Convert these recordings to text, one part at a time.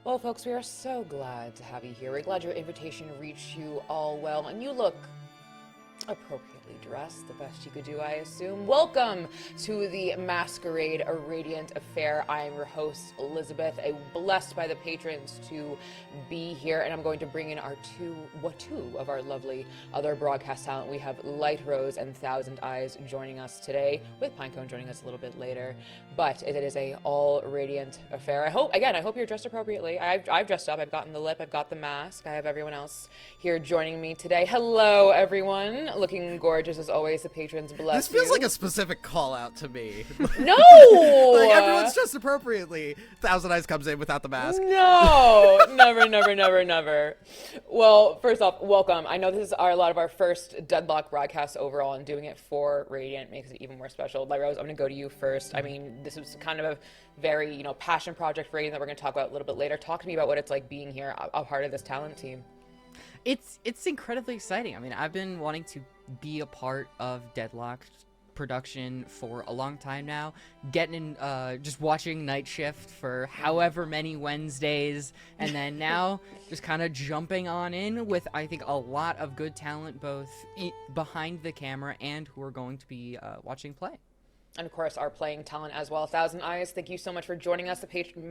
Well, folks, we are so glad to have you here. We're glad your invitation reached you all well, and you look appropriately dressed, the best you could do, I assume. Welcome to the Masquerade, a Radiant affair. I am your host, Elizabeth, blessed by the patrons to be here, and I'm going to bring in our two of our lovely other broadcast talent. We have Light Rose and Thousand Eyes joining us today, with Pinecone joining us a little bit later. But it is a all Radiant affair. I hope you're dressed appropriately. I've dressed up. I've gotten the lip. I've got the mask. I have everyone else here joining me today. Hello, everyone. Looking gorgeous as always. The patrons bless you. This feels like a specific call out to me. No! Like everyone's dressed appropriately. Thousand Eyes comes in without the mask. No! Never. Well, first off, welcome. I know this is a lot of our first Deadlock broadcasts overall, and doing it for Radiant makes it even more special. Light Rose, I'm going to go to you first. I mean, this is kind of a very, passion project for Radiant that we're going to talk about a little bit later. Talk to me about what it's like being here, a part of this talent team. It's incredibly exciting. I mean, I've been wanting to be a part of Deadlock production for a long time now, getting in, just watching Night Shift for however many Wednesdays, and then now just kind of jumping on in with, I think, a lot of good talent both behind the camera and who are going to be watching play. And of course, our playing talent as well. Thousand Eyes, thank you so much for joining us.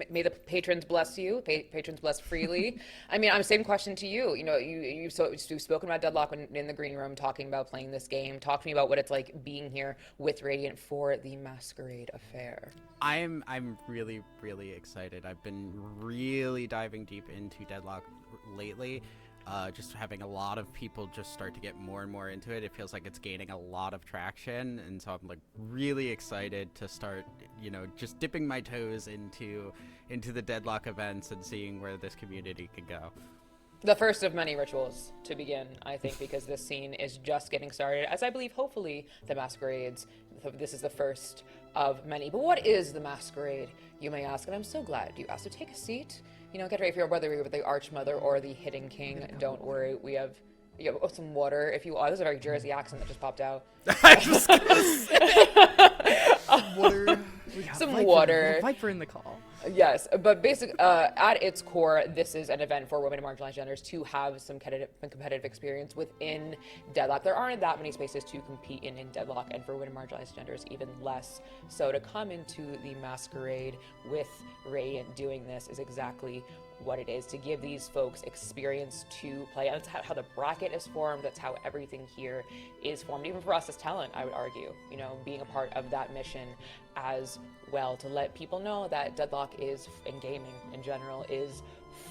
May the patrons bless you. Patrons bless freely. I mean, I'm same question to you. You know, you've spoken about Deadlock in the green room, talking about playing this game. Talk to me about what it's like being here with Radiant for the Masquerade affair. I'm really, really excited. I've been really diving deep into Deadlock lately. Just having a lot of people just start to get more and more into it. It feels like it's gaining a lot of traction, and so I'm like really excited to start, just dipping my toes into the Deadlock events and seeing where this community can go. The first of many rituals to begin, I think, because this scene is just getting started, as I believe, hopefully, the Masquerades. This is the first of many. But what is the Masquerade, you may ask? And I'm so glad you asked. So take a seat. Get ready for your, whether you're the Archmother or the Hidden King. Don't worry, we have some water. If you, there's a very Jersey accent that just popped out. I was gonna say. Water. Some water. Viper in the call. Yes, but at its core, this is an event for women and marginalized genders to have some competitive experience within Deadlock. There aren't that many spaces to compete in Deadlock, and for women and marginalized genders, even less. So to come into the Masquerade with Radiant doing this is exactly what it is, to give these folks experience to play. And that's how the bracket is formed. That's how everything here is formed. Even for us as talent, I would argue, being a part of that mission as well, to let people know that Deadlock is, and gaming in general, is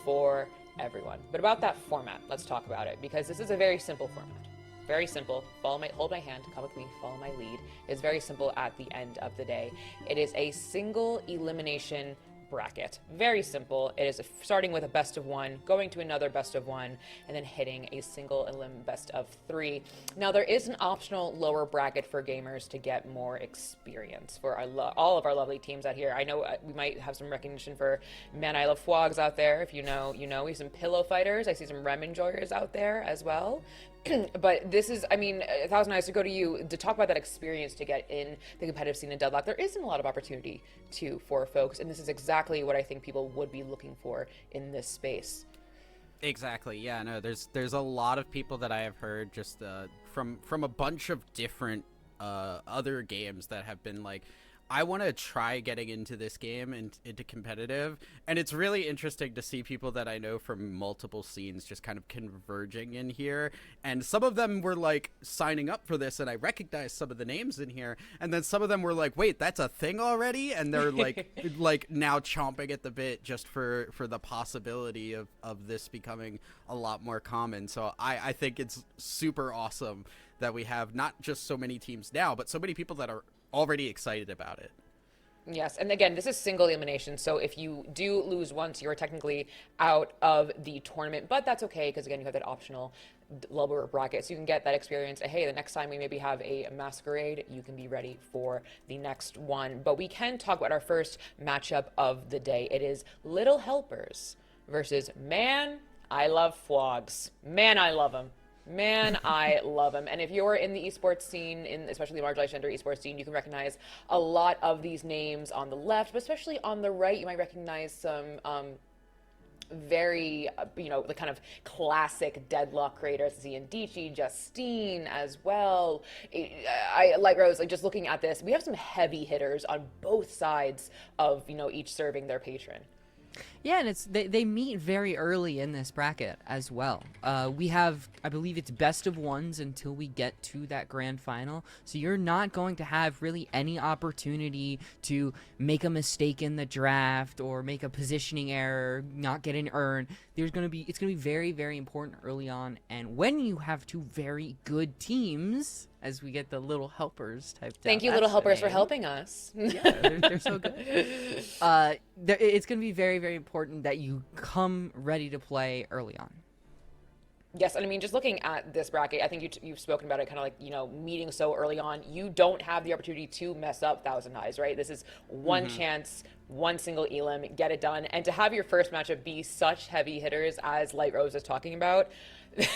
for everyone. But about that format, let's talk about it, because this is a very simple format. Very simple. Hold my hand, come with me, follow my lead. It's very simple at the end of the day. It is a single elimination bracket. Very simple. It is starting with a best of one, going to another best of one, and then hitting a single elim best of three. Now, there is an optional lower bracket for gamers to get more experience for all of our lovely teams out here. I know we might have some recognition for Man I Love Fwogs out there. If you know, we have some pillow fighters. I see some Rem enjoyers out there as well. But this is, Thousand Eyes, to go to you to talk about that experience to get in the competitive scene in Deadlock. There isn't a lot of opportunity for folks, and this is exactly what I think people would be looking for in this space. Exactly. Yeah. No. There's a lot of people that I have heard just from a bunch of different other games that have been like, I want to try getting into this game and into competitive, and it's really interesting to see people that I know from multiple scenes just kind of converging in here. And some of them were like signing up for this, and I recognized some of the names in here, and then some of them were like, wait, that's a thing already, and they're like like now chomping at the bit just for the possibility of this becoming a lot more common. So I think it's super awesome that we have not just so many teams now, but so many people that are already excited about it. Yes, and again, this is single elimination, so if you do lose once, you're technically out of the tournament, but that's okay, because again, you have that optional lower bracket, so you can get that experience. Hey, the next time we maybe have a Masquerade, you can be ready for the next one. But we can talk about our first matchup of the day. It is Little Helpers versus Man I Love Fwogs. Man, I love him. Man, I love him. And if you're in the esports scene, especially the marginalized gender esports scene, you can recognize a lot of these names on the left, but especially on the right, you might recognize some very, the kind of classic Deadlock creators, Ziandici, Justine as well. I like Rose, like just looking at this, we have some heavy hitters on both sides of, each serving their patron. Yeah, and they meet very early in this bracket as well. We have, I believe it's best of ones until we get to that grand final. So you're not going to have really any opportunity to make a mistake in the draft or make a positioning error, not get an urn. It's going to be very, very important early on. And when you have two very good teams, as we get the Little Helpers type. Thank you, Little Helpers, for helping us. Yeah, they're so good. It's going to be very, very important that you come ready to play early on. Yes, and just looking at this bracket, I think you've spoken about it kind of like, meeting so early on. You don't have the opportunity to mess up Thousand Eyes, right? This is one chance, one single elim, get it done. And to have your first matchup be such heavy hitters as Light Rose is talking about,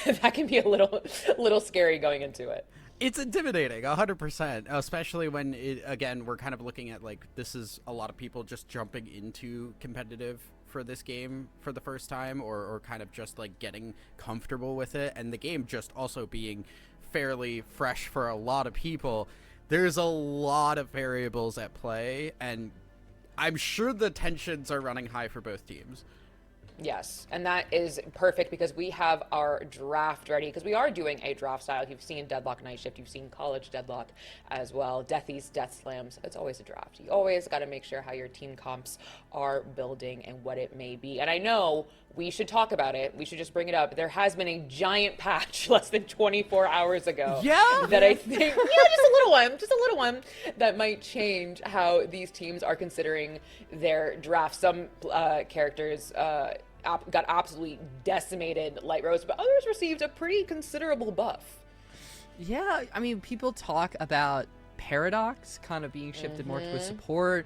that can be a little scary going into it. It's intimidating, 100%, especially when, again, we're kind of looking at, like, this is a lot of people just jumping into competitive for this game for the first time, or kind of just, like, getting comfortable with it, and the game just also being fairly fresh for a lot of people. there's a lot of variables at play, and I'm sure the tensions are running high for both teams. Yes, and that is perfect because we have our draft ready, because we are doing a draft style. You've seen Deadlock Night Shift, you've seen College Deadlock as well, Deathies, Death Slams. It's always a draft. You always got to make sure how your team comps are building and what it may be. And I know we should talk about it. We should just bring it up. There has been a giant patch less than 24 hours ago. Yeah. That I think, just a little one that might change how these teams are considering their draft. Some characters got absolutely decimated, Light Rose, but others received a pretty considerable buff. Yeah, I mean, people talk about Paradox kind of being shifted more to a support.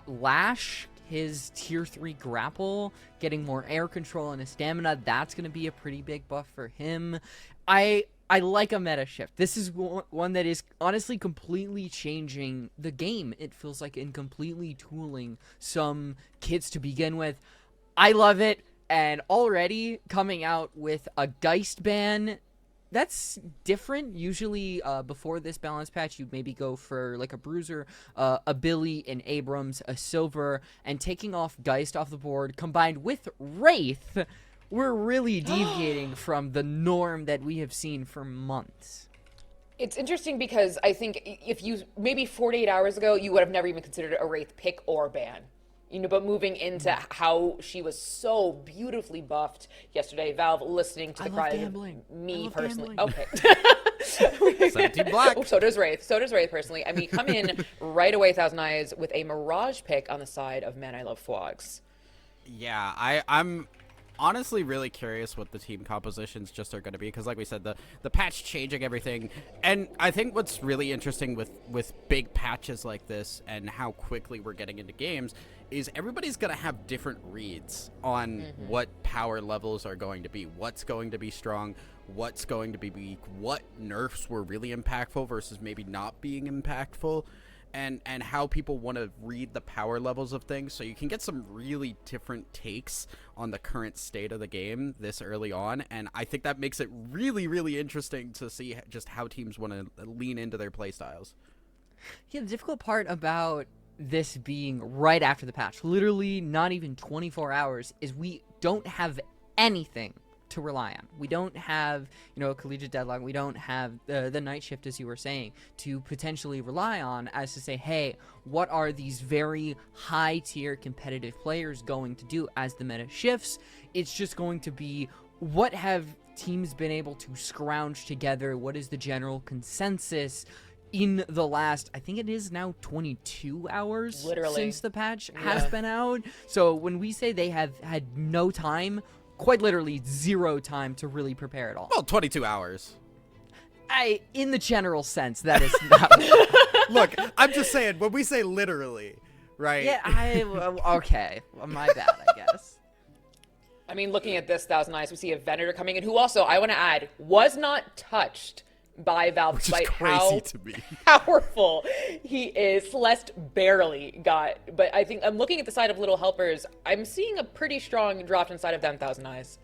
Lash, his tier 3 grapple, getting more air control and his stamina, that's going to be a pretty big buff for him. I like a meta shift. This is one that is honestly completely changing the game. It feels like, in completely tooling some kids to begin with. I love it. And already coming out with a Geist ban, that's different. Usually before this balance patch, you'd maybe go for like a Bruiser, a Billy, an Abrams, a Silver, and taking off Geist off the board combined with Wraith, we're really deviating from the norm that we have seen for months. It's interesting because I think if you, maybe 48 hours ago, you would have never even considered a Wraith pick or ban. You know, but moving into how she was so beautifully buffed yesterday, Valve listening to the cries of me personally. Gambling. Okay. 17 black. So does Wraith. Personally. And we come in right away, Thousand Eyes, with a Mirage pick on the side of Man I Love Flogs. Yeah, I'm honestly really curious what the team compositions just are going to be, because like we said, the patch changing everything. And I think what's really interesting with big patches like this and how quickly we're getting into games is everybody's going to have different reads on what power levels are going to be, what's going to be strong, what's going to be weak, what nerfs were really impactful versus maybe not being impactful, and how people want to read the power levels of things, so you can get some really different takes on the current state of the game this early on. And I think that makes it really, really interesting to see just how teams want to lean into their playstyles. Yeah, the difficult part about this being right after the patch, literally not even 24 hours, is we don't have anything to rely on. We don't have, a collegiate deadlock. We don't have the night shift, as you were saying, to potentially rely on as to say, hey, what are these very high tier competitive players going to do as the meta shifts? It's just going to be, what have teams been able to scrounge together? What is the general consensus in the last, I think it is now 22 hours since the patch has been out? So when we say they have had no time, quite literally zero time to really prepare at all. Well, 22 hours. In the general sense, that is not. Look, I'm just saying, when we say literally, right? Yeah, okay. Well, my bad, I guess. I mean, looking at this, Thousand Eyes, we see a Venator coming in, who also, I want to add, was not touched by Valve, despite how powerful he is. Celeste barely got, but I think I'm looking at the side of Little Helpers. I'm seeing a pretty strong draft inside of them, Thousand Eyes.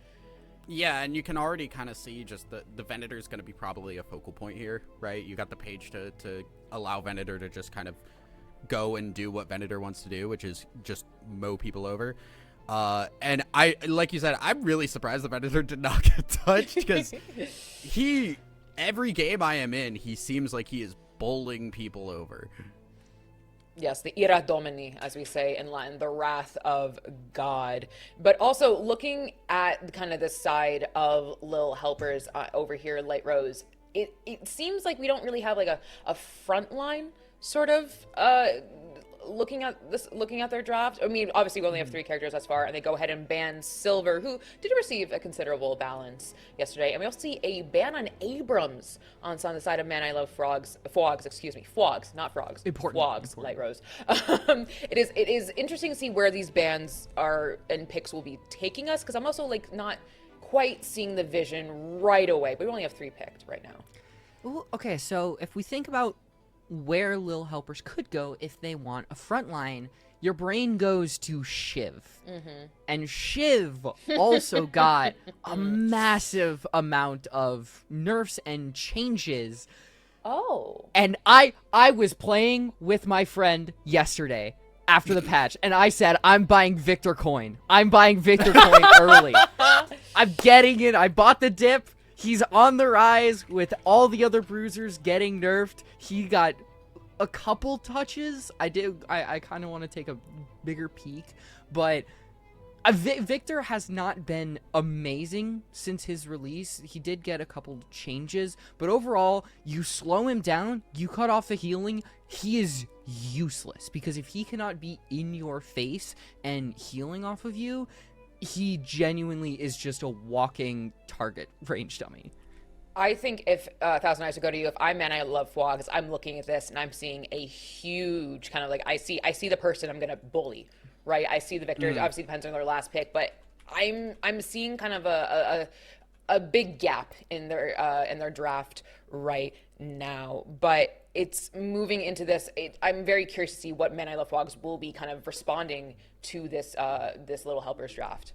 Yeah, and you can already kind of see just the Venator is going to be probably a focal point here, right? You got the page to allow Venator to just kind of go and do what Venator wants to do, which is just mow people over. And I, like you said, I'm really surprised the Venator did not get touched, because every game I am in, he seems like he is bowling people over. Yes, the ira domini, as we say in Latin, the wrath of God. But also looking at kind of the side of Lil Helpers over here, Light Rose, it seems like we don't really have like a front line sort of looking at their draft. I mean, obviously we only have 3 characters thus far, and they go ahead and ban Silver, who did receive a considerable balance yesterday. And we also see a ban on Abrams on the side of Man I Love Flogs, not frogs. Important. Flogs, Light Rose. It is interesting to see where these bans are and picks will be taking us, because I'm also like not quite seeing the vision right away. But we only have 3 picked right now. Ooh, okay, so if we think about where Lil Helpers could go if they want a front line, your brain goes to Shiv. And Shiv also got a massive amount of nerfs and changes. Oh. And I was playing with my friend yesterday after the patch, and I said, I'm buying Victor coin. I'm buying Victor coin early. I'm getting it. I bought the dip. He's on the rise with all the other bruisers getting nerfed. He got a couple touches. I kind of want to take a bigger peek, but Victor has not been amazing since his release. He did get a couple changes, but overall, you slow him down, you cut off the healing, he is useless, because if he cannot be in your face and healing off of you, he genuinely is just a walking target range dummy. I think if Thousand Eyes would go to you, if I'm Man I Love Fwogs, I'm looking at this and I'm seeing a huge kind of like I see the person I'm gonna bully, right? I see the victors. Obviously depends on their last pick, but I'm seeing kind of a big gap in their draft right now. But it's moving into this. I'm very curious to see what Man I Love Fwogs will be kind of responding to this Little Helpers draft.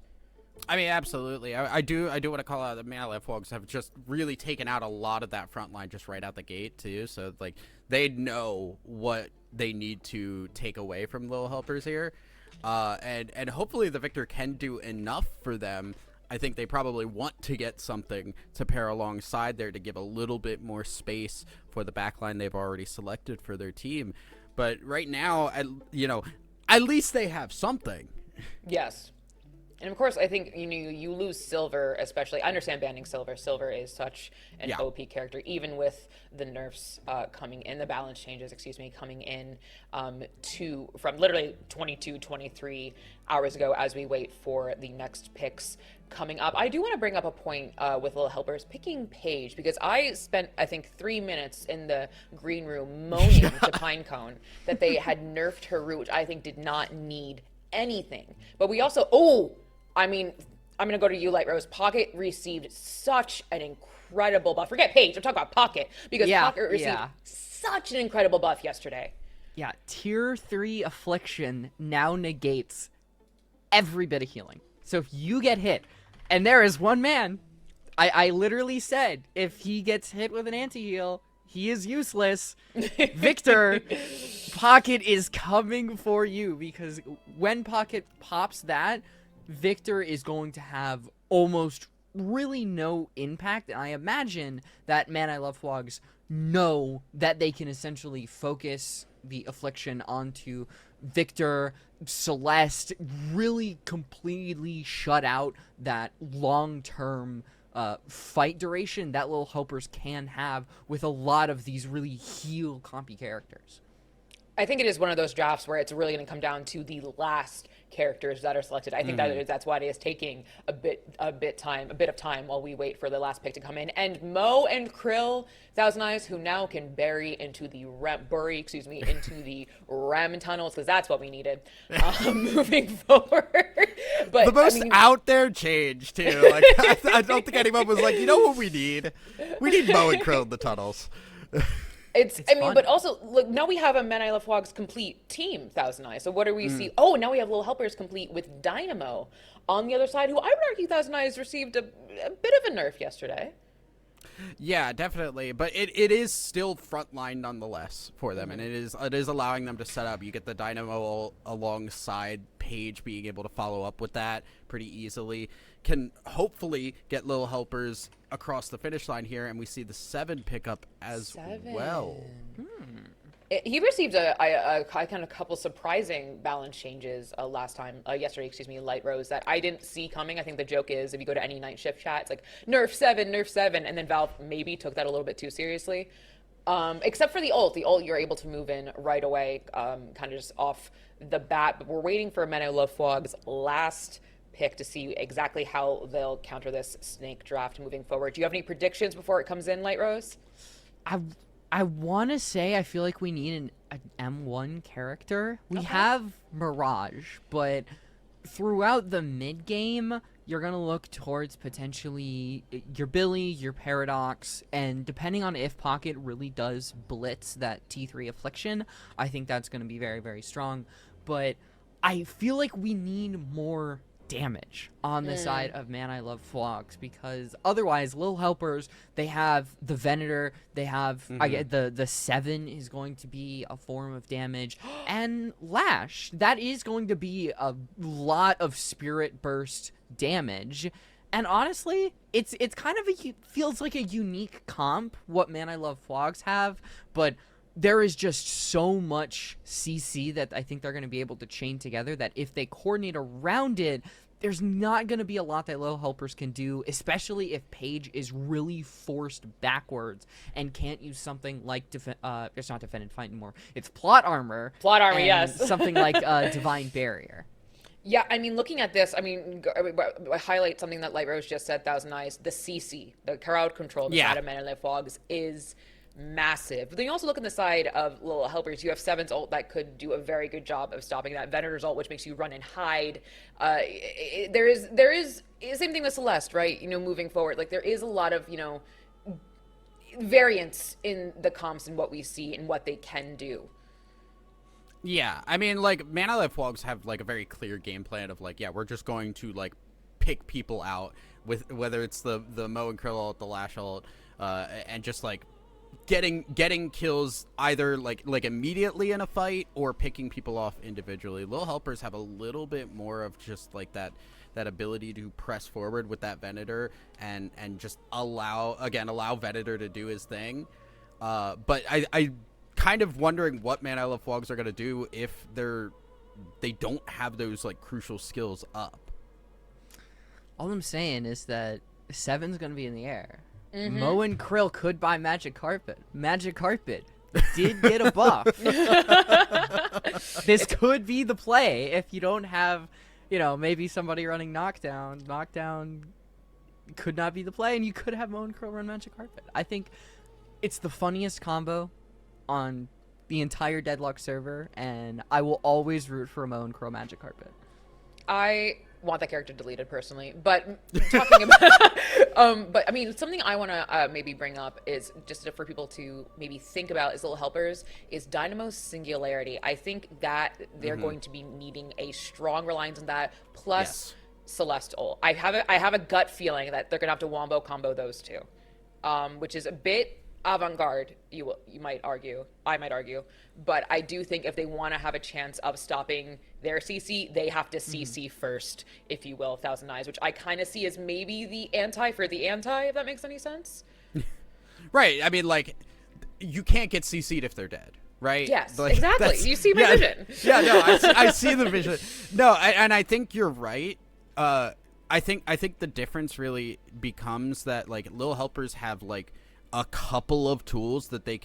I mean, absolutely. I do want to call out that Malif Wogs have just really taken out a lot of that front line just right out the gate too. So like they know what they need to take away from Little Helpers here, and hopefully the Victor can do enough for them. I think they probably want to get something to pair alongside there to give a little bit more space for the backline they've already selected for their team. But right now, at least they have something. Yes. And of course, I think you lose Silver, especially. I understand banning Silver. Silver is such an OP character, even with the nerfs coming in, the balance changes, coming in from literally 22, 23 hours ago as we wait for the next picks coming up. I do want to bring up a point with Little Helpers picking Paige, because I spent, I think, 3 minutes in the green room moaning to Pinecone that they had nerfed her root, which I think did not need anything. But we also, I'm going to go to you, Light Rose. Pocket received such an incredible buff. Forget Paige, I'm talking about Pocket, because Pocket received such an incredible buff yesterday. Yeah, tier 3 affliction now negates every bit of healing. So if you get hit, and there is one man, I literally said, if he gets hit with an anti-heal, he is useless. Victor, Pocket is coming for you, because when Pocket pops that, Victor is going to have almost really no impact. And I imagine that Man I Love Fwogs know that they can essentially focus the affliction onto Victor, Celeste, really completely shut out that long-term fight duration that Little Helpers can have with a lot of these really heal compy characters. I think it is one of those drafts where it's really going to come down to the last characters that are selected. I think that's why it is taking a bit of time while we wait for the last pick to come in. And Mo and Krill, Thousand Eyes, who now can bury into the ram tunnels, because that's what we needed moving forward. But the most out there change too. Like I don't think anyone was like, you know what we need? We need Mo and Krill in the tunnels. It's fun. But also, look, now we have a Man I Love Fwogs complete team, Thousand Eyes. So what do we see? Oh, now we have Little Helpers complete with Dynamo on the other side, who I would argue Thousand Eyes received a bit of a nerf yesterday. Yeah, definitely. But it is still frontline nonetheless for them, and it is allowing them to set up. You get the Dynamo alongside Paige being able to follow up with that pretty easily. Can hopefully get Little Helpers across the finish line here, and we see the 7 pickup as well. He received a kind of couple surprising balance changes yesterday, Light Rose, that I didn't see coming. I think the joke is, if you go to any night shift chat, it's like, nerf 7, and then Valve maybe took that a little bit too seriously. Except for the ult. The ult you're able to move in right away, kind of just off the bat. But we're waiting for Man I Love Fwogs' last pick to see exactly how they'll counter this snake draft moving forward. Do you have any predictions before it comes in, Light Rose? I want to say I feel like we need an M1 character. We have Mirage, but throughout the mid game, you're going to look towards potentially your Billy, your Paradox, and depending on if Pocket really does blitz that T3 affliction, I think that's going to be very, very strong. But I feel like we need more damage on the side of Man I Love Flogs, because otherwise Lil Helpers, they have the Venator, they have I get the 7 is going to be a form of damage, and Lash, that is going to be a lot of Spirit Burst damage. And honestly, it's kind of feels like a unique comp what Man I Love Flogs have, but there is just so much CC that I think they're going to be able to chain together that if they coordinate around it, there's not going to be a lot that Little Helpers can do, especially if Paige is really forced backwards and can't use something like it's not Defend and Fight anymore. It's Plot Armor. Plot Armor, and yes. something like Divine Barrier. Yeah, I mean, looking at this, I highlight something that Light Rose just said, Thousand Eyes. The CC, the crowd control, the side of Man I Love Flogs is massive. But then you also look on the side of Little Helpers. You have Seven's ult that could do a very good job of stopping that. Venator's ult, which makes you run and hide. There is same thing with Celeste, right? Moving forward, like there is a lot of variance in the comps and what we see and what they can do. Yeah, I mean, like, Man I Love Flogs have, like, a very clear game plan of, like, yeah, we're just going to, like, pick people out, with whether it's the Mo and Krill ult, the Lash ult, and just, like, getting kills either, like immediately in a fight or picking people off individually. Little Helpers have a little bit more of just, like, that ability to press forward with that Venator and just allow Venator to do his thing. But I kind of wondering what Man I Love Flogs are going to do if they don't have those, like, crucial skills up. All I'm saying is that 7's going to be in the air. Mo and Krill could buy Magic Carpet. Magic Carpet did get a buff. This could be the play if you don't have, maybe somebody running Knockdown. Knockdown could not be the play, and you could have Mo and Krill run Magic Carpet. I think it's the funniest combo on the entire Deadlock server, and I will always root for Mo and Krill Magic Carpet. I want that character deleted personally, but talking about but I mean, something I want to maybe bring up is just for people to maybe think about as Little Helpers is Dynamo's Singularity. I think that they're going to be needing a strong reliance on that, plus Celeste ult. I have a gut feeling that they're gonna have to wombo combo those two, which is a bit avant-garde, you might argue, I might argue, but I do think if they want to have a chance of stopping their CC, they have to CC first, if you will, Thousand Eyes, which I kind of see as maybe the anti for the anti, if that makes any sense. Right, I mean, like, you can't get CC'd if they're dead, right? Yes, like, exactly. You see my vision. Yeah, no, I see the vision. No, and I think you're right. I think the difference really becomes that, like, Little Helpers have, like, a couple of tools that they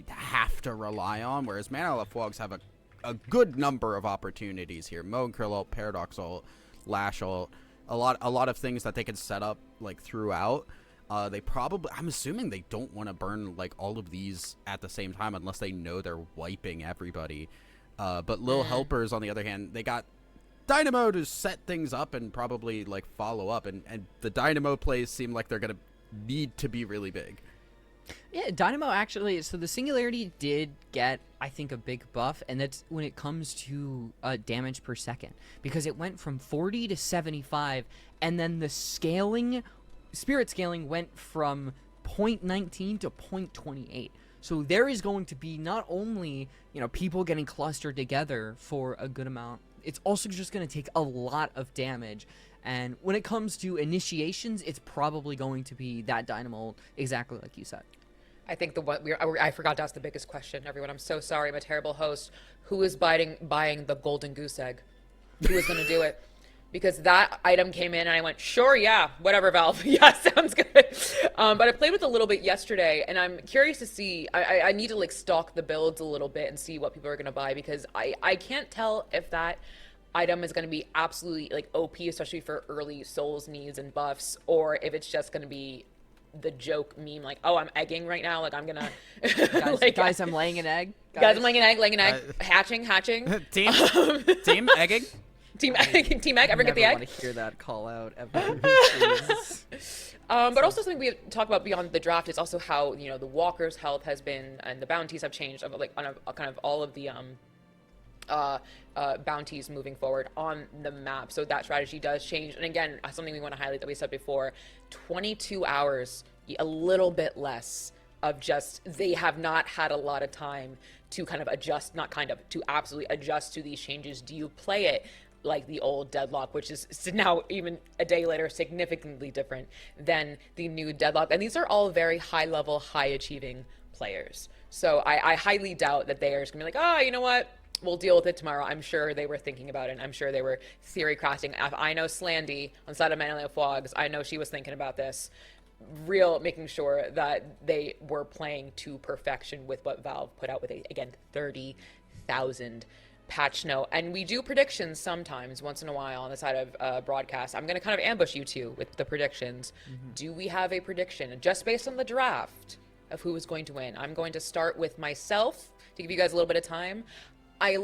have to rely on, whereas Man I Love Flogs have a good number of opportunities here. Mo and Krill ult, Paradox ult, Lash ult, a lot of things that they can set up, like, throughout. I'm assuming they don't want to burn, like, all of these at the same time unless they know they're wiping everybody. But Little Helpers, on the other hand, they got Dynamo to set things up and probably, like, follow up, and the Dynamo plays seem like they're gonna need to be really big. Yeah, Dynamo actually, so the Singularity did get, I think, a big buff, and that's when it comes to damage per second, because it went from 40 to 75, and then the spirit scaling went from 0.19 to 0.28. So there is going to be not only, people getting clustered together for a good amount, it's also just going to take a lot of damage. And when it comes to initiations, it's probably going to be that Dynamo, exactly like you said. I think I forgot to ask the biggest question, everyone. I'm so sorry. I'm a terrible host. Who is buying the golden goose egg? Who is going to do it? Because that item came in and I went, sure, yeah, whatever, Valve. Yeah, sounds good. But I played with it a little bit yesterday, and I'm curious to see. I need to, like, stalk the builds a little bit and see what people are going to buy, because I can't tell if that item is going to be absolutely, like, OP, especially for early Souls needs and buffs, or if it's just going to be the joke meme, like, oh, I'm egging right now, like, I'm gonna guys, I'm laying an egg. Guys, I'm laying an egg, hatching. Team egging. Team egg. Ever get the egg? I never want to hear that call out ever. But also something we talk about beyond the draft is also how the walker's health has been, and the bounties have changed, of, like, on kind of all of the bounties moving forward on the map. So that strategy does change. And again, something we want to highlight that we said before, 22 hours, a little bit less of just, they have not had a lot of time to kind of adjust, not kind of, to absolutely adjust to these changes. Do you play it like the old Deadlock, which is now even a day later significantly different than the new Deadlock? And these are all very high level, high achieving players. So I highly doubt that they are just gonna be like, oh, you know what? We'll deal with it tomorrow. I'm sure they were thinking about it. And I'm sure they were theory crafting. I know Slandy on the side of Manly Fogs, I know she was thinking about this. Making sure that they were playing to perfection with what Valve put out with, again, 30,000 patch note. And we do predictions sometimes, once in a while, on the side of broadcast. I'm going to kind of ambush you two with the predictions. Do we have a prediction just based on the draft of who is going to win? I'm going to start with myself to give you guys a little bit of time. I'm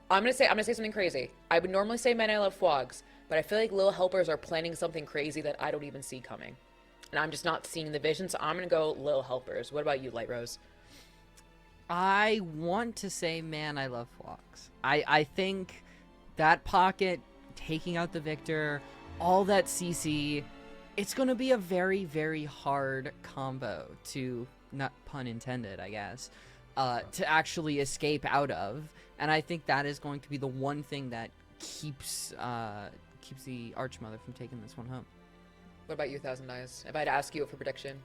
gonna say something crazy. I would normally say Men I Love Fwogs, but I feel like Lil Helpers are planning something crazy that I don't even see coming. And I'm just not seeing the vision, so I'm gonna go Lil Helpers. What about you, Light Rose? I want to say Man I Love Fwogs. I think that Pocket taking out the Victor, all that CC, it's gonna be a very, very hard combo to, not pun intended, I guess, to actually escape out of, and I think that is going to be the one thing that keeps the Archmother from taking this one home. What about you, Thousand Eyes? If I had to ask you for prediction.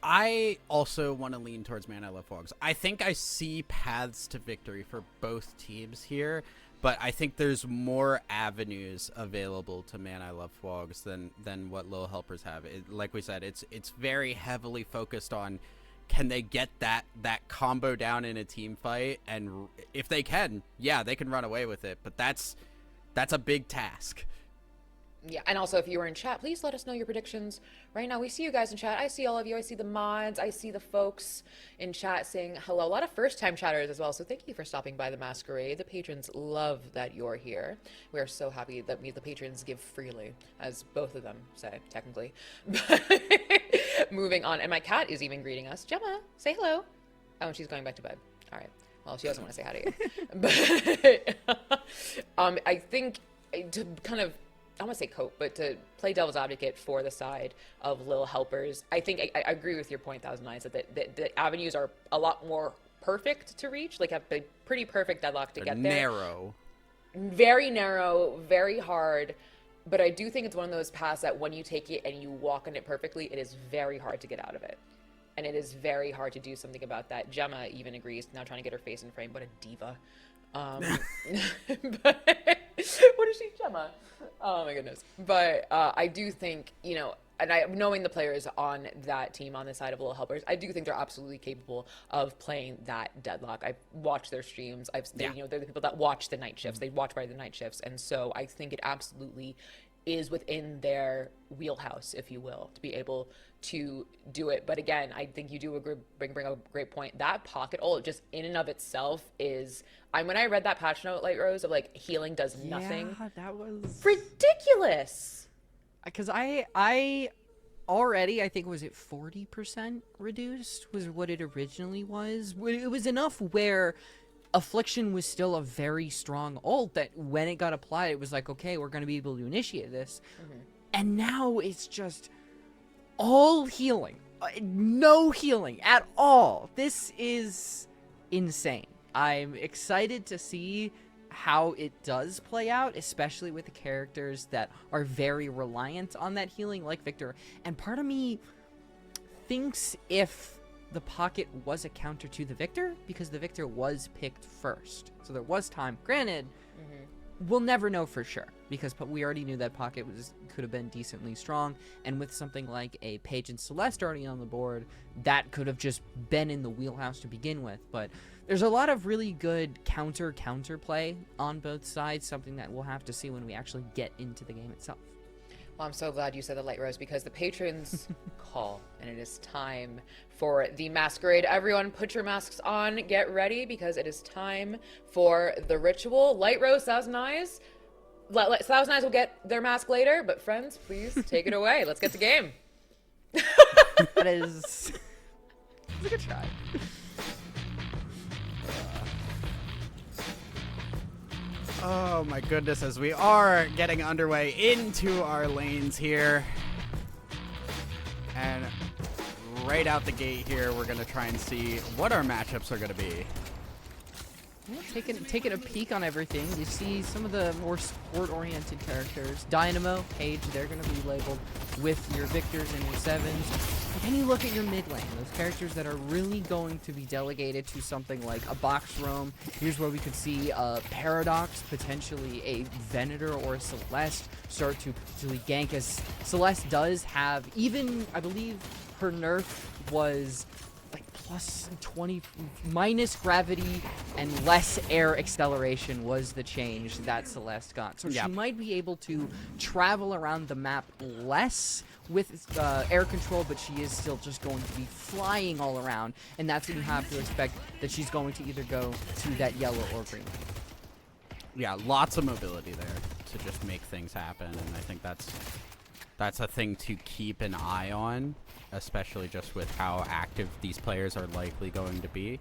I also want to lean towards Man I Love Fwogs. I think I see paths to victory for both teams here, but I think there's more avenues available to Man I Love Fwogs than what Lil Helpers have. Like we said, it's very heavily focused on, can they get that combo down in a team fight? And if they can, yeah, they can run away with it. But that's a big task. Yeah, and also if you were in chat, please let us know your predictions. Right now, we see you guys in chat. I see all of you. I see the mods. I see the folks in chat saying hello. A lot of first-time chatters as well, so thank you for stopping by the Masquerade. The patrons love that you're here. We are so happy that the patrons give freely, as both of them say, technically. Moving on, and my cat is even greeting us. Gemma, say hello. Oh, and she's going back to bed. All right. Well, she doesn't want to say hi to you. But I think to kind of, I don't want to say cope, but to play devil's advocate for the side of Lil Helpers, I think I agree with your point, Thousand Eyes, that the avenues are a lot more perfect to reach, like have a pretty perfect deadlock to get there. Narrow. Very narrow, very hard. But I do think it's one of those paths that when you take it and you walk on it perfectly, it is very hard to get out of it. And it is very hard to do something about that. Gemma even agrees, now trying to get her face in frame. What a diva. But what is she, Gemma? Oh my goodness. But I do think, and knowing the players on that team on the side of Lil Helpers, I do think they're absolutely capable of playing that deadlock. I've watched their streams. They're the people that watch the night shifts. They watch by the night shifts. And so I think it absolutely is within their wheelhouse, if you will, to be able to do it. But again, I think you do bring a great point. That pocket ult just in and of itself is, when I read that patch note, Light Rose, of like healing does nothing. Yeah, that was ridiculous. Because I already, I think, was it 40% reduced was what it originally was. It was enough where Affliction was still a very strong ult that when it got applied, it was like, okay, we're going to be able to initiate this. And now it's just all healing. No healing at all. This is insane. I'm excited to see how it does play out, especially with the characters that are very reliant on that healing, like Victor. And part of me thinks if the pocket was a counter to the Victor, because the Victor was picked first, so there was time. Granted, we'll never know for sure, because we already knew that pocket could have been decently strong, and with something like a Paige and Celeste already on the board, that could have just been in the wheelhouse to begin with. But there's a lot of really good counter play on both sides, something that we'll have to see when we actually get into the game itself. Well, I'm so glad you said that, Light Rose, because the patrons call, and it is time for the Masquerade. Everyone, put your masks on, get ready, because it is time for the ritual. Light Rose, Thousand Eyes. Thousand Eyes will get their mask later, but friends, please take it away. Let's get to game. That is... It's a good try. Oh my goodness, as we are getting underway into our lanes here. And right out the gate here, we're going to try and see what our matchups are going to be. Yeah, taking a peek on everything, you see some of the more sport-oriented characters. Dynamo, Paige, they're going to be labeled with your Victors and your Sevens. But then you look at your mid lane, those characters that are really going to be delegated to something like a box roam. Here's where we could see a Paradox, potentially a Venator or a Celeste start to potentially gank, as Celeste does have, even, I believe, her nerf was like plus 20, minus gravity and less air acceleration was the change that Celeste got. So she might be able to travel around the map less with air control, but she is still just going to be flying all around, and that's when you have to expect that she's going to either go to that yellow or green. Yeah, lots of mobility there to just make things happen, and I think that's a thing to keep an eye on, especially just with how active these players are likely going to be.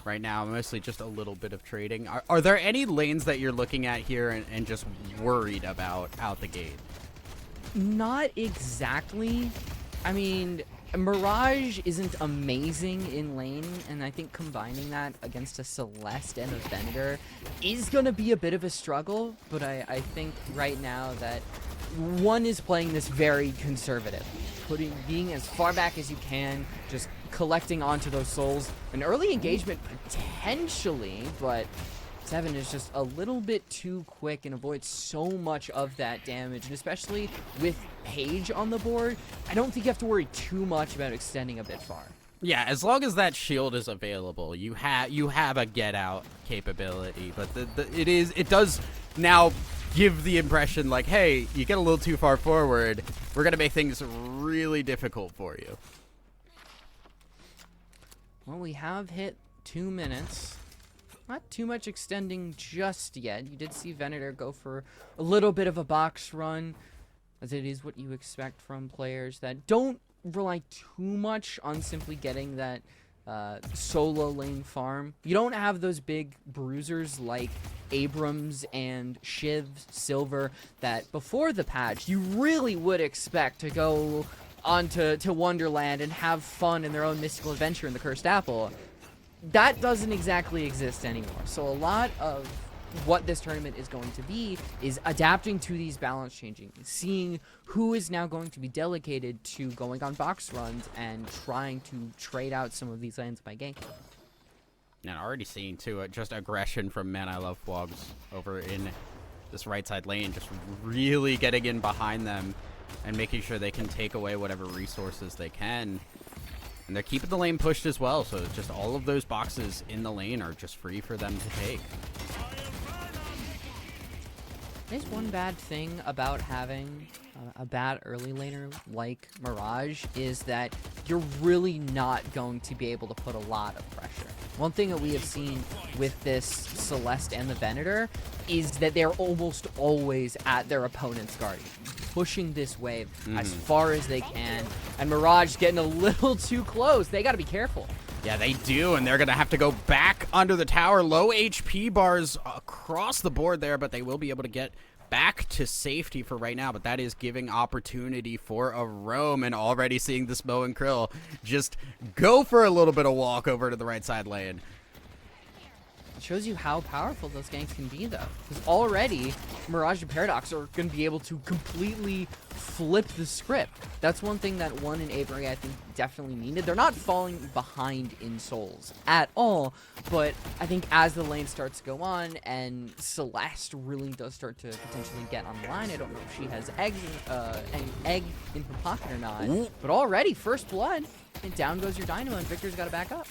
Right now, mostly just a little bit of trading. Are there any lanes that you're looking at here and just worried about out the gate? Not exactly. I mean, Mirage isn't amazing in lane, and I think combining that against a Celeste and a Venator is going to be a bit of a struggle, but I think right now that one is playing this very conservative, being as far back as you can, just collecting onto those souls. An early engagement potentially, but Seven is just a little bit too quick and avoids so much of that damage, and especially with Paige on the board, I don't think you have to worry too much about extending a bit far. Yeah, as long as that shield is available, you have a get out capability, but it does now give the impression like, hey, you get a little too far forward, we're gonna make things really difficult for you. Well, we have hit 2 minutes. Not too much extending just yet. You did see Venator go for a little bit of a box run, as it is what you expect from players that don't rely too much on simply getting that solo lane farm. You don't have those big bruisers like Abrams and Shiv, Silver, that before the patch you really would expect to go onto Wonderland and have fun in their own mystical adventure in the Cursed Apple. That doesn't exactly exist anymore. So a lot of what this tournament is going to be is adapting to these balance changing, seeing who is now going to be delegated to going on box runs and trying to trade out some of these lanes by ganking. And already seeing too just aggression from Man I Love Flogs over in this right side lane, just really getting in behind them and making sure they can take away whatever resources they can. And they're keeping the lane pushed as well, so just all of those boxes in the lane are just free for them to take. There's one bad thing about having a bad early laner like Mirage is that you're really not going to be able to put a lot of pressure. One thing that we have seen with this Celeste and the Venator is that they're almost always at their opponent's Guardian, pushing this wave as far as they can, and Mirage getting a little too close. They got to be careful. Yeah, they do, and they're going to have to go back under the tower. Low HP bars across the board there, but they will be able to get back to safety for right now, but that is giving opportunity for a roam, and already seeing this Mo and Krill just go for a little bit of walk over to the right side lane. It shows you how powerful those ganks can be, though. Because already, Mirage and Paradox are going to be able to completely flip the script. That's one thing that One and Avery, I think, definitely needed. They're not falling behind in souls at all, but I think as the lane starts to go on, and Celeste really does start to potentially get online, I don't know if she has any egg in her pocket or not, but already, first blood, and down goes your Dynamo, and Victor's got to back up.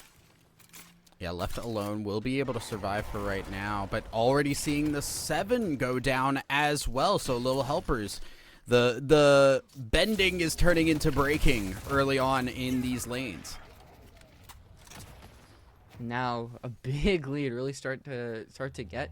Yeah, left alone will be able to survive for right now, but already seeing the 7 go down as well, so little helpers. The bending is turning into breaking early on in these lanes. Now a big lead really start to get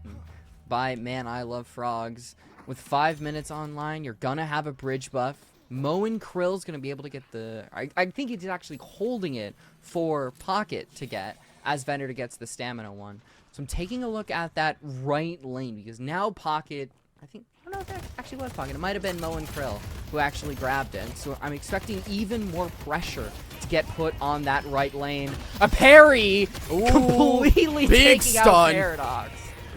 by Man I Love Frogs. With 5 minutes online, you're gonna have a bridge buff. Mo and Krill's gonna be able to get the I think he's actually holding it for Pocket to get. as Venator gets the stamina one. So I'm taking a look at that right lane because now Pocket, I don't know if that actually was Pocket. It might have been Mo and Krill who actually grabbed it. So I'm expecting even more pressure to get put on that right lane. A parry! Ooh, Completely big taking out stun. Paradox.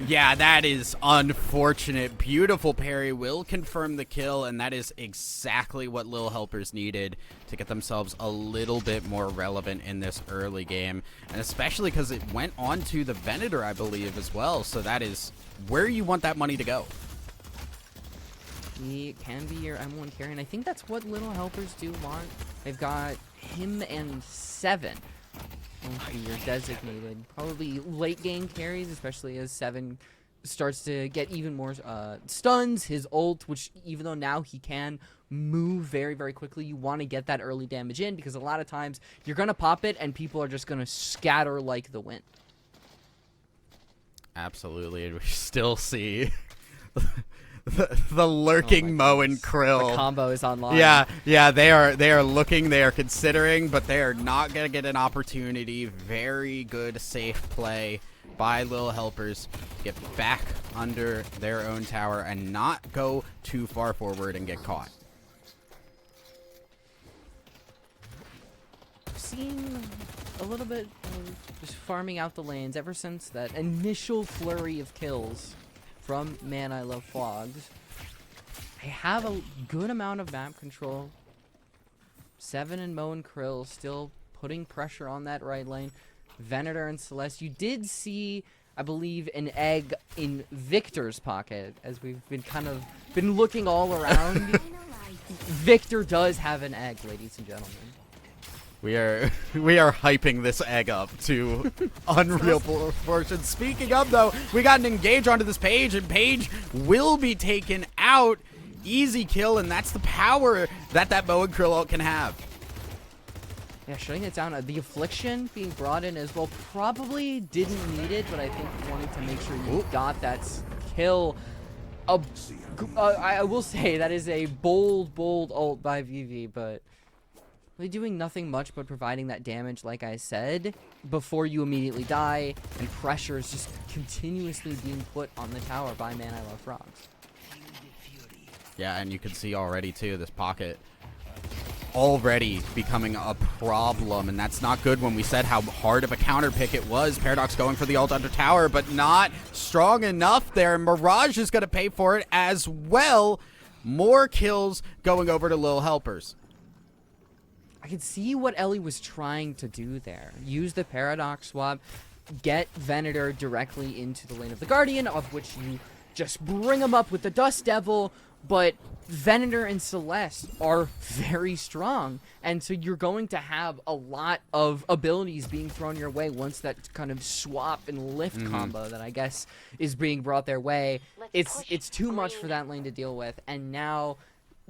Yeah, that is unfortunate. Beautiful parry will confirm the kill, and that is exactly what Lil Helpers needed to get themselves a little bit more relevant in this early game, and especially because it went on to the Venator, I believe, as well, so that is where you want that money to go. He can be your M1 carry, and I think that's what Little Helpers do want. They've got him and 7 won't be your designated. Probably late game carries, especially as 7 starts to get even more stuns. His ult, which even though now he can move very, very quickly, you want to get that early damage in because a lot of times you're going to pop it and people are just going to scatter like the wind. Absolutely, and we still see the lurking Mo and Krill. The combo is online. Yeah, they are looking, they are considering, but they are not gonna get an opportunity. Very good, safe play by Lil Helpers to get back under their own tower and not go too far forward and get caught. I've seen a little bit of just farming out the lanes ever since that initial flurry of kills from Man I Love Flogs. I have a good amount of map control. 7 and Mo and Krill still putting pressure on that right lane. Venator and Celeste. You did see, I believe, an egg in Victor's pocket as we've been looking all around. Victor does have an egg, ladies and gentlemen. We are hyping this egg up to unreal proportions. Speaking of, though, we got an engage onto this Page, and Page will be taken out. Easy kill, and that's the power that Mo and Krill ult can have. Yeah, shutting it down. The Affliction being brought in as well. Probably didn't need it, but I think wanting to make sure you got that kill. I will say that is a bold ult by VV, but really doing nothing much but providing that damage, like I said, before you immediately die, and pressure is just continuously being put on the tower by Man I Love Frogs. Yeah, and you can see already, too, this pocket already becoming a problem, and that's not good when we said how hard of a counter pick it was. Paradox going for the ult under tower, but not strong enough there. Mirage is going to pay for it as well. More kills going over to Lil Helpers. I can see what Ellie was trying to do there. Use the Paradox swap, get Venator directly into the lane of the Guardian, of which you just bring him up with the Dust Devil, but Venator and Celeste are very strong, and so you're going to have a lot of abilities being thrown your way once that kind of swap and lift combo that I guess is being brought their way. It's too much for that lane to deal with, and now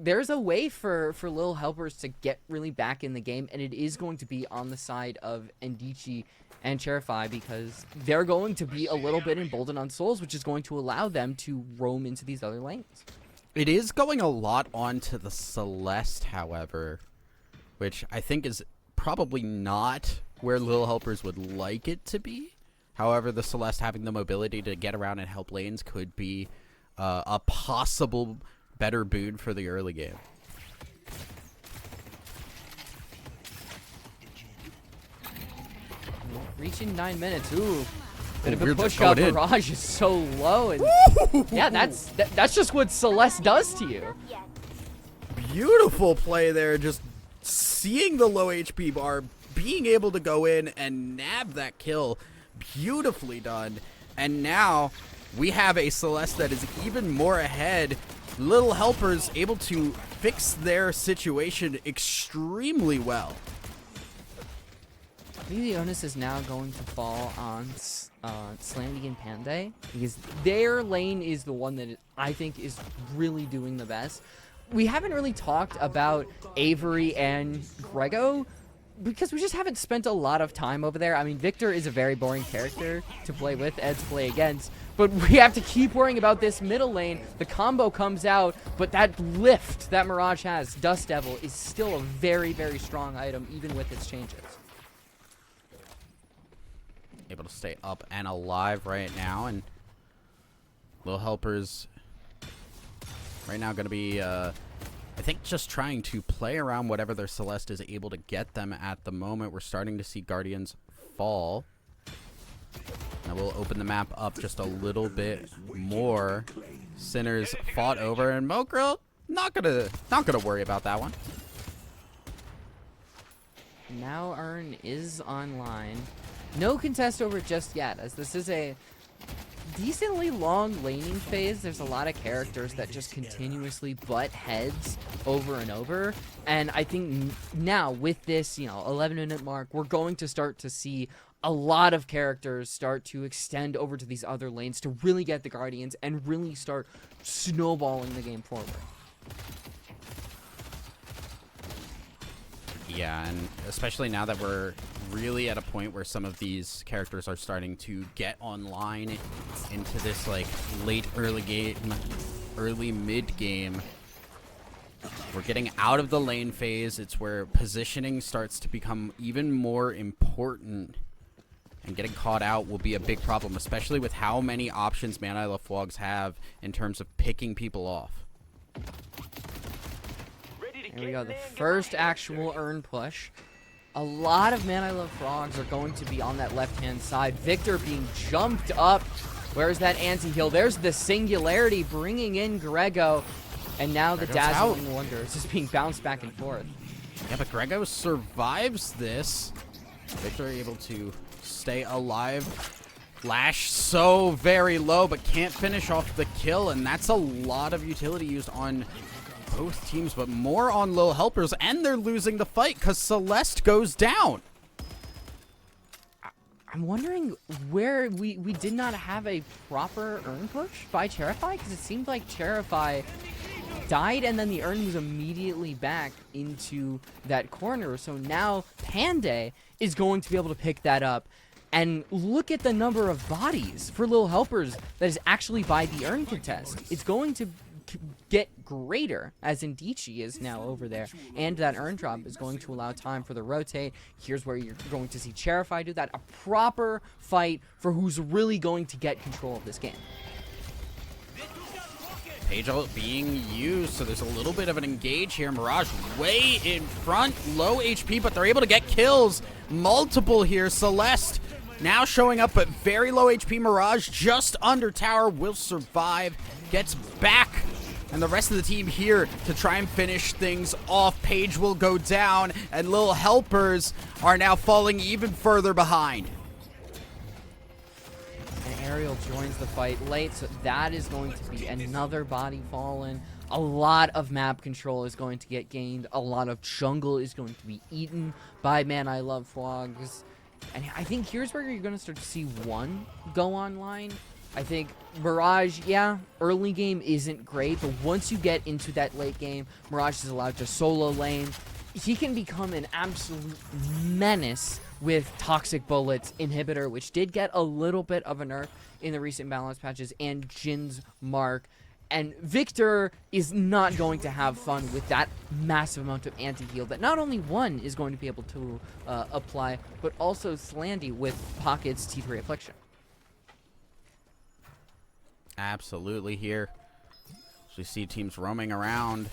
there's a way for Lil Helpers to get really back in the game, and it is going to be on the side of Ndichi and Cherify because they're going to be a little bit emboldened on Souls, which is going to allow them to roam into these other lanes. It is going a lot onto the Celeste, however, which I think is probably not where Lil Helpers would like it to be. However, the Celeste having the mobility to get around and help lanes could be a possible better boon for the early game. Reaching 9 minutes. Ooh. Bit of we're a just push up. going in. Mirage is so low, and yeah, that's just what Celeste does to you. Beautiful play there, just seeing the low HP bar, being able to go in and nab that kill. Beautifully done. And now we have a Celeste that is even more ahead. Little Helpers able to fix their situation extremely well. I think the onus is now going to fall on Slandy and Panday because their lane is the one that I think is really doing the best. We haven't really talked about Avery and Grego because we just haven't spent a lot of time over there. I mean, Victor is a very boring character to play with and to play against, but we have to keep worrying about this middle lane. The combo comes out, but that lift that Mirage has, Dust Devil, is still a very, very strong item even with its changes. able to stay up and alive right now, and Little Helpers right now going to be, I think, just trying to play around whatever their Celeste is able to get them at the moment. We're starting to see Guardians fall. Now we'll open the map up just a little bit more. Sinners fought over, and Mokrill not gonna worry about that one. Now Urn is online. No contest over just yet, as this is a decently long laning phase. There's a lot of characters that just continuously butt heads over and over. And I think now with this, 11-minute mark, we're going to start to see a lot of characters start to extend over to these other lanes to really get the Guardians and really start snowballing the game forward. Yeah, and especially now that we're really at a point where some of these characters are starting to get online into this like late early mid game. We're getting out of the lane phase. It's where positioning starts to become even more important, and getting caught out will be a big problem, especially with how many options Man I Love Flogs have in terms of picking people off. Here we go, the first actual Urn push. A lot of Man I Love Frogs are going to be on that left-hand side. Victor being jumped up. Where's that anti-heal? There's the Singularity bringing in Grego. And now the Dazzling Wonder is just being bounced back and forth. Yeah, but Grego survives this. Victor able to stay alive. Flash so very low, but can't finish off the kill. And that's a lot of utility used on both teams, but more on Lil Helpers, and they're losing the fight because Celeste goes down. I'm wondering where we did not have a proper Urn push by Cherify, because it seemed like Cherify died and then the Urn was immediately back into that corner. So now Panday is going to be able to pick that up. And look at the number of bodies for Lil Helpers that is actually by the Urn contest. It's going to get greater, as Indici is now over there, and that Urn drop is going to allow time for the rotate. Here's where you're going to see Cherify do that, a proper fight for who's really going to get control of this game. Page ult being used, so there's a little bit of an engage here. Mirage way in front, low HP, but they're able to get kills. Multiple here. Celeste now showing up, but very low HP. Mirage just under tower, will survive, gets back. And the rest of the team here to try and finish things off. Page will go down, and Lil Helpers are now falling even further behind. And Ariel joins the fight late, so that is going to be another body fallen. A lot of map control is going to get gained. A lot of jungle is going to be eaten by Man I Love Flogs. And I think here's where you're going to start to see one go online. I think Mirage, yeah, early game isn't great, but once you get into that late game, Mirage is allowed to solo lane. He can become an absolute menace with Toxic Bullets Inhibitor, which did get a little bit of a nerf in the recent balance patches, and Jin's Mark. And Victor is not going to have fun with that massive amount of anti-heal that not only one is going to be able to apply, but also Slandy with Pocket's T3 Affliction. Absolutely here. So we see teams roaming around,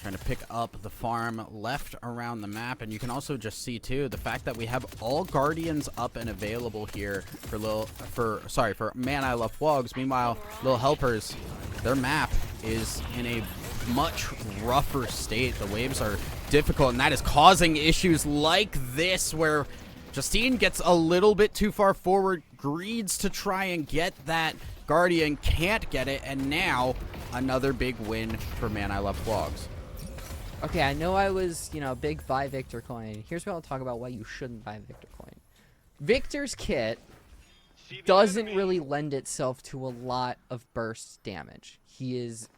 trying to pick up the farm left around the map. And you can also just see too the fact that we have all Guardians up and available here for Man I Love Flogs. Meanwhile, Lil Helpers, their map is in a much rougher state. The waves are difficult, and that is causing issues like this where Justine gets a little bit too far forward, greeds to try and get that Guardian, can't get it, and now another big win for Man I Love Flogs. Okay, I know I was, big buy Victor coin. Here's what I'll talk about why you shouldn't buy Victor coin. Victor's kit doesn't really lend itself to a lot of burst damage. He is,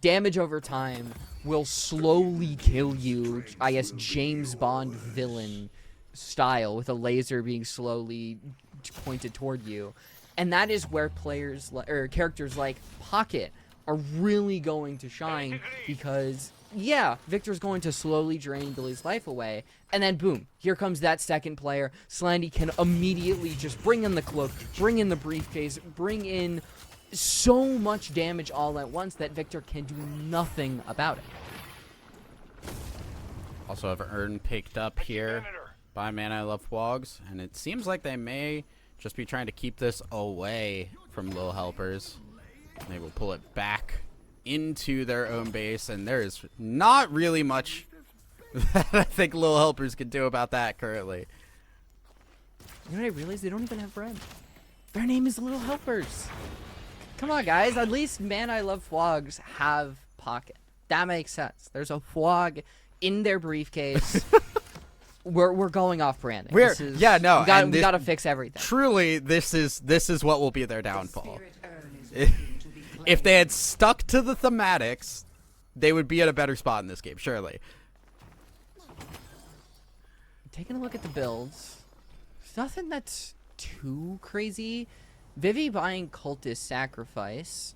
damage over time will slowly kill you, I guess, James Bond villain style, with a laser being slowly pointed toward you. And that is where characters like Pocket are really going to shine because, yeah, Victor's going to slowly drain Billy's life away, and then boom, here comes that second player. Slandy can immediately just bring in the cloak, bring in the briefcase, bring in so much damage all at once that Victor can do nothing about it. Also have Ern picked up here by Man I Love Wogs, and it seems like they may just be trying to keep this away from Lil Helpers. They will pull it back into their own base, and there is not really much that I think Lil Helpers can do about that currently. You know what I realized? They don't even have bread. Their name is Little Helpers. Come on, guys. At least Man I Love Wogs have pocket. That makes sense. There's a Wog in their briefcase. We're going off branding. We gotta fix everything. Truly, this is what will be their downfall. If they had stuck to the thematics, they would be at a better spot in this game, surely. Taking a look at the builds, there's nothing that's too crazy. Vivi buying Cultist Sacrifice.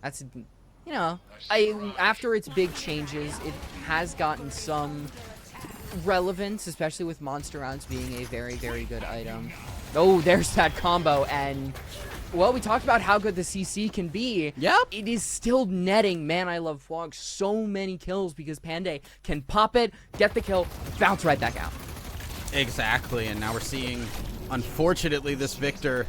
That's, you know, after its big changes, it has gotten some relevance, especially with monster rounds being a very, very good item. Oh, there's that combo, and well, we talked about how good the CC can be. Yep. It is still netting Man I Love Wogs so many kills because Panday can pop it, get the kill, bounce right back out. Exactly, and now we're seeing, unfortunately, this Victor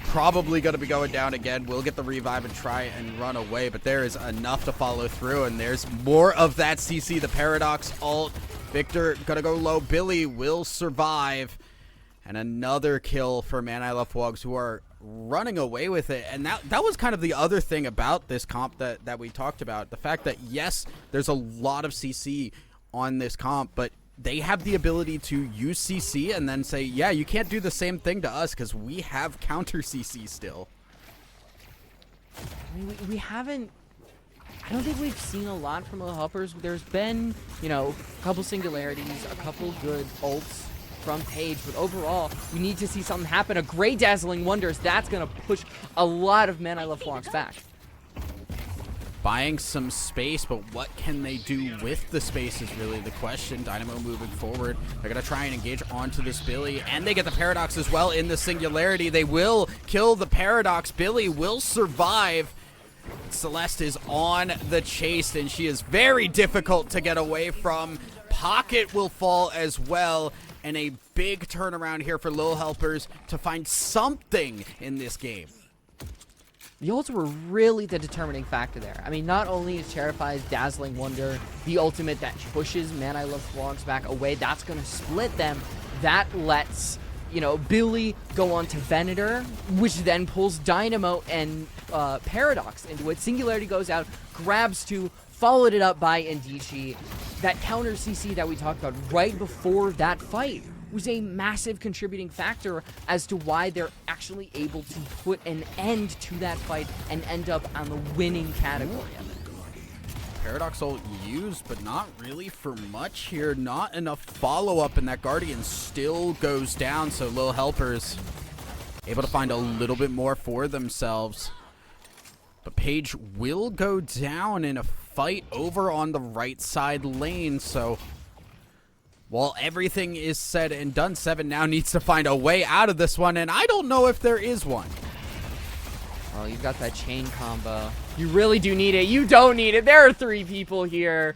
probably going to be going down again. We'll get the revive and try and run away, but there is enough to follow through, and there's more of that CC, the Paradox ult. Victor going to go low. Billy will survive, and another kill for Man I Love Wogs, who are running away with it. And that was kind of the other thing about this comp that we talked about. The fact that, yes, there's a lot of CC on this comp, but they have the ability to use CC and then say, yeah, you can't do the same thing to us because we have counter CC still. I mean, we haven't... I don't think we've seen a lot from the Helpers. There's been, you know, a couple singularities, a couple good ults from Paige, but overall, we need to see something happen. A great Dazzling Wonders, that's going to push a lot of Man I Love Wogs back. Buying some space, but what can they do with the space is really the question. Dynamo moving forward. They're going to try and engage onto this Billy, and they get the Paradox as well in the Singularity. They will kill the Paradox. Billy will survive. Celeste is on the chase, and she is very difficult to get away from. Pocket will fall as well, and a big turnaround here for Lil Helpers to find something in this game. The ults were really the determining factor there. I mean, not only is Terrify's Dazzling Wonder the ultimate that pushes Man I Love Wogs back away, that's going to split them. That lets, you know, Billy go on to Venator, which then pulls Dynamo and Paradox into it. Singularity goes out, grabs two, followed it up by Indici. That counter CC that we talked about right before that fight was a massive contributing factor as to why they're actually able to put an end to that fight and end up on the winning category of it. Paradox ult used, but not really for much here. Not enough follow-up, and that Guardian still goes down, so Lil Helpers able to find a little bit more for themselves. But Paige will go down in a fight over on the right side lane, so while everything is said and done, Seven now needs to find a way out of this one, and I don't know if there is one. Oh, you've got that chain combo. You really do need it. You don't need it. There are three people here.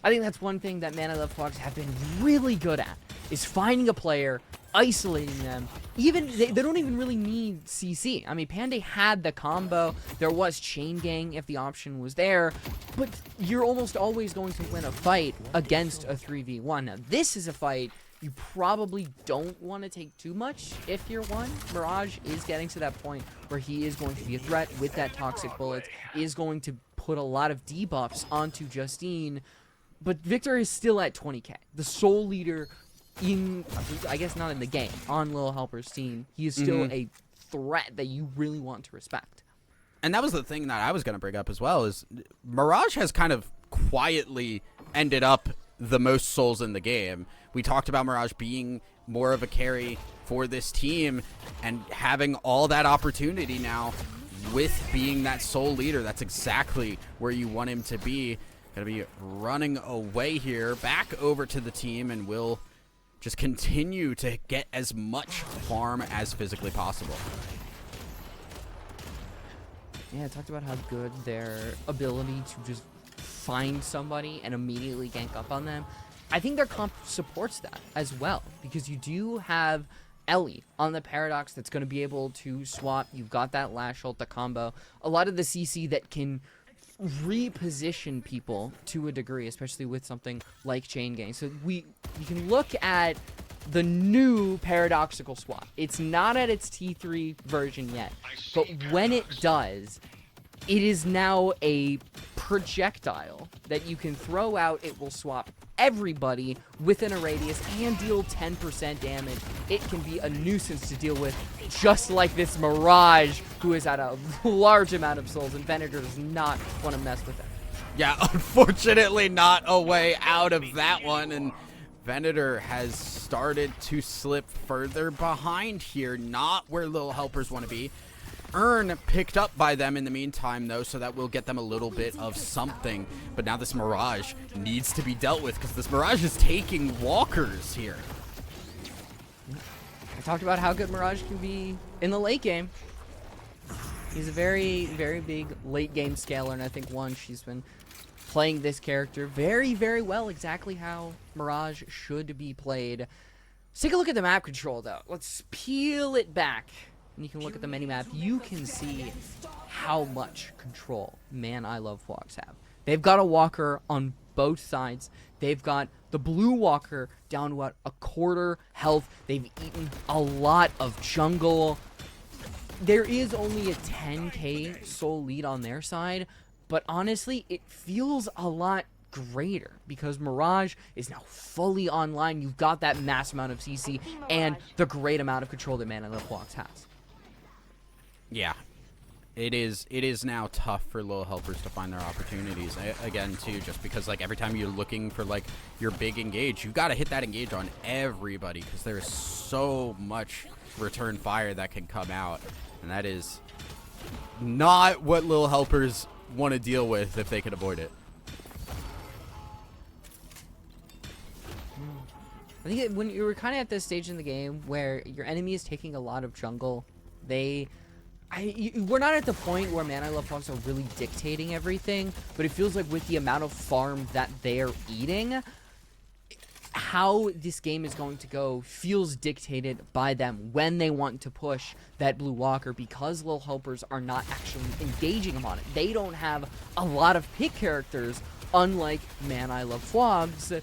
I think that's one thing that Man I Love Wogs have been really good at, is finding a player, isolating them. Even they don't even really need CC. I mean, Panday had the combo. There was chain gang if the option was there, but you're almost always going to win a fight against a 3v1. Now, this is a fight you probably don't want to take too much if you're one. Mirage is getting to that point where he is going to be a threat with that toxic bullet, is going to put a lot of debuffs onto Justine, but Victor is still at 20k. The sole leader in, I guess not in the game, on Lil Helper's team. He is still a threat that you really want to respect. And that was the thing that I was going to bring up as well, is Mirage has kind of quietly ended up the most souls in the game. We talked about Mirage being more of a carry for this team and having all that opportunity now. with being that sole leader. That's exactly where you want him to be. Gonna be running away here, back over to the team, and will just continue to get as much farm as physically possible. Yeah, I talked about how good their ability to just find somebody and immediately gank up on them. I think their comp supports that as well, because you do have Ellie on the Paradox that's going to be able to swap. You've got that Lash ult, the combo. A lot of the CC that can reposition people to a degree, especially with something like Chain Gang. So you can look at the new paradoxical swap. It's not at its T3 version yet, but when it does, it is now a projectile that you can throw out. It will swap everybody within a radius and deal 10% damage. It can be a nuisance to deal with, just like this Mirage, who is at a large amount of souls, and Venator does not want to mess with it. Yeah, unfortunately not a way out of that one, and Venator has started to slip further behind here, not where Little Helpers want to be. Earn picked up by them in the meantime, though, so that will get them a little bit of something. But now this Mirage needs to be dealt with, because this Mirage is taking walkers here. I talked about how good Mirage can be in the late game. He's a very, very big late game scaler, and I think, she's been playing this character very, very well, exactly how Mirage should be played. Let's take a look at the map control, though. Let's peel it back. And you can look at the minimap. You can see how much control Man I Love Vlogs have. They've got a walker on both sides. They've got the blue walker down to what, a quarter health. They've eaten a lot of jungle. There is only a 10k soul lead on their side, but honestly, it feels a lot greater because Mirage is now fully online. You've got that mass amount of CC and the great amount of control that Man I Love Vlogs has. Yeah, it is now tough for Little Helpers to find their opportunities. Again, too, just because, like, every time you're looking for, like, your big engage, you got to hit that engage on everybody, because there is so much return fire that can come out, and that is not what Little Helpers want to deal with if they can avoid it. I think when you're kind of at this stage in the game where your enemy is taking a lot of jungle, we're not at the point where Man I Love Vlogs are really dictating everything, but it feels like with the amount of farm that they're eating, how this game is going to go feels dictated by them when they want to push that blue walker, because Little Helpers are not actually engaging them on it. They don't have a lot of pick characters, unlike Man I Love Vlogs.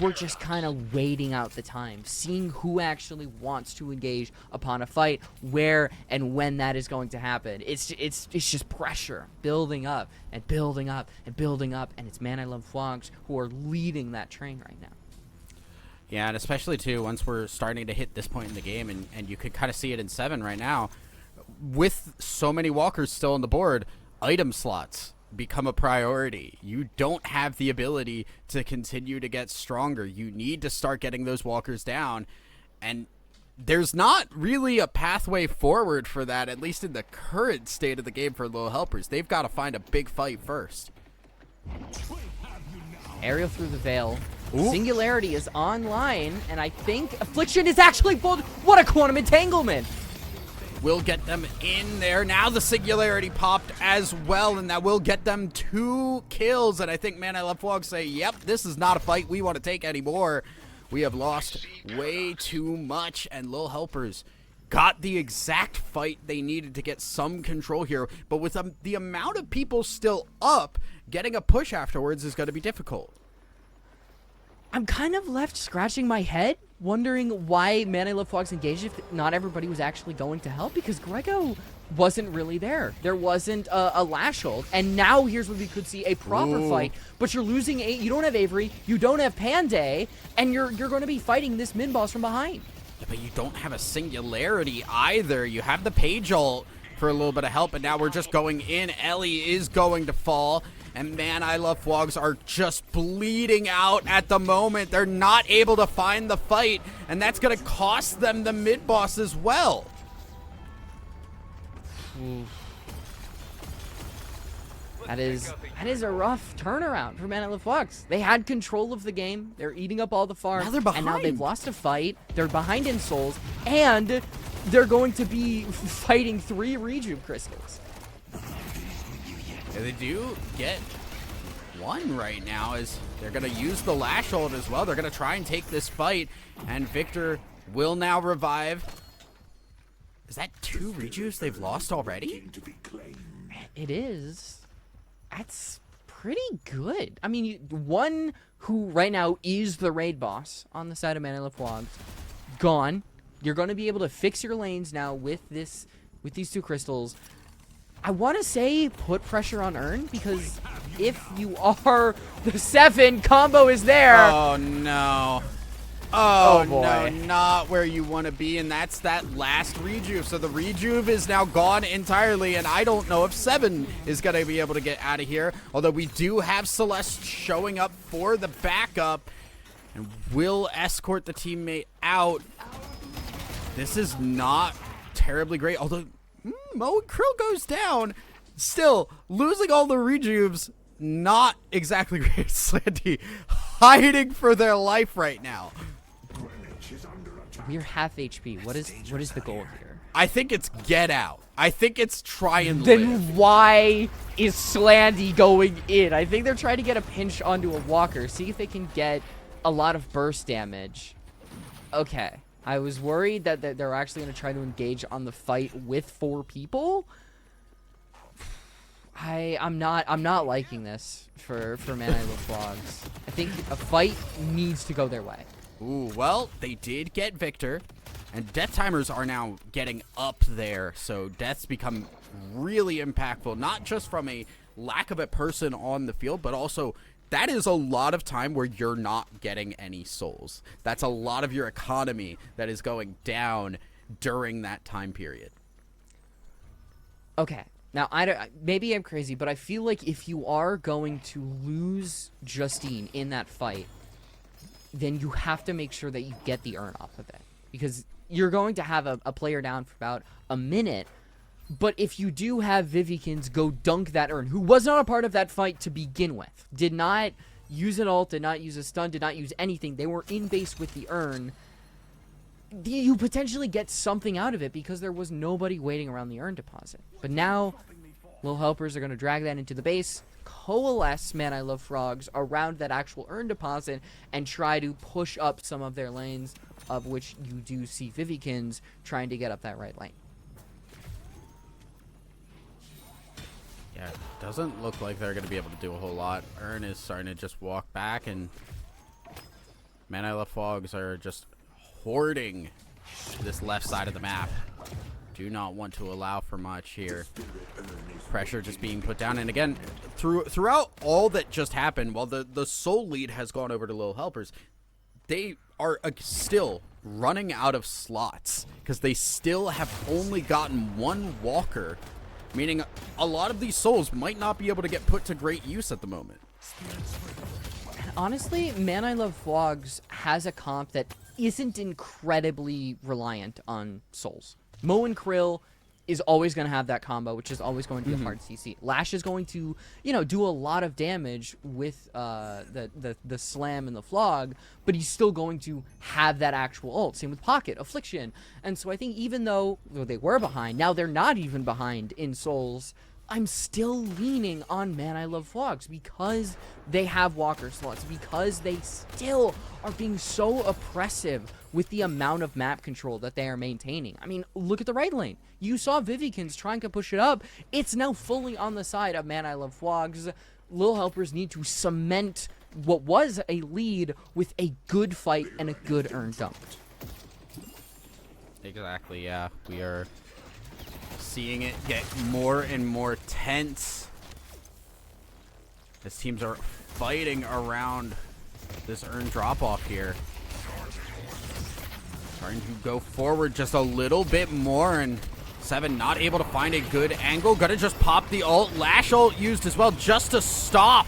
We're just kind of waiting out the time, seeing who actually wants to engage upon a fight, where and when that is going to happen. It's just pressure building up and building up and building up, and it's Man I Love Vlogs who are leading that train right now. Yeah, and especially, too, once we're starting to hit this point in the game, and you could kind of see it in 7 right now, with so many walkers still on the board, item slots become a priority. You don't have the ability to continue to get stronger. You need to start getting those walkers down, and there's not really a pathway forward for that, at least in the current state of the game for Little Helpers. They've got to find a big fight first. Aerial through the veil. Ooh. Singularity is online, and I think Affliction is actually pulled. What a quantum entanglement! Will get them in there. Now the Singularity popped as well, and that will get them 2 kills. And I think Man I Love Vlogs say, yep, this is not a fight we want to take anymore. We have lost way too much, and Little Helpers got the exact fight they needed to get some control here. But with the amount of people still up, getting a push afterwards is going to be difficult. I'm kind of left scratching my head, wondering why Man I Love Vlogs engaged if not everybody was actually going to help, because Grego wasn't really there. There wasn't a lash hold, and now here's where we could see a proper fight, but you're losing you don't have Avery, you don't have Panday, and you're going to be fighting this min boss from behind. Yeah, but you don't have a Singularity either. You have the Page ult for a little bit of help, and now we're just going in. Ellie is going to fall. And Man I Love Vlogs are just bleeding out at the moment. They're not able to find the fight, and that's going to cost them the mid-boss as well. That is a rough turnaround for Man Fox. They had control of the game. They're eating up all the farm. Now they're And now they've behind. lost a fight. They're behind in souls. And they're going to be fighting 3 rejuve crystals. Yeah, they do get one right now as they're going to use the lash hold as well. They're going to try and take this fight. And Victor will now revive. Is that 2 rejuves they've lost already? It is. That's pretty good. I mean, one who right now is the raid boss on the side of Man Flogs, gone. You're going to be able to fix your lanes now with these 2 crystals. I want to say put pressure on Earn, because if you are the 7, combo is there. Oh, no. Oh, boy. no, not where you want to be, and that's that last rejuve. So the rejuve is now gone entirely, and I don't know if 7 is going to be able to get out of here, although we do have Celeste showing up for the backup and will escort the teammate out. This is not terribly great, although Mo and Krill goes down. Still, losing all the rejuves, not exactly great. Slanty hiding for their life right now. We're half HP. What is the goal here? I think it's get out. I think it's try and Then live. why is Slandy going in? I think they're trying to get a pinch onto a walker. See if they can get a lot of burst damage. Okay. I was worried that they're actually going to try to engage on the fight with 4 people. I'm not liking this for Man I Love Vlogs. I think a fight needs to go their way. Ooh, well, they did get Victor, and death timers are now getting up there, so deaths become really impactful, not just from a lack of a person on the field, but also that is a lot of time where you're not getting any souls. That's a lot of your economy that is going down during that time period. Okay. Now, maybe I'm crazy, but I feel like if you are going to lose Justine in that fight, then you have to make sure that you get the Earn off of it. Because you're going to have a player down for about a minute, but if you do have Vivekins go dunk that Earn, who was not a part of that fight to begin with, did not use an ult, did not use a stun, did not use anything, they were in base with the Earn, you potentially get something out of it because there was nobody waiting around the Earn deposit. But now, Little Helpers are going to drag that into the base, coalesce Man I Love Frogs around that actual Earn deposit, and try to push up some of their lanes, of which you do see Vivekins trying to get up that right lane. Yeah, it doesn't look like they're going to be able to do a whole lot. Earn is starting to just walk back, and Man I Love Fogs are just hoarding this left side of the map. Do not want to allow for much here. Pressure just being put down, and again, throughout all that just happened, while the soul lead has gone over to Little Helpers, they are still running out of slots because they still have only gotten 1 walker, meaning a lot of these souls might not be able to get put to great use at the moment. Honestly, Man I Love Vlogs has a comp that isn't incredibly reliant on souls. Mo and Krill is always going to have that combo, which is always going to be a hard CC. Lash is going to, do a lot of damage with the slam and the flog, but he's still going to have that actual ult. Same with Pocket, Affliction. And so I think even though they were behind, now they're not even behind in souls, I'm still leaning on Man I Love Vlogs because they have walker slots, because they still are being so oppressive with the amount of map control that they are maintaining. I mean, look at the right lane. You saw Vivekins trying to push it up. It's now fully on the side of Man I Love Vlogs. Little Helpers need to cement what was a lead with a good fight and a good Earn dunk. Exactly, yeah. We are seeing it get more and more tense as teams are fighting around this Earn drop-off here. Trying to go forward just a little bit more, and 7 not able to find a good angle. Gonna just pop the ult. Lash ult used as well just to stop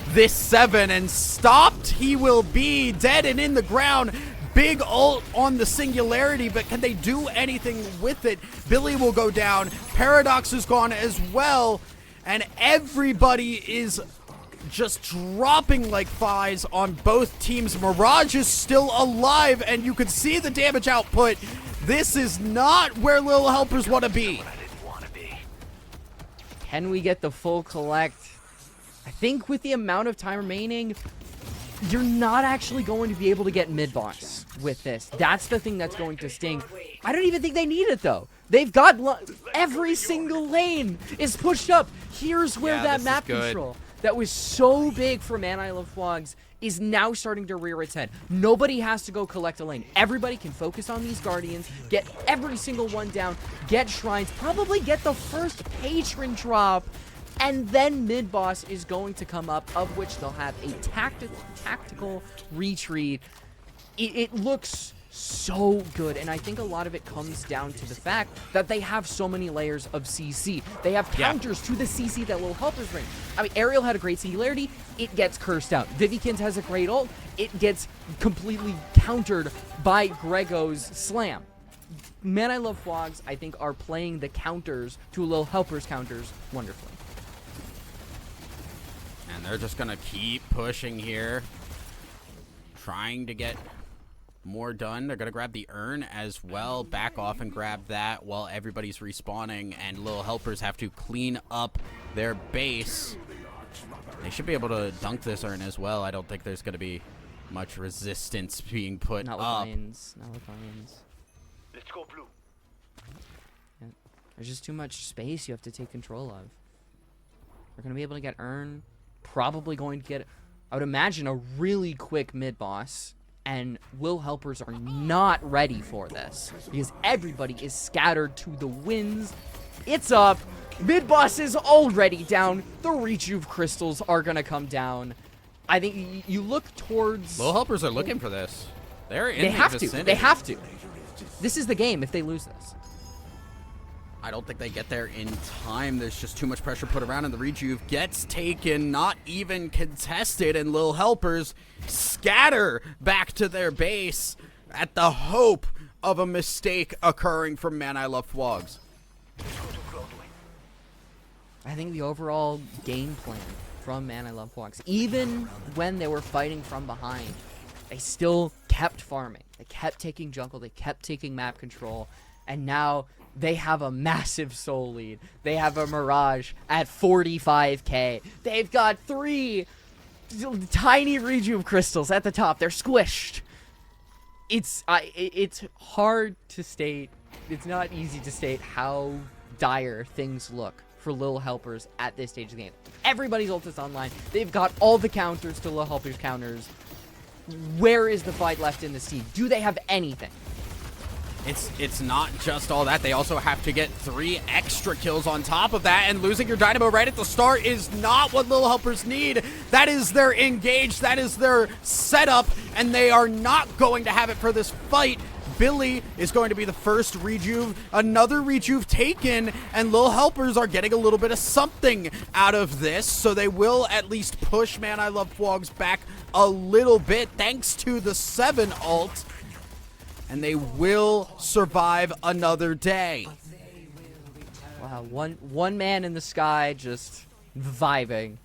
this 7, and stopped he will be, dead and in the ground. Big ult on the Singularity, but can they do anything with it? Billy will go down. Paradox is gone as well. and everybody is just dropping like flies on both teams. Mirage is still alive, and you can see the damage output. This is not where Little Helpers want to be. Can we get the full collect? I think with the amount of time remaining, you're not actually going to be able to get mid-boss with this. That's the thing that's going to sting. I don't even think they need it, though. They've got every single lane is pushed up. Here's where that map control that was so big for Man I Love Vlogs is now starting to rear its head. Nobody has to go collect a lane. Everybody can focus on these Guardians, get every single one down, get shrines, probably get the first patron drop, and then mid-boss is going to come up, of which they'll have a tactical retreat. It looks so good, and I think a lot of it comes down to the fact that they have so many layers of CC. They have counters to the CC that Little Helpers bring. I mean, Ariel had a great singularity. It gets cursed out. Vivekins has a great ult. It gets completely countered by Grego's slam. Man I Love Vlogs, I think, are playing the counters to Little Helpers counters wonderfully. And they're just going to keep pushing here, trying to get more done. They're going to grab the urn as well, back off and grab that while everybody's respawning, and Little Helpers have to clean up their base. They should be able to dunk this urn as well. I don't think there's going to be much resistance being put Not with up. lanes. Not with lanes. Let's go blue. Yeah. There's just too much space you have to take control of. We're going to be able to get urn. Probably going to get, I would imagine, a really quick mid-boss. And Will Helpers are not ready for this because everybody is scattered to the winds. It's up. Mid-boss is already down. The Rejuve crystals are going to come down. I think you look towards... Little Helpers are looking for this. They're in They the have vicinity. to. They have to. This is the game if they lose this. I don't think they get there in time. There's just too much pressure put around, and the Rejuve gets taken, not even contested, and Little Helpers scatter back to their base at the hope of a mistake occurring from Man I Love Vlogs. I think the overall game plan from Man I Love Vlogs, even when they were fighting from behind, they still kept farming. They kept taking jungle. They kept taking map control, and now they have a massive soul lead. They have a Mirage at 45k. They've got 3 tiny Rejuve crystals at the top. They're squished. It's hard to state. It's not easy to state how dire things look for Little Helpers at this stage of the game. Everybody's ult is online. They've got all the counters to Little Helpers counters. Where is the fight left in this team? Do they have anything? It's not just all that. They also have to get 3 extra kills on top of that, and losing your Dynamo right at the start is not what Little Helpers need. That is their engage. That is their setup, and they are not going to have it for this fight. Billy is going to be the first Rejuve, another Rejuve taken, and Little Helpers are getting a little bit of something out of this, so they will at least push Man I Love Vlogs back a little bit thanks to the 7 ult. And they will survive another day. Wow, one man in the sky just vibing.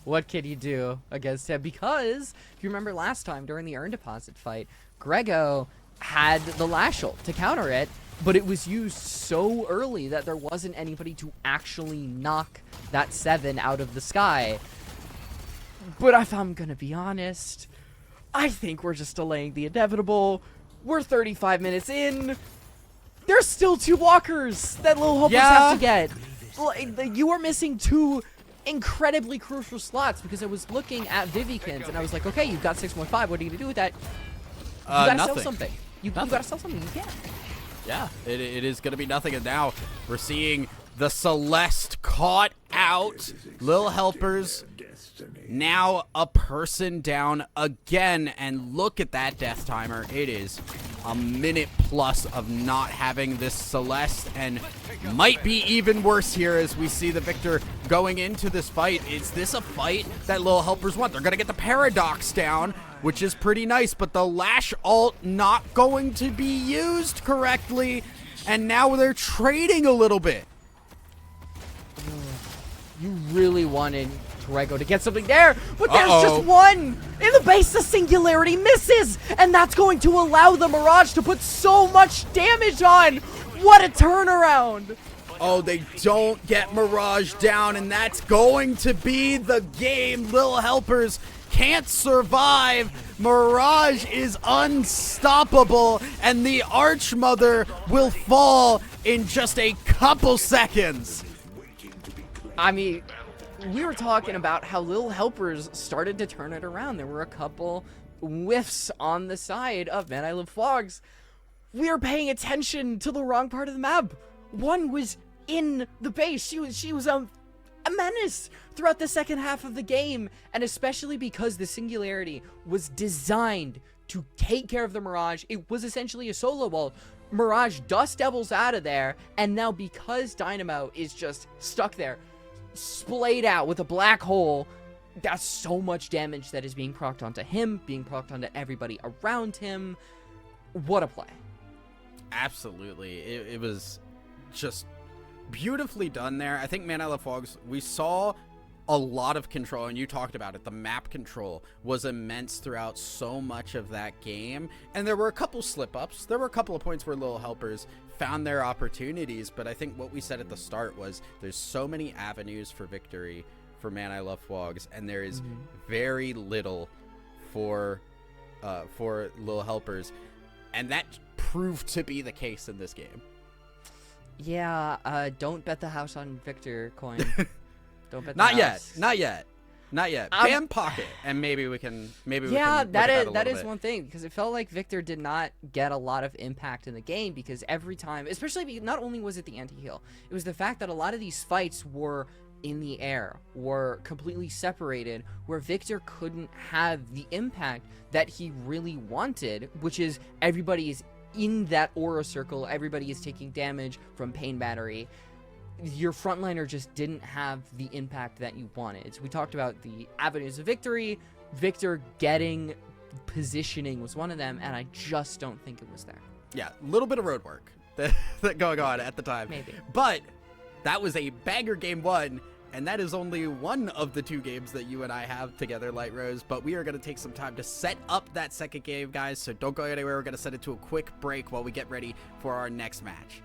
What can you do against him? Because if you remember last time during the urn deposit fight, Grego had the lash ult to counter it, but it was used so early that there wasn't anybody to actually knock that 7 out of the sky. But if I'm gonna be honest, I think we're just delaying the inevitable. We're 35 minutes in. There's still 2 walkers that Little Helpers have to get. You are missing 2 incredibly crucial slots because I was looking at Vivekins and I was like, okay, you've got 6.5. What are you going to do with that? You got to sell something. You got to sell something. You can. Yeah, it is going to be nothing. And now we're seeing the Celeste caught out. Little Helpers now a person down again, and look at that death timer. It is a minute plus of not having this Celeste, and might be even worse here as we see the victor going into this fight. Is this a fight that Little Helpers want? They're gonna get the Paradox down, which is pretty nice, but the Lash ult not going to be used correctly, and now they're trading a little bit. You really wanted Torrego to get something there, but there's Uh-oh. just one! In the base, the Singularity misses! And that's going to allow the Mirage to put so much damage on! What a turnaround! Oh, they don't get Mirage down, and that's going to be the game. Little Helpers can't survive. Mirage is unstoppable, and the Archmother will fall in just a couple seconds. I mean, we were talking about how Little Helpers started to turn it around. There were a couple whiffs on the side of Man I Love Fogs. We were paying attention to the wrong part of the map. One was in the base. She was a menace throughout the second half of the game, and especially because the Singularity was designed to take care of the Mirage. It was essentially a solo wall. Mirage Dust Devils out of there, and now because Dynamo is just stuck there, splayed out with a black hole, that's so much damage that is being procced onto him, being procced onto everybody around him. What a play. Absolutely. It was just beautifully done there. I think Man I Love Fogs, we saw a lot of control, and you talked about it. The map control was immense throughout so much of that game, and there were a couple slip-ups. There were a couple of points where Little Helpers found their opportunities, but I think what we said at the start was there's so many avenues for victory for Man I Love Fogs, and there is very little for Little Helpers, and that proved to be the case in this game. Yeah, don't bet the house on Victor coin. Don't bet the Not house. yet. Bam pocket, and maybe we can Yeah, look at that is bit. one thing, because it felt like Victor did not get a lot of impact in the game, because every time, especially not only was it the anti-heal, it was the fact that a lot of these fights were in the air, were completely separated, where Victor couldn't have the impact that he really wanted, which is everybody is in that aura circle, everybody is taking damage from Pain Battery. Your frontliner just didn't have the impact that you wanted. So we talked about the avenues of victory. Victor getting positioning was one of them, and I just don't think it was there. Yeah, a little bit of road work that going on at the time. Maybe. But that was a banger game one, and that is only one of the two games that you and I have together, Light Rose. But we are going to take some time to set up that second game, guys, so don't go anywhere. We're going to set it to a quick break while we get ready for our next match.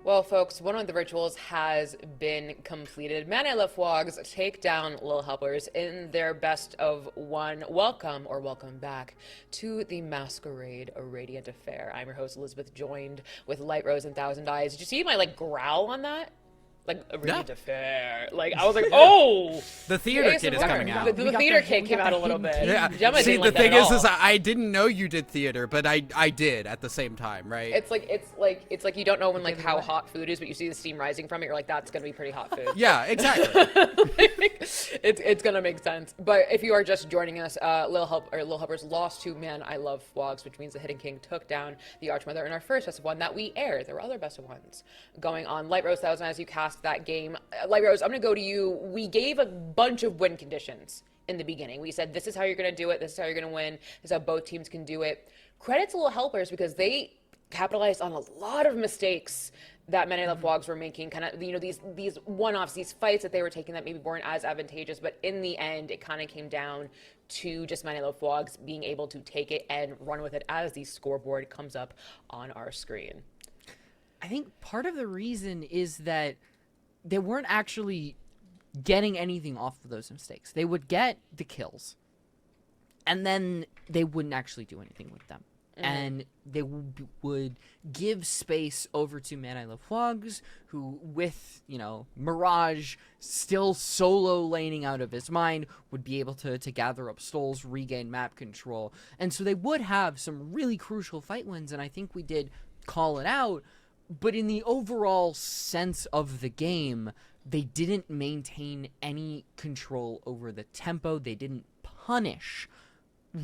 Well, folks, one of the rituals has been completed. Mana Lefwogs take down Lil Helpers in their best of one. Welcome or welcome back to the Masquerade, a Radiant affair. I'm your host, Elizabeth, joined with Light Rose and Thousand Eyes. Did you see my growl on that? Like a Radiant affair. Like I was like, oh, The theater kid is ASMR. coming out. The theater kid came out a little bit. Yeah. Gemma See, didn't the like that thing at is all. I didn't know you did theater, but I did at the same time, right? It's like you don't know when how hot food is, but you see the steam rising from it. You're like, that's gonna be pretty hot food. Yeah, exactly. It's gonna make sense. But if you are just joining us, Lil Helpers lost to Man I Love Flogs, which means the Hidden King took down the Archmother in our first best of one that we aired. There were other best of ones going on. Light Rose, Thousand, as you cast that game. Light Rose, I'm gonna go to you. We gave a bunch of win conditions in the beginning. We said this is how you're gonna do it. This is how you're gonna win. This is how both teams can do it. Credit to Lil Helpers because they capitalized on a lot of mistakes that Man I Love Flogs were making, kind of, these one-offs, these fights that they were taking that maybe weren't as advantageous, but in the end, it kind of came down to just Man I Love Flogs being able to take it and run with it as the scoreboard comes up on our screen. I think part of the reason is that they weren't actually getting anything off of those mistakes. They would get the kills, and then they wouldn't actually do anything with them. And they would give space over to Man I Love Flogs, who, with, Mirage still solo laning out of his mind, would be able to gather up stalls, regain map control. And so they would have some really crucial fight wins, and I think we did call it out. But in the overall sense of the game, they didn't maintain any control over the tempo. They didn't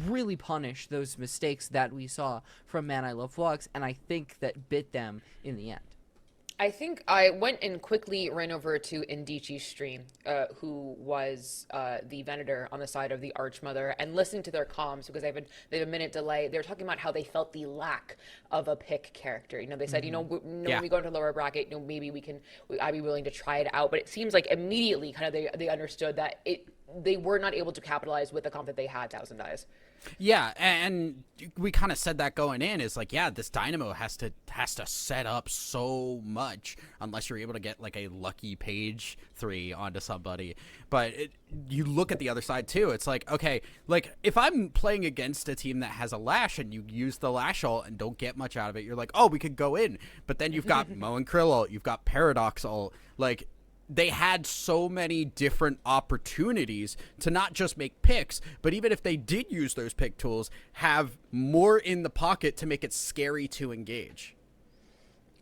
really punish those mistakes that we saw from Man I Love Flogs, and I think that bit them in the end. I think I went and quickly ran over to Indici's stream, who was the Venator on the side of the Archmother, and listened to their comms because they have a minute delay. They were talking about how they felt the lack of a pick character. They said, when we go into lower bracket, maybe I'd be willing to try it out. But it seems like immediately kind of they understood that they were not able to capitalize with the comp that they had, Thousand Eyes. Yeah, and we kind of said that going in is this Dynamo has to set up so much unless you're able to get a lucky page 3 onto somebody. But you look at the other side too. It's okay, if I'm playing against a team that has a Lash and you use the Lash ult and don't get much out of it, you're oh, we could go in. But then you've got Mo and Krill ult, you've got Paradox ult, they had so many different opportunities to not just make picks, but even if they did use those pick tools, have more in the pocket to make it scary to engage.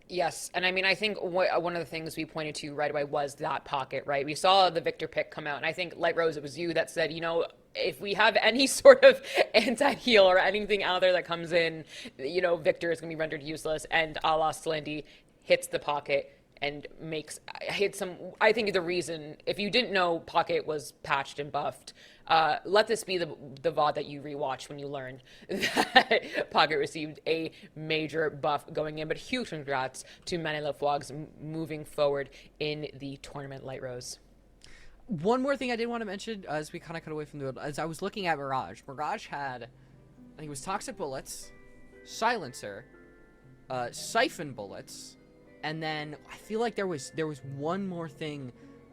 Yes, and I think one of the things we pointed to right away was that pocket, right? We saw the Victor pick come out, and I think, Light Rose, it was you that said, if we have any sort of anti-heal or anything out there that comes in, Victor is going to be rendered useless, and a la Slendy hits the pocket and I think the reason, if you didn't know Pocket was patched and buffed, let this be the VOD that you rewatch when you learn that Pocket received a major buff going in. But huge congrats to Man I Love Flogs moving forward in the tournament, Light Rose. One more thing I did want to mention, as we kind of cut away from as I was looking at Mirage. Mirage had, I think it was Toxic Bullets, Silencer, Siphon Bullets, and then I feel like there was one more thing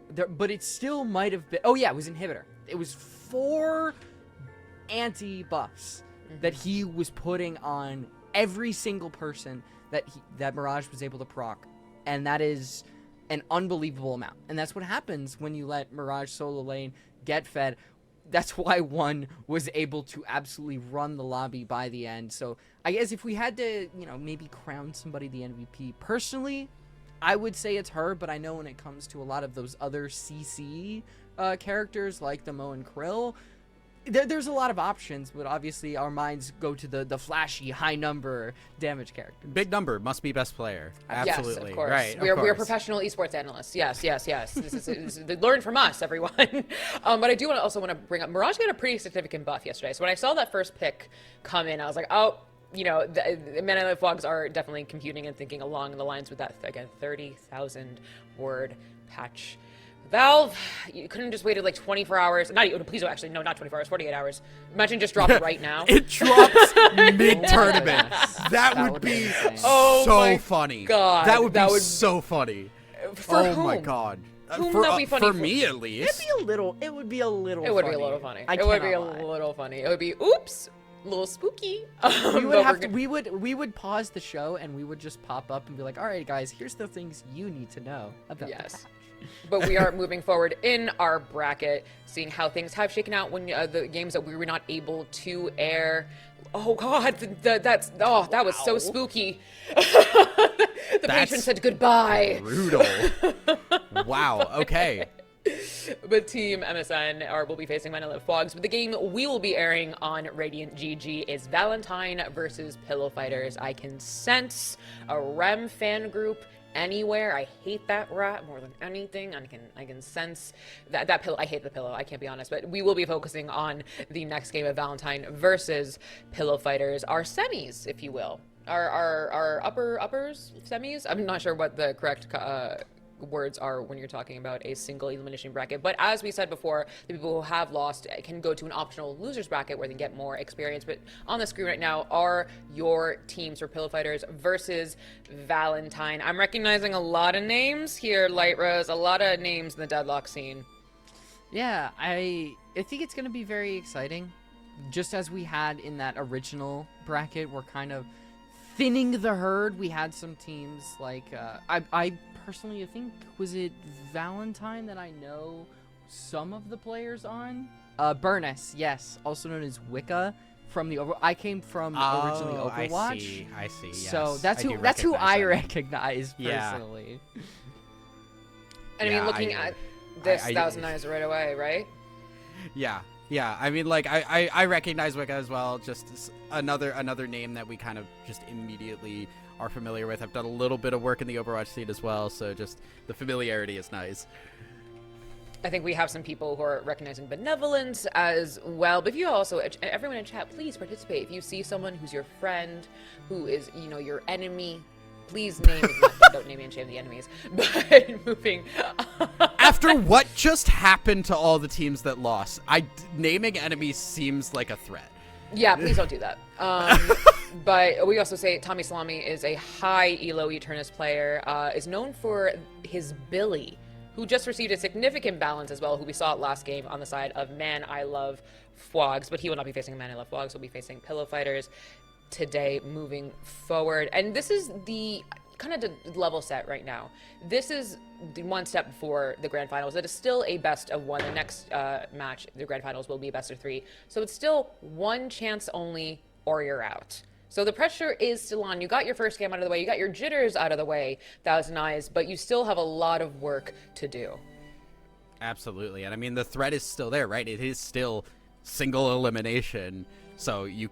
there, but it still might have been, oh yeah, it was Inhibitor. It was 4 anti-buffs that he was putting on every single person that Mirage was able to proc, and that is an unbelievable amount. And that's what happens when you let Mirage solo lane get fed. That's why one was able to absolutely run the lobby by the end. So I guess if we had to, maybe crown somebody the MVP, personally, I would say it's her, but I know when it comes to a lot of those other CC characters like the Mo and Krill, there's a lot of options, but obviously our minds go to the flashy, high number damage character. Big number must be best player. Absolutely. Yes, of course. Right. We're professional esports analysts. Yes. This is learn from us, everyone. But I do also want to bring up, Mirage got a pretty significant buff yesterday. So when I saw that first pick come in, I was like, oh, the Man I Love Flogs are definitely computing and thinking along the lines with that, again, 30,000 word patch Valve, you couldn't have just waited like 24 hours. Not even, please, actually, no, not 24 hours, 48 hours. Imagine just drop it right now. It drops mid-tournament. goodness. That That would would be be insane. Oh my so funny. God, That would that be would- so funny. For Oh whom? my god. Whom For, that'd be funny for for? me at It'd least. be a little. It would be a little. It would be a funny. little funny. I It would be a cannot lie. little funny. It would be, oops, a little spooky. We But would have we're to. gonna- We would pause the show and we would just pop up and be like, "All right, guys, here's the things you need to know about." Yes. But we are moving forward in our bracket, seeing how things have shaken out when the games that we were not able to air. Oh God, that was so spooky. The patron That's said goodbye. Brutal. Wow. Okay. But Team MSN will be facing Manila Fogs. But the game we will be airing on Radiant GG is Valentine versus Pillow Fighters. I can sense a REM fan group anywhere. I hate that rat more than anything. I can sense that pillow. I hate the pillow. I can't be honest. But we will be focusing on the next game of Valentine versus Pillow Fighters, our semis, if you will. Our uppers semis. I'm not sure what the correct words are when you're talking about a single elimination bracket. But as we said before, the people who have lost can go to an optional losers bracket where they get more experience. But on the screen right now are your teams for Pillow Fighters versus Valentine. I'm recognizing a lot of names here, Light Rose, a lot of names in the deadlock scene. Yeah, I think it's going to be very exciting. Just as we had in that original bracket, we're kind of thinning the herd. We had some teams like I personally, I think, was it Valentine that I know some of the players on? Burness, yes, also known as Wicca from the I came from originally Overwatch. I see. Yes. So that's I who do that's who I recognize recognize Yeah. personally. And I Yeah, mean, looking I- at this, I- 1,009 right away, right? that. Yeah. I mean, like I recognize Wicca as well. Just another name that we kind of just immediately are familiar with. I've done a little bit of work in the Overwatch scene as well, so just the familiarity is nice. I think we have some people who are recognizing benevolence as well. But if you also, everyone in chat, please participate. If you see someone who's your friend, who is, your enemy, please name don't name and shame the enemies. But moving After what just happened to all the teams that lost, naming enemies seems like a threat. Yeah, please don't do that. But we also say Tommy Salami is a high Elo Eternus player, is known for his Billy, who just received a significant balance as well, who we saw last game on the side of Man I Love Fwogs, but he will not be facing Man I Love Fwogs, he'll be facing Pillow Fighters today moving forward. And this is the kind of the level set right now. This is the one step before the grand finals. It is still a best of one. The next match, the grand finals, will be a best of three. So it's still one chance only or you're out. So the pressure is still on. You got your first game out of the way. You got your jitters out of the way, Thousand Eyes, but you still have a lot of work to do. Absolutely. And I mean, the threat is still there, right? It is still single elimination. So you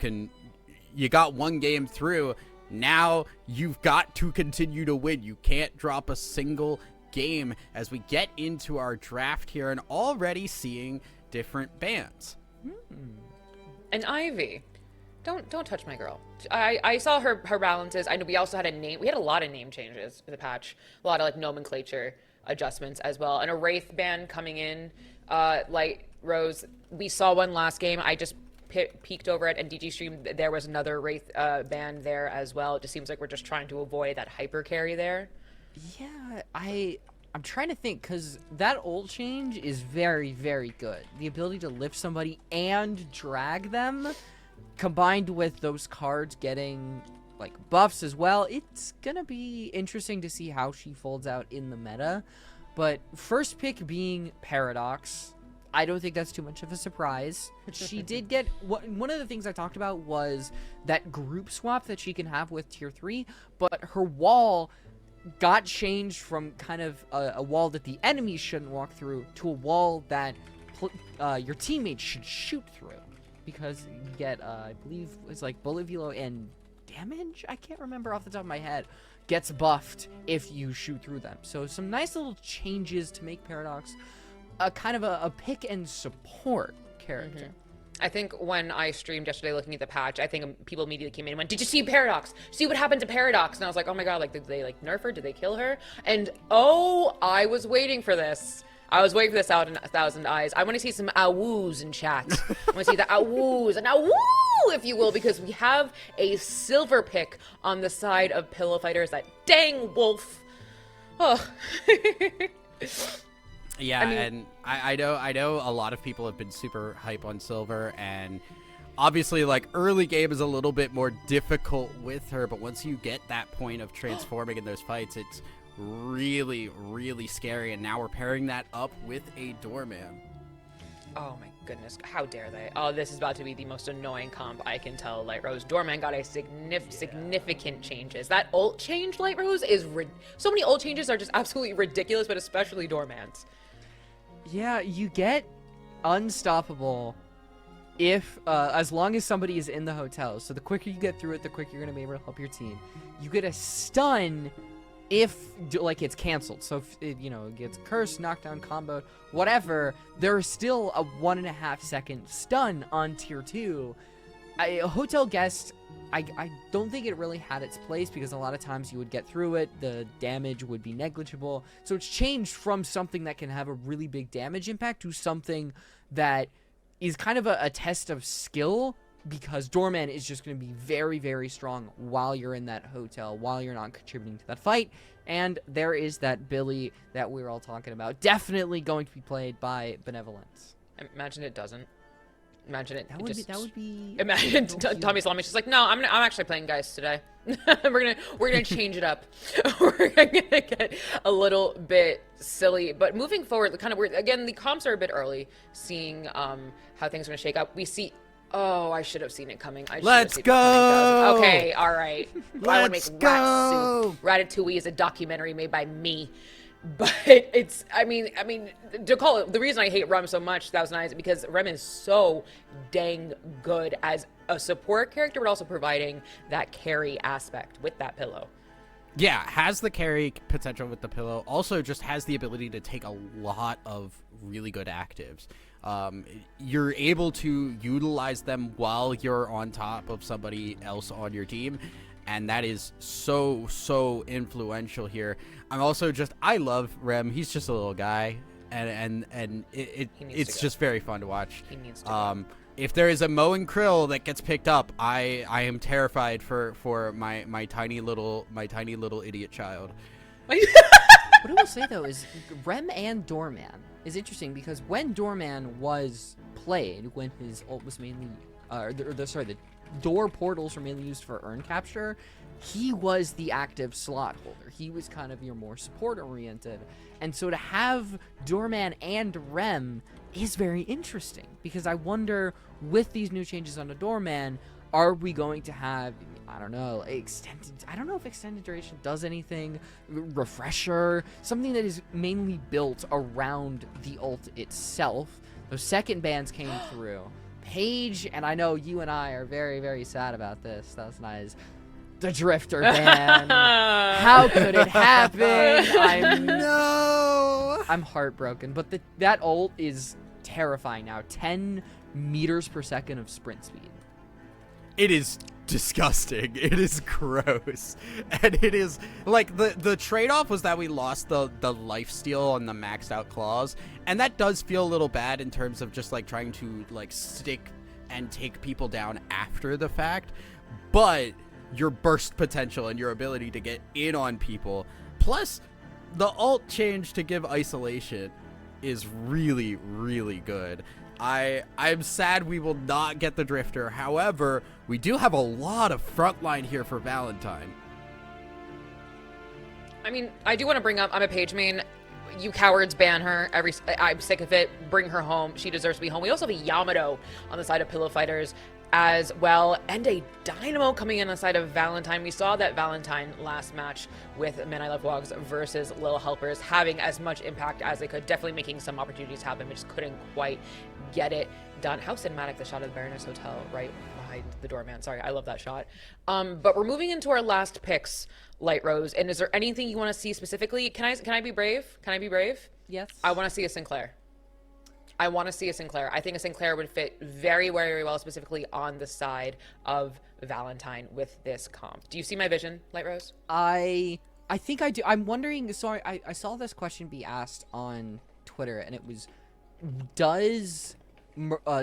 got one game through. Now you've got to continue to win. You can't drop a single game as we get into our draft here and already seeing different bans. And Ivy, don't touch my girl. I saw her balances. I know we also had we had a lot of name changes in the patch, a lot of like nomenclature adjustments as well, and a Wraith ban coming in. Light Rose, we saw one last game. I just peeked over it, and DG Stream, there was another Wraith ban there as well. It just seems like we're just trying to avoid that hyper carry there. Yeah, I'm trying to think, because that ult change is very, very good. The ability to lift somebody and drag them, combined with those cards getting like buffs as well, it's gonna be interesting to see how she folds out in the meta. But first pick being Paradox, I don't think that's too much of a surprise. She did get one of the things I talked about was that group swap that she can have with tier 3, but her wall got changed from kind of a wall that the enemies shouldn't walk through to a wall that your teammates should shoot through, because you get I believe it's like bullet velo and damage, I can't remember off the top of my head, gets buffed if you shoot through them. So some nice little changes to make Paradox a kind of a pick and support character. I think when I streamed yesterday looking at the patch, I think people immediately came in and went, "Did you see Paradox? See what happened to Paradox?" And I was like, "Oh my god, like did they like nerf her? Did they kill her?" And oh, I was waiting for this. I was waiting for this out in a thousand eyes. I want to see some awoos in chat. I want to see the awoos and awoo, if you will, because we have a silver pick on the side of Pillow Fighters. That dang wolf. Oh. Yeah, I mean- and I know a lot of people have been super hype on Silver, and obviously, like, early game is a little bit more difficult with her, but once you get that point of transforming in those fights, it's really, really scary, and now we're pairing that up with a Doorman. Oh my goodness, how dare they? Oh, this is about to be the most annoying comp I can tell. Light Rose Doorman got a significant changes. That ult change, Light Rose, is so many ult changes are just absolutely ridiculous, but especially Doorman's. Yeah, you get unstoppable if as long as somebody is in the hotel. So the quicker you get through it, the quicker you're gonna be able to help your team. You get a stun if like it's canceled. So if it, you know, it gets cursed, knockdown, combo, whatever, there's still a 1.5 second stun on tier 2. A hotel guest, I don't think it really had its place because a lot of times you would get through it, the damage would be negligible. So it's changed from something that can have a really big damage impact to something that is kind of a test of skill, because Doorman is just going to be very, very strong while you're in that hotel, while you're not contributing to that fight. And there is that Billy that we were all talking about, definitely going to be played by Benevolence. Imagine it doesn't. Imagine it. That would be. Imagine Tommy Salami's just like, no, I'm actually playing guys today. we're gonna change it up. We're gonna get a little bit silly, but moving forward, kind of weird. Again, the comps are a bit early. Seeing how things are gonna shake up. We see. Oh, I should have seen it coming. Let's go! Okay, all right. I want to Let's make go! Rat Soup. Ratatouille is a documentary made by me. But it's, I mean, to call it, the reason I hate Rem so much, Thousand Eyes, is because Rem is so dang good as a support character, but also providing that carry aspect with that pillow. Yeah, has the carry potential with the pillow. Also just has the ability to take a lot of really good actives. You're able to utilize them while you're on top of somebody else on your team, and that is so influential here. I'm also I love Rem. He's just a little guy, and it's just very fun to watch. He needs to if there is a Moe and Krill that gets picked up, I am terrified for my tiny little idiot child. What I will say though is Rem and Doorman is interesting, because when Doorman was played, when his ult was mainly, the door portals were mainly used for urn capture, he was the active slot holder. He was kind of your more support oriented, and so to have Doorman and Rem is very interesting, because I wonder, with these new changes on the Doorman, are we going to have, I don't know, I don't know if extended duration does anything, refresher, something that is mainly built around the ult itself. Those second bans came through. Paige, and I know you and I are very, very sad about this. That's nice. The Drifter ban. How could it happen? I'm heartbroken. But that ult is terrifying now. 10 meters per second of sprint speed. It is disgusting. It is gross. And it is like the trade-off was that we lost the lifesteal on the maxed out claws, and that does feel a little bad in terms of just like trying to like stick and take people down after the fact. But your burst potential and your ability to get in on people, plus the ult change to give isolation, is really, really good. I'm sad we will not get the Drifter. However, we do have a lot of frontline here for Valentine. I mean, I do want to bring up, I'm a Paige main. You cowards ban her. I'm sick of it. Bring her home. She deserves to be home. We also have a Yamato on the side of Pillow Fighters as well, and a Dynamo coming in on the side of Valentine. We saw that Valentine last match with Men I Love Wogs versus Lil Helpers having as much impact as they could, definitely making some opportunities happen, but just couldn't quite get it done. How cinematic the shot of the Baroness Hotel right behind the doorman. Sorry, I love that shot. But we're moving into our last picks, Light Rose, and is there anything you want to see specifically? Can I be brave? Can I be brave? Yes. I want to see a Sinclair. I want to see a Sinclair. I think a Sinclair would fit very, very well, specifically on the side of Valentine with this comp. Do you see my vision, Light Rose? I think I do. I'm wondering, sorry, I saw this question be asked on Twitter, and it was, does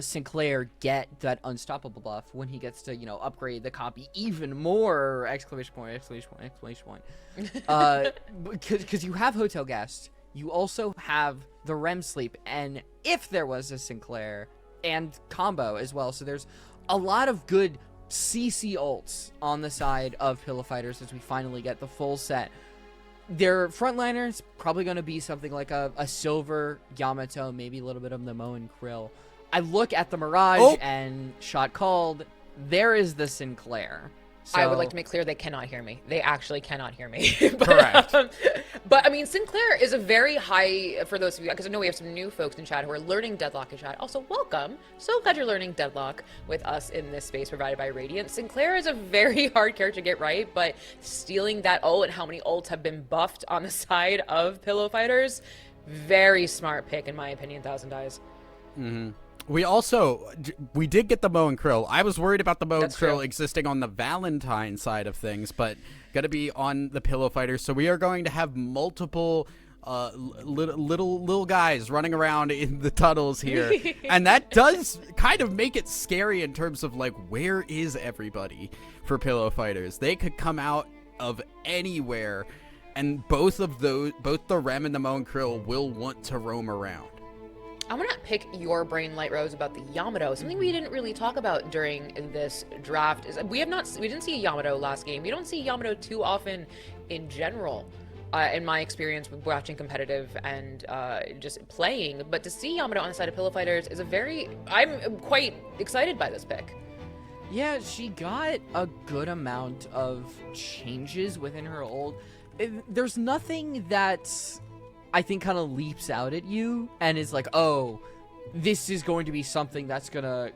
Sinclair get that unstoppable buff when he gets to, upgrade the copy even more, exclamation point, exclamation point, exclamation point. Because you have Hotel Guest, you also have the REM sleep, and if there was a Sinclair, and combo as well, so there's a lot of good CC ults on the side of Pillow Fighters as we finally get the full set. Their frontliners probably going to be something like a Silver Yamato, maybe a little bit of the Mo and Krill. I look at the Mirage and shot called. There is the Sinclair. So, I would like to make clear they cannot hear me. They actually cannot hear me. Correct. But I mean, Sinclair is a very high, for those of you, because I know we have some new folks in chat who are learning Deadlock in chat. Also, welcome. So glad you're learning Deadlock with us in this space provided by Radiant. Sinclair is a very hard character to get right, but stealing that ult and how many ults have been buffed on the side of Pillow Fighters, very smart pick in my opinion, Thousand Eyes. Mm-hmm. We did get the Mo and Krill. I was worried about the Mo and Krill true. existing on the Valentine side of things, but going to be on the Pillow Fighters. So we are going to have multiple little guys running around in the tunnels here. And that does kind of make it scary in terms of, like, where is everybody for Pillow Fighters? They could come out of anywhere, and both the Rem and the Mo and Krill will want to roam around. I want to pick your brain, Light Rose, about the Yamato. Something we didn't really talk about during this draft is we didn't see a Yamato last game. We don't see Yamato too often in general, in my experience with watching competitive and just playing. But to see Yamato on the side of Pillow Fighters is I'm quite excited by this pick. Yeah, she got a good amount of changes within her ult. There's nothing that's, I think, kind of leaps out at you and is like, oh, this is going to be something that's going to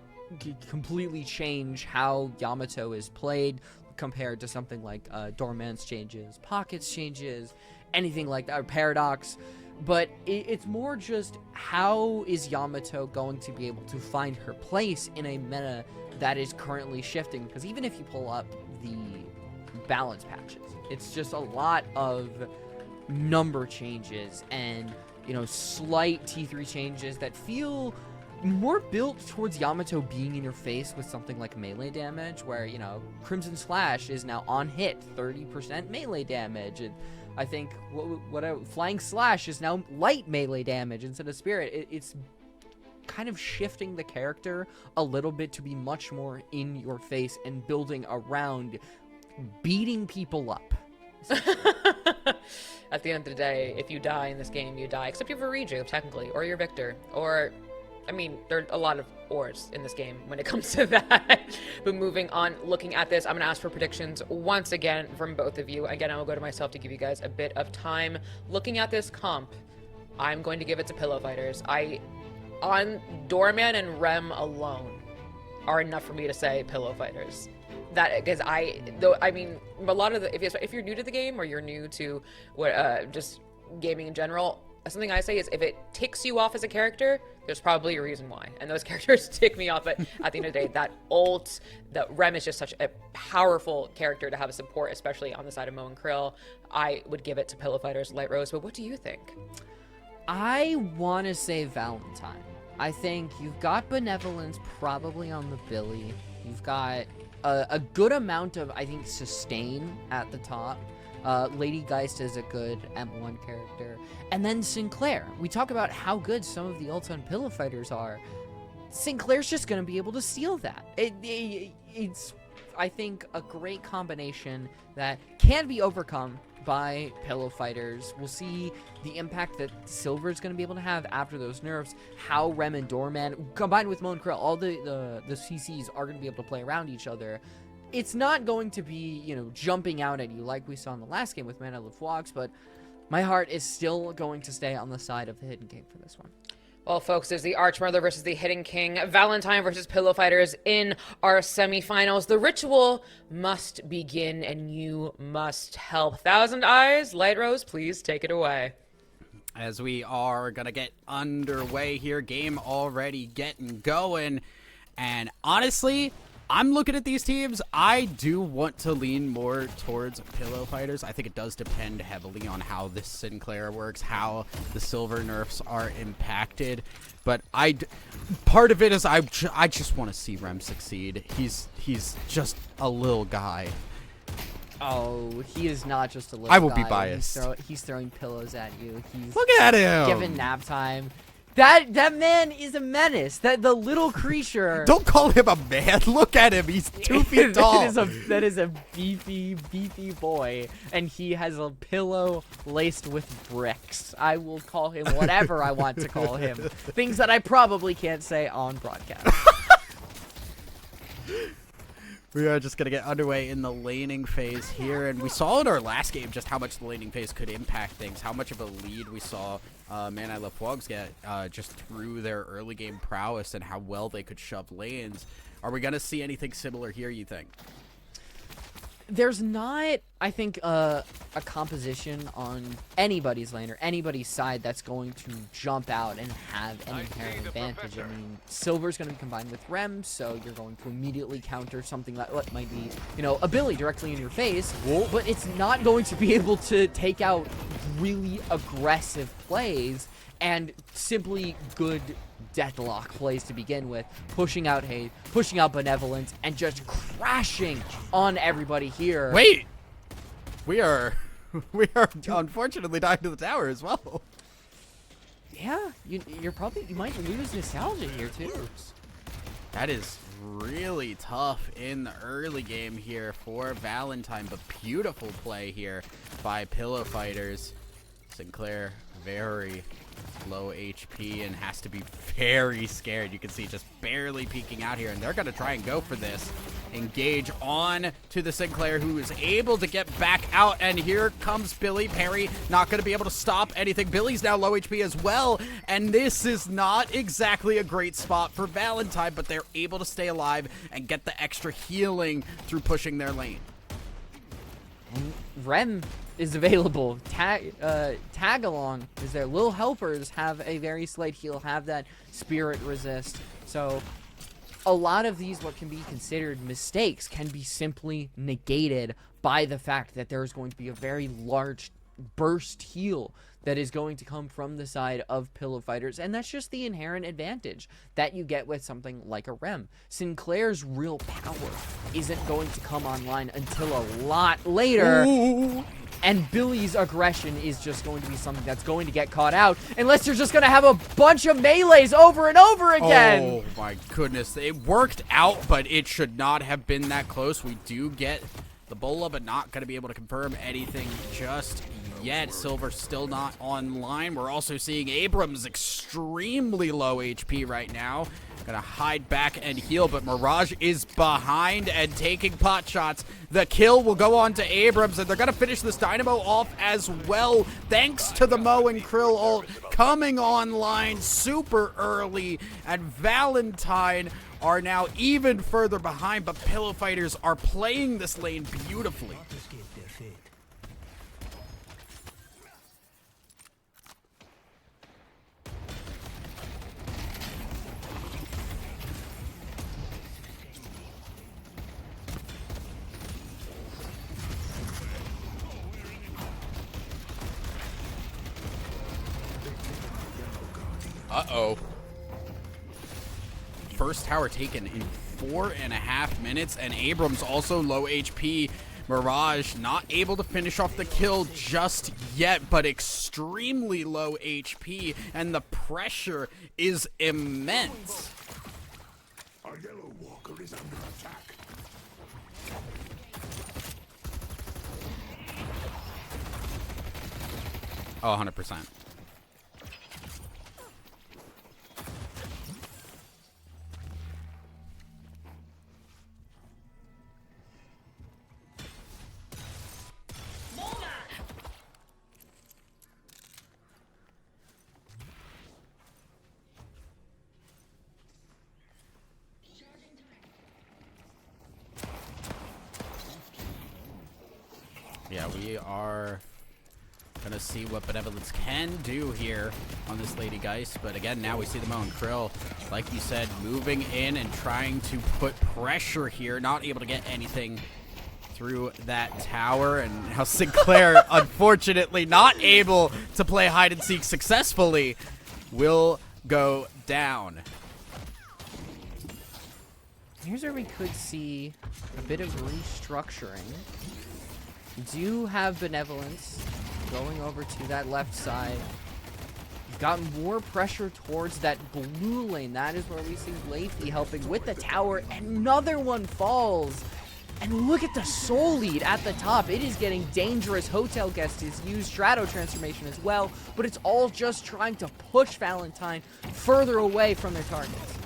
completely change how Yamato is played compared to something like Dormant's changes, Pocket's changes, anything like that, or Paradox. But it's more just how is Yamato going to be able to find her place in a meta that is currently shifting? Because even if you pull up the balance patches, it's just a lot of number changes and, slight T3 changes that feel more built towards Yamato being in your face with something like melee damage, where, Crimson Slash is now on hit 30% melee damage, and I think Flying Slash is now light melee damage instead of Spirit. It's kind of shifting the character a little bit to be much more in your face and building around beating people up. At the end of the day, if you die in this game, you die. Except you have a rejuve, technically, or you're Victor. Or, I mean, there are a lot of ors in this game when it comes to that. But moving on, looking at this, I'm going to ask for predictions once again from both of you. Again, I will go to myself to give you guys a bit of time. Looking at this comp, I'm going to give it to Pillow Fighters. On Doorman and Rem alone are enough for me to say Pillow Fighters. That, because a lot of if you're new to the game or you're new to just gaming in general, something I say is if it ticks you off as a character, there's probably a reason why, and those characters tick me off. But at the end of the day, that ult, the Rem is just such a powerful character to have a support, especially on the side of Mo and Krill. I would give it to Pillow Fighters, Light Rose. But what do you think? I want to say Valentine. I think you've got Benevolence probably on the Billy. You've got a good amount of, I think, sustain at the top. Lady Geist is a good M1 character. And then Sinclair. We talk about how good some of the ults on Pillow Fighters are. Sinclair's just going to be able to steal that. It's, I think, a great combination that can be overcome by Pillow Fighters. We'll see the impact that Silver's going to be able to have after those nerfs, how Rem and Doorman, combined with Mo and Krill, all the CCs are going to be able to play around each other. It's not going to be, jumping out at you like we saw in the last game with Man I Love Vlogs, but my heart is still going to stay on the side of the Hidden King for this one. Well, folks, there's the Archmother versus the Hidden King, Valentine versus Pillow Fighters in our semifinals. The ritual must begin, and you must help. Thousand Eyes, Light Rose, please take it away. As we are going to get underway here, game already getting going. And honestly, I'm looking at these teams. I do want to lean more towards Pillow Fighters. I think it does depend heavily on how this Sinclair works, how the silver nerfs are impacted. But part of it is I just want to see Rem succeed. He's just a little guy. Oh, he is not just a little I will guy. be biased. He's throwing pillows at you. He's Look at him. giving nap time. That man is a menace. The little creature. Don't call him a man. Look at him. He's 2 feet tall. that is a beefy boy, and he has a pillow laced with bricks. I will call him whatever I want to call him. Things that I probably can't say on broadcast. We are just going to get underway in the laning phase here, and we saw in our last game just how much the laning phase could impact things, how much of a lead we saw Man I Love Fwogs get just through their early game prowess and how well they could shove lanes. Are we going to see anything similar here, you think? There's not, I think, a composition on anybody's lane or anybody's side that's going to jump out and have an inherent advantage. I mean, Silver's going to be combined with Rem, so you're going to immediately counter something that might be, you know, a Billy directly in your face, but it's not going to be able to take out really aggressive plays and simply good deathlock plays to begin with, pushing out hate, pushing out benevolence, and just crashing on everybody here. Wait, we are unfortunately dying to the tower as well. Yeah, you might lose nostalgia here too. That is really tough in the early game here for Valentine, but beautiful play here by Pillow Fighters. Sinclair very low HP and has to be very scared. You can see just barely peeking out here, and they're going to try and go for this. Engage on to the Sinclair, who is able to get back out, and here comes Billy. Parry not going to be able to stop anything. Billy's now low HP as well, and this is not exactly a great spot for Valentine, but they're able to stay alive and get the extra healing through pushing their lane. And Rem is available. Tag along is there. Little helpers have a very slight heal, have that spirit resist. So a lot of these, what can be considered mistakes, can be simply negated by the fact that there is going to be a very large burst heal that is going to come from the side of Pillow Fighters, and that's just the inherent advantage that you get with something like a Rem. Sinclair's real power isn't going to come online until a lot later. Ooh. And Billy's aggression is just going to be something that's going to get caught out unless you're just going to have a bunch of melees over and over again. Oh my goodness. It worked out, but it should not have been that close. We do get the Bola, but not going to be able to confirm anything just yet. Silver still not online. We're also seeing Abrams extremely low HP right now. Gonna hide back and heal, but Mirage is behind and taking pot shots. The kill will go on to Abrams, and they're gonna finish this Dynamo off as well, thanks to the Mo and Krill ult coming online super early, and Valentine are now even further behind, but Pillow Fighters are playing this lane beautifully. Uh-oh. First tower taken in 4.5 minutes, and Abrams also low HP. Mirage not able to finish off the kill just yet, but extremely low HP, and the pressure is immense. Our yellow walker is under attack. Oh, 100%. Yeah, we are Gonna see what Benevolence can do here on this Lady Geist. But again, now we see the Mo and Krill, like you said, moving in and trying to put pressure here. Not able to get anything through that tower. And now Sinclair, unfortunately, not able to play hide and seek successfully, will go down. Here's where we could see a bit of restructuring. We do have Benevolence going over to that left side. We've got more pressure towards that blue lane. That is where we see Leafy helping with the tower. Another one falls. And look at the soul lead at the top. It is getting dangerous. Hotel Guest is used, Strato Transformation as well, but it's all just trying to push Valentine further away from their targets.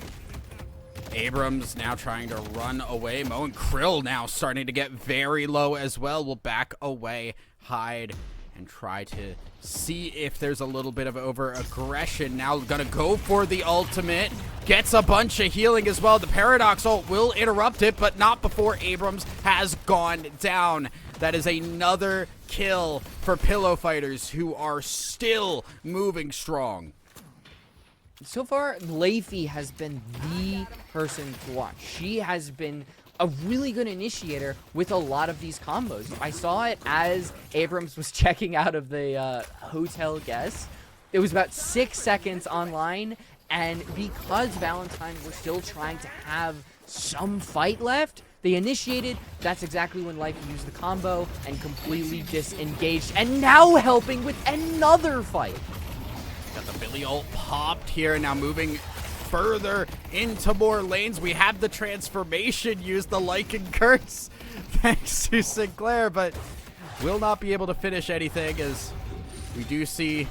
Abrams now trying to run away. Mo and Krill now starting to get very low as well. Will back away, hide, and try to see if there's a little bit of over-aggression. Now gonna go for the ultimate. Gets a bunch of healing as well. The Paradox ult will interrupt it, but not before Abrams has gone down. That is another kill for Pillow Fighters, who are still moving strong. So far, Leafy has been the person to watch. She has been a really good initiator with a lot of these combos. I saw it as Abrams was checking out of the Hotel Guest. It was about 6 seconds online, and because Valentine was still trying to have some fight left, they initiated. That's exactly when Leify used the combo and completely disengaged, and now helping with another fight. Got the Billy ult popped here, now moving further into more lanes. We have the transformation used, the Lycan Curse, thanks to Sinclair, but will not be able to finish anything, as we do see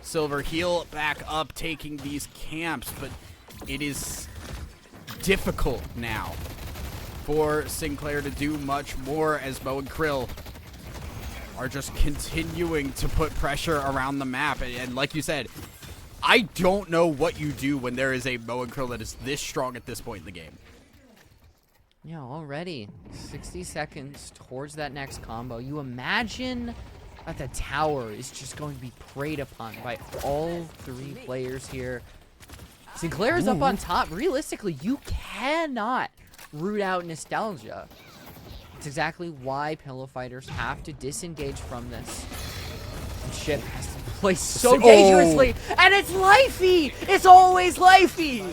Silver heal back up, taking these camps, but it is difficult now for Sinclair to do much more, as Mo and Krill are just continuing to put pressure around the map. And like you said, I don't know what you do when there is a Mo and Krill that is this strong at this point in the game. Yeah, already 60 seconds towards that next combo. You imagine that the tower is just going to be preyed upon by all three players here. Sinclair is up on top. Realistically, you cannot root out Nostalgia. It's exactly why Pillow Fighters have to disengage from this. And Ship has to play so dangerously, and it's Leify! It's always Leify!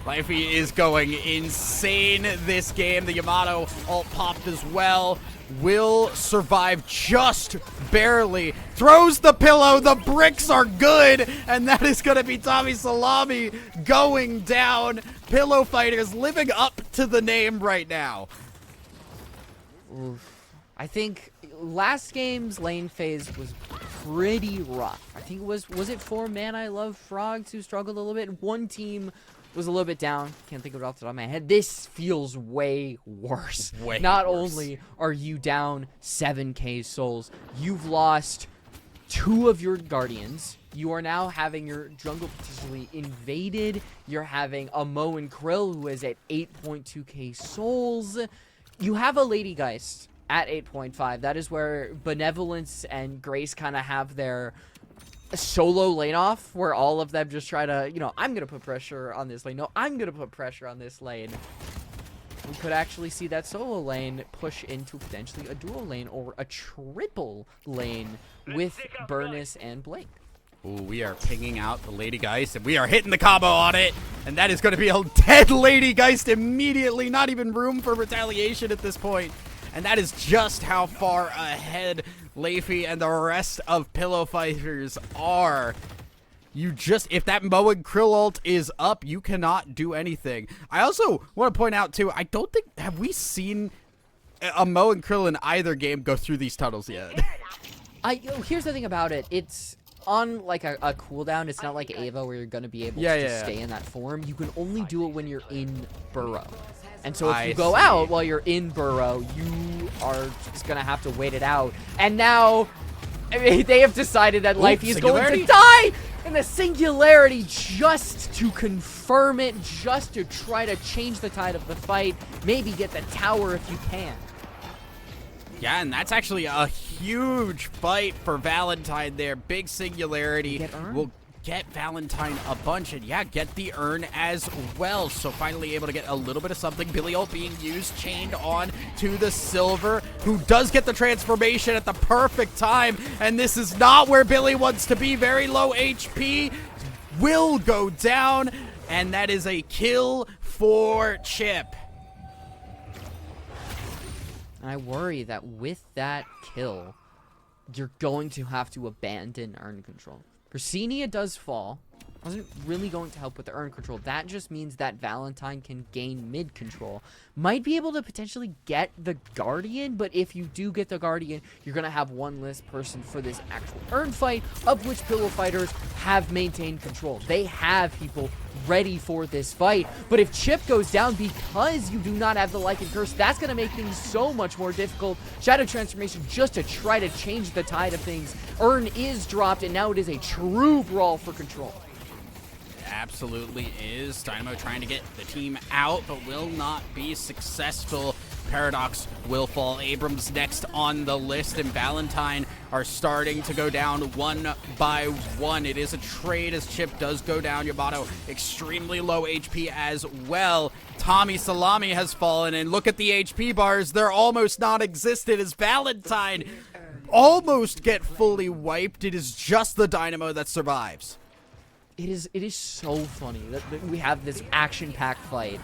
Leify is going insane this game. The Yamato ult popped as well. Will survive just barely. Throws the pillow. The bricks are good. And that is going to be Tommy Salami going down. Pillow Fighters living up to the name right now. Oof. I think last game's lane phase was pretty rough. I think it was it 4 Man I Love Frogs who struggled a little bit? One team was a little bit down. Can't think of it off the top of my head. This feels way worse. Not only are you down 7k souls, you've lost 2 of your Guardians. You are now having your jungle potentially invaded. You're having a Mo and Krill who is at 8.2k souls. You have a Lady Geist at 8.5. That is where Benevolence and Grace kind of have their solo lane off, where all of them just try to, you know, I'm going to put pressure on this lane. No, I'm going to put pressure on this lane. We could actually see that solo lane push into potentially a dual lane or a triple lane with Burnus and Blake. Ooh, we are pinging out the Lady Geist, and we are hitting the combo on it. And that is going to be a dead Lady Geist immediately. Not even room for retaliation at this point. And that is just how far ahead Leify and the rest of Pillow Fighters are. You just, if that Mo and Krill ult is up, you cannot do anything. I also want to point out, too, I don't think, have we seen a Mo and Krill in either game go through these tunnels yet? Here's the thing about it. It's on like a cooldown. It's not like Ava where you're going to be able to stay in that form. You can only do it when you're in Burrow. And so if you go out while you're in Burrow, you are just going to have to wait it out. And now, I mean, they have decided that Leify is going to die in the Singularity just to confirm it, just to try to change the tide of the fight, maybe get the tower if you can. Yeah, and that's actually a huge fight for Valentine there. Big singularity will get Valentine a bunch, and yeah, get the urn as well. So finally able to get a little bit of something. Billy ult being used, chained on to the silver, who does get the transformation at the perfect time. And this is not where Billy wants to be. Very low HP, will go down, and that is a kill for Chip. I worry that with that kill, you're going to have to abandon urn control. Persenia does fall. Wasn't really going to help with the urn control. That just means that Valentine can gain mid control. Might be able to potentially get the Guardian, but if you do get the Guardian, you're going to have one less person for this actual urn fight, of which Pillow Fighters have maintained control. They have people ready for this fight, but if Chip goes down because you do not have the Lycan Curse, that's going to make things so much more difficult. Shadow Transformation just to try to change the tide of things. Urn is dropped, and now it is a true brawl for control. Absolutely is. Dynamo trying to get the team out, but will not be successful. Paradox will fall. Abrams next on the list, and Valentine are starting to go down one by one. It is a trade as Chip does go down. Yamato extremely low HP as well. Tommy Salami has fallen, and look at the HP bars. They're almost non-existent as Valentine almost get fully wiped. It is just the Dynamo that survives. It is so funny that we have this action-packed fight.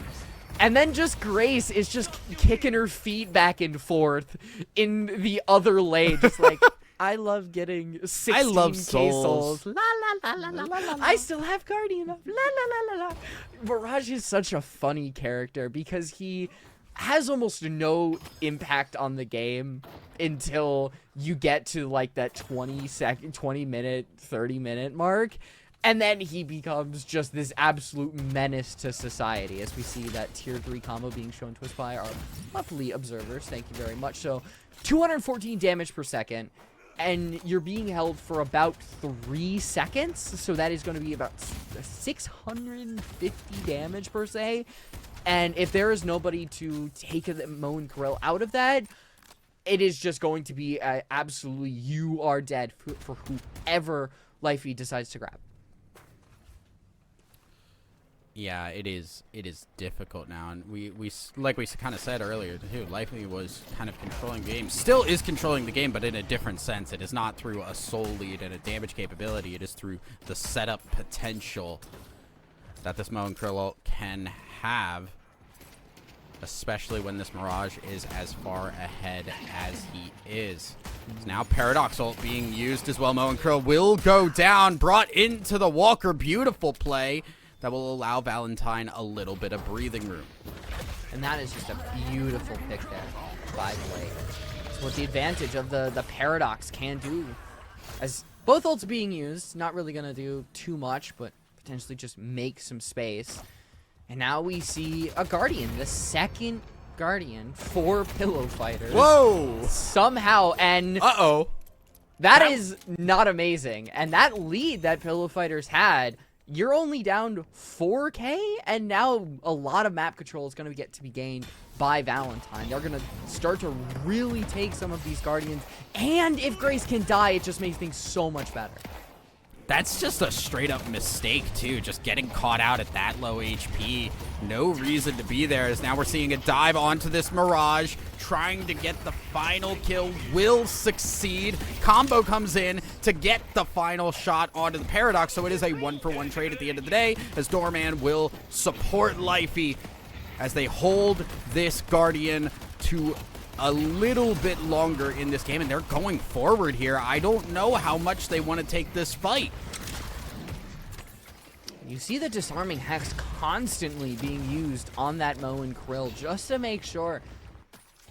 And then just Grace is just kicking her feet back and forth in the other lane. Just like, I love getting 16 I love souls. souls. La, la, la, la, la, la, la. I still have Guardian up. La, la, la, la, la. Mirage is such a funny character because he has almost no impact on the game until you get to like that 20-minute, 30-minute mark. And then he becomes just this absolute menace to society, as we see that tier 3 combo being shown to us by our lovely observers. Thank you very much. So 214 damage per second, and you're being held for about 3 seconds. So that is going to be about 650 damage per se. And if there is nobody to take the Mo and Corel out of that, it is just going to be absolutely you are dead for whoever Lifey decides to grab. Yeah, it is difficult now, and we like we kind of said earlier too, Lifey was kind of controlling the game, still is controlling the game, but in a different sense. It is not through a soul lead and a damage capability. It is through the setup potential that this Mo and Krill can have, especially when this Mirage is as far ahead as he is. So now Paradox ult being used as well. Mo and Krill will go down, brought into the Walker. Beautiful play that will allow Valentine a little bit of breathing room. And that is just a beautiful pick there, by the way. It's what the advantage of the Paradox can do. As both ults being used, not really going to do too much, but potentially just make some space. And now we see a Guardian, the second Guardian for Pillow Fighters. Whoa! Somehow, and Uh-oh. that is not amazing. And that lead that Pillow Fighters had, you're only down 4K, and now a lot of map control is going to get to be gained by Valentine. They're going to start to really take some of these Guardians, and if Grace can die, it just makes things so much better. That's just a straight up mistake too, just getting caught out at that low HP. No reason to be there, as now we're seeing a dive onto this Mirage, trying to get the final kill, will succeed. Combo comes in to get the final shot onto the Paradox, so it is a 1-for-1 trade at the end of the day, as Doorman will support Lifey as they hold this Guardian to a little bit longer in this game, and they're going forward here. I don't know how much they want to take this fight. You see the disarming hex constantly being used on that Mo and Krill just to make sure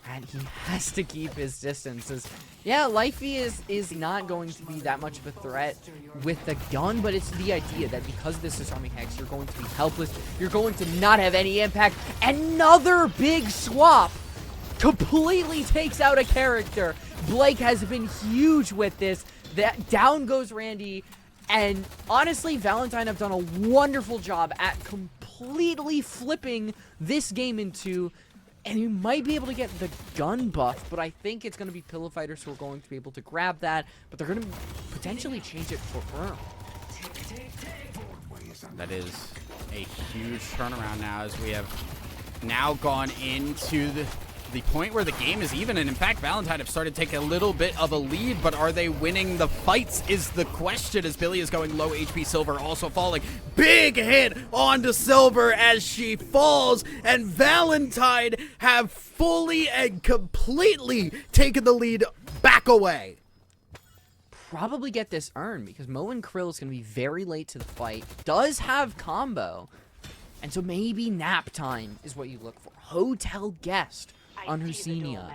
that he has to keep his distances. Yeah, Lifey is not going to be that much of a threat with the gun, but it's the idea that because of this disarming hex, you're going to be helpless. You're going to not have any impact. Another big swap completely takes out a character. Blake has been huge with this. That down goes Randy, and honestly, Valentine have done a wonderful job at completely flipping this game into And you might be able to get the gun buff, but I think it's going to be Pillow Fighters who are going to be able to grab that, but they're going to potentially change it for Earn. That is a huge turnaround now, as we have now gone into the point where the game is even, and in fact Valentine have started to take a little bit of a lead, but are they winning the fights is the question, as Billy is going low HP. Silver also falling. Big hit onto Silver as she falls, and Valentine have fully and completely taken the lead back away. Probably get this Earn, because Mo and Krill is going to be very late to the fight. Does have combo, and so maybe nap time is what you look for. Hotel Guest on Hercinia.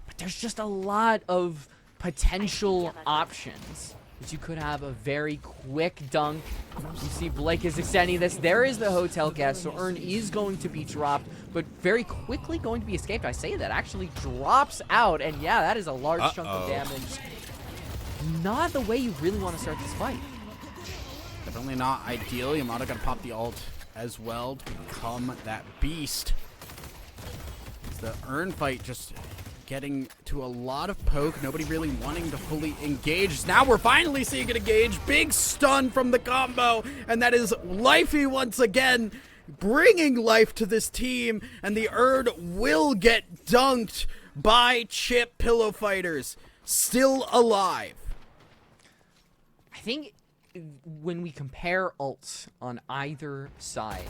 But there's just a lot of potential options. That you could have a very quick dunk. You see Blake is extending this. There is the Hotel Guest, so Earn is going to be dropped, but very quickly going to be escaped. I say that actually drops out, and yeah, that is a large chunk of damage. Not the way you really want to start this fight. Definitely not ideal. Yamato gonna pop the ult as well to become that beast. The Earn fight just getting to a lot of poke. Nobody really wanting to fully engage. Now we're finally seeing it engage. Big stun from the combo, and that is Lifey once again bringing life to this team, and the Earn will get dunked by Chip. Pillow Fighters still alive. I think when we compare ults on either side,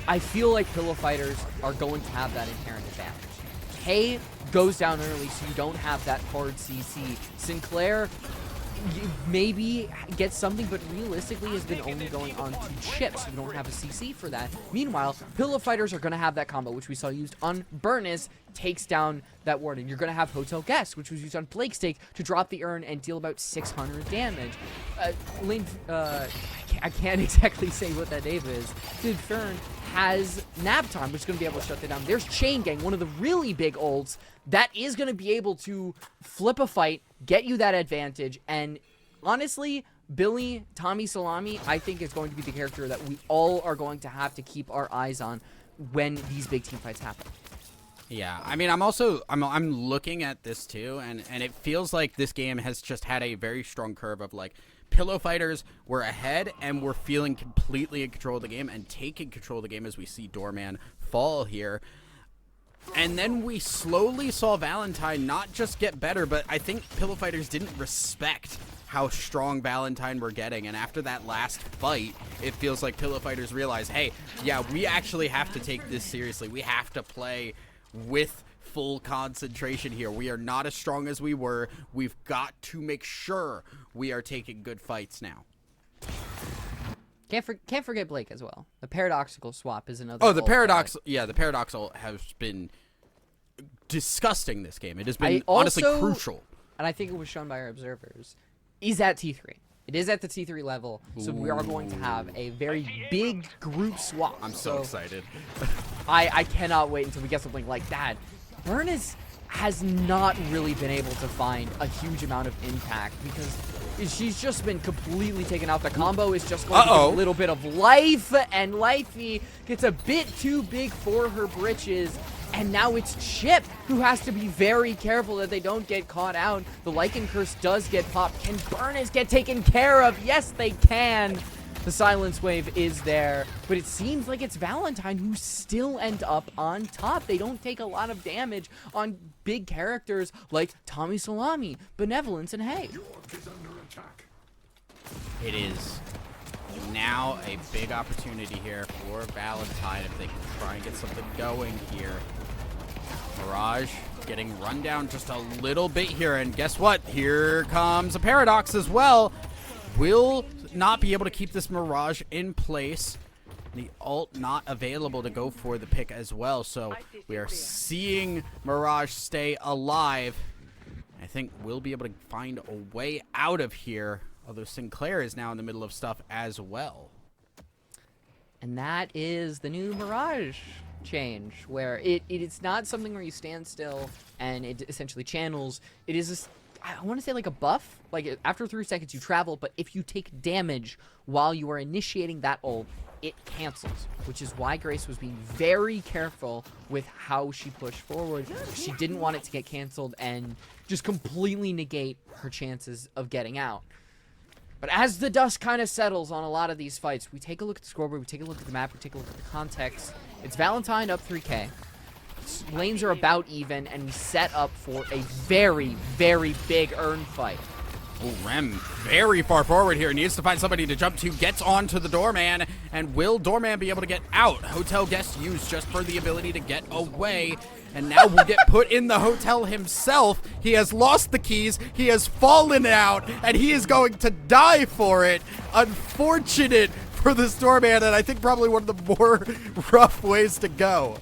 I feel like Pillow Fighters are going to have that inherent advantage. K goes down early, so you don't have that hard CC. Sinclair maybe gets something, but realistically has been only going on 2 chips. You don't have a CC for that. Meanwhile, Pillow Fighters are going to have that combo, which we saw used on Burnus, takes down that Warden. You're going to have Hotel Guest, which was used on Blake Stake to drop the Earn and deal about 600 damage. I can't exactly say what that name is. Dude, Fern has Nap Time, which is going to be able to shut that down. There's Chain Gang, one of the really big ults that is going to be able to flip a fight, get you that advantage, and honestly, Billy, Tommy Salami, I think is going to be the character that we all are going to have to keep our eyes on when these big team fights happen. Yeah, I mean, I'm looking at this too, and it feels like this game has just had a very strong curve of like Pillow Fighters were ahead and were feeling completely in control of the game and taking control of the game as we see Doorman fall here. And then we slowly saw Valentine not just get better, but I think Pillow Fighters didn't respect how strong Valentine were getting. And after that last fight, it feels like Pillow Fighters realized, hey, yeah, we actually have to take this seriously. We have to play with full concentration here. We are not as strong as we were. We've got to make sure we are taking good fights now. Can't forget Blake as well. The paradoxical swap is another. Oh, the paradox. Yeah, the paradoxical has been disgusting this game. It has been honestly crucial. And I think it was shown by our observers. Is at T3. It is at the T3 level, so we are going to have a very big group swap. I'm so excited. I cannot wait until we get something like that. Burnus has not really been able to find a huge amount of impact because she's just been completely taken out. The combo is just going to get a little bit of life, and Lifey gets a bit too big for her britches. And now it's Chip who has to be very careful that they don't get caught out. The Lycan Curse does get popped. Can Burnus get taken care of? Yes, they can. The Silence Wave is there, but it seems like it's Valentine who still end up on top. They don't take a lot of damage on big characters like Tommy Salami, Benevolence, and Hay. It is now a big opportunity here for Valentine if they can try and get something going here. Mirage getting run down just a little bit here, and guess what? Here comes a Paradox as well. Will not be able to keep this Mirage in place. The ult not available to go for the pick as well, so we are seeing Mirage stay alive. I think we'll be able to find a way out of here, although Sinclair is now in the middle of stuff as well. And that is the new Mirage change, where it's not something where you stand still and it essentially channels. It is I want to say like a buff. Like after 3 seconds you travel, but if you take damage while you are initiating that ult, it cancels, which is why Grace was being very careful with how she pushed forward. She didn't want it to get canceled and just completely negate her chances of getting out. But as the dust kind of settles on a lot of these fights, we take a look at the scoreboard, we take a look at the map, we take a look at the context. It's Valentine up 3K. Lanes are about even, and we set up for a very, very big earn fight. Oh, Rem very far forward here. Needs to find somebody to jump to. Gets onto the doorman. And will doorman be able to get out? Hotel guest used just for the ability to get away. And now will get put in the hotel himself. He has lost the keys. He has fallen out. And he is going to die for it. Unfortunate for this doorman. And I think probably one of the more rough ways to go.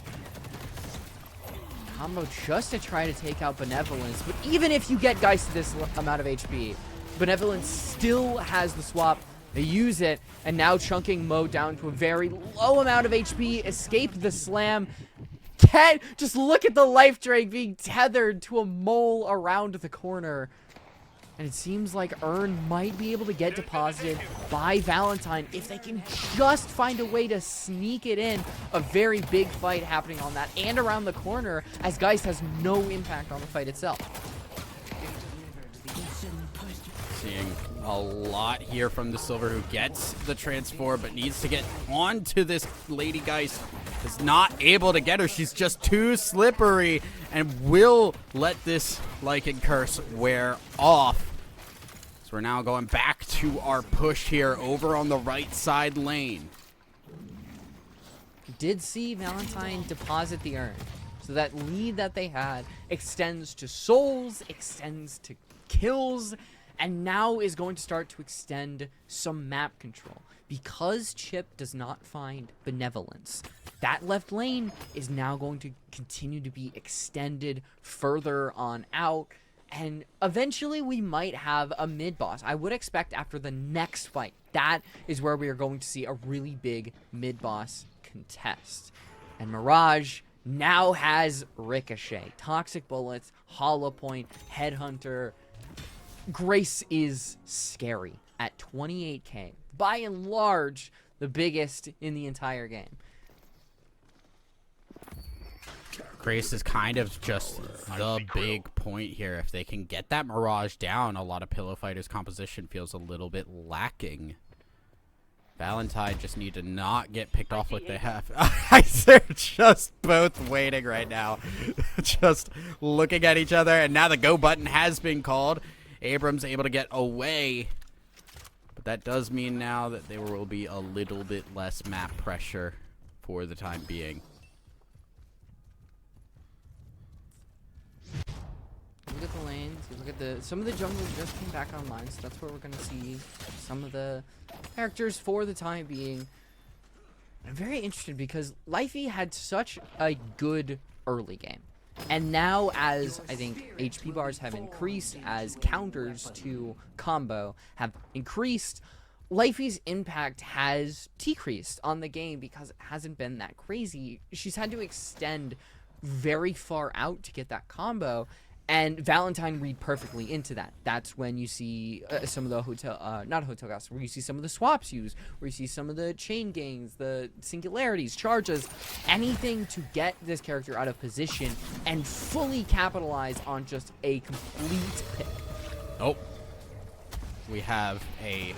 Combo just to try to take out Benevolence. But even if you get Geist to this amount of HP, Benevolence still has the swap. They use it, and now chunking Mo down to a very low amount of HP. Escape the slam. Can't just look at the life drake being tethered to a mole around the corner. And it seems like Earn might be able to get deposited by Valentine if they can just find a way to sneak it in. A very big fight happening on that and around the corner, as Geist has no impact on the fight itself. Seeing a lot here from the Silver, who gets the transform but needs to get onto this Lady Geist. Is not able to get her. She's just too slippery and will let this Lycan Curse wear off. So we're now going back to our push here over on the right side lane. Did see Valentine deposit the Urn. So that lead that they had extends to souls, extends to kills, and now is going to start to extend some map control. Because Chip does not find Benevolence, that left lane is now going to continue to be extended further on out, and eventually we might have a mid-boss. I would expect after the next fight, that is where we are going to see a really big mid-boss contest. And Mirage now has Ricochet, Toxic Bullets, Hollow Point, Headhunter. Grace is scary at 28k. By and large, the biggest in the entire game. Grace is kind of just the big point here. If they can get that Mirage down, a lot of Pillow Fighters' composition feels a little bit lacking. Valentine just need to not get picked off like they have. They're just both waiting right now. Just looking at each other, and now the go button has been called. Abrams able to get away. But that does mean now that there will be a little bit less map pressure for the time being. Look at the lanes. Look at the some of the jungle just came back online, so that's where we're gonna see some of the characters for the time being. I'm very interested because Lifey had such a good early game. And now as I think HP bars have increased, as counters to combo have increased, Lifey's impact has decreased on the game because it hasn't been that crazy. She's had to extend very far out to get that combo, and Valentine read perfectly into that. That's when you see some of the not hotel gas, where you see some of the swaps used, where you see some of the chain gangs, the singularities, charges, anything to get this character out of position and fully capitalize on just a complete pick. Oh, we have a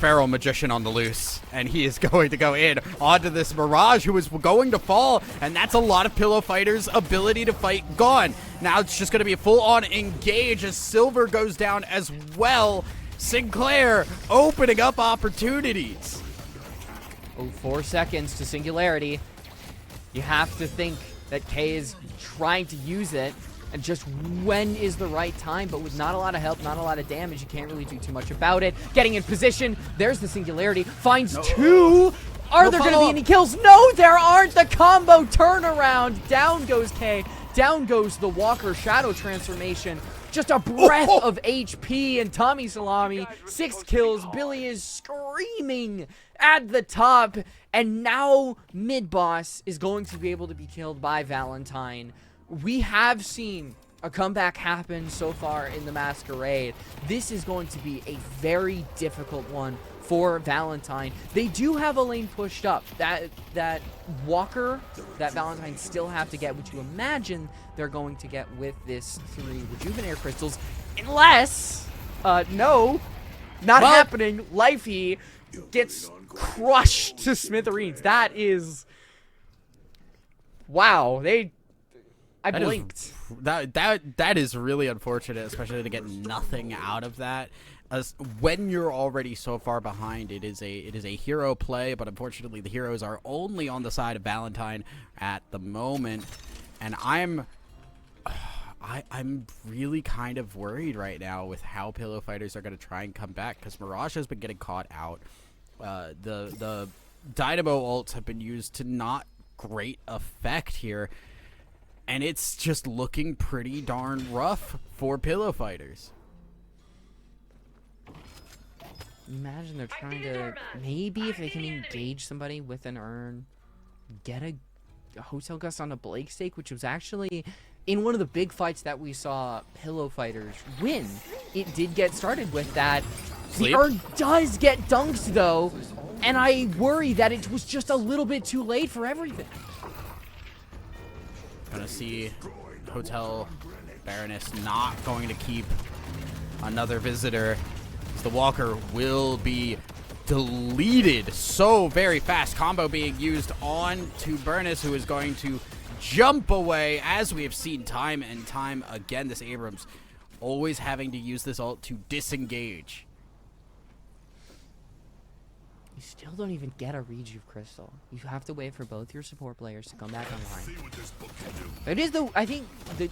Feral Magician on the loose, and he is going to go in onto this Mirage, who is going to fall, and that's a lot of Pillow Fighters' ability to fight gone. Now it's just going to be a full-on engage as Silver goes down as well. Sinclair opening up opportunities. Oh, 4 seconds to Singularity. You have to think that Kay is trying to use it, and just when is the right time, but with not a lot of help, not a lot of damage, you can't really do too much about it. Getting in position, there's the Singularity, finds two. Are there going to be any kills? No, there aren't. The combo turnaround. Down goes Kay. Down goes the Walker Shadow transformation. Just a breath of HP, and Tommy Salami, 6 kills. Billy is screaming at the top, and now mid-boss is going to be able to be killed by Valentine. We have seen a comeback happened so far in the Masquerade. This is going to be a very difficult one for Valentine. They do have a lane pushed up. That Walker that Valentine still have to get, which you imagine they're going to get with this 3 Rejuvenator Crystals. Unless, no, not happening. Lifey gets crushed to smithereens. That is, wow. I blinked. That is really unfortunate, especially to get nothing out of that. As when you're already so far behind, it is a hero play, but unfortunately the heroes are only on the side of Valentine at the moment, and I'm really kind of worried right now with how Pillow Fighters are going to try and come back, because Mirage has been getting caught out. The Dynamo ults have been used to not great effect here, and it's just looking pretty darn rough for Pillow Fighters. Imagine they're trying to, maybe if they can engage somebody with an urn, get a Hotel Gust on a Blake stake, which was actually in one of the big fights that we saw Pillow Fighters win. It did get started with that. Sleep. The urn does get dunked though, and I worry that it was just a little bit too late for everything. Gonna see Hotel Baroness not going to keep another visitor. The Walker will be deleted so very fast. Combo being used on to Burness, who is going to jump away, as we have seen time and time again. This Abrams always having to use this ult to disengage. You still don't even get a Rejuve Crystal. You have to wait for both your support players to come back online. It is I think the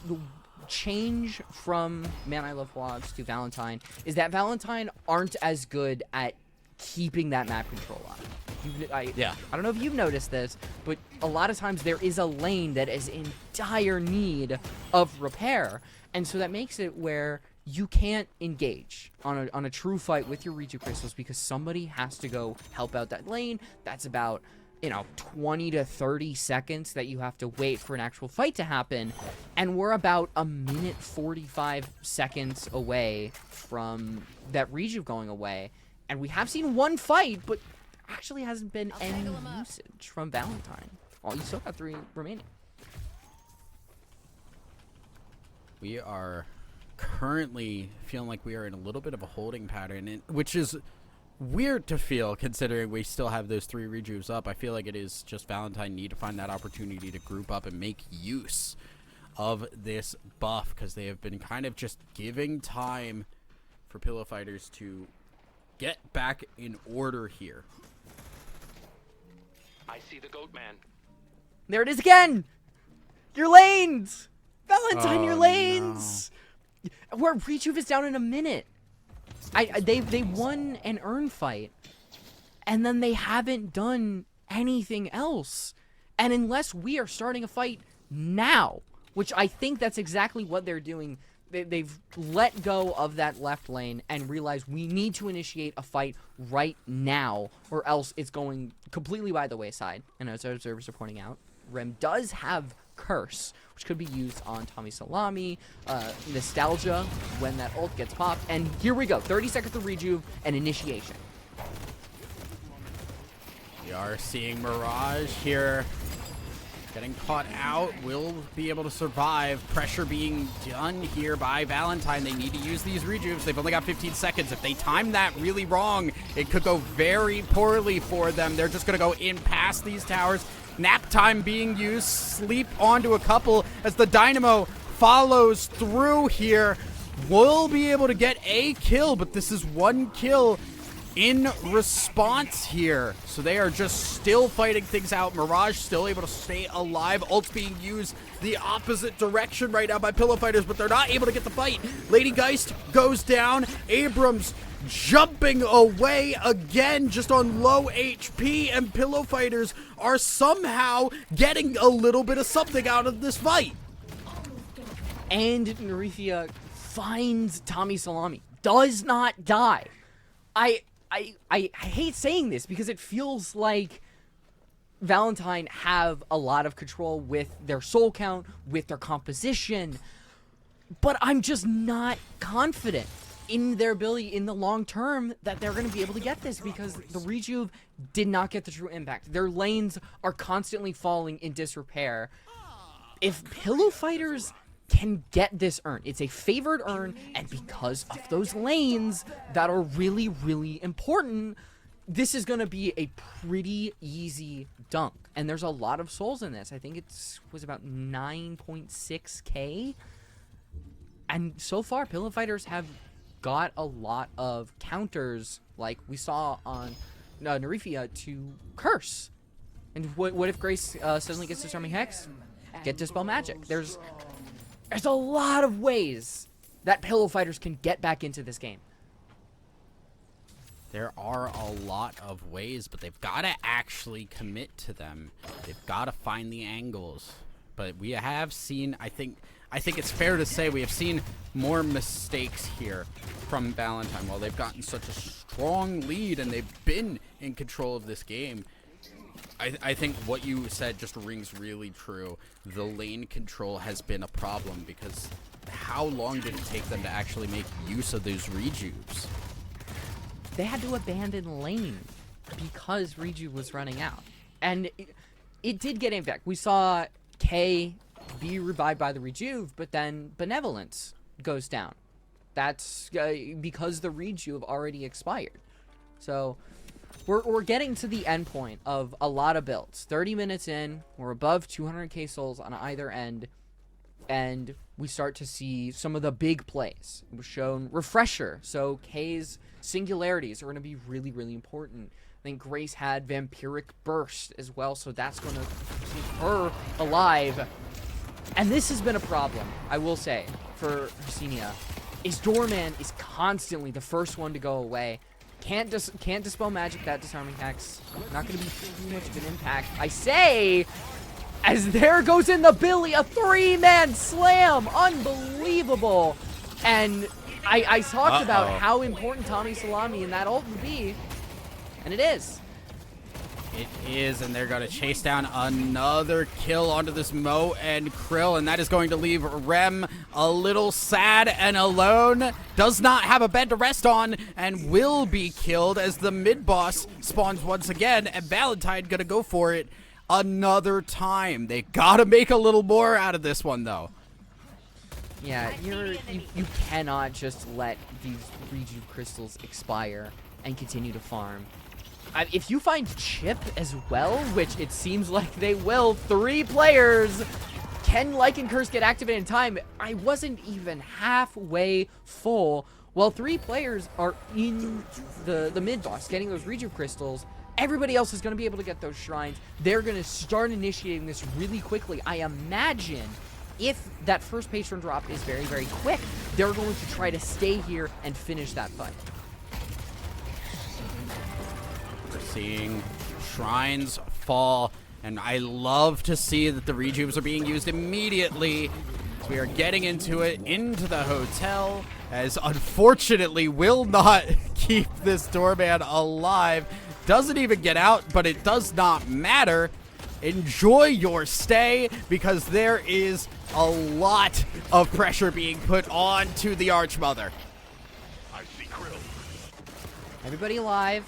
change from Man I Love Vlogs to Valentine is that Valentine aren't as good at keeping that map control on. I don't know if you've noticed this, but a lot of times there is a lane that is in dire need of repair, and so that makes it where you can't engage on a true fight with your Rejuve Crystals because somebody has to go help out that lane. That's about 20 to 30 seconds that you have to wait for an actual fight to happen. And we're about a minute 45 seconds away from that Rejuve going away. And we have seen one fight, but actually hasn't been any usage from Valentine. Oh, you still got 3 remaining. We are currently feeling like we are in a little bit of a holding pattern, which is weird to feel considering we still have those 3 rejuves up. I feel like it is just Valentine need to find that opportunity to group up and make use of this buff, because they have been kind of just giving time for Pillow Fighters to get back in order here. I see the goat man. There it is again! Your lanes! Valentine, your lanes! No. Where Rejuve is down in a minute. They won an urn fight, and then they haven't done anything else. And unless we are starting a fight now, which I think that's exactly what they're doing, they've let go of that left lane and realized we need to initiate a fight right now, or else it's going completely by the wayside. And as our observers are pointing out, Rem does have Curse, which could be used on Tommy Salami, Nostalgia, when that ult gets popped. And here we go, 30 seconds of Rejuve and initiation. We are seeing Mirage here getting caught out. Will be able to survive. Pressure being done here by Valentine. They need to use these rejuves. They've only got 15 seconds. If they time that really wrong, it could go very poorly for them. They're just going to go in past these towers. Nap time being used. Sleep onto a couple as the Dynamo follows through here. Will be able to get a kill, but this is 1 kill in response here. So they are just still fighting things out. Mirage still able to stay alive. Ult's being used the opposite direction right now by Pillow Fighters, but they're not able to get the fight. Lady Geist goes down. Abrams jumping away again, just on low HP, and Pillow Fighters are somehow getting a little bit of something out of this fight. And Narithia finds Tommy Salami. Does not die. I hate saying this because it feels like Valentine have a lot of control with their soul count, with their composition. but I'm just not confident in their ability in the long term that they're going to be able to get this, because the Rejuve did not get the true impact. Their lanes are constantly falling in disrepair. If Pillow Fighters can get this urn, it's a favored urn, and because of those lanes that are really, really important, this is going to be a pretty easy dunk. And there's a lot of souls in this. I think it was about 9.6k. And so far, Pillow Fighters have got a lot of counters, like we saw on Nerifia, to Curse. And what if Grace suddenly gets Disarming Hex? Get Dispel Magic. There's a lot of ways that Pillow Fighters can get back into this game. There are a lot of ways, but they've got to actually commit to them. They've got to find the angles. But we have seen, I think it's fair to say we have seen more mistakes here from Valentine. While they've gotten such a strong lead and they've been in control of this game, I think what you said just rings really true. The lane control has been a problem, because how long did it take them to actually make use of those rejuves? They had to abandon lane because Rejuve was running out. And it did get impact. We saw K be revived by the Rejuve, but then Benevolence goes down. That's because the Rejuve already expired. So we're getting to the end point of a lot of builds. 30 minutes in, we're above 200k souls on either end, and we start to see some of the big plays. It was shown Refresher, so K's singularities are going to be really, really important. I think Grace had Vampiric Burst as well, so that's going to keep her alive. And this has been a problem, I will say, for Hercinia, is Doorman is constantly the first one to go away. Can't dispel magic that Disarming Hex. Not going to be too much of an impact. I say, as there goes in the Billy, a 3-man slam. Unbelievable. And I talked about how important Tommy Salami in that ult would be, and it is. It is, and they're going to chase down another kill onto this Mo and Krill, and that is going to leave Rem a little sad and alone. Does not have a bed to rest on, and will be killed as the mid-boss spawns once again, and Valentine going to go for it another time. They got to make a little more out of this one, though. Yeah, you cannot just let these Rejuve crystals expire and continue to farm. If you find Chip as well, which it seems like they will, 3 players, can Lycan Curse get activated in time? I wasn't even halfway full. While 3 players are in the mid-boss getting those Rejuve crystals, everybody else is going to be able to get those shrines. They're going to start initiating this really quickly. I imagine if that first patron drop is very, very quick, they're going to try to stay here and finish that fight. We're seeing shrines fall, and I love to see that the rejuves are being used immediately. We are getting into the hotel, as unfortunately will not keep this doorman alive. Doesn't even get out, but it does not matter. Enjoy your stay, because there is a lot of pressure being put on to the Archmother. I see Krill. Everybody alive.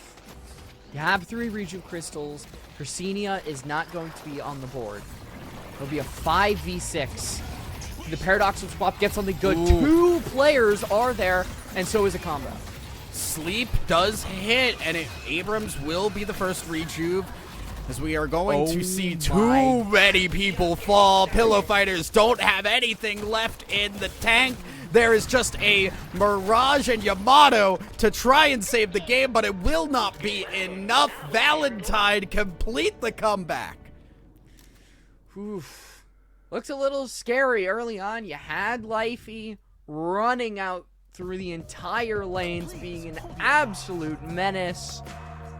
You have 3 Rejuve crystals. Hercinia is not going to be on the board. It'll be a 5v6. The Paradoxical Swap gets something good. Ooh. 2 players are there, and so is a combo. Sleep does hit, and Abrams will be the first Rejuve, as we are going to see too many people fall. Pillow Fighters don't have anything left in the tank. There is just a Mirage and Yamato to try and save the game, but it will not be enough. Valentine complete the comeback. Oof. Looks a little scary early on. You had Lifey running out through the entire lanes, being an absolute menace.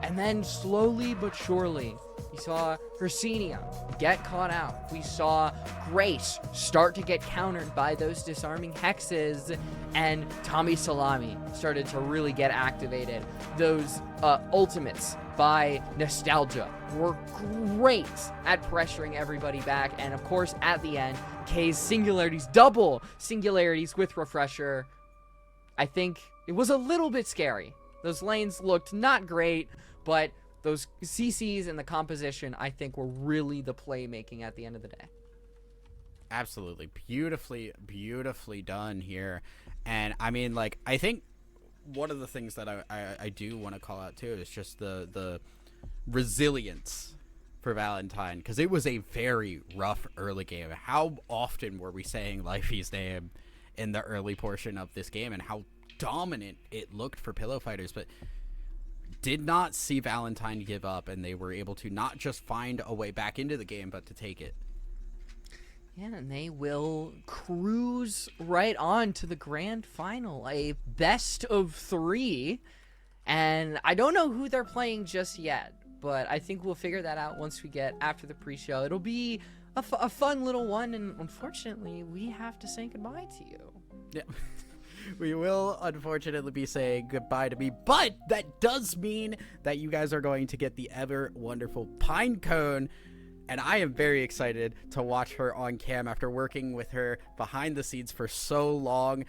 And then slowly but surely, we saw Hercinia get caught out. We saw Grace start to get countered by those disarming hexes, and Tommy Salami started to really get activated. Those ultimates by Nostalgia were great at pressuring everybody back, and of course, at the end, AFKs, singularities, double singularities with Refresher. I think it was a little bit scary. Those lanes looked not great, but those CCs and the composition, I think, were really the playmaking at the end of the day. Absolutely. Beautifully, beautifully done here. And I mean, like, I think one of the things that I do want to call out too is just the resilience for Valentine, because it was a very rough early game. How often were we saying Lifey's name in the early portion of this game, and how dominant it looked for Pillow Fighters, but did not see Valentine give up, and they were able to not just find a way back into the game, but to take it. Yeah, and they will cruise right on to the grand final, a best of 3. And I don't know who they're playing just yet, but I think we'll figure that out once we get after the pre-show. It'll be a fun little one, and unfortunately, we have to say goodbye to you. Yeah. We will unfortunately be saying goodbye to me, but that does mean that you guys are going to get the ever wonderful Pinecone. And I am very excited to watch her on cam after working with her behind the scenes for so long.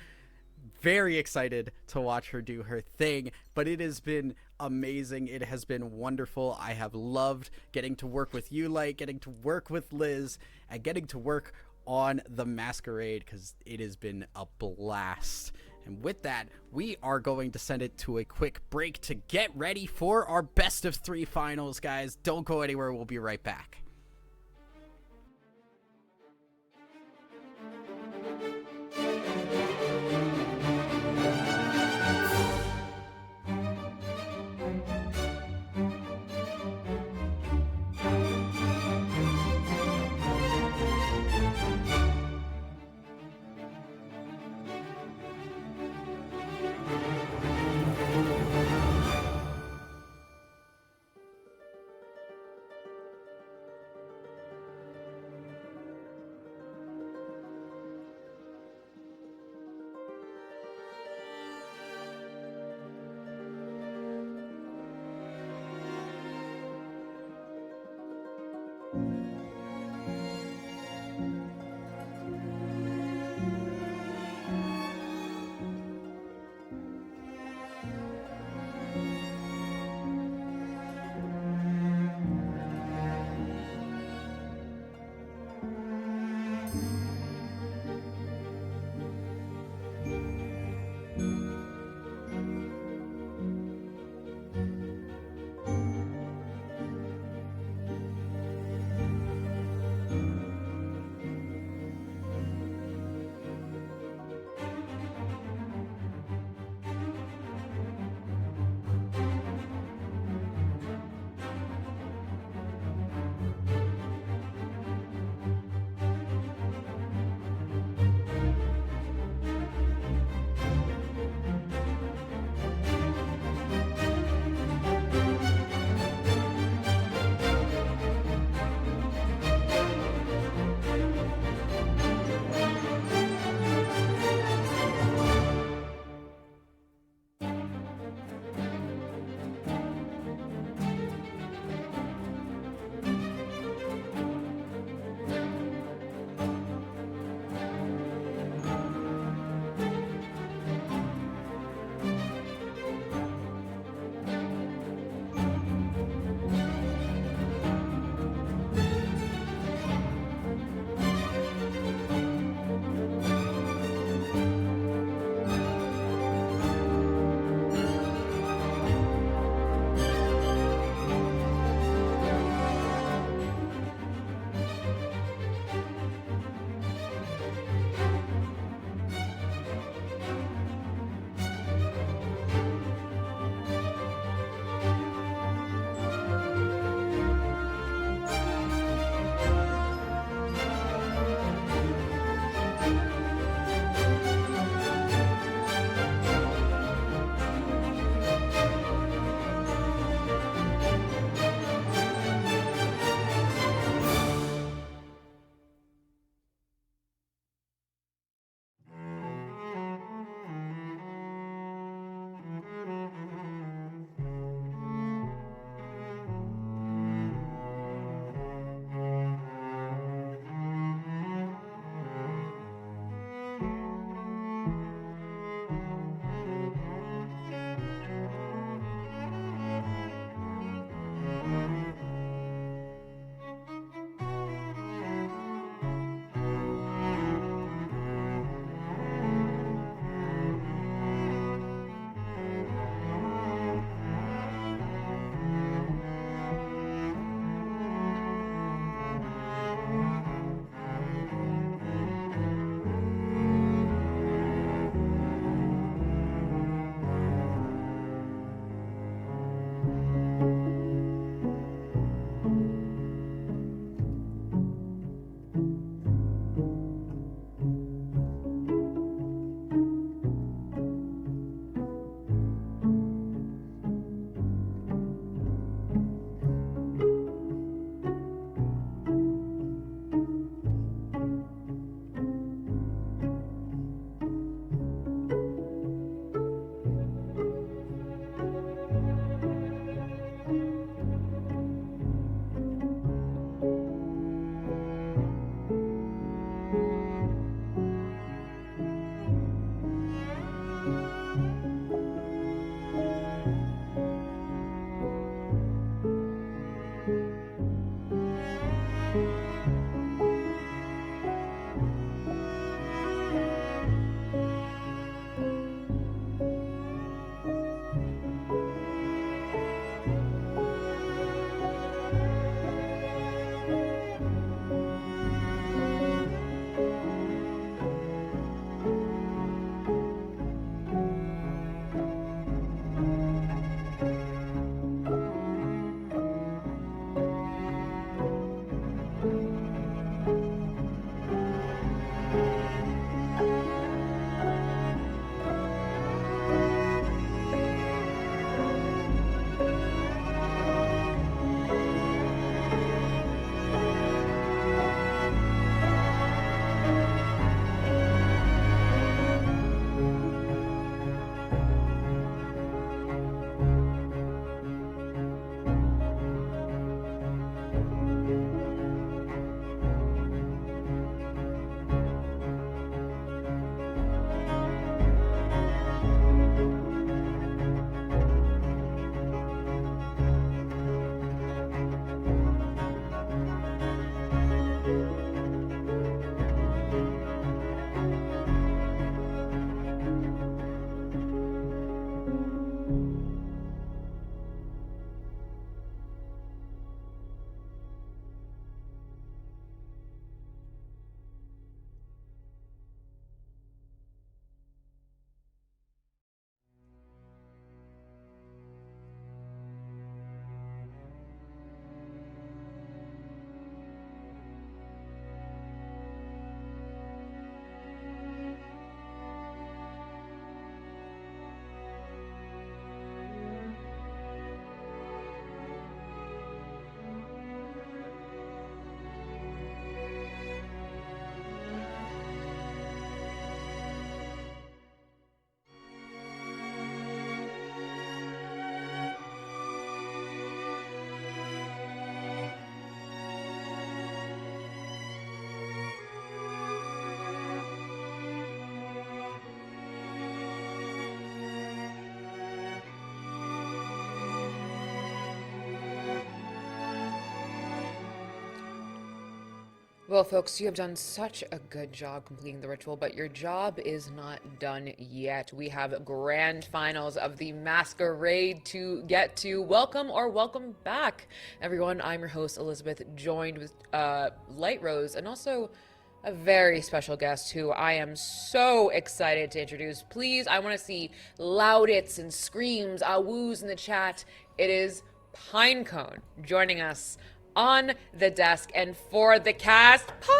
Very excited to watch her do her thing, but it has been amazing. It has been wonderful. I have loved getting to work with you, Light, getting to work with Liz, and getting to work on the Masquerade, because it has been a blast. And with that, we are going to send it to a quick break to get ready for our best of 3 finals, guys. Don't go anywhere. We'll be right back. Well, folks, you have done such a good job completing the ritual, but your job is not done yet. We have grand finals of the Masquerade to get to. Welcome or welcome back, everyone. I'm your host, Elizabeth, joined with Light Rose and also a very special guest who I am so excited to introduce. Please, I want to see laudits and screams, woos in the chat. It is Pinecone joining us on the desk, and for the cast, Pine!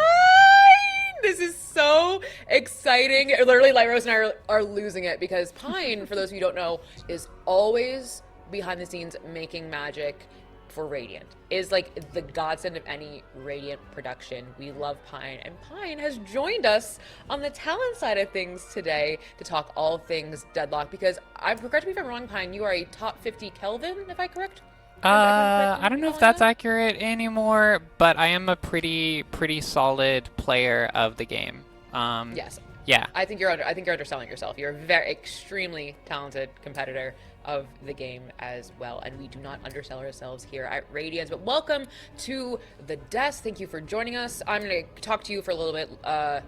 This is so exciting. Literally, Light Rose and I are losing it because Pine, for those of you who don't know, is always behind the scenes making magic for Radiant. Is like the godsend of any Radiant production. We love Pine, and Pine has joined us on the talent side of things today to talk all things Deadlock, because correct me if I'm wrong, Pine, you are a top 50 Kelvin, if I'm correct? I don't know if that's accurate anymore, but I am a pretty solid player of the game. Yes. Yeah. I think you're underselling yourself. You're a very extremely talented competitor of the game as well, and we do not undersell ourselves here at Radiant. But welcome to the desk. Thank you for joining us. I'm going to talk to you for a little bit,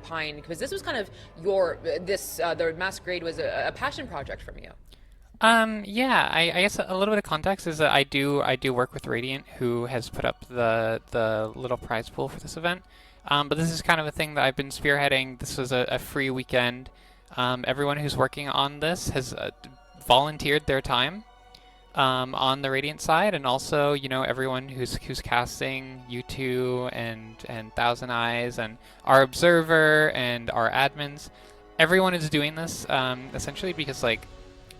Pine, because this was kind of the Masquerade was a passion project from you. Yeah, I guess a little bit of context is that I do work with Radiant, who has put up the little prize pool for this event. But this is kind of a thing that I've been spearheading. This was a free weekend. Everyone who's working on this has volunteered their time on the Radiant side, and also, you know, everyone who's casting, you two and Thousand Eyes and our observer and our admins. Everyone is doing this essentially because, like,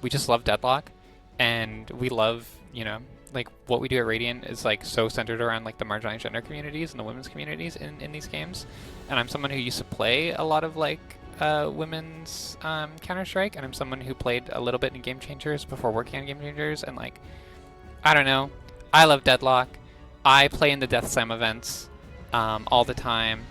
we just love Deadlock, and we love, you know, like, what we do at Radiant is, like, so centered around, like, the marginalized gender communities and the women's communities in these games. And I'm someone who used to play a lot of, like, women's Counter-Strike, and I'm someone who played a little bit in Game Changers before working on Game Changers, and, like, I don't know, I love Deadlock. I play in the Death Slam events all the time,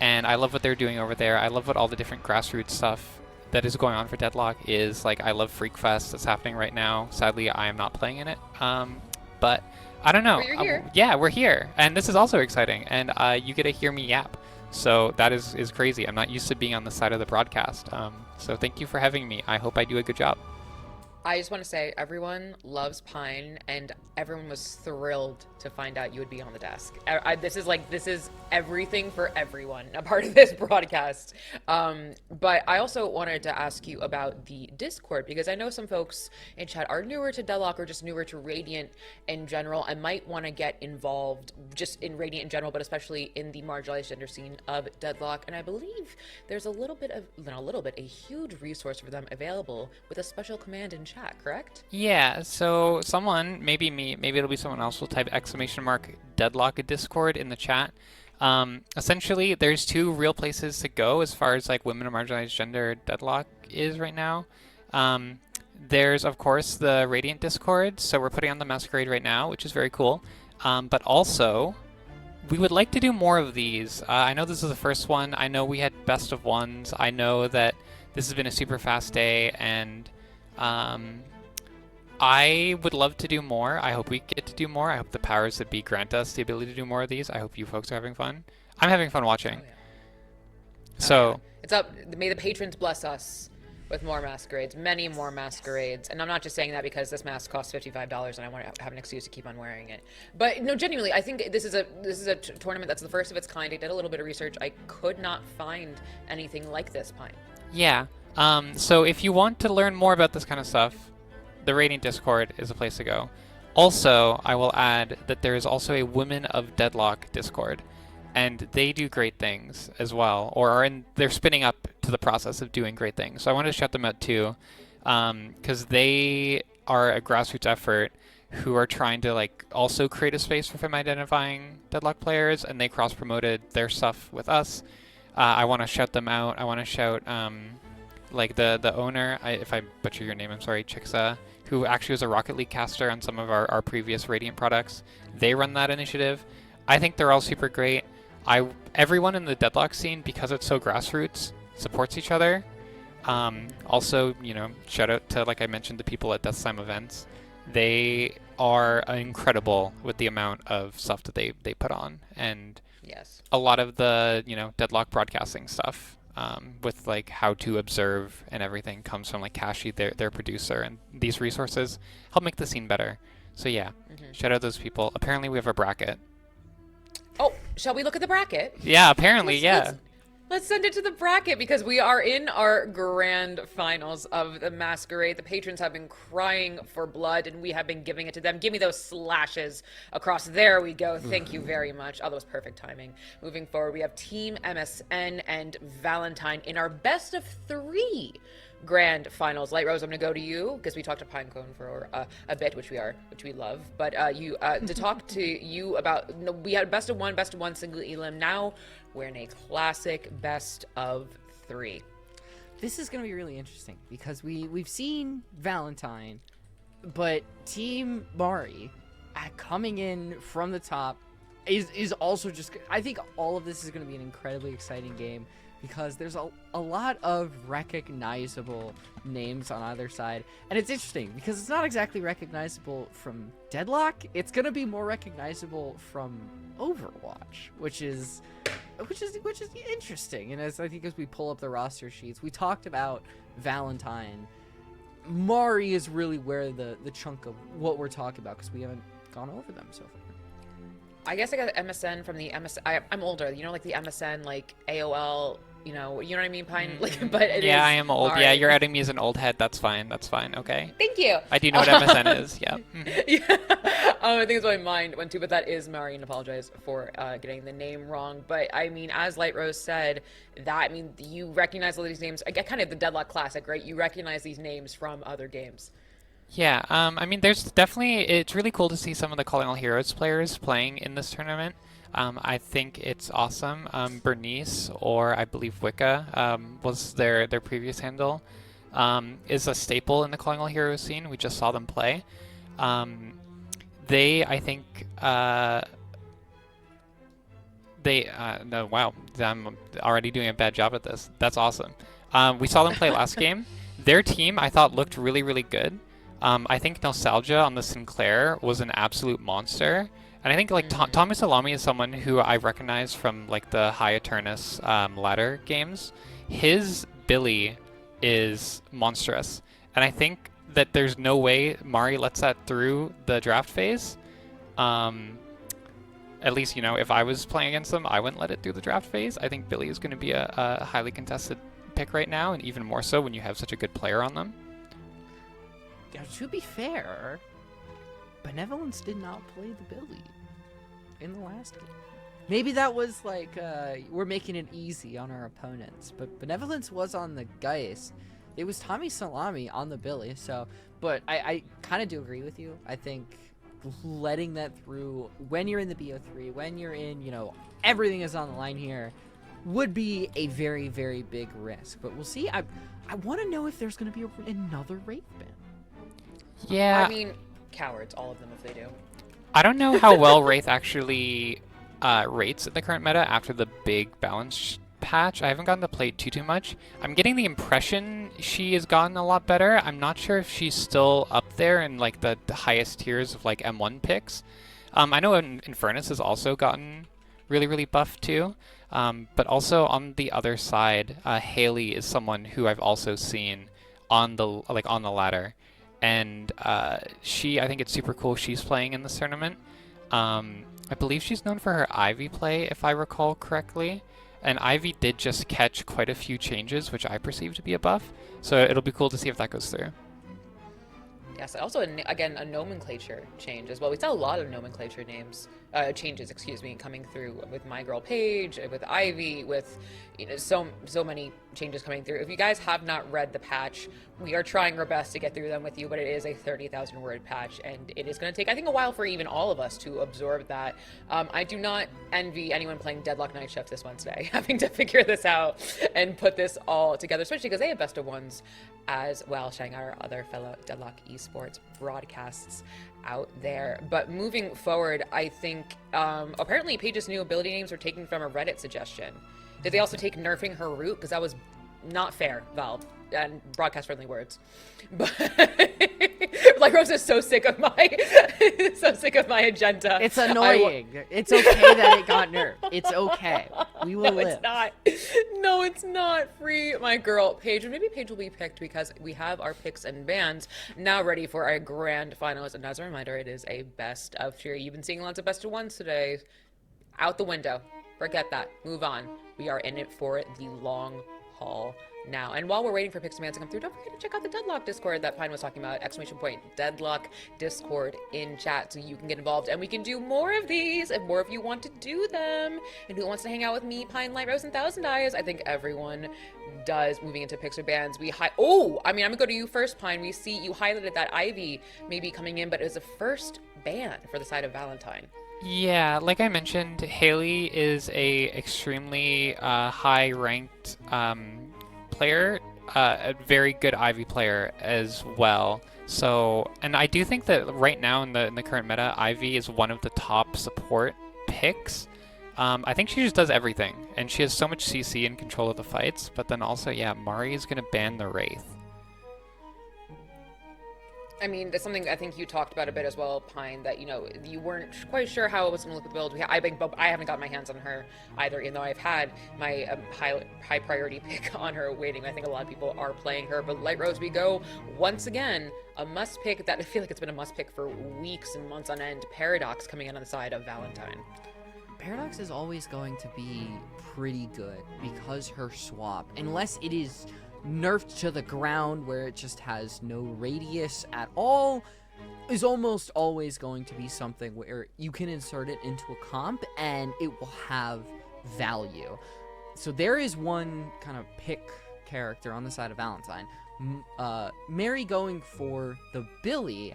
and I love what they're doing over there. I love what all the different grassroots stuff that is going on for Deadlock is. Like, I love Freak Fest that's happening right now. Sadly, I am not playing in it. But I don't know. But you're here. Yeah, we're here. And this is also exciting. And you get to hear me yap. So that is crazy. I'm not used to being on the side of the broadcast. So thank you for having me. I hope I do a good job. I just want to say everyone loves Pine, and everyone was thrilled to find out you would be on the desk. This is everything for everyone, a part of this broadcast. But I also wanted to ask you about the Discord, because I know some folks in chat are newer to Deadlock or just newer to Radiant in general, and might want to get involved just in Radiant in general, but especially in the marginalized gender scene of Deadlock. And I believe there's a huge resource for them available with a special command in chat, correct? Yeah, so someone, maybe me, maybe it'll be someone else, will type !Deadlock Discord in the chat. Essentially, there's two real places to go as far as, like, women and marginalized gender Deadlock is right now. There's, of course, the Radiant Discord, so we're putting on the Masquerade right now, which is very cool. But also, we would like to do more of these. I know this is the first one. I know we had best of ones. I know that this has been a super fast day, and I would love to do more. I hope we get to do more. I hope the powers that be grant us the ability to do more of these. I hope you folks are having fun. I'm having fun watching. Oh, yeah. So It's up. May the patrons bless us with more masquerades, many more masquerades. And I'm not just saying that because this mask costs $55 and I want to have an excuse to keep on wearing it. But no, genuinely, I think this is a tournament that's the first of its kind. I did a little bit of research. I could not find anything like this, Pine. yeah. So if you want to learn more about this kind of stuff, the Radiant Discord is a place to go. Also, I will add that there is also a Women of Deadlock Discord, and they do great things as well, they're spinning up to the process of doing great things. So I want to shout them out too, because they are a grassroots effort who are trying to, like, also create a space for femme-identifying Deadlock players, and they cross-promoted their stuff with us. I want to shout them out. I want to shout like the owner, if I butcher your name, I'm sorry, Chixa, who actually was a Rocket League caster on some of our previous Radiant products. They run that initiative. I think they're all super great. Everyone in the Deadlock scene, because it's so grassroots, supports each other. Also, you know, shout out to, like I mentioned, the people at Death Slam events. They are incredible with the amount of stuff that they put on, and Yes. a lot of the, Deadlock broadcasting stuff, with like how to observe and everything comes from like Kashi, their producer, and these resources help make the scene better. So yeah, shout out those people. Apparently we have a bracket. Oh, shall we look at the bracket? Yeah, apparently, Let's send it to the bracket because we are in our grand finals of the Masquerade. The patrons have been crying for blood, and we have been giving it to them. Give me those slashes across. There we go. Thank you very much. Oh, that was perfect timing. Moving forward, we have Team MSN and Valentine in our best of 3 grand finals. Light Rose, I'm going to go to you because we talked to Pinecone for a bit, which we love. But you to talk to you about, we had best of 1 single elim. Now we're in a classic best of 3. This is going to be really interesting because we've seen Valentine, but Team Mari coming in from the top is also just, I think all of this is going to be an incredibly exciting game because there's a lot of recognizable names on either side. And it's interesting because it's not exactly recognizable from Deadlock. It's going to be more recognizable from Overwatch, which is interesting. And as we pull up the roster sheets, we talked about Valentine. Mari is really where the chunk of what we're talking about because we haven't gone over them so far. I guess I got MSN from the MSN. I'm older, like the MSN, like AOL, you know what I mean, Pine? Like, but it is I am old. Mari. Yeah, you're outing me as an old head. That's fine. Okay. Thank you. I do know what MSN is. Yeah. Yeah. I think it's my mind went to, but that is Mari, and apologize for getting the name wrong. But I mean, as Light Rose said, you recognize all these names. I get kind of the Deadlock Classic, right? You recognize these names from other games. Yeah, I mean, there's definitely, it's really cool to see some of the Calling All Heroes players playing in this tournament. I think it's awesome. Bernice, or I believe Wicca, was their previous handle, is a staple in the Calling All Heroes scene. We just saw them play. I think, no, wow, I'm already doing a bad job at this. That's awesome. We saw them play last game. Their team, I thought, looked really, really good. I think Nostalgia on the Sinclair was an absolute monster. And I think like Tommy Salami is someone who I recognize from like the High Eternus ladder games. His Billy is monstrous. And I think that there's no way Mari lets that through the draft phase. At least, if I was playing against them, I wouldn't let it through the draft phase. I think Billy is going to be a highly contested pick right now, and even more so when you have such a good player on them. Now, to be fair, Benevolence did not play the Billy in the last game. Maybe that was like, we're making it easy on our opponents, but Benevolence was on the Geist. It was Tommy Salami on the Billy, so, but I kind of do agree with you. I think letting that through when you're in the BO3, when you're in, everything is on the line here, would be a very, very big risk. But we'll see. I want to know if there's going to be another Wraith ban. Yeah. I mean, cowards, all of them, if they do. I don't know how well Wraith actually rates in the current meta after the big balance patch. I haven't gotten to play too much. I'm getting the impression she has gotten a lot better. I'm not sure if she's still up there in like the highest tiers of like M1 picks. I know Infernus has also gotten really, really buffed too. But also on the other side, Haley is someone who I've also seen on the ladder. And I think it's super cool she's playing in this tournament. I believe she's known for her Ivy play, if I recall correctly. And Ivy did just catch quite a few changes, which I perceive to be a buff. So it'll be cool to see if that goes through. Yes, also, again, a nomenclature change as well. We saw a lot of nomenclature changes, coming through with My Girl Paige, with Ivy, with so many changes coming through. If you guys have not read the patch, we are trying our best to get through them with you, but it is a 30,000 word patch, and it is going to take, I think, a while for even all of us to absorb that. I do not envy anyone playing Deadlock Night Shift this Wednesday, having to figure this out and put this all together, especially because they have best of ones as well, showing our other fellow Deadlock esports broadcasts out there. But moving forward, I think apparently Paige's new ability names were taken from a Reddit suggestion. Did they also take nerfing her root? Because that was not fair, Valve, and broadcast friendly words. But like Rose is so sick of my sake of my agenda. It's annoying. It's okay that it got nerfed. It's okay. We will No, live. it's not. No, it's not. Free my girl, Paige. Maybe Paige will be picked because we have our picks and bans now ready for our grand finals. And as a reminder, it is a best of tier. You've been seeing lots of best of ones today. Out the window. Forget that. Move on. We are in it for the long haul now. And while we're waiting for picks and bans to come through, don't forget to check out the Deadlock Discord that Pine was talking about. !Deadlock Discord in chat so you can get involved and we can do more of these if more of you want to do them. And who wants to hang out with me, Pine, Light Rose, and Thousand Eyes? I think everyone does. Moving into picks or bans, I'm gonna go to you first, Pine. We see you highlighted that Ivy may be coming in, but it was the first ban for the side of Valentine. Yeah, like I mentioned, Haley is a extremely high-ranked player, a very good Ivy player as well. So, and I do think that right now in the current meta, Ivy is one of the top support picks. I think she just does everything, and she has so much CC and control of the fights. But then also, yeah, Mari is gonna ban the Wraith. I mean, that's something I think you talked about a bit as well, Pine, that, you know, you weren't quite sure how it was going to look with the build. I haven't got my hands on her either, even though I've had my high priority pick on her waiting. I think a lot of people are playing her, but Light Rose, we go once again, a must pick that I feel like it's been a must pick for weeks and months on end. Paradox coming in on the side of Valentine. Paradox is always going to be pretty good because her swap, unless it is nerfed to the ground where it just has no radius at all, is almost always going to be something where you can insert it into a comp and it will have value. So there is one kind of pick character on the side of Valentine. Mary going for the Billy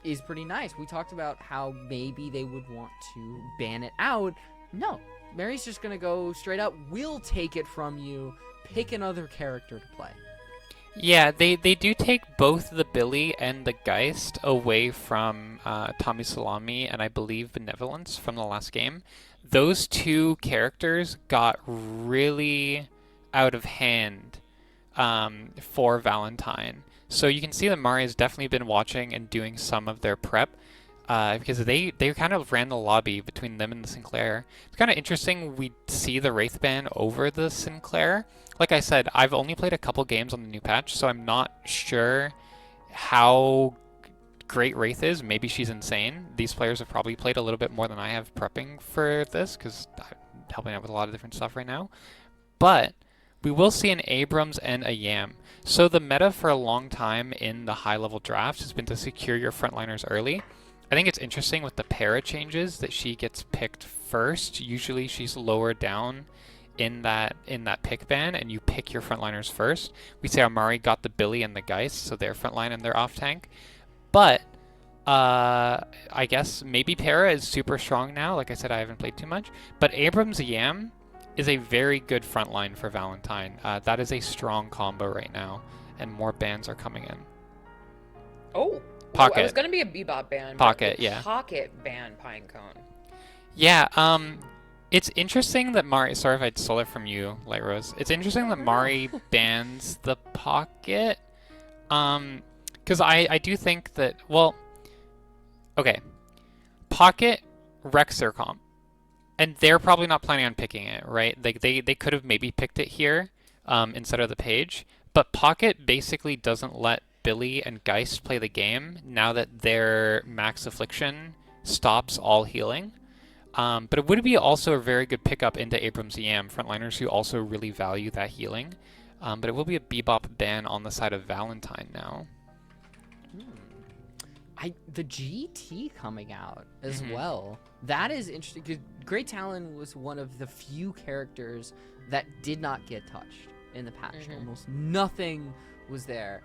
is pretty nice. We talked about how maybe they would want to ban it out. No, Mary's just gonna go straight up, we'll take it from you, pick another character to play. Yeah, they do take both the Billy and the Geist away from Tommy Salami and I believe Benevolence from the last game. Those two characters got really out of hand for Valentine. So you can see that Mari has definitely been watching and doing some of their prep because they kind of ran the lobby between them and the Sinclair. It's kind of interesting we see the Wraith ban over the Sinclair. Like I said, I've only played a couple games on the new patch, so I'm not sure how great Wraith is. Maybe she's insane. These players have probably played a little bit more than I have prepping for this because I'm helping out with a lot of different stuff right now. But we will see an Abrams and a Yam. So the meta for a long time in the high-level drafts has been to secure your frontliners early. I think it's interesting with the para changes that she gets picked first. Usually she's lower down in that pick ban, and you pick your frontliners first. We say Amari got the Billy and the Geist, so their frontline and their off tank. But I guess maybe para is super strong now. Like I said, I haven't played too much. But Abrams Yam is a very good frontline for Valentine. That is a strong combo right now, and more bans are coming in. Oh, Pocket. It was going to be a Bebop ban. Pocket, yeah. Pocket ban Pinecone. Yeah, it's interesting that Mari... Sorry if I stole it from you, Light Rose. It's interesting that Mari bans the Pocket. Because I do think that... Well, okay. Pocket wrecks their comp. And they're probably not planning on picking it, right? Like they could have maybe picked it here instead of the Page. But Pocket basically doesn't let Billy and Geist play the game now that their Max Affliction stops all healing. But it would be also a very good pickup into Abrams Yam, frontliners who also really value that healing. But it will be a Bebop ban on the side of Valentine now. The GT coming out as well. That is interesting because Great Talon was one of the few characters that did not get touched in the patch. Almost nothing was there.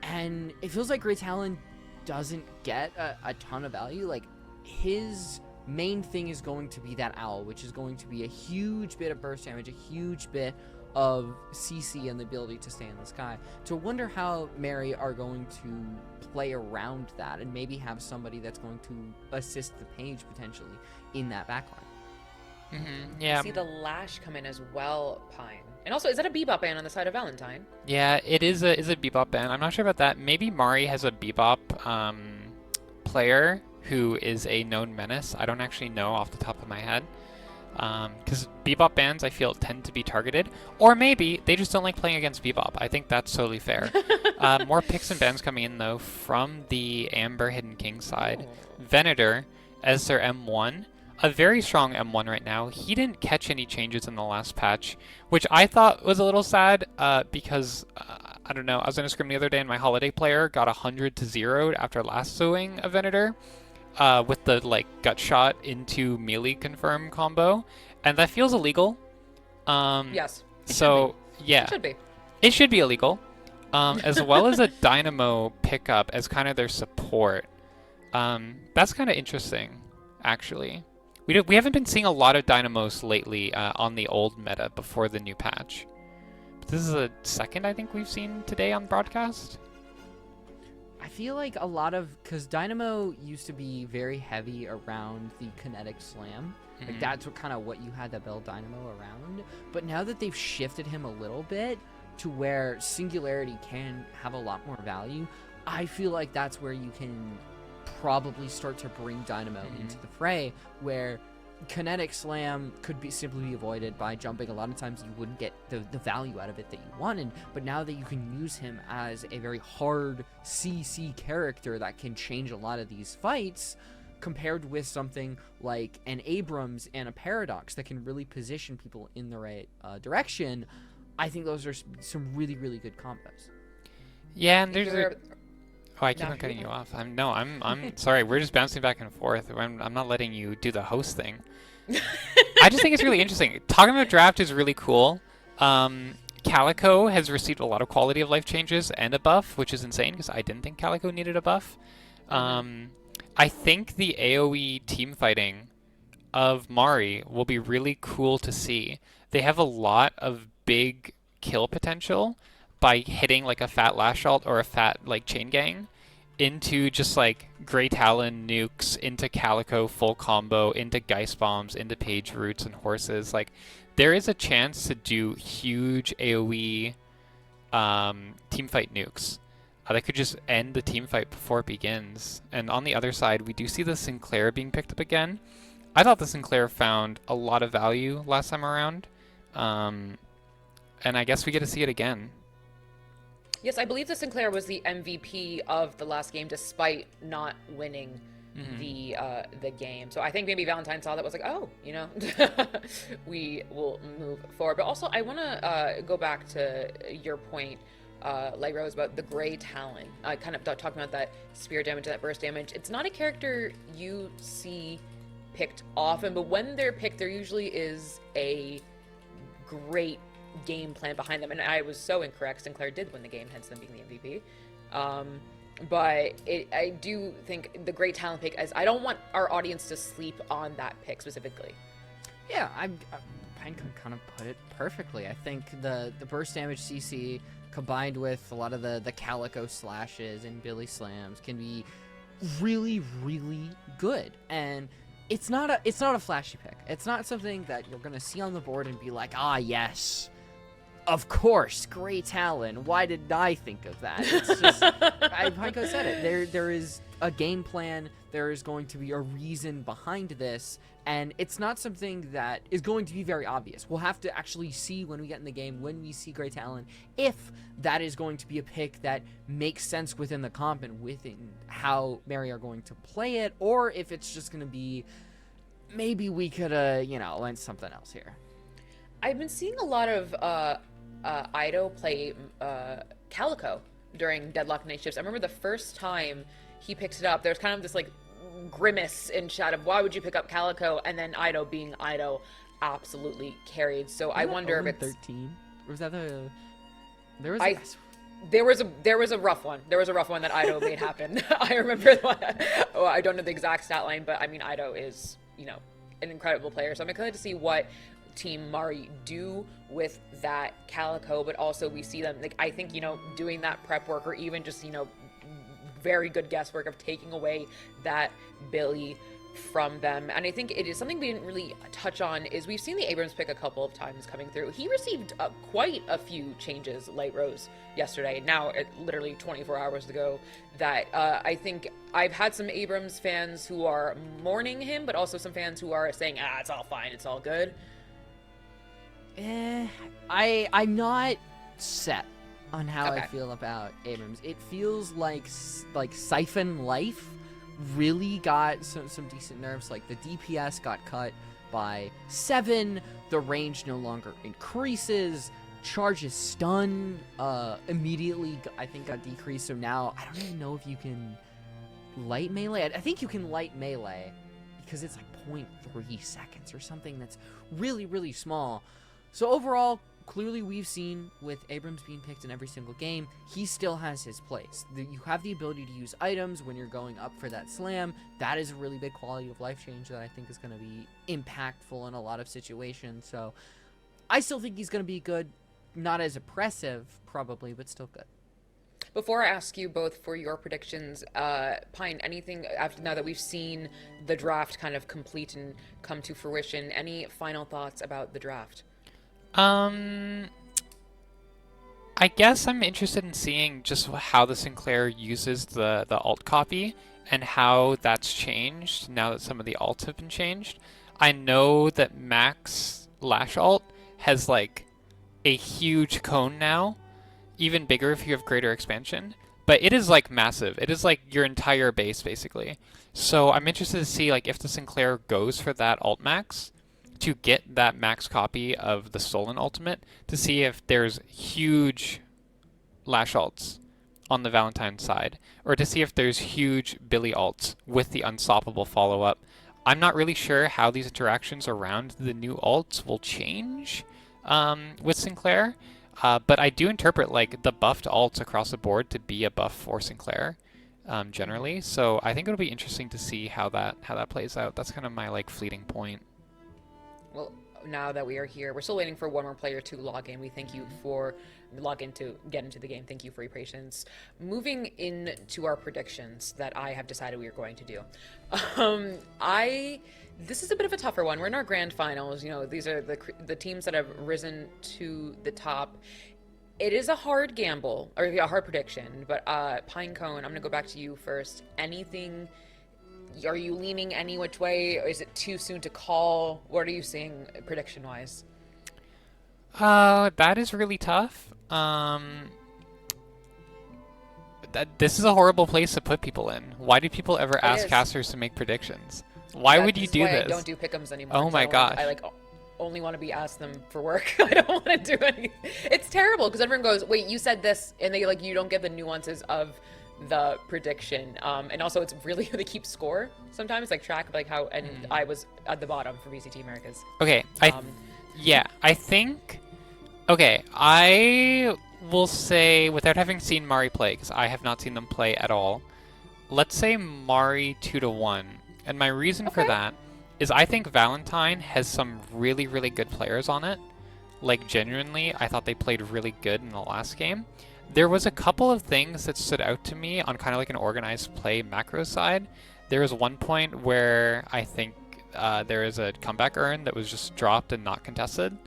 And it feels like Great Talon doesn't get a ton of value. Like, his main thing is going to be that owl, which is going to be a huge bit of burst damage, a huge bit of CC and the ability to stay in the sky. So I wonder how Mary are going to play around that and maybe have somebody that's going to assist the Page potentially in that backline. Yeah. See the Lash come in as well, Pine. And also, is that a Bebop ban on the side of Valentine? Yeah, it is a Bebop ban. I'm not sure about that. Maybe Mari has a Bebop player who is a known menace. I don't actually know off the top of my head. Because Bebop bans, I feel, tend to be targeted. Or maybe they just don't like playing against Bebop. I think that's totally fair. More picks and bans coming in, though, from the Amber Hidden King side. Venator as their M1. A very strong M1 right now. He didn't catch any changes in the last patch, which I thought was a little sad because, I don't know, I was in a scrim the other day and my holiday player got 100 to 0 after lassoing a Venator. With the gut shot into melee confirm combo, and that feels illegal. Yes. So yeah, It should be. it should be illegal. As well as a Dynamo pickup as kind of their support. That's kind of interesting, actually. We haven't been seeing a lot of Dynamos lately on the old meta before the new patch. But this is a second I think we've seen today on broadcast. I feel like a lot of, because Dynamo used to be very heavy around the kinetic slam. Like that's what you had to build Dynamo around. But now that they've shifted him a little bit to where Singularity can have a lot more value, I feel like that's where you can probably start to bring Dynamo into the fray, where kinetic slam could simply be avoided by jumping. A lot of times you wouldn't get the value out of it that you wanted, but now that you can use him as a very hard CC character that can change a lot of these fights, compared with something like an Abrams and a Paradox that can really position people in the right direction, I think those are some really, really good combos. Yeah, and there's Oh, I keep No, on cutting you're you off. I'm sorry. We're just bouncing back and forth. I'm not letting you do the host thing. I just think it's really interesting. Talking about draft is really cool. Calico has received a lot of quality of life changes and a buff, which is insane because I didn't think Calico needed a buff. I think the AoE team fighting of Mari will be really cool to see. They have a lot of big kill potential by hitting a fat lash ult or a fat chain gang into just Grey Talon nukes, into Calico full combo, into Geist bombs, into page roots and horses. There is a chance to do huge AoE teamfight nukes that could just end the teamfight before it begins. And on the other side, we do see the Sinclair being picked up again. I thought the Sinclair found a lot of value last time around, and I guess we get to see it again. Yes, I believe the Sinclair was the MVP of the last game, despite not winning the game. So I think maybe Valentine saw that, was oh, we will move forward. But also, I want to go back to your point, Rose, about the Grey Talon. Kind of talking about that spear damage, that burst damage. It's not a character you see picked often, but when they're picked, there usually is a great game plan behind them, and I was so incorrect. Sinclair did win the game, hence them being the MVP. But I do think the Great Talent pick, as I don't want our audience to sleep on that pick specifically. Yeah, Pine could kind of put it perfectly. I think the burst damage CC combined with a lot of the Calico slashes and Billy slams can be really, really good. And it's not a flashy pick. It's not something that you're gonna see on the board and be like, ah, yes, of course, Grey Talon. Why did I think of that? It's just, Heiko said it. There is a game plan. There is going to be a reason behind this, and it's not something that is going to be very obvious. We'll have to actually see when we get in the game, when we see Grey Talon, if that is going to be a pick that makes sense within the comp and within how Mary are going to play it, or if it's just going to be, maybe we could, learn something else here. I've been seeing a lot of Ido play Calico during Deadlock Night Shifts. I remember the first time he picked it up, there's kind of this grimace in chat of why would you pick up Calico, and then Ido being Ido absolutely carried. So I wonder if it's 13. Or was that there was a rough one. There was a rough one that Ido made happen. I remember the one. Oh, I don't know the exact stat line, but I mean Ido is an incredible player. So I'm excited to see what Team Mari do with that Calico, but also we see them I think doing that prep work, or even just very good guesswork of taking away that Billy from them. And I think it is something we didn't really touch on is we've seen the Abrams pick a couple of times coming through. He received quite a few changes, Light Rose, yesterday. Now, literally 24 hours ago, that I think I've had some Abrams fans who are mourning him, but also some fans who are saying, it's all fine, it's all good. I'm not set on how I Okay. feel about Abrams. It feels like Siphon Life really got some decent nerfs. Like the DPS got cut by 7, the range no longer increases, charges stun immediately I think got decreased, so now I don't even know if you can light melee. I think you can light melee because it's like 0.3 seconds or something that's really, really small. So overall, clearly we've seen with Abrams being picked in every single game, he still has his place. You have the ability to use items when you're going up for that slam. That is a really big quality of life change that I think is going to be impactful in a lot of situations. So I still think he's going to be good. Not as oppressive, probably, but still good. Before I ask you both for your predictions, Pine, anything after now that we've seen the draft kind of complete and come to fruition, any final thoughts about the draft? I guess I'm interested in seeing just how the Sinclair uses the alt copy and how that's changed now that some of the alts have been changed. I know that Max Lash alt has like a huge cone now, even bigger if you have greater expansion, but it is like massive. It is like your entire base basically. So I'm interested to see like if the Sinclair goes for that alt max, to get that max copy of the stolen ultimate, to see if there's huge Lash alts on the Valentine side, or to see if there's huge Billy alts with the unstoppable follow-up. I'm not really sure how these interactions around the new alts will change with Sinclair, but I do interpret like the buffed alts across the board to be a buff for Sinclair generally. So I think it'll be interesting to see how that plays out. That's kind of my like fleeting point. Well, now that we are here, we're still waiting for one more player to log in. We thank you for log in to get into the game. Thank you for your patience. Moving into our predictions that I have decided we are going to do. This is a bit of a tougher one. We're in our grand finals. You know, these are the teams that have risen to the top. It is a hard gamble, or a hard prediction, but Pinecone, I'm going to go back to you first. Anything... Are you leaning any which way, or is it too soon to call? What are you seeing prediction-wise? That is really tough. This is a horrible place to put people in. Why do people ever ask casters to make predictions? Why would you do this? I don't do pick'ems anymore. Oh my gosh. I only want to be asked them for work. I don't want to do anything. It's terrible because everyone goes, "Wait, you said this," and they you don't get the nuances of the prediction, and also it's really they keep score sometimes, like track of how, and I was at the bottom for VCT Americas. Okay, I think I will say, without having seen Mari play, because I have not seen them play at all, let's say Mari 2-1, and my reason for that is I think Valentine has some really, really good players on it. Like genuinely, I thought they played really good in the last game. There was a couple of things that stood out to me on kind of like an organized play macro side. There was one point where I think there is a comeback urn that was just dropped and not contested.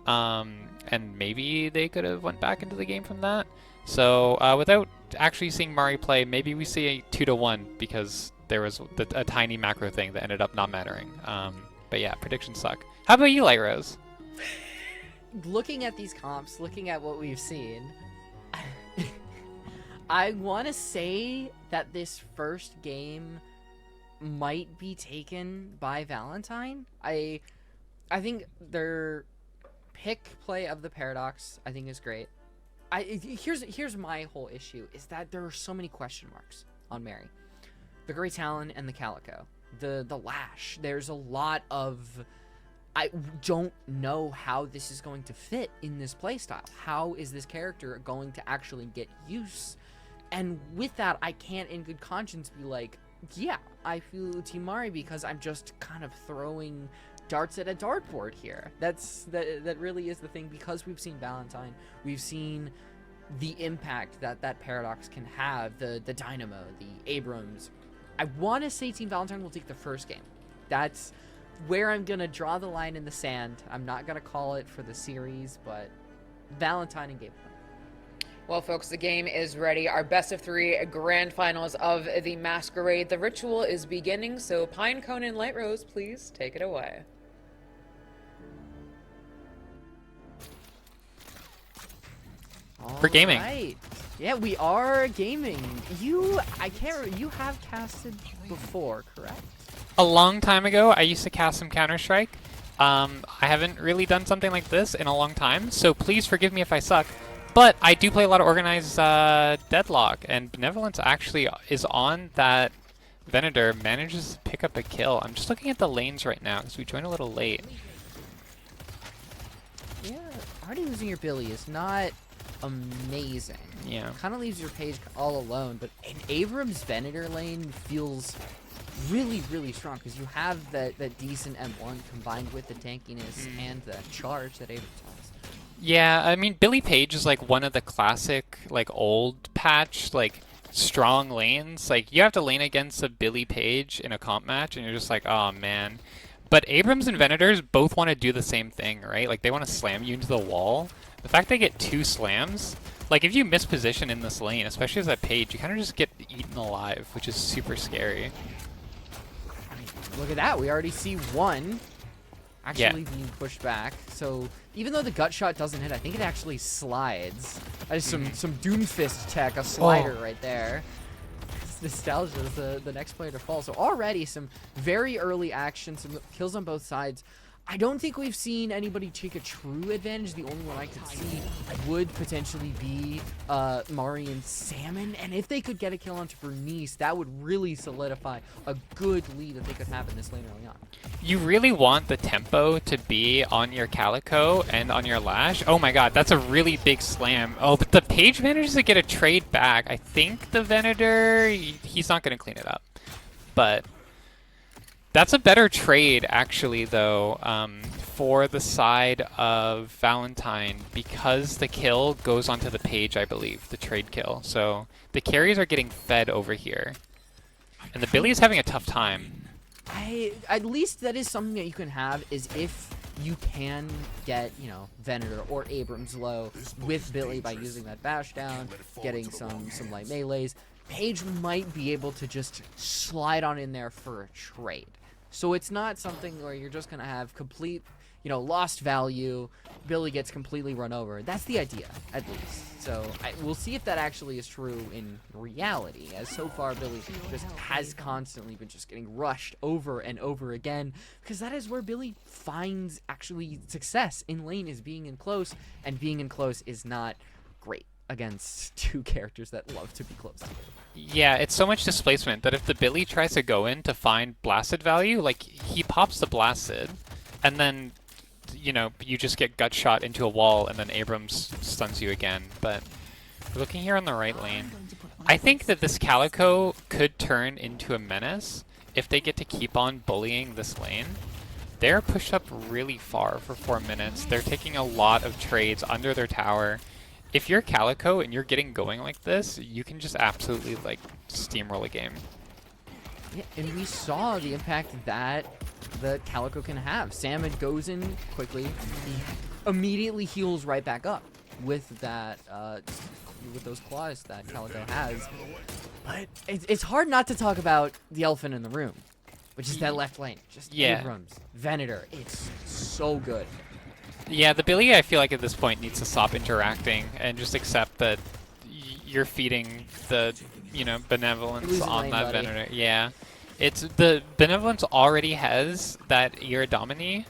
And maybe they could have went back into the game from that. So without actually seeing Mari play, maybe we see a 2-1 because there was a tiny macro thing that ended up not mattering. But yeah, predictions suck. How about you, Light Rose? Looking at these comps, looking at what we've seen, I want to say that this first game might be taken by Valentine. I think their pick play of the Paradox, I think, is great. Here's my whole issue, is that there are so many question marks on Mary. The Grey Talon and the Calico. The Lash. There's a lot of... I don't know how this is going to fit in this playstyle. How is this character going to actually get use? And with that, I can't in good conscience be like, yeah, I feel Team Mari because I'm just kind of throwing darts at a dartboard here. That really is the thing, because we've seen Valentine. We've seen the impact that Paradox can have, the Dynamo, the Abrams. I want to say Team Valentine will take the first game. that's where I'm gonna draw the line in the sand. I'm not gonna call it for the series, but Valentine and Game. Well, folks, the game is ready. Our best of 3 grand finals of the Masquerade. The ritual is beginning, so Pinecone and Light Rose, please take it away. We're gaming. Right. Yeah, we are gaming. I can't. You have casted before, correct? A long time ago, I used to cast some Counter-Strike. I haven't really done something like this in a long time, so please forgive me if I suck. But I do play a lot of organized Deadlock, and Benevolence actually is on that. Venator manages to pick up a kill. I'm just looking at the lanes right now because we joined a little late. Yeah, already losing your Billy is not amazing. Yeah. Kind of leaves your page all alone, but an Abrams Venator lane feels really, really strong because you have that decent M1 combined with the tankiness and the charge that Abrams has. Yeah, I mean, Billy Page is like one of the classic, like old patch, like strong lanes. Like you have to lane against a Billy Page in a comp match, and you're just like, oh man. But Abrams and Venators both want to do the same thing, right? Like they want to slam you into the wall. The fact they get 2 slams, like if you miss position in this lane, especially as that Page, you kind of just get eaten alive, which is super scary. Look at that, we already see one actually being pushed back. So even though the gut shot doesn't hit, I think it actually slides. That is some Doomfist tech, a slider right there. Nostalgia is the next player to fall. So already some very early action, some kills on both sides. I don't think we've seen anybody take a true advantage. The only one I could see would potentially be Mari and Salmon. And if they could get a kill onto Bernice, that would really solidify a good lead that they could have in this lane early on. You really want the tempo to be on your Calico and on your Lash. Oh my god, that's a really big slam. Oh, but the Page manages to get a trade back. I think the Venator, he's not going to clean it up. But that's a better trade, actually, though, for the side of Valentine, because the kill goes onto the Page, I believe, the trade kill. So the carries are getting fed over here. And the Billy is having a tough time. At least that is something that you can have, is if you can get, you know, Venator or Abrams low with Billy by using that bash down, getting some light melees. Page might be able to just slide on in there for a trade. So it's not something where you're just going to have complete, you know, lost value. Billy gets completely run over. That's the idea, at least. So we'll see if that actually is true in reality, as so far Billy just has constantly been just getting rushed over and over again, because that is where Billy finds actually success in lane, is being in close, and being in close is not great against 2 characters that love to be close. Yeah, it's so much displacement that if the Billy tries to go in to find blasted value, like he pops the blasted, and then, you know, you just get gut shot into a wall, and then Abrams stuns you again. But looking here on the right lane, I think that this Calico could turn into a menace if they get to keep on bullying this lane. They're pushed up really far for 4 minutes. They're taking a lot of trades under their tower. If you're Calico and you're getting going like this, you can just absolutely, like, steamroll a game. Yeah, and we saw the impact that the Calico can have. Salmon goes in quickly. He immediately heals right back up with that, with those claws that Calico has. But it's hard not to talk about the elephant in the room, which is that left lane. Just Abrams, Venator. It's so good. Yeah, the Billy, I feel like at this point needs to stop interacting and just accept that you're feeding the, you know, benevolence on lane, that buddy. Venator. Yeah, it's the benevolence already has that Iridomini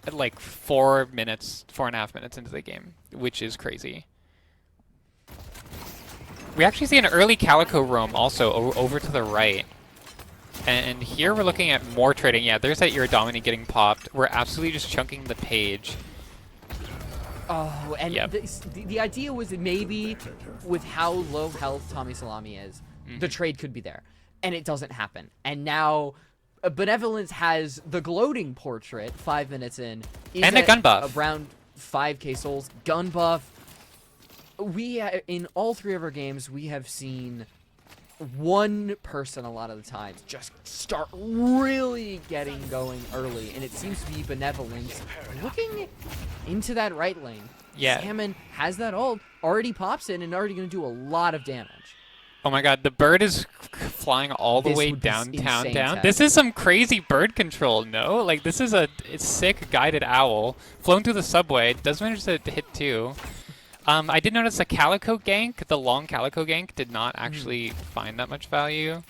at like 4.5 minutes into the game, which is crazy. We actually see an early Calico roam also over to the right. And here we're looking at more trading. Yeah, there's that Iridomini getting popped. We're absolutely just chunking the Page. Oh, and Yep. the idea was that maybe with how low health Tommy Salami is, the trade could be there. And it doesn't happen. And now Benevolence has the gloating portrait 5 minutes in. And a gun buff. Around 5k souls. Gun buff. In all 3 of our games, we have seen one person a lot of the times just start really getting going early, and it seems to be Benevolence looking into that right lane. Yeah. Salmon has that ult, already pops in, and already going to do a lot of damage. Oh my god, the bird is flying all the This way would be downtown insane down. tech. This is some crazy bird control, no? Like, this is a sick guided owl. Flown through the subway, does manage to hit 2. I did notice the Calico gank, the long Calico gank, did not actually find that much value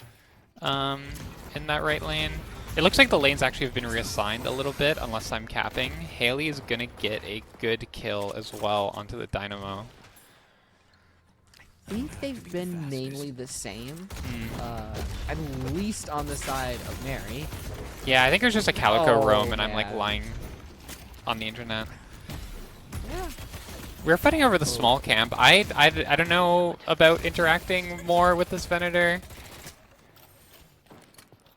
in that right lane. It looks like the lanes actually have been reassigned a little bit, unless I'm capping. Haley is going to get a good kill as well onto the Dynamo. I think they've been mainly the same, at least on the side of Mary. Yeah, I think there's just a Calico Oh, roam, and I'm like yeah. lying on the internet. Yeah. We're fighting over the small camp. I don't know about interacting more with this Venator.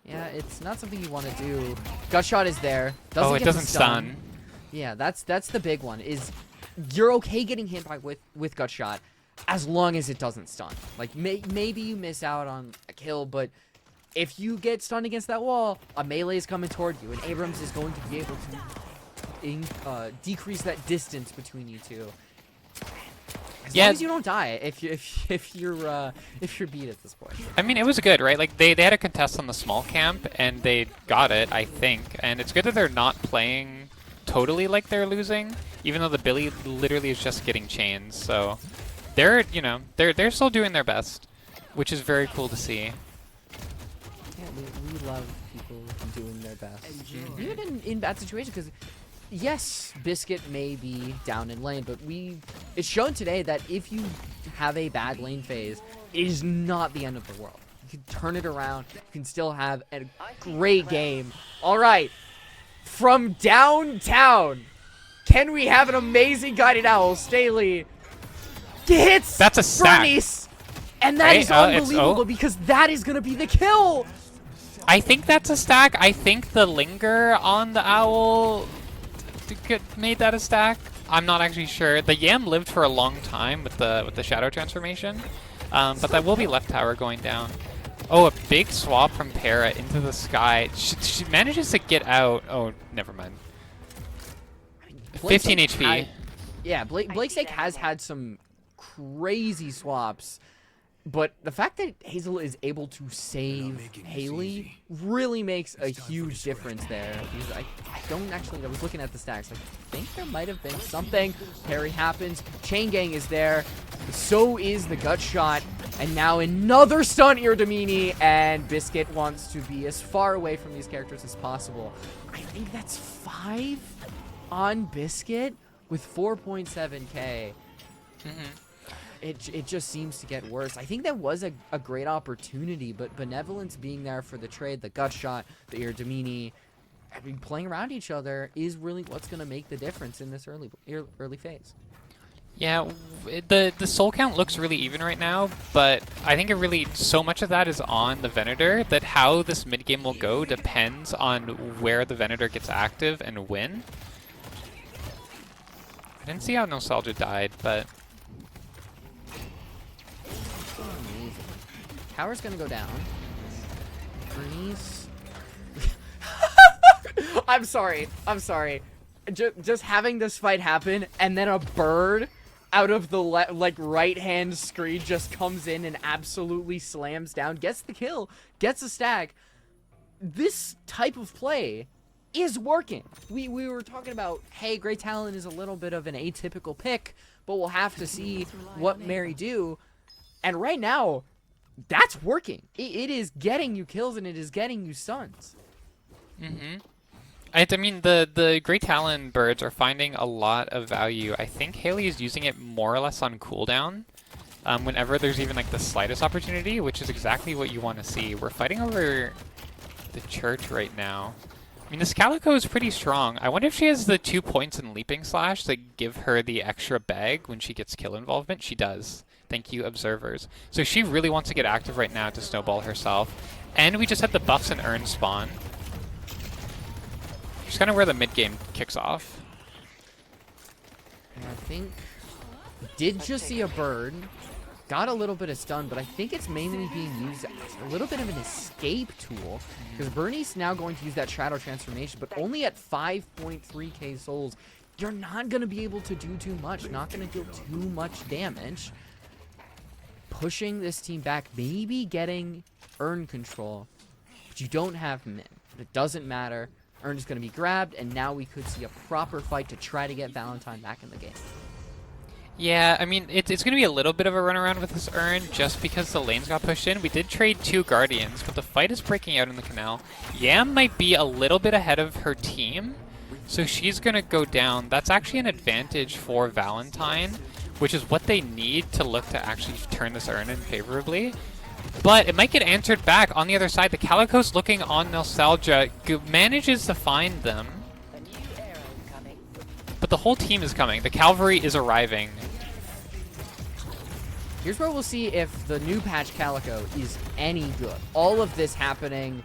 Yeah, it's not something you want to do. Gutshot is there. Doesn't Oh, it get the doesn't stun. Yeah, that's the big one. Is you're okay getting hit by with Gutshot as long as it doesn't stun. Like maybe you miss out on a kill, but if you get stunned against that wall, a melee is coming toward you, and Abrams is going to be able to decrease that distance between you two. As long as you don't die, if you're beat at this point. I mean, it was good, right? Like, they had a contest on the small camp, and they got it, I think. And it's good that they're not playing totally like they're losing, even though the Billy literally is just getting chains. So they're, you know, they're still doing their best, which is very cool to see. Yeah, we love people doing their best. Even in bad situations, because yes, Biscuit may be down in lane, but it's shown today that if you have a bad lane phase, it is not the end of the world. You can turn it around. You can still have a great game. All right, from downtown, can we have an amazing guided owl? Staley hits That's a stack. Bernice, and that Right, is it's- unbelievable oh. because that is going to be the kill. I think that's a stack. I think the linger on the owl made that a stack. I'm not actually sure. The Yam lived for a long time with the shadow transformation, but that will be left tower going down. Oh, a big swap from Para into the sky. She manages to get out. Oh, never mind. 15 HP. Yeah, Blake's Sake has had some crazy swaps, but the fact that Hazel is able to save Haley really makes a huge difference there. Because I don't actually, I was looking at the stacks, I think there might have been something. Parry happens, Chain Gang is there, so is the gut shot, and now another stun Irdamini, and Biscuit wants to be as far away from these characters as possible. I think that's 5 on Biscuit with 4.7k. It just seems to get worse. I think that was a great opportunity, but Benevolence being there for the trade, the gut shot, the Irdamini, I mean, playing around each other is really what's going to make the difference in this early phase. Yeah, the soul count looks really even right now, but I think it really, so much of that is on the Venator, that how this mid game will go depends on where the Venator gets active and when. I didn't see how Nostalgia died, but Amazing. Tower's gonna go down. Bernice. I'm sorry. Just having this fight happen, and then a bird out of the right-hand screen just comes in and absolutely slams down, gets the kill, gets a stack. This type of play is working. We were talking about, hey, Grey Talon is a little bit of an atypical pick, but we'll have to see what Mary do. And right now, that's working. It is getting you kills and it is getting you stuns. I mean, the Great Talon birds are finding a lot of value. I think Haley is using it more or less on cooldown whenever there's even like the slightest opportunity, which is exactly what you want to see. We're fighting over the church right now. I mean, this Calico is pretty strong. I wonder if she has the 2 points in Leaping Slash that give her the extra bag when she gets kill involvement. She does. Thank you, observers. So she really wants to get active right now to snowball herself. And we just had the buffs and urn spawn. Just kind of where the mid game kicks off. And I think did just see a bird. got a little bit of stun, but I think it's mainly being used as a little bit of an escape tool, because Bernice now going to use that Shadow Transformation, but only at 5.3k souls. You're not going to be able to do too much, not going to deal too much damage. Pushing this team back, maybe getting Urn control, but you don't have Min. But it doesn't matter. Urn is going to be grabbed, and now we could see a proper fight to try to get Valentine back in the game. Yeah, I mean, it's going to be a little bit of a runaround with this Urn just because the lanes got pushed in. We did trade 2 Guardians, but the fight is breaking out in the canal. Yam might be a little bit ahead of her team, so she's going to go down. That's actually an advantage for Valentine, which is what they need to look to actually turn this Urn in favorably. But it might get answered back on the other side. The Calico's looking on Nostalgia, manages to find them. But the whole team is coming. The cavalry is arriving. Here's where we'll see if the new patch Calico is any good. All of this happening,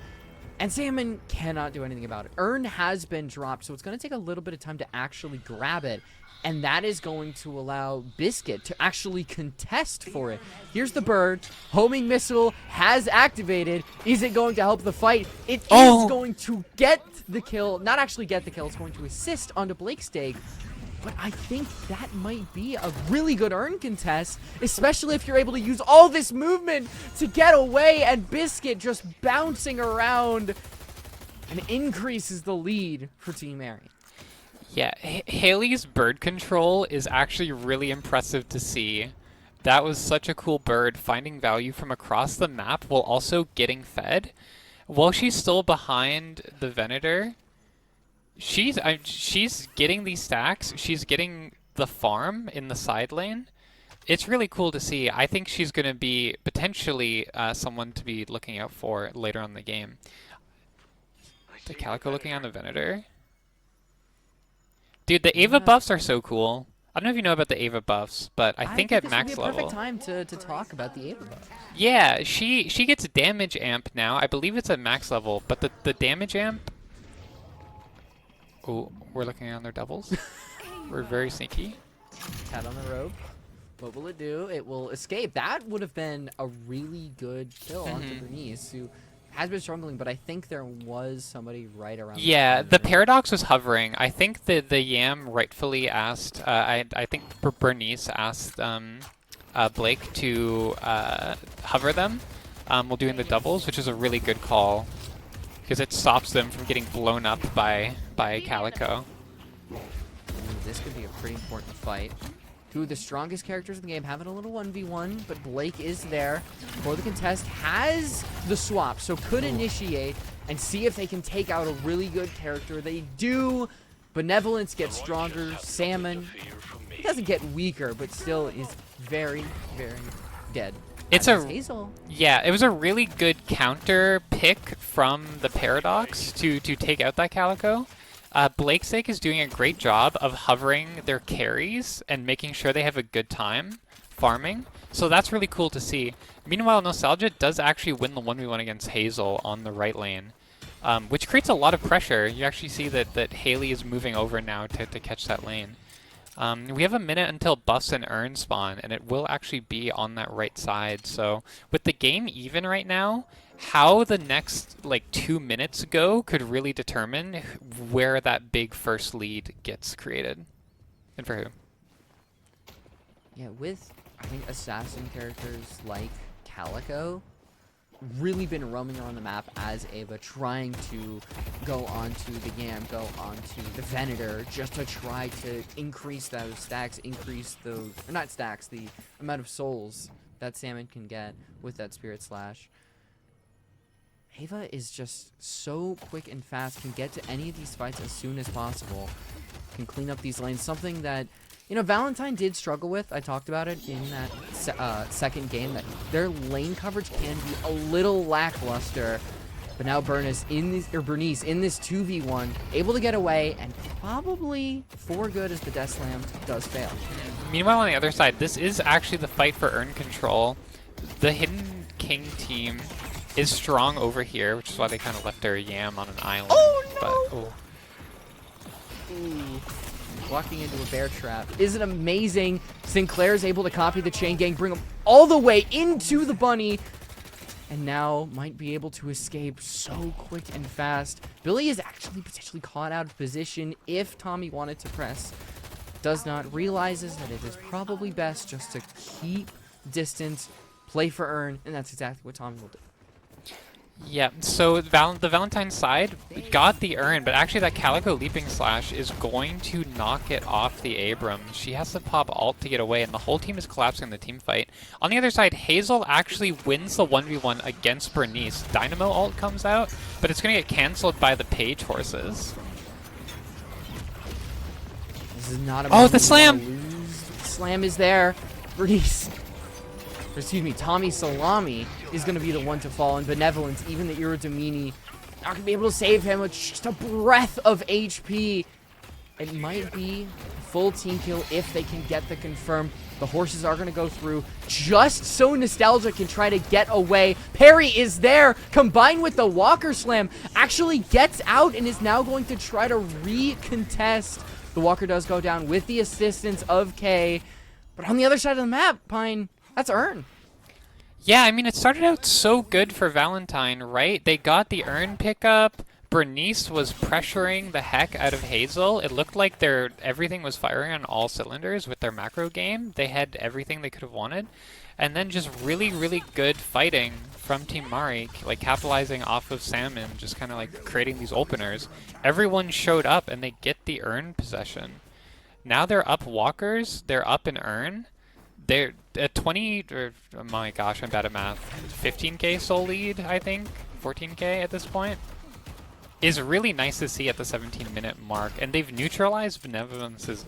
and Salmon cannot do anything about it. Urn has been dropped, so it's going to take a little bit of time to actually grab it. And that is going to allow Biscuit to actually contest for it. Here's the bird. Homing missile has activated. Is it going to help the fight? It is going to get the kill. Not actually get the kill. It's going to assist onto Blake's stake. But I think that might be a really good Urn contest, especially if you're able to use all this movement to get away, and Biscuit just bouncing around and increases the lead for Team Airy. Yeah, Haley's bird control is actually really impressive to see. That was such a cool bird, finding value from across the map while also getting fed. While she's still behind the Venator, she's getting these stacks. She's getting the farm in the side lane. It's really cool to see. I think she's going to be potentially someone to be looking out for later on in the game. The Calico looking on the Venator. Dude, the Ava buffs are so cool. I don't know if you know about the Ava buffs, but I think at max level. This would be a perfect time to talk about the Ava buff. Yeah, she gets damage amp now. I believe it's at max level, but the damage amp. Oh, we're looking on their doubles. We're very sneaky. Cat on the rope. What will it do? It will escape. That would have been a really good kill onto Bernice, who has been struggling, but I think there was somebody right around. Yeah, the Paradox was hovering. I think the Yam rightfully asked, I think Bernice asked Blake to hover them while doing the doubles, which is a really good call, because it stops them from getting blown up by Calico. This could be a pretty important fight. Two of the strongest characters in the game having a little 1v1, but Blake is there for the contest, has the swap, so could initiate and see if they can take out a really good character. They do. Benevolence gets stronger. Salmon, he doesn't get weaker, but still is very, very dead. It's Hazel. Yeah, it was a really good counter pick from the Paradox to take out that Calico. Blake's Sake is doing a great job of hovering their carries and making sure they have a good time farming. So that's really cool to see. Meanwhile, Nostalgia does actually win the 1v1 against Hazel on the right lane, which creates a lot of pressure. You actually see that Haley is moving over now to catch that lane. We have a minute until buffs and urn spawn, and it will actually be on that right side. So with the game even right now, how the next like 2 minutes go could really determine where that big first lead gets created, and for who. Yeah, with I think assassin characters like Calico really been roaming around the map as Ava, trying to go onto the Yam, go onto the Venator, just to try to increase those stacks, increase those, or not stacks, the amount of souls that Salmon can get with that Spirit Slash. Ava is just so quick and fast, can get to any of these fights as soon as possible, can clean up these lanes, something that, you know, Valentine did struggle with. I talked about it in that second game, that their lane coverage can be a little lackluster. But now Bernice in this 2v1, able to get away, and probably for good as the Death Slam does fail. Meanwhile, on the other side, this is actually the fight for urn control. The Hidden King team is strong over here, which is why they kind of left their Yam on an island. Oh, no! But, Ooh. walking into a bear trap. Isn't amazing. Sinclair's able to copy the chain gang, bring him all the way into the bunny, and now might be able to escape so quick and fast. Billy is actually potentially caught out of position if Tommy wanted to press. Does not, realizes that it is probably best just to keep distance, play for earn, and that's exactly what Tommy will do. Yeah, so the Valentine side got the urn, but actually that Calico leaping slash is going to knock it off the Abrams. She has to pop ult to get away, and the whole team is collapsing in the team fight. On the other side, Hazel actually wins the 1v1 against Bernice. Dynamo ult comes out, but it's going to get cancelled by the Page horses. This is not a Oh, moment the you slam! wanna lose. The slam is there. Bernice. Excuse me, Tommy Salami is going to be the one to fall in. Benevolence, even the Iradomini, not going to be able to save him with just a breath of HP. It might be a full team kill if they can get the confirm. The horses are going to go through just so Nostalgia can try to get away. Perry is there, combined with the Walker Slam, actually gets out and is now going to try to recontest. The Walker does go down with the assistance of Kay. But on the other side of the map, Pine, that's Earn. Yeah, I mean, it started out so good for Valentine, right? They got the Earn pickup. Bernice was pressuring the heck out of Hazel. It looked like everything was firing on all cylinders with their macro game. They had everything they could have wanted. And then just really, really good fighting from Team Mari, like capitalizing off of Salmon, just kind of like creating these openers. Everyone showed up and they get the Earn possession. Now they're up Walkers, they're up in Earn. They're at 20, or oh my gosh, I'm bad at math. 15k soul lead, I think, 14k at this point, is really nice to see at the 17-minute mark, and they've neutralized Benevolence's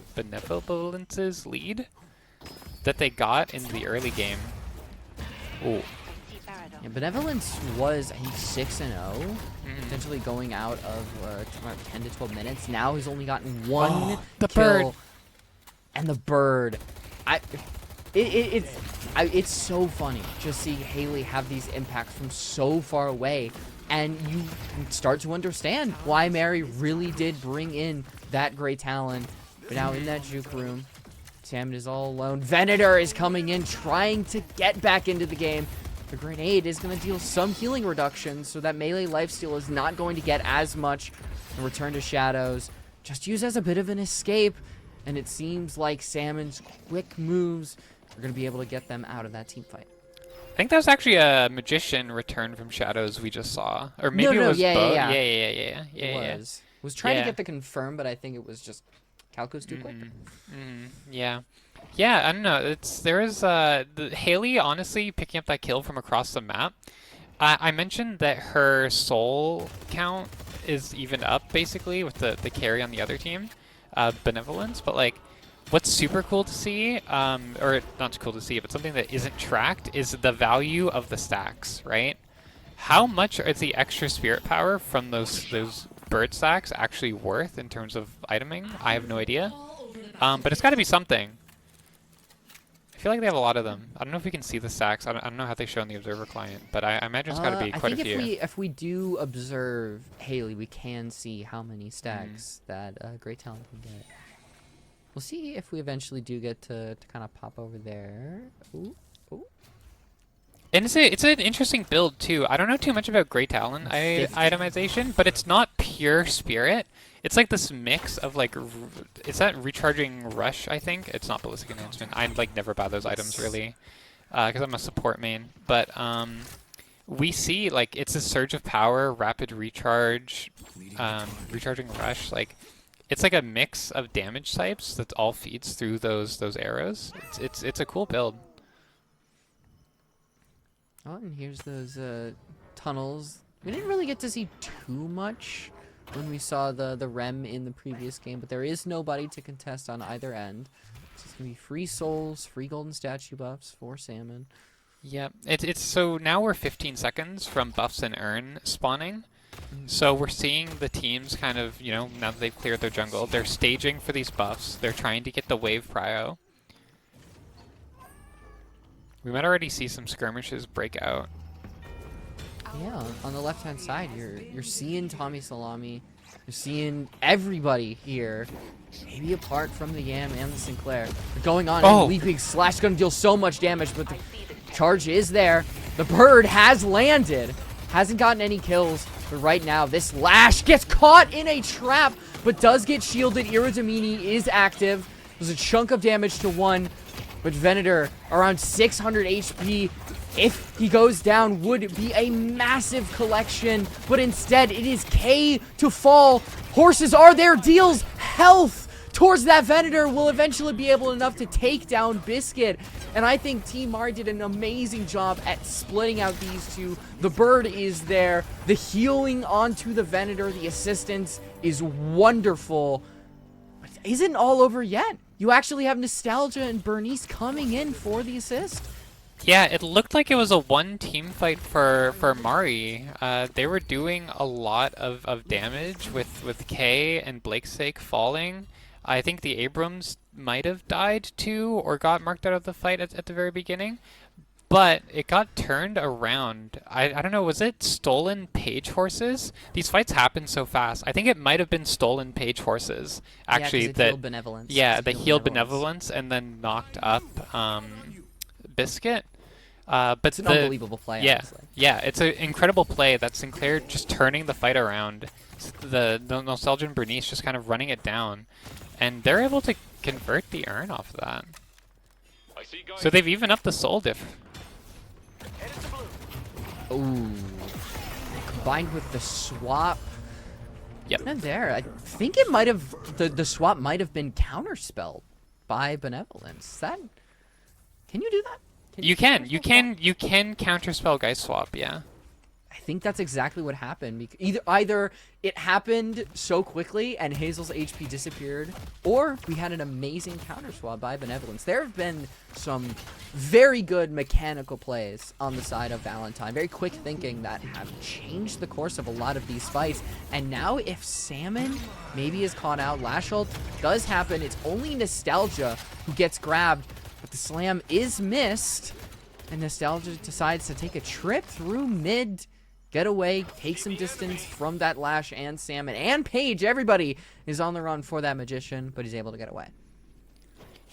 lead that they got in the early game. Ooh. Yeah, Benevolence was, I think, 6-0, potentially going out of about 10 to 12 minutes. Now he's only gotten one the kill. bird. And the bird. It's so funny just seeing Haley have these impacts from so far away, and you start to understand why Mary really did bring in that great talent. But now in that juke room, Salmon is all alone. Venator is coming in, trying to get back into the game. The grenade is going to deal some healing reduction, so that melee lifesteal is not going to get as much. And Return to Shadows, just used as a bit of an escape. And it seems like Salmon's quick moves are going to be able to get them out of that team fight. I think that was actually a Magician return from Shadows we just saw. Or maybe it was both. Yeah. It Was trying to get the confirm, but I think it was just Calco's too quick. Yeah. Yeah, I don't know. Haley honestly picking up that kill from across the map. I mentioned that her soul count is even up basically with the carry on the other team. Benevolence, but like what's super cool to see, or not cool to see, but something that isn't tracked is the value of the stacks, right? How much is the extra spirit power from those bird stacks actually worth in terms of iteming? I have no idea, but it's got to be something. I feel like they have a lot of them. I don't know if we can see the stacks. I don't know how they show in the observer client, but I imagine it's got to be quite a few. I think if we do observe Haley, we can see how many stacks that Great Talent can get. We'll see if we eventually do get to kind of pop over there. Ooh. And it's an interesting build too. I don't know too much about Great Talent itemization, but it's not pure spirit. It's like this mix of like, is that recharging rush? I think it's not ballistic enhancement. I like never buy those items really, because I'm a support main. But we see like it's a surge of power, rapid recharge, recharging rush. Like it's like a mix of damage types that all feeds through those arrows. It's a cool build. Oh, and here's those tunnels. We didn't really get to see too much when we saw the Rem in the previous game, but there is nobody to contest on either end. So it's going to be free souls, free golden statue buffs for Salmon. Yep. So now we're 15 seconds from buffs and Earn spawning. So we're seeing the teams kind of, now that they've cleared their jungle, they're staging for these buffs. They're trying to get the wave prio. We might already see some skirmishes break out. Yeah, on the left-hand side, you're seeing Tommy Salami. You're seeing everybody here, maybe apart from the Yam and the Sinclair. They're going on and leaping. Slash gonna deal so much damage, but the charge is there. The bird has landed. Hasn't gotten any kills, but right now, this Lash gets caught in a trap, but does get shielded. Iridamini is active. There's a chunk of damage to one, but Venator, around 600 HP, if he goes down, would be a massive collection, but instead, it is K to fall. Horses are there, deals health towards that Venator, will eventually be able enough to take down Biscuit. And I think Team Mari did an amazing job at splitting out these two. The bird is there. The healing onto the Venator, the assistance is wonderful. But it isn't all over yet. You actually have Nostalgia and Bernice coming in for the assist. Yeah, it looked like it was a one-team fight for Mari. They were doing a lot of damage with Kay and Blakesake falling. I think the Abrams might have died too, or got marked out of the fight at the very beginning. But it got turned around. I don't know, was it stolen page horses? These fights happen so fast. I think it might have been stolen page horses. Actually, yeah, healed Benevolence. Yeah, they healed Benevolence and then knocked up Biscuit. But it's an unbelievable play. Yeah, honestly. yeah, it's an incredible play that Sinclair just turning the fight around. The Nostalgia and Bernice just kind of running it down, and they're able to convert the urn off of that. So they've even up the soul diff. Ooh. Combined with the swap. Yep. And there, I think it might have the swap might have been counterspelled by Benevolence. That can you do that? You can counterspell Geist Swap, yeah. I think that's exactly what happened. Either it happened so quickly and Hazel's HP disappeared, or we had an amazing counter swap by Benevolence. There have been some very good mechanical plays on the side of Valentine, very quick thinking that have changed the course of a lot of these fights. And now if Salmon maybe is caught out, Lash ult does happen. It's only Nostalgia who gets grabbed, but the slam is missed. And Nostalgia decides to take a trip through mid, get away, take some distance from that Lash and Salmon and Paige. Everybody is on the run for that Magician, but he's able to get away.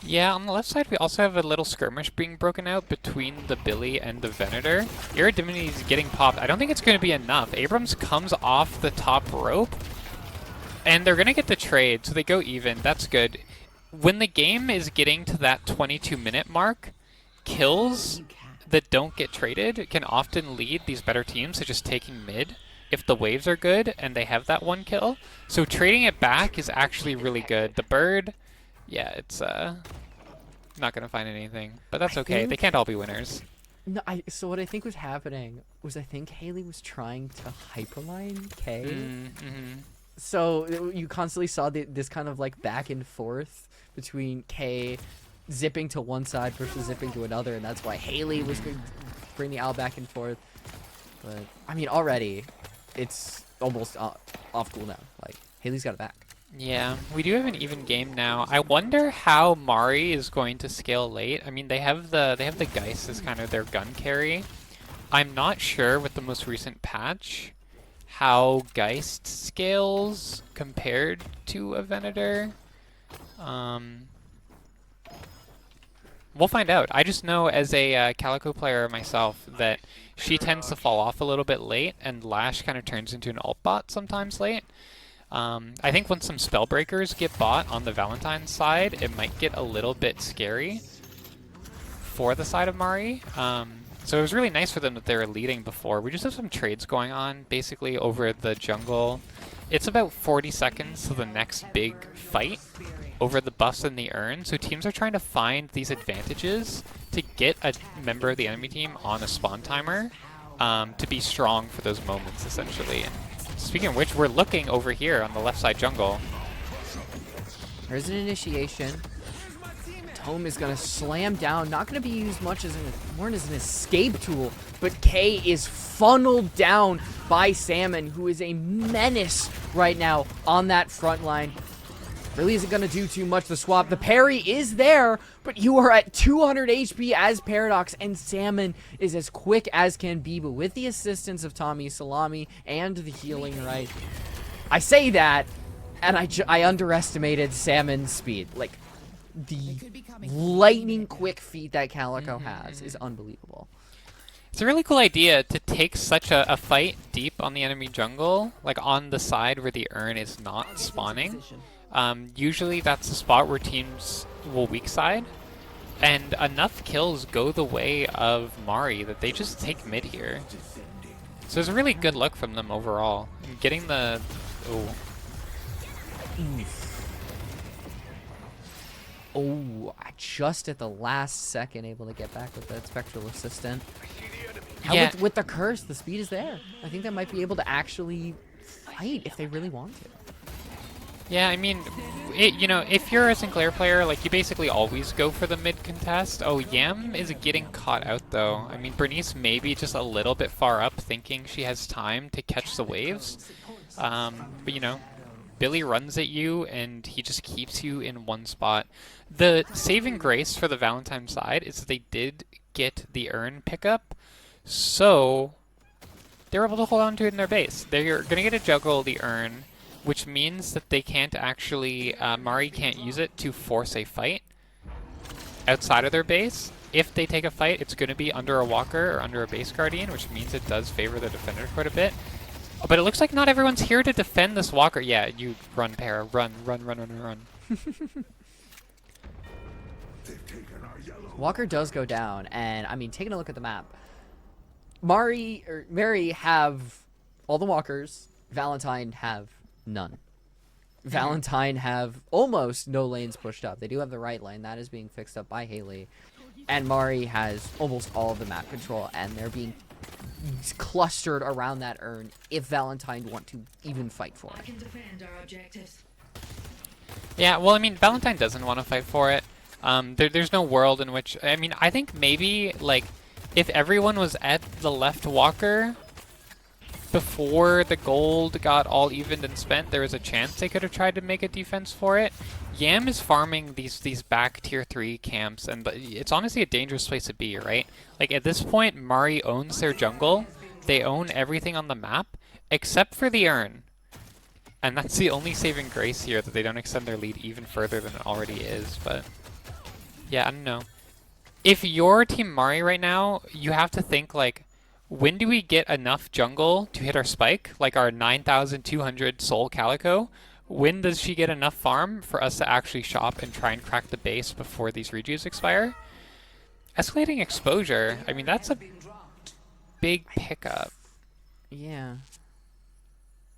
Yeah, on the left side, we also have a little skirmish being broken out between the Billy and the Venator. Iridimini is getting popped. I don't think it's going to be enough. Abrams comes off the top rope, and they're going to get the trade, so they go even. That's good. When the game is getting to that 22-minute mark, kills that don't get traded can often lead these better teams to just taking mid if the waves are good and they have that one kill. So trading it back is actually really good. The bird, yeah, it's not going to find anything, but that's okay. They can't all be winners. No, so what I think was happening was I think Haley was trying to hyperline K. So you constantly saw this kind of like back and forth between K zipping to one side versus zipping to another, and that's why Haley was going to bring the owl back and forth. But I mean, already it's almost off cooldown. Like Haley's got it back. Yeah, we do have an even game now. I wonder how Mari is going to scale late. I mean, they have the Geist as kind of their gun carry. I'm not sure with the most recent patch how Geist scales compared to a Venator. We'll find out. I just know as a Calico player myself that she tends to fall off a little bit late, and Lash kind of turns into an ult bot sometimes late. I think when some Spellbreakers get bought on the Valentine side, it might get a little bit scary for the side of Mari. So it was really nice for them that they were leading before. We just have some trades going on, basically, over the jungle. It's about 40 seconds to the next big fight over the buffs and the urn, so teams are trying to find these advantages to get a member of the enemy team on a spawn timer to be strong for those moments, essentially. And speaking of which, we're looking over here on the left side jungle. There's an initiation. Tome is going to slam down, not going to be used much as more as an escape tool, but K is funneled down by Salmon, who is a menace right now on that front line. really isn't going to do too much. The swap, the parry is there, but you are at 200 HP as Paradox, and Salmon is as quick as can be, but with the assistance of Tommy Salami and the healing right. I say that, and I underestimated Salmon's speed. Like, the lightning quick feat that Calico has is unbelievable. It's a really cool idea to take such a fight deep on the enemy jungle, like on the side where the urn is not spawning. Usually that's a spot where teams will weak side, and enough kills go the way of Mari that they just take mid here. So it's a really good look from them overall. Getting the... Oh. Oh, just at the last second able to get back with that Spectral Assistant. Yeah. With the curse, the speed is there. I think they might be able to actually fight if they really want to. Yeah, I mean, you know, if you're a Sinclair player, like, you basically always go for the mid contest. Oh, Yam is getting caught out, though. I mean, Bernice may be just a little bit far up, thinking she has time to catch the waves. But, you know, Billy runs at you, and he just keeps you in one spot. The saving grace for the Valentine side is that they did get the urn pickup, so they're able to hold on to it in their base. They're going to get a juggle the urn, which means that they can't actually, Mari can't use it to force a fight outside of their base. If they take a fight, it's going to be under a walker or under a base guardian, which means it does favor the defender quite a bit. But it looks like not everyone's here to defend this walker. Yeah, you run, Para. Run, run, run, run, run. Walker does go down, and I mean, taking a look at the map, Mari have all the walkers. Valentine have none. Valentine have almost no lanes pushed up. They do have the right lane. That is being fixed up by Haley. And Mari has almost all of the map control, and they're being clustered around that urn if Valentine want to even fight for it. Yeah, well, I mean, Valentine doesn't want to fight for it. There's no world in which... I mean, I think maybe, like, if everyone was at the left walker before the gold got all evened and spent, there was a chance they could have tried to make a defense for it. Yam is farming these back tier 3 camps, and it's honestly a dangerous place to be, right? Like, at this point, Mari owns their jungle. They own everything on the map, except for the urn. And that's the only saving grace here, that they don't extend their lead even further than it already is, but... yeah, I don't know. If you're Team Mari right now, you have to think, like, when do we get enough jungle to hit our spike, like our 9,200 soul Calico? When does she get enough farm for us to actually shop and try and crack the base before these rejues expire? Escalating exposure, I mean, that's a big pickup. Yeah.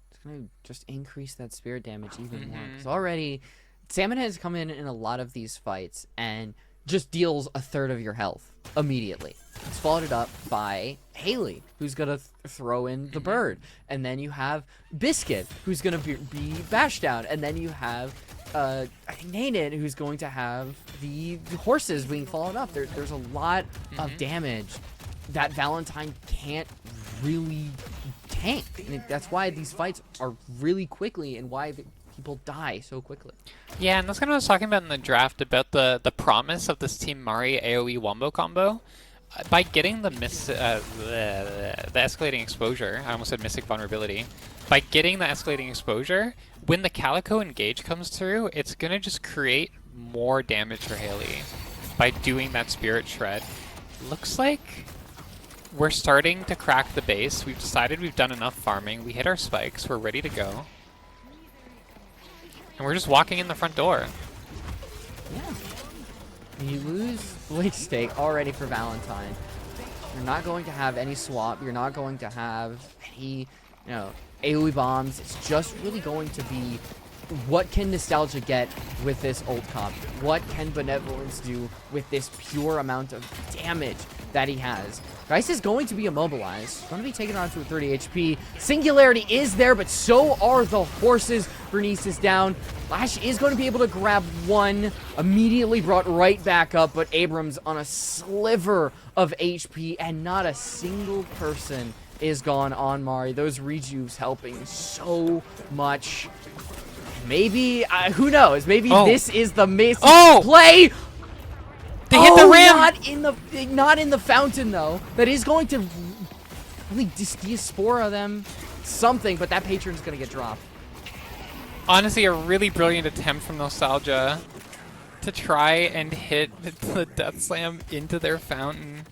It's going to just increase that spirit damage even more. Because already, Salmon has come in a lot of these fights and just deals a third of your health immediately. It's followed up by Haley, who's going to throw in the bird. And then you have Biscuit, who's going to be bashed down. And then you have, I think, Naden, who's going to have the horses being followed up. There's a lot of damage that Valentine can't really tank. And that's why these fights are really quickly and why people die so quickly. Yeah, and that's kind of what I was talking about in the draft, about the promise of this Team Mari AoE wombo combo. By getting the escalating exposure, I almost said Mystic Vulnerability. By getting the escalating exposure, when the Calico engage comes through, it's going to just create more damage for Haley by doing that Spirit Shred. Looks like we're starting to crack the base. We've decided we've done enough farming. We hit our spikes. We're ready to go. And we're just walking in the front door. Yeah. You lose late stake already for Valentine. You're not going to have any swap. You're not going to have any, AoE bombs. It's just really going to be, what can Nostalgia get with this old comp? What can Benevolence do with this pure amount of damage that he has? Geist is going to be immobilized. Going to be taken on to a 30 HP. Singularity is there, but so are the horses. Bernice is down. Lash is going to be able to grab one. Immediately brought right back up, but Abrams on a sliver of HP, and not a single person is gone on Mari. Those rejuves helping so much. Maybe, who knows? Maybe this is the missed Oh! play. They hit the rim! Not in the fountain, though. That is going to really diaspora them something, but that Patron's going to get dropped. Honestly, a really brilliant attempt from Nostalgia to try and hit the Death Slam into their fountain.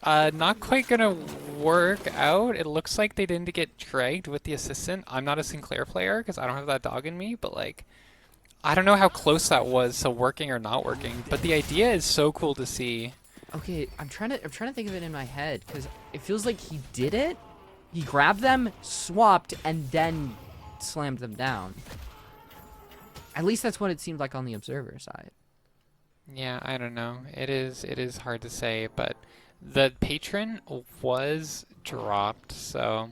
Not quite gonna work out. It looks like they didn't get dragged with the assistant. I'm not a Sinclair player because I don't have that dog in me, but like, I don't know how close that was to working or not working, but the idea is so cool to see. Okay, I'm trying to think of it in my head because it feels like he did it. He grabbed them, swapped, and then slammed them down. At least that's what it seemed like on the observer side. Yeah, I don't know. It is hard to say, but the patron was dropped, so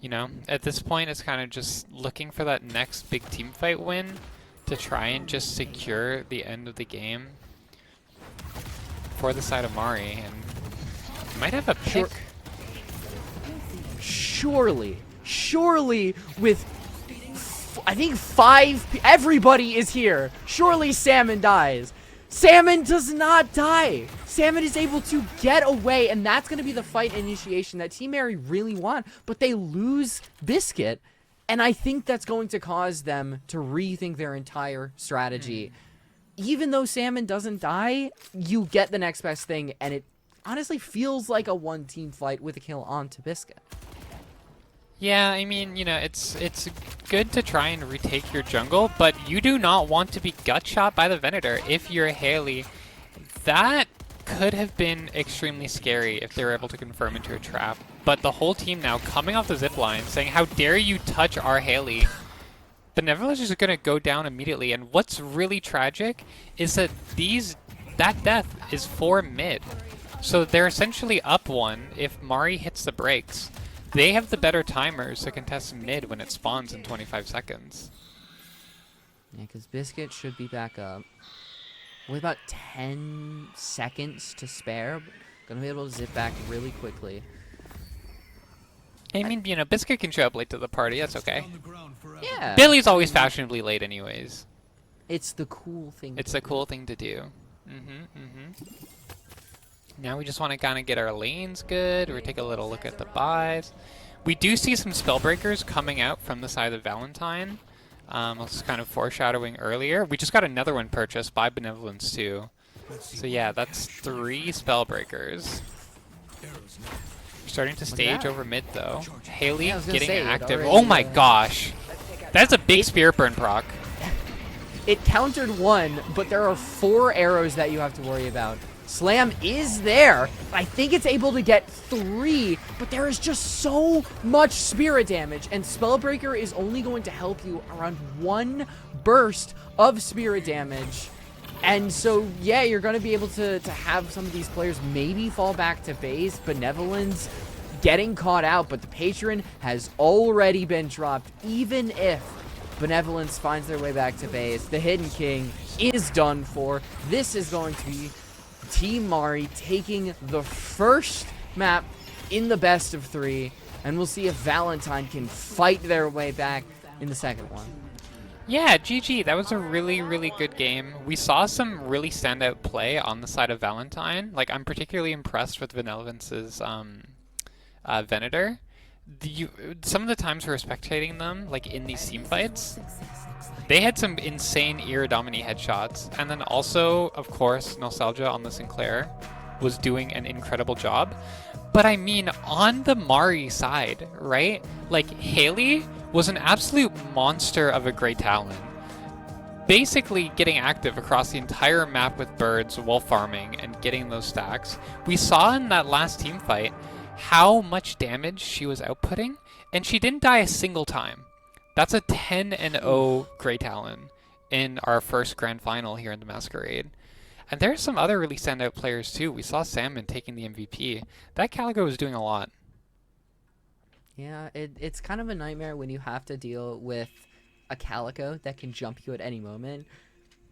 you know, at this point it's kind of just looking for that next big team fight win to try and just secure the end of the game for the side of Mari, and might have a pick. Surely with I think 5 everybody is here. Surely Salmon dies. Salmon does not die. Salmon is able to get away, and that's going to be the fight initiation that Team Mary really want, but they lose Biscuit, and I think that's going to cause them to rethink their entire strategy. Even though Salmon doesn't die, you get the next best thing, and it honestly feels like a one-team fight with a kill onto Biscuit. Yeah, I mean, you know, it's good to try and retake your jungle, but you do not want to be gut shot by the Venator if you're Haley. That could have been extremely scary if they were able to confirm into a trap. But the whole team now coming off the zip line saying, how dare you touch our Haley? Benevolence is going to go down immediately, and what's really tragic is that that death is for mid. So they're essentially up one if Mari hits the brakes. They have the better timers to contest mid when it spawns in 25 seconds. Yeah, because Biscuit should be back up with about 10 seconds to spare. Gonna be able to zip back really quickly. I mean, you know, Biscuit can show up late to the party. That's okay. Yeah. Billy's always fashionably late anyways. It's the cool thing. It's a cool thing to do. Now we just want to kind of get our lanes good. We'll take a little look at the buys. We do see some Spellbreakers coming out from the side of Valentine. I was kind of foreshadowing earlier. We just got another one purchased by Benevolence too. So yeah, that's 3 Spellbreakers. Starting to stage over mid though. Haley getting active. Oh my gosh. That's a big Spirit Burn proc. It countered 1, but there are 4 arrows that you have to worry about. Slam is there. I think it's able to get 3, but there is just so much spirit damage, and Spellbreaker is only going to help you around 1 burst of spirit damage. And so, yeah, you're going to be able to have some of these players maybe fall back to base. Benevolence getting caught out, but the Patron has already been dropped. Even if Benevolence finds their way back to base, the Hidden King is done for. This is going to be Team Mari taking the first map in the best of 3, and we'll see if Valentine can fight their way back in the second one. Yeah, GG. That was a really, really good game. We saw some really standout play on the side of Valentine. Like, I'm particularly impressed with Benevolence's Venator. Some of the times we were spectating them, like in these team fights, they had some insane Iradomini headshots. And then also, of course, Nostalgia on the Sinclair was doing an incredible job. But I mean, on the Mari side, right? Like, Haley was an absolute monster of a Grey Talon. Basically getting active across the entire map with birds while farming and getting those stacks. We saw in that last team fight how much damage she was outputting, and she didn't die a single time. That's a 10-0 Grey Talon in our first grand final here in the Masquerade. And there's some other really standout players too. We saw Salmon taking the MVP. That Calico was doing a lot. Yeah, it's kind of a nightmare when you have to deal with a Calico that can jump you at any moment.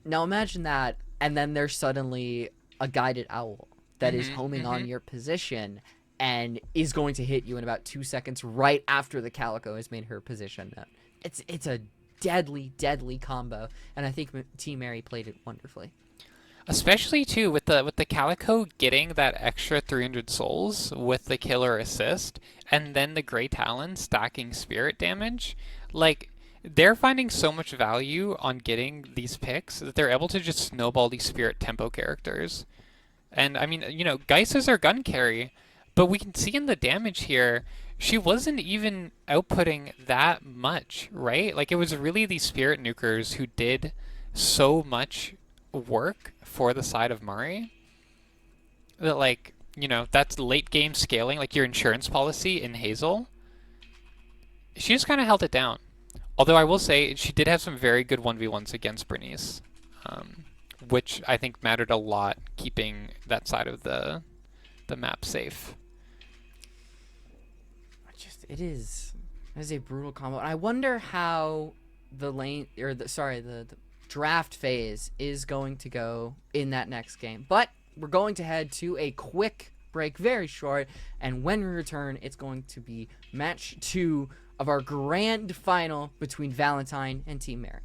Now imagine that, and then there's suddenly a Guided Owl that is homing on your position and is going to hit you in about 2 seconds right after the Calico has made her position. It's a deadly combo, and I think Team Mary played it wonderfully. Especially too with the Calico getting that extra 300 souls with the killer assist, and then the Grey Talon stacking spirit damage. Like, they're finding so much value on getting these picks that they're able to just snowball these spirit tempo characters. And I mean, Geist is our gun carry, but we can see in the damage here, she wasn't even outputting that much, right? Like, it was really these spirit nukers who did so much work for the side of Murray that, like, that's late game scaling, like your insurance policy in Hazel. She just kind of held it down. Although I will say she did have some very good 1v1s against Bernice, which I think mattered a lot, keeping that side of the map safe. It is a brutal combo. And I wonder how the draft phase is going to go in that next game. But we're going to head to a quick break, very short, and when we return, it's going to be match 2 of our grand final between Valentine and Team Mary.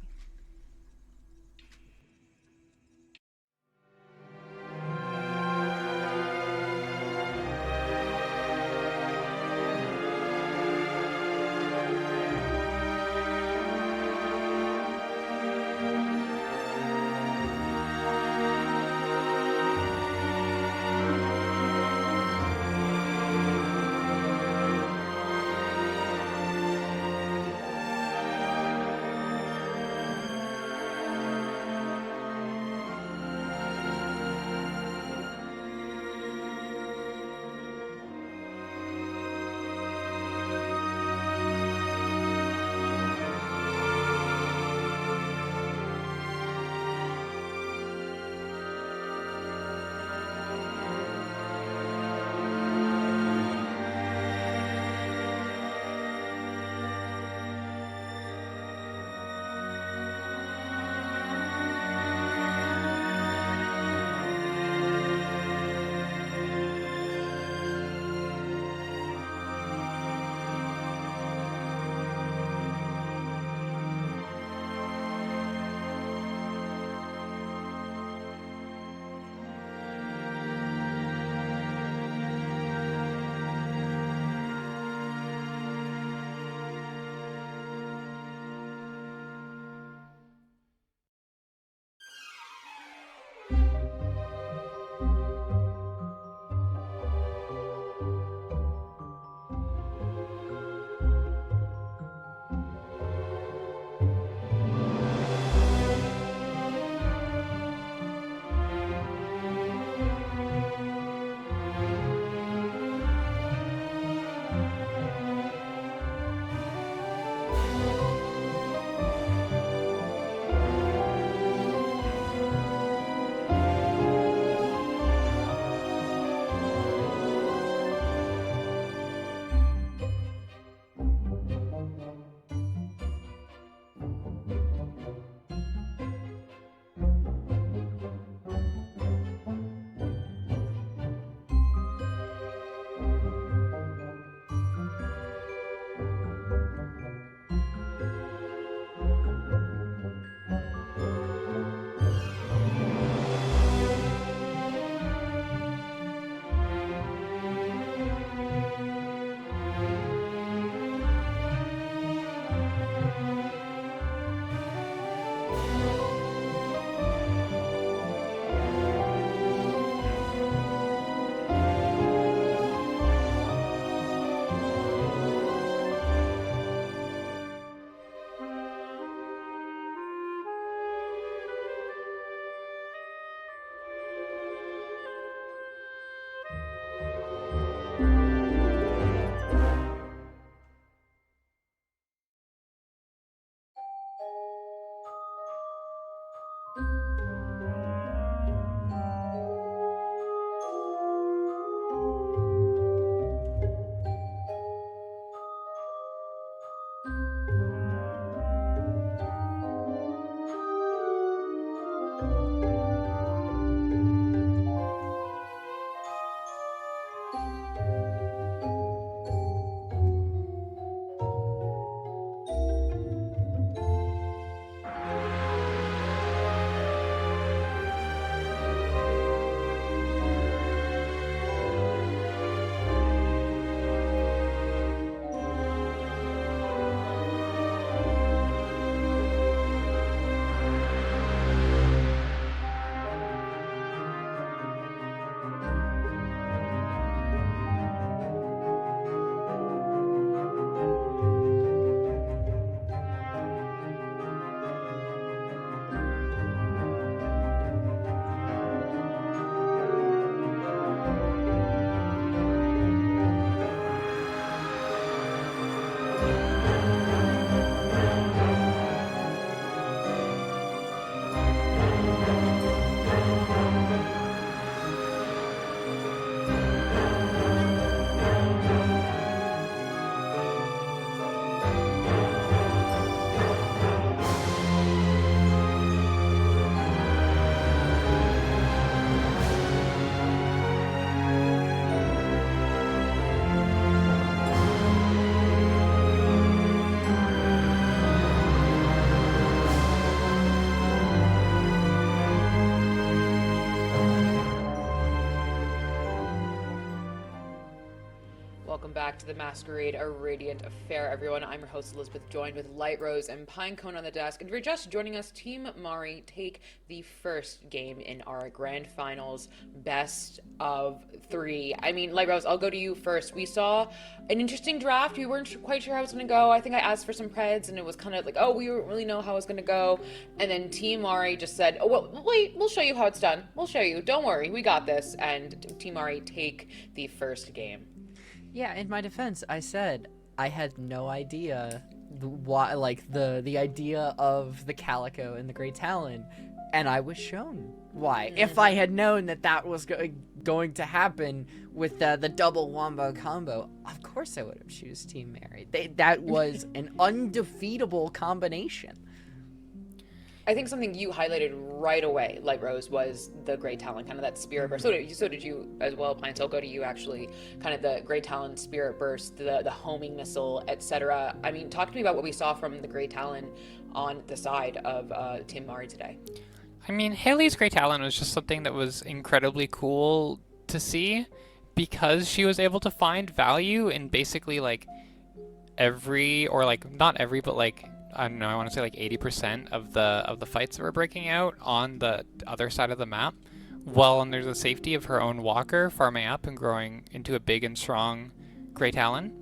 welcome back to the Masquerade, a Radiant affair, everyone. I'm your host, Elizabeth, joined with Light Rose and Pinecone on the desk. And if you're just joining us, Team Mari take the first game in our grand finals, best of 3. I mean, Light Rose, I'll go to you first. We saw an interesting draft. We weren't quite sure how it was going to go. I think I asked for some preds, and it was kind of like, oh, we don't really know how it was going to go. And then Team Mari just said, oh, well, wait, we'll show you how it's done. We'll show you. Don't worry, we got this. And Team Mari take the first game. Yeah, in my defense, I said I had no idea why, like the idea of the Calico and the Great Talon, and I was shown why. If I had known that that was going to happen with the double wombo combo, of course I would have choose Team Mary. That was an undefeatable combination. I think something you highlighted right away, Light Rose, was the Great Talon, kind of that spirit burst. So did you as well, Pine. So I'll go to you, actually, kind of the Great Talon spirit burst, the homing missile, etc. I mean, talk to me about what we saw from the Great Talon on the side of Team Mari today. I mean, Haley's Great Talon was just something that was incredibly cool to see because she was able to find value in basically like every, or like not every, but like, I don't know, I want to say like 80% of the fights that were breaking out on the other side of the map, well under the safety of her own walker, farming up and growing into a big and strong Great Talon.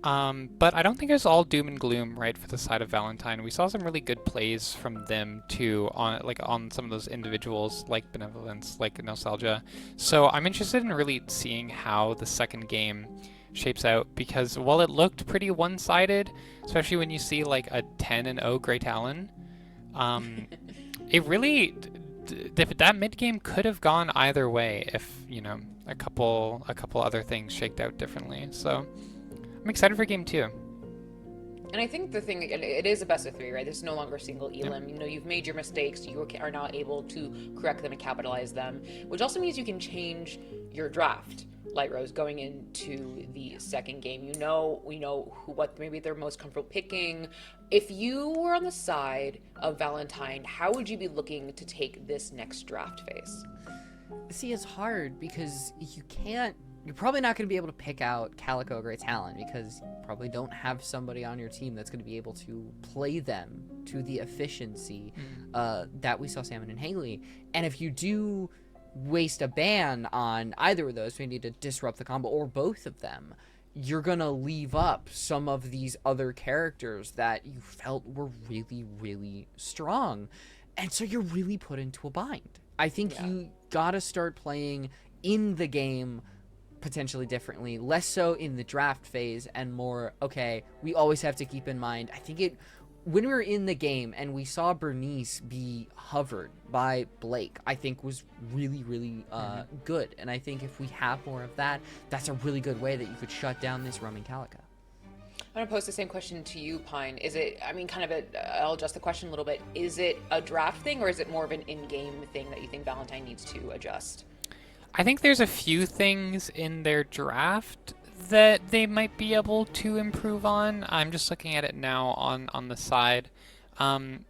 But I don't think it was all doom and gloom, right, for the side of Valentine. We saw some really good plays from them too, on some of those individuals, like Benevolence, like Nostalgia. So I'm interested in really seeing how the second game shapes out, because while it looked pretty one-sided, especially when you see like a 10-0 Great Talon, it really that mid game could have gone either way if, you know, a couple other things shaked out differently. So I'm excited for game 2. And I think the thing, it is a best of 3, right? This is no longer single elim. You know, you've made your mistakes. You are now able to correct them and capitalize them, which also means you can change your draft. Light Rose, going into the second game, we know what maybe they're most comfortable picking. If you were on the side of Valentine, how would you be looking to take this next draft phase? See, it's hard because you're probably not going to be able to pick out Calico Great Talon because you probably don't have somebody on your team that's going to be able to play them to the efficiency that we saw Salmon and Haley. And if you do waste a ban on either of those, we need to disrupt the combo, or both of them, you're gonna leave up some of these other characters that you felt were really, really strong, and so you're really put into a bind. I think you gotta start playing in the game potentially differently, less so in the draft phase, and more, okay, we always have to keep in mind, I think when we were in the game and we saw Bernice be hovered by Blake, I think was really, really good. And I think if we have more of that, that's a really good way that you could shut down this roaming Calico. I'm going to pose the same question to you, Pine. Is it, I mean, I'll adjust the question a little bit. Is it a draft thing, or is it more of an in-game thing that you think Valentine needs to adjust? I think there's a few things in their draft that they might be able to improve on. I'm just looking at it now on the side. I'm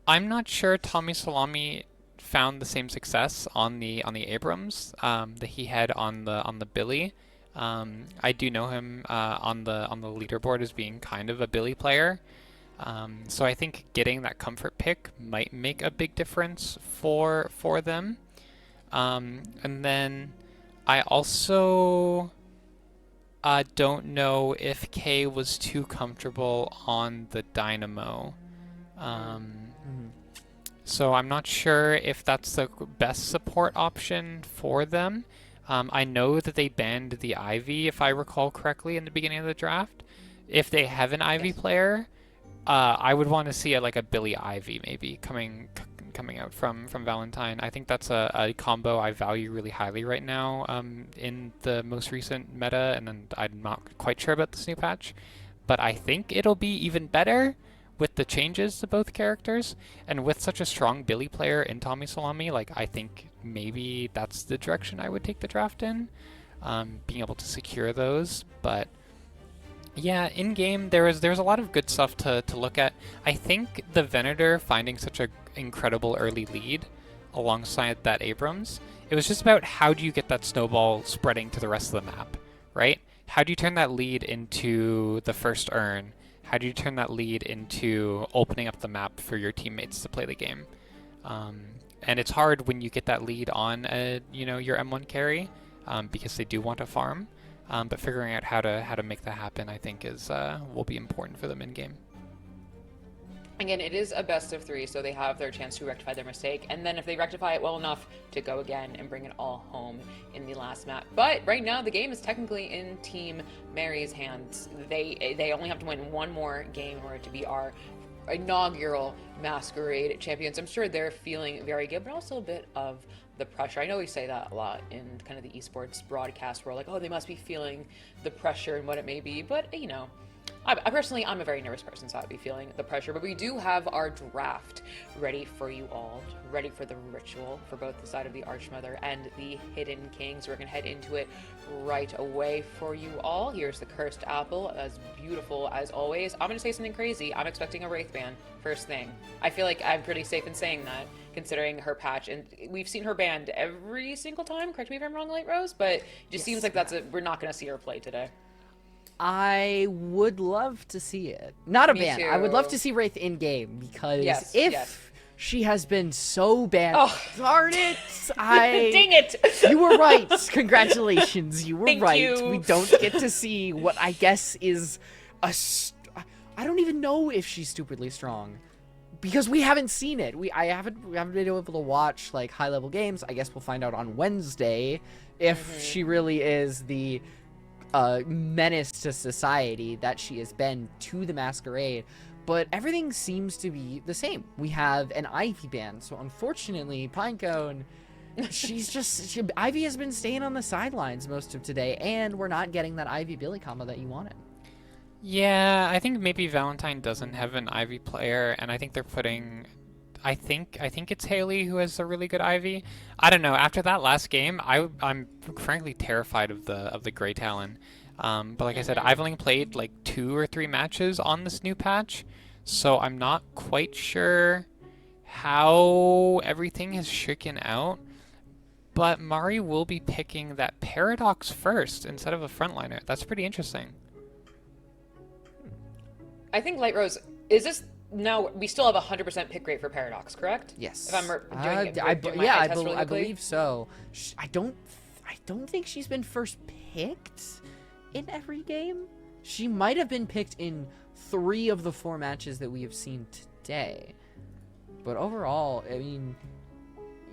not sure Tommy Salami found the same success on the Abrams that he had on the Billy. I do know him on the leaderboard as being kind of a Billy player. So I think getting that comfort pick might make a big difference for them. And then I also don't know if Kay was too comfortable on the Dynamo. So I'm not sure if that's the best support option for them. I know that they banned the Ivy, if I recall correctly, in the beginning of the draft. If they have an Ivy player, I would want to see a Billy Ivy maybe coming out from Valentine. I think that's a combo I value really highly right now in the most recent meta, and then I'm not quite sure about this new patch, but I think it'll be even better with the changes to both characters, and with such a strong Billy player in Tommy Salami, I think maybe that's the direction I would take the draft in, being able to secure those. But yeah, in game there was a lot of good stuff to look at. I think the Venator finding such an incredible early lead alongside that Abrams, it was just about how do you get that snowball spreading to the rest of the map, right? how do you turn that lead into the first urn? How do you turn that lead into opening up the map for your teammates to play the game? And it's hard when you get that lead on your M1 carry, because they do want to farm. But figuring out how to make that happen, I think, will be important for them in game. Again, it is a best of 3, so they have their chance to rectify their mistake, and then if they rectify it well enough, to go again and bring it all home in the last map. But right now, the game is technically in Team Mary's hands. They only have to win one more game in order to be our inaugural Masquerade champions. I'm sure they're feeling very good, but also a bit of the pressure. I know we say that a lot in kind of the esports broadcast world, like, oh, they must be feeling the pressure and what it may be, but you know, I personally, I'm a very nervous person, so I'd be feeling the pressure. But we do have our draft ready for you all, ready for the ritual for both the side of the Archmother and the Hidden Kings. We're going to head into it right away for you all. Here's the Cursed Apple, as beautiful as always. I'm going to say something crazy. I'm expecting a Wraith ban, first thing. I feel like I'm pretty safe in saying that, considering her patch. And we've seen her banned every single time. Correct me if I'm wrong, Light Rose, but it just seems like we're not going to see her play today. I would love to see it. Not a Me ban. too. I would love to see Wraith in game because Yes. she has been so banned. Oh. Darn it! Dang it! You were right. Congratulations. You were Thank right. you. We don't get to see what I guess is I don't even know if she's stupidly strong, because we haven't seen it. We haven't been able to watch like high level games. I guess we'll find out on Wednesday if she really is the menace to society that she has been to the Masquerade. But everything seems to be the same. We have an Ivy ban, so unfortunately, Pinecone, Ivy has been staying on the sidelines most of today, and we're not getting that Ivy Billy combo that you wanted. Yeah, I think maybe Valentine doesn't have an Ivy player, and I think they're putting... I think it's Haley who has a really good Ivy. I don't know. After that last game, I'm frankly terrified of the Grey Talon. But like I said, I've only played like 2 or 3 matches on this new patch, so I'm not quite sure how everything has shaken out. But Mari will be picking that Paradox first instead of a frontliner. That's pretty interesting. I think, Light Rose, is this... No, we still have 100% pick rate for Paradox, correct? Yes. If I'm doing it, I really believe so. I don't think she's been first picked in every game. She might have been picked in 3 of the 4 matches that we have seen today. But overall, I mean,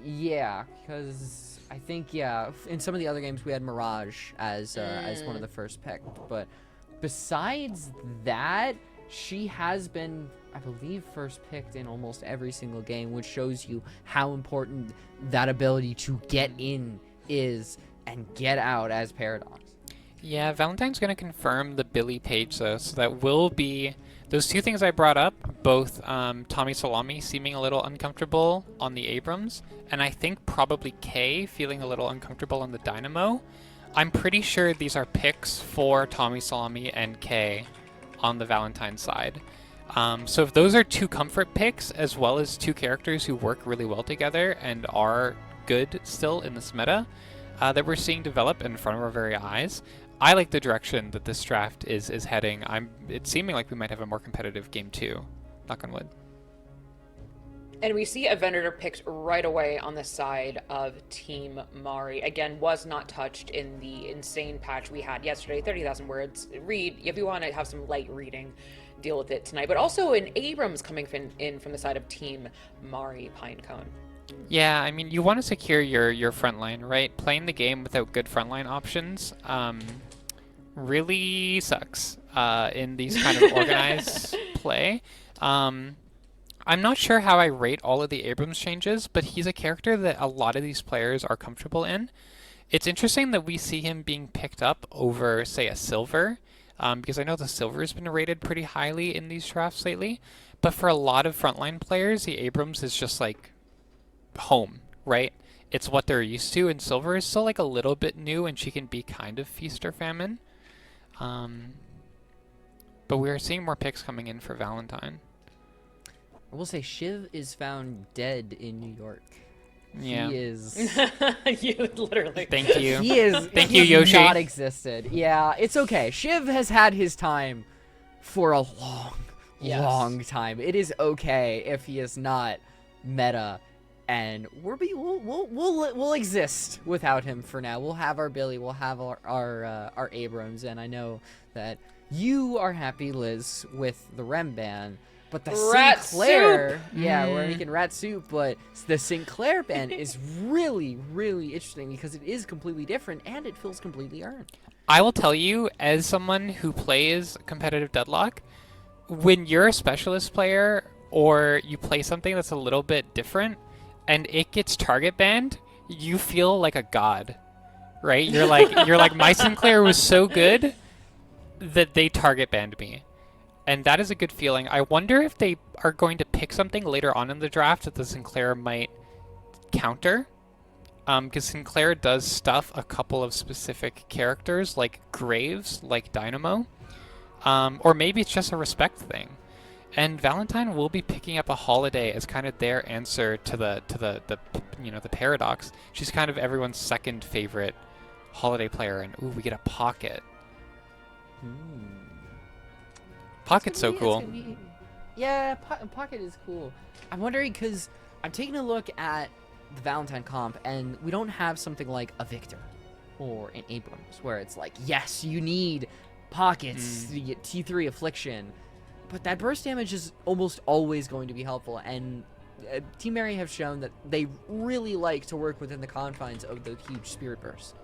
yeah, because I think, in some of the other games we had Mirage as one of the first picked. But besides that, she has been, I believe, first picked in almost every single game, which shows you how important that ability to get in is and get out as Paradox. Yeah, Valentine's going to confirm the Billy page, though, so that will be those 2 things I brought up, both Tommy Salami seeming a little uncomfortable on the Abrams, and I think probably Kay feeling a little uncomfortable on the Dynamo. I'm pretty sure these are picks for Tommy Salami and Kay on the Valentine side. So if those are 2 comfort picks, as well as 2 characters who work really well together and are good still in this meta that we're seeing develop in front of our very eyes, I like the direction that this draft is heading. It's seeming like we might have a more competitive game 2. Knock on wood. And we see a vendor picked right away on the side of Team Mari. Again, was not touched in the insane patch we had yesterday. 30,000 words. Read, if you want to have some light reading, deal with it tonight. But also an Abrams coming in from the side of Team Mari Pinecone. Yeah, I mean, you want to secure your front line, right? Playing the game without good frontline options really sucks in these kind of organized play. I'm not sure how I rate all of the Abrams changes, but he's a character that a lot of these players are comfortable in. It's interesting that we see him being picked up over, say, a Silver, because I know the Silver has been rated pretty highly in these drafts lately, but for a lot of frontline players, the Abrams is just like home, right? It's what they're used to, and Silver is still like a little bit new, and she can be kind of feast or famine. But we are seeing more picks coming in for Valentine. I will say Shiv is found dead in New York. Yeah. He is. You literally. Thank you. He is. Thank he you, has Yoshi. Not existed. Yeah, it's okay. Shiv has had his time for a long time. It is okay if he is not meta, and we'll exist without him for now. We'll have our Billy. We'll have our Abrams, and I know that you are happy, Liz, with the Rem ban. But the Rat Sinclair, soup! yeah, we're making rat soup, but the Sinclair ban is really, really interesting because it is completely different and it feels completely earned. I will tell you, as someone who plays competitive Deadlock, when you're a specialist player or you play something that's a little bit different and it gets target banned, you feel like a god, right? You're like my Sinclair was so good that they target banned me. And that is a good feeling. I wonder if they are going to pick something later on in the draft that the Sinclair might counter. Because Sinclair does stuff a couple of specific characters, like Graves, like Dynamo. Or maybe it's just a respect thing. And Valentine will be picking up a Holiday as kind of their answer to the paradox. She's kind of everyone's second favorite Holiday player, and ooh, we get a Pocket. Pocket's so cool. Yeah, Pocket is cool. I'm wondering because I'm taking a look at the Valentine comp, and we don't have something like a Victor or an Abrams where it's like, yes, you need Pockets to get T3 Affliction, but that burst damage is almost always going to be helpful, and Team Mary have shown that they really like to work within the confines of the huge Spirit Burst.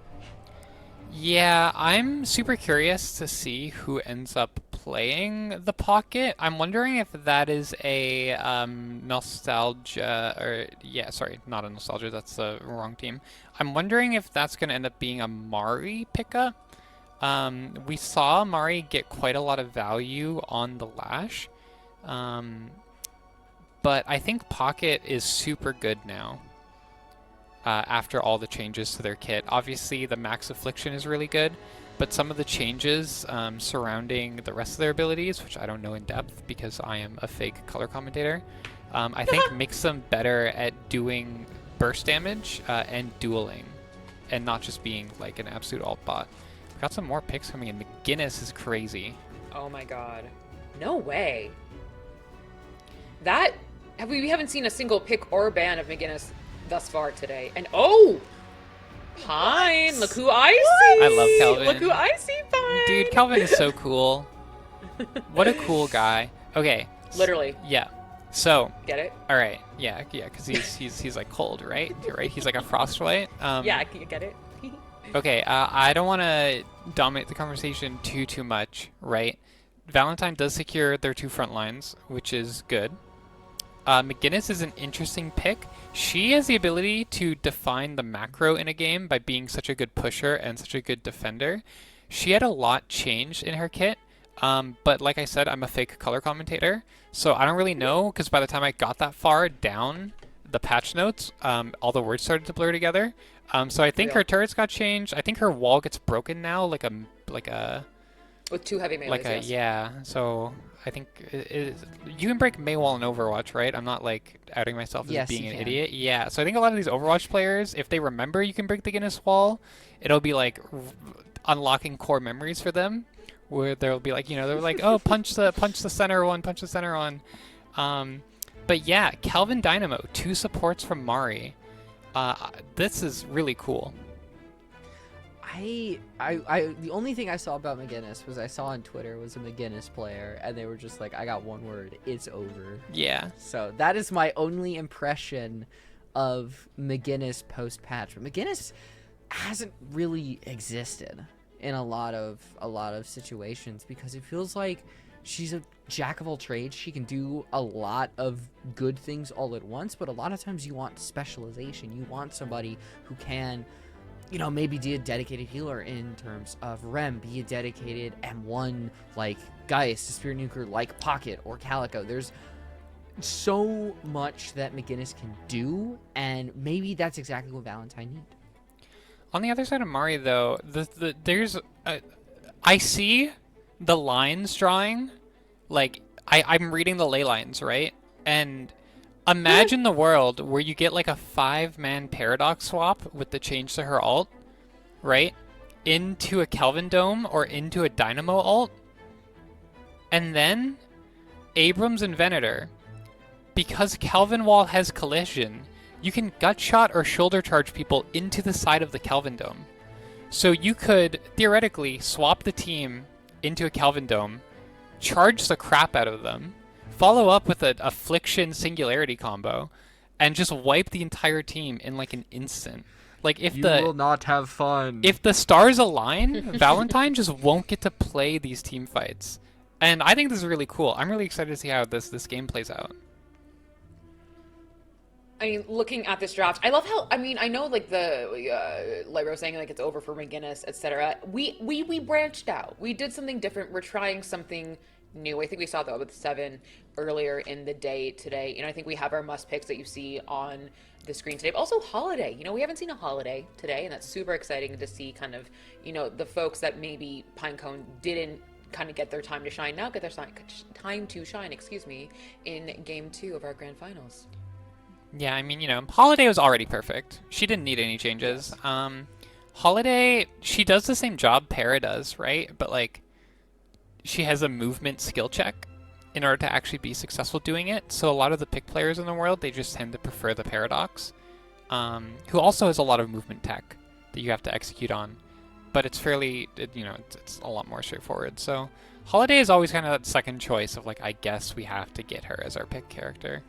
Yeah, I'm super curious to see who ends up playing the Pocket. I'm wondering if that is a nostalgia, or yeah, sorry, not a nostalgia, that's the wrong team. I'm wondering if that's going to end up being a Mari pickup. We saw Mari get quite a lot of value on the Lash, but I think Pocket is super good now. After all the changes to their kit. Obviously, the Max Affliction is really good, but some of the changes surrounding the rest of their abilities, which I don't know in depth because I am a fake color commentator, I think makes them better at doing burst damage and dueling, and not just being like an absolute alt bot. We've got some more picks coming in. McGinnis is crazy. Oh my god. No way. We haven't seen a single pick or ban of McGinnis thus far today. And Pine! Look who I see! I love Kelvin. Look who I see, Pine! Dude, Kelvin is so cool. What a cool guy. Okay. Literally. Yeah. So. Get it? All right. Yeah, because he's like cold, right? Right? He's like a frostbite. Yeah, can you get it? Okay. I don't want to dominate the conversation too much, right? Valentine does secure their 2 front lines, which is good. McGinnis is an interesting pick. She has the ability to define the macro in a game by being such a good pusher and such a good defender. She had a lot changed in her kit, but like I said, I'm a fake color commentator, so I don't really know, because by the time I got that far down the patch notes, all the words started to blur together. So I think her turrets got changed. I think her wall gets broken now, like a with 2 heavy melees, yes. Yeah, so I think you can break Maywall in Overwatch, right? I'm not like outing myself as being an idiot. Yeah, so I think a lot of these Overwatch players, if they remember you can break the Guinness wall, it'll be like unlocking core memories for them, where they'll be like, they're like, oh, punch the center one. But yeah, Kelvin Dynamo, 2 supports from Mari. This is really cool. The only thing I saw about McGinnis was I saw on Twitter was a McGinnis player, and they were just like, I got one word, it's over. Yeah. So that is my only impression of McGinnis post-patch. But McGinnis hasn't really existed in a lot of situations because it feels like she's a jack of all trades. She can do a lot of good things all at once, but a lot of times you want specialization. You want somebody who can maybe be a dedicated healer in terms of Rem, be a dedicated M1 like Geist, a Spirit Nuker like Pocket or Calico. There's so much that McGinnis can do, and maybe that's exactly what Valentine needs. On the other side of Mari, though, I see the lines drawing, like I'm reading the ley lines, right? And Imagine the world where you get like a 5-man paradox swap with the change to her ult, right? Into a Kelvin Dome or into a Dynamo ult. And then Abrams and Venator. Because Kelvin Wall has collision, you can gut shot or shoulder charge people into the side of the Kelvin Dome. So you could theoretically swap the team into a Kelvin Dome, charge the crap out of them, follow up with a Affliction Singularity combo, and just wipe the entire team in like an instant. Like if You will not have fun. if the stars align, Valentine just won't get to play these team fights. And I think this is really cool. I'm really excited to see how this game plays out. I mean, looking at this draft, I love how, I mean, I know like the, like I was saying, like it's over for McGinnis, etc. We branched out. We did something different. We're trying something new. I think we saw that with 7 earlier in the day today. You know, I think we have our must picks that you see on the screen today. But also Holiday. You know, we haven't seen a Holiday today, and that's super exciting to see kind of, you know, the folks that maybe Pinecone didn't kind of get their time to shine now get their time to shine, excuse me, in game 2 of our grand finals. Yeah, I mean, you know, Holiday was already perfect. She didn't need any changes. Holiday, she does the same job Para does, right? But, like, she has a movement skill check in order to actually be successful doing it. So a lot of the pick players in the world, they just tend to prefer the Paradox, who also has a lot of movement tech that you have to execute on. But it's fairly, you know, it's a lot more straightforward. So Holiday is always kind of that second choice of, like, I guess we have to get her as our pick character.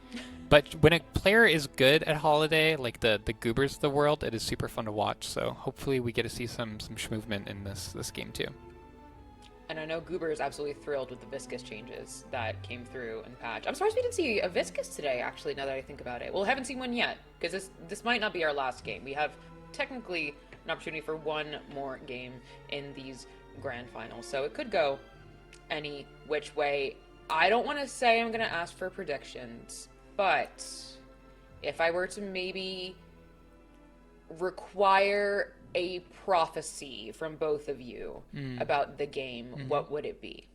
But when a player is good at Holiday, like the Goobers of the world, it is super fun to watch. So hopefully we get to see some movement in this game too. And I know Goober is absolutely thrilled with the Viscous changes that came through in patch. I'm surprised we didn't see a Viscous today, actually, now that I think about it. Well, I haven't seen one yet, because this might not be our last game. We have technically an opportunity for one more game in these grand finals. So it could go any which way. I don't want to say I'm going to ask for predictions, but if I were to maybe require a prophecy from both of you about the game, what would it be?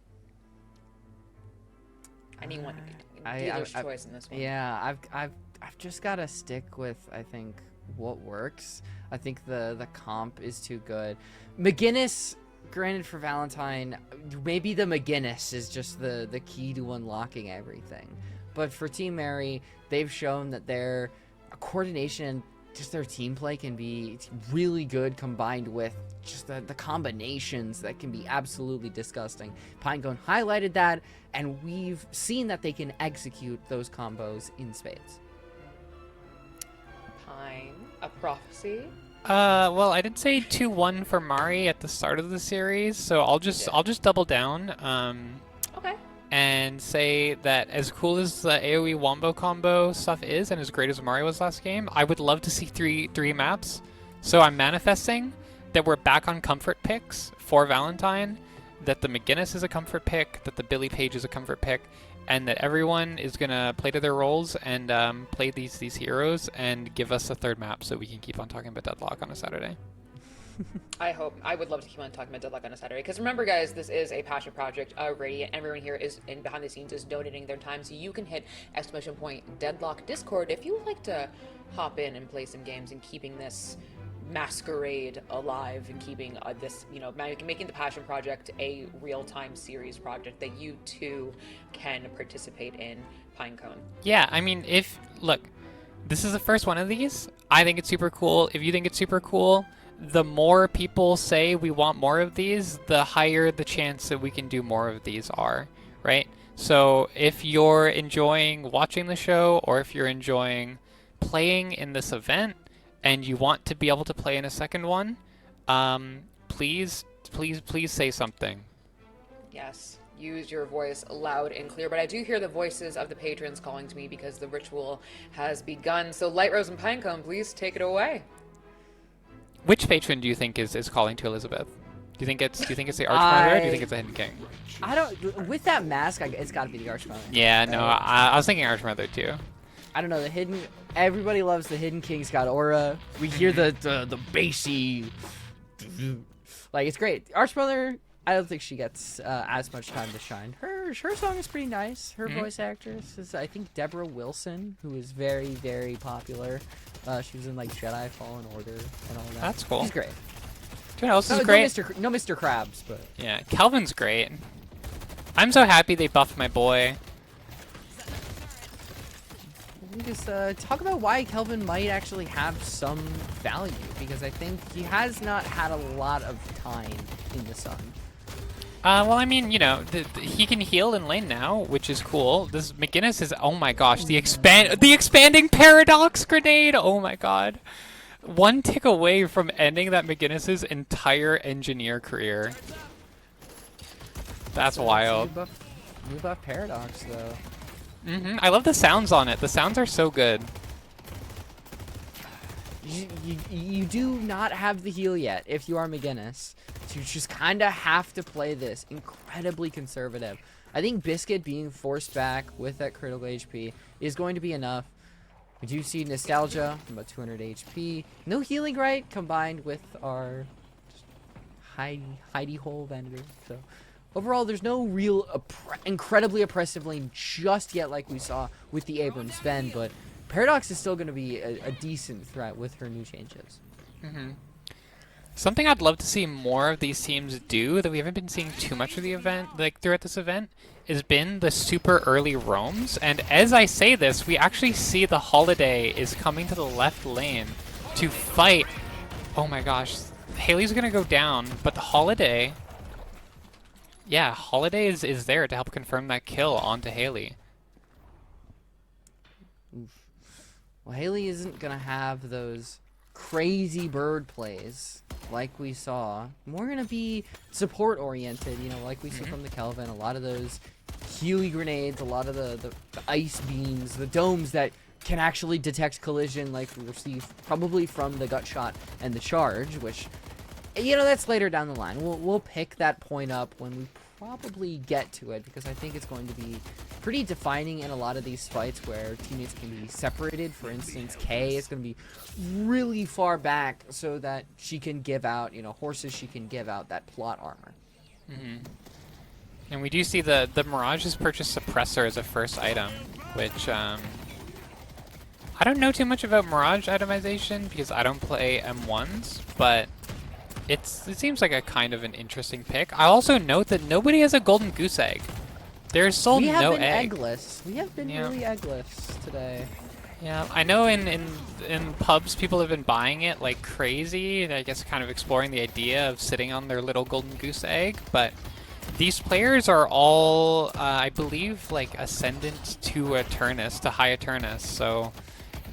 Anyone, dealer's choice in this one. Yeah, I've just got to stick with, I think, what works. I think the comp is too good. McGinnis, granted for Valentine, maybe the McGinnis is just the key to unlocking everything. But for Team Mary, they've shown that their coordination, just their team play can be really good combined with just the combinations that can be absolutely disgusting. Pinecone highlighted that, and we've seen that they can execute those combos in spades. Pine, a prophecy? Well, I did say 2-1 for Mari at the start of the series, so I'll just double down. Okay. And say that as cool as the AoE Wombo combo stuff is, and as great as Mari was last game, I would love to see three maps. So I'm manifesting that we're back on comfort picks for Valentine, that the McGinnis is a comfort pick, that the Billy Page is a comfort pick, and that everyone is gonna play to their roles and play these heroes and give us a third map so we can keep on talking about Deadlock on a Saturday. I would love to keep on talking about Deadlock on a Saturday, because remember, guys, this is a passion project. Radiant, everyone here is in behind the scenes is donating their time, so you can hit !Deadlock Discord if you would like to hop in and play some games and keeping this Masquerade alive and keeping this, you know, making the passion project a real-time series project that you too can participate in, Pinecone. Yeah, I mean, look, this is the first one of these. I think it's super cool. If you think it's super cool, the more people say we want more of these, the higher the chance that we can do more of these are, right? So if you're enjoying watching the show, or if you're enjoying playing in this event and you want to be able to play in a second one, please say something. Yes, use your voice loud and clear. But I do hear the voices of the patrons calling to me because the ritual has begun. So Light Rose and Pinecone, please take it away. Which patron do you think is calling to Elizabeth? Do you think it's the Archmother, or do you think it's the Hidden King? I don't. With that mask, it's got to be the Archmother. Yeah, no, I was thinking Archmother too. I don't know, the Hidden. Everybody loves the Hidden King's got aura. We hear the bassy, like, it's great. Archmother, I don't think she gets as much time to shine. Her song is pretty nice. Her voice actress is, I think, Deborah Wilson, who is very, very popular. She was in like Jedi Fallen Order and all that. That's cool. She's great. Dude, else is No, great. no Mr. Krabs, but Yeah, Calvin's great. I'm so happy they buffed my boy. we just talk about why Kelvin might actually have some value, because I think he has not had a lot of time in the sun. Well, I mean, you know, he can heal in lane now, which is cool. This McGinnis is, oh my gosh, the expanding paradox grenade. Oh my god, one tick away from ending that McGinnis's entire engineer career. That's wild. New buff paradox though. I love the sounds on it. The sounds are so good. You do not have the heal yet if you are McGinnis. So you just kind of have to play this incredibly conservative. I think Biscuit being forced back with that critical HP is going to be enough. We do see Nostalgia, about 200 HP. No healing right, combined with our hidey hole vendor. So overall, there's no real incredibly oppressive lane just yet like we saw with the Abrams Ven, but Paradox is still going to be a decent threat with her new changes. Something I'd love to see more of these teams do that we haven't been seeing too much of the event, like throughout this event, has been the super early roams. And as I say this, we actually see the Holiday is coming to the left lane to fight. Oh my gosh, Haley's gonna go down, but the Holiday, yeah, Holiday is there to help confirm that kill onto Haley. Well, Haley isn't going to have those crazy bird plays like we saw. More going to be support oriented, you know, like we saw from the Kelvin. A lot of those Healy grenades, a lot of the ice beams, the domes that can actually detect collision like we received probably from the gut shot and the charge, which, you know, that's later down the line. We'll pick that point up when we probably get to it, because I think it's going to be pretty defining in a lot of these fights where teammates can be separated. For instance, Kay is going to be really far back so that she can give out, you know, horses she can give out that plot armor. And we do see the Mirage has purchased Suppressor as a first item, which I don't know too much about Mirage itemization because I don't play M1s, but it seems like a kind of an interesting pick. I also note that nobody has a golden goose egg. There's sold no egg. Eggless. We have been really eggless today. Yeah, I know in pubs people have been buying it like crazy. I guess kind of exploring the idea of sitting on their little golden goose egg. But these players are all, I believe, like Ascendant to Eternus, to High Eternus. So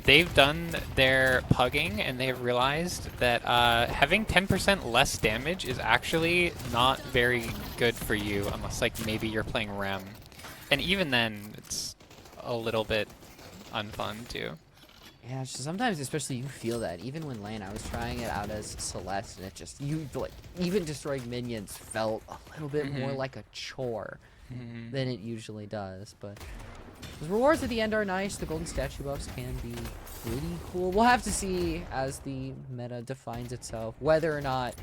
they've done their pugging and they've realized that having 10% less damage is actually not very good for you unless like maybe you're playing Rem. And even then, it's a little bit unfun too. Yeah, sometimes especially you feel that. Even when lane, I was trying it out as Celeste, and it just, like, even destroying minions felt a little bit more like a chore than it usually does. But the rewards at the end are nice. The golden statue buffs can be pretty cool. We'll have to see as the meta defines itself whether or not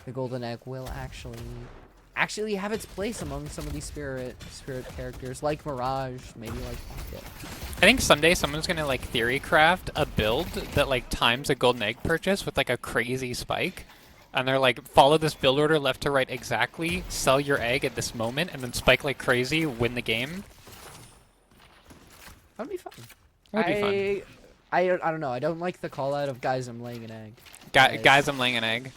the golden egg will actually have its place among some of these spirit characters like Mirage, maybe like Pocket. I think someday someone's gonna like theory craft a build that like times a golden egg purchase with like a crazy spike. And they're like, follow this build order left to right exactly, sell your egg at this moment, and then spike like crazy, win the game. That'd be fun. That would be fun. I don't know. I don't like the call out of guys, I'm laying an egg. Guys, I'm laying an egg.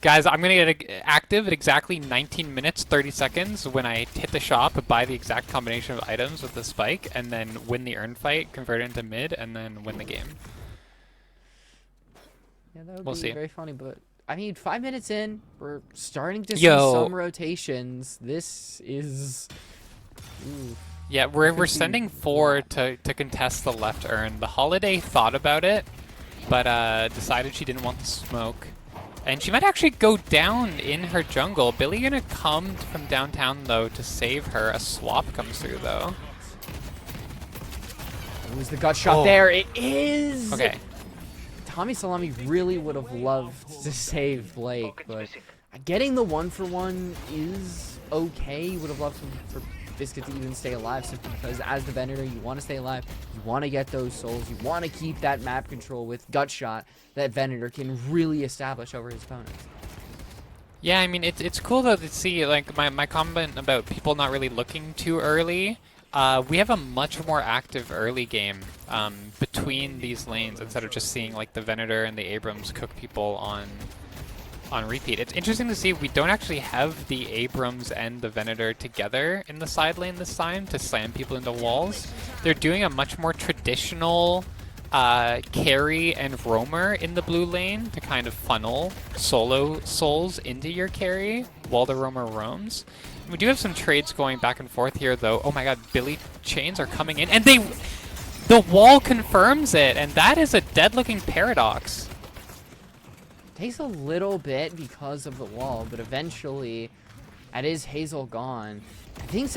Guys, I'm going to get active at exactly 19 minutes, 30 seconds when I hit the shop, buy the exact combination of items with the spike, and then win the earn fight, convert it into mid, and then win the game. Yeah, that would We'll be see. very funny, but I mean, 5 minutes in, we're starting to see Yo. some rotations. This is... Ooh. Yeah, we're sending 4 to contest the left earn. The Holiday thought about it, but decided she didn't want the smoke. And she might actually go down in her jungle. Billy gonna come from downtown, though, to save her. A swap comes through, though. It was the gut shot there. It is! Okay. Tommy Salami really would have loved to save Blake, but Getting the 1-for-1 is okay. Would have loved for Biscuit to even stay alive, simply because as the Venator, you want to stay alive. You want to get those souls. You want to keep that map control with Gut Shot that Venator can really establish over his opponents. Yeah, I mean, it's cool though to see, like, my comment about people not really looking too early. We have a much more active early game between these lanes instead of just seeing like the Venator and the Abrams cook people on repeat. It's interesting to see we don't actually have the Abrams and the Venator together in the side lane this time to slam people into walls. They're doing a much more traditional carry and roamer in the blue lane to kind of funnel solo souls into your carry while the roamer roams. We do have some trades going back and forth here though. Oh my god, Billy chains are coming in and the wall confirms it, and that is a dead looking paradox. Takes a little bit because of the wall, but eventually, that is Hazel gone. I think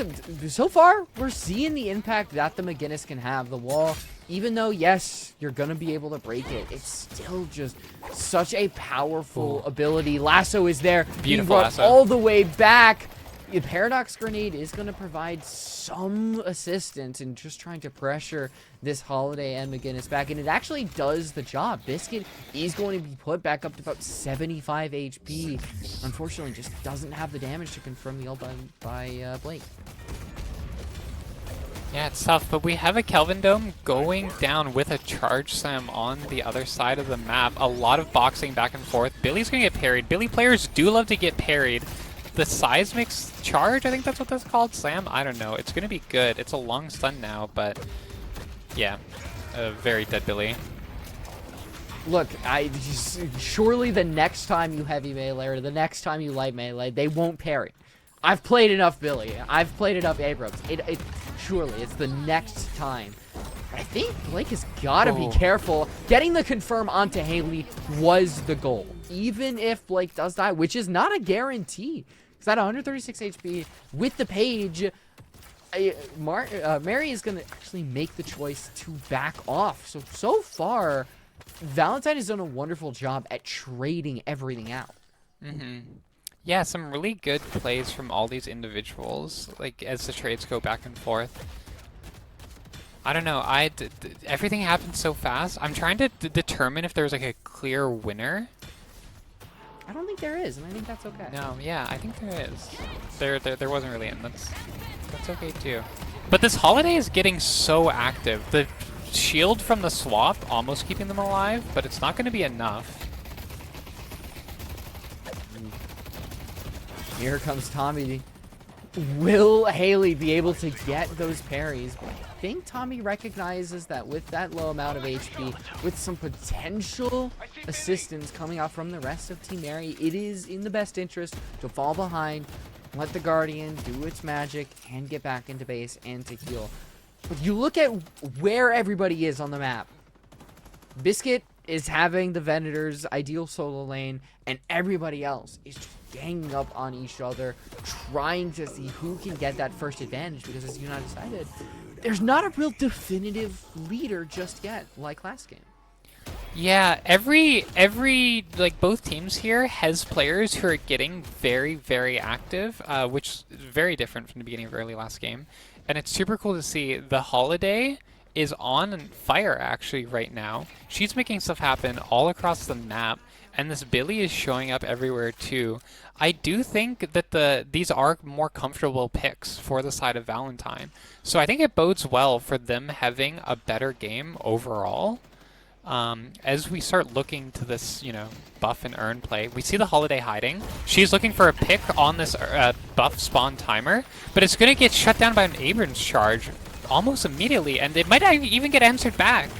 so far, we're seeing the impact that the McGinnis can have. The wall, even though, yes, you're going to be able to break it, it's still just such a powerful ability. Lasso is there, being brought lasso. all the way back. The Paradox Grenade is going to provide some assistance in just trying to pressure this Holiday and McGinnis back, and it actually does the job. Biscuit is going to be put back up to about 75 HP. Unfortunately, just doesn't have the damage to confirm the ult by Blake. Yeah, it's tough, but we have a Kelvin Dome going down with a charge slam on the other side of the map. A lot of boxing back and forth. Billy's going to get parried. Billy players do love to get parried. The Seismic's charge, I think that's what that's called. Slam? I don't know. It's going to be good. It's a long stun now, but yeah, very dead Billy. Look, surely the next time you heavy melee or the next time you light melee, they won't parry. I've played enough Billy. I've played enough Abrams. Surely, it's the next time. I think Blake has got to be careful. Getting the confirm onto Haley was the goal. Even if Blake does die, which is not a guarantee. Because at 136 HP with the page, Mary is going to actually make the choice to back off. So far, Valentine has done a wonderful job at trading everything out. Mm-hmm. Yeah, some really good plays from all these individuals, like as the trades go back and forth. I don't know, everything happened so fast. I'm trying to determine if there's like a clear winner. I don't think there is, and I think that's okay. No, yeah, I think there is. There wasn't really, and that's okay too. But this Holiday is getting so active. The shield from the swap almost keeping them alive, but it's not going to be enough. Here comes Tommy. Will Haley be able to get those parries? But I think Tommy recognizes that with that low amount of HP, with some potential assistance coming out from the rest of Team Mary, it is in the best interest to fall behind, let the Guardian do its magic, and get back into base and to heal. But you look at where everybody is on the map. Biscuit is having the Venator's ideal solo lane, and everybody else is just ganging up on each other, trying to see who can get that first advantage, because as United decided, there's not a real definitive leader just yet, like last game. Yeah, every like both teams here has players who are getting very, very active, which is very different from the beginning of early last game. And it's super cool to see the Holiday is on fire actually right now. She's making stuff happen all across the map, and this Billy is showing up everywhere too. I do think that these are more comfortable picks for the side of Valentine. So I think it bodes well for them having a better game overall. As we start looking to this, buff and earn play, we see the Holiday hiding. She's looking for a pick on this buff spawn timer, but it's going to get shut down by an Abrams charge almost immediately, and it might not even get answered back.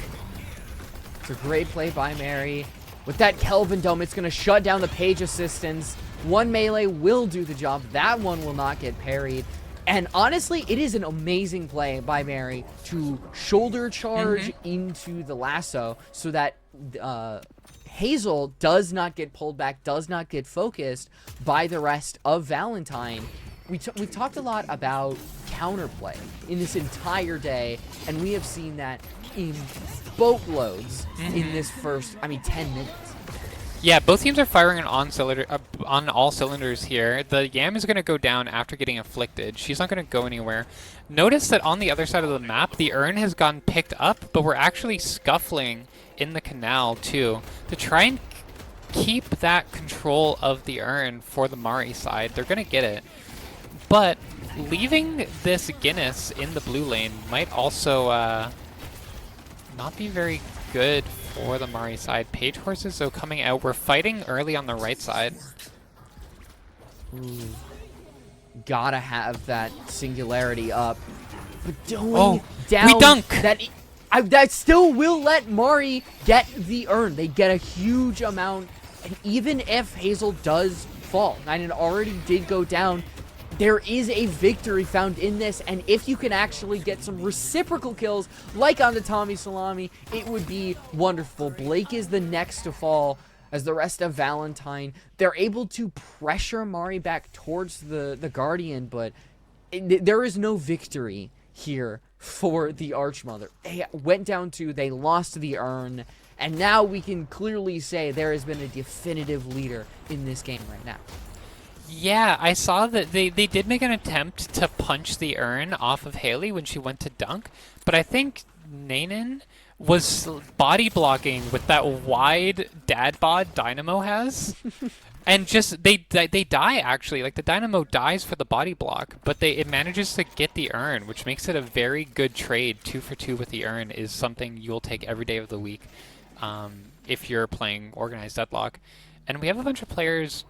It's a great play by Mary. With that Kelvin Dome, it's going to shut down the page assistance. One melee will do the job. That one will not get parried. And honestly, it is an amazing play by Mary to shoulder charge into the lasso so that Hazel does not get pulled back, does not get focused by the rest of Valentine. We've talked a lot about counterplay in this entire day, and we have seen that in boatloads in this first, 10 minutes. Yeah, both teams are firing on all cylinders here. The Yam is going to go down after getting afflicted. She's not going to go anywhere. Notice that on the other side of the map, the urn has gotten picked up, but we're actually scuffling in the canal too to try and keep that control of the urn for the Mari side. They're going to get it. But leaving this Guinness in the blue lane might also not be very good for the Mari side. Page horses, though, coming out. We're fighting early on the right side. Ooh. Gotta have that singularity up. But Oh, down, we dunk! that still will let Mari get the urn. They get a huge amount. And even if Hazel does fall, and it already did go down, there is a victory found in this, and if you can actually get some reciprocal kills, like on the Tommy Salami, it would be wonderful. Blake is the next to fall, as the rest of Valentine. They're able to pressure Mari back towards the Guardian, but there is no victory here for the Archmother. They went down to, they lost the urn, and now we can clearly say there has been a definitive leader in this game right now. Yeah, I saw that they did make an attempt to punch the urn off of Haley when she went to dunk, but I think Nanan was body blocking with that wide dad bod Dynamo has. And just, they die actually. Like, the Dynamo dies for the body block, but it manages to get the urn, which makes it a very good trade. 2 for 2 with the urn is something you'll take every day of the week if you're playing Organized Deadlock. And we have a bunch of players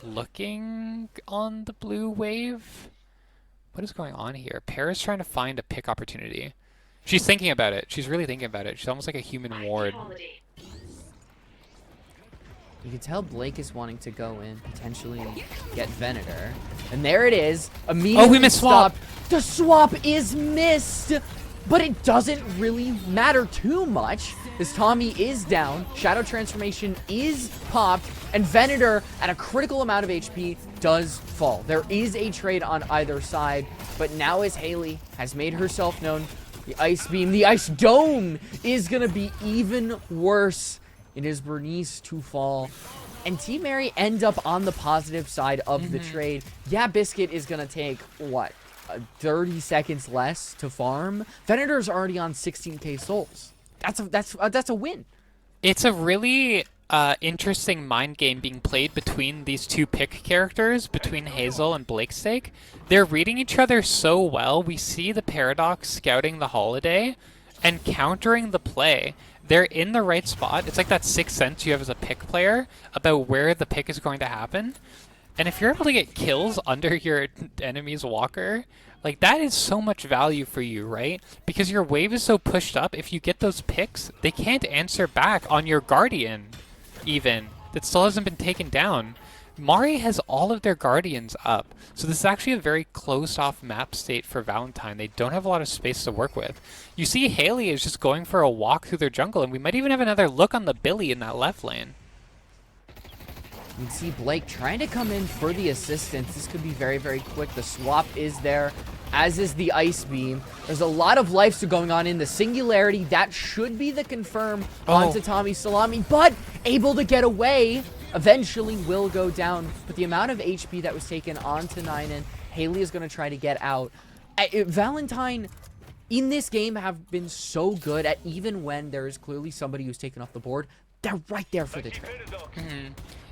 looking on the blue wave. What is going on here? Para's trying to find a pick opportunity. She's thinking about it. She's really thinking about it. She's almost like a human ward. You can tell Blake is wanting to go in, potentially get Venator. And there it is. Immediately Oh, we missed swap. stopped. The swap is missed, but it doesn't really matter too much, as Tommy is down, Shadow Transformation is popped, and Venator, at a critical amount of HP, does fall. There is a trade on either side, but now as Haley has made herself known, the Ice Beam, the Ice Dome is going to be even worse. It is Bernice to fall. And Team Mary end up on the positive side of the trade. Yeah, Biscuit is going to take, what, 30 seconds less to farm? Venator's already on 16k souls. That's a win. It's a really interesting mind game being played between these two pick characters, between Hazel and Blakestake. They're reading each other so well. We see the Paradox scouting the Holiday and countering the play. They're in the right spot. It's like that sixth sense you have as a pick player about where the pick is going to happen. And if you're able to get kills under your enemy's walker, like, that is so much value for you, right? Because your wave is so pushed up, if you get those picks, they can't answer back on your Guardian, even, that still hasn't been taken down. Mari has all of their Guardians up, so this is actually a very closed-off map state for Valentine. They don't have a lot of space to work with. You see Haley is just going for a walk through their jungle, and we might even have another look on the Billy in that left lane. You can see Blake trying to come in for the assistance. This could be very, very quick. The swap is there, as is the Ice Beam. There's a lot of life going on in the Singularity. That should be the confirm onto Tommy Salami, but able to get away. Eventually will go down, but the amount of HP that was taken onto Ninen, Haley is going to try to get out. Valentine in this game have been so good at, even when there is clearly somebody who's taken off the board, they're right there for the trade.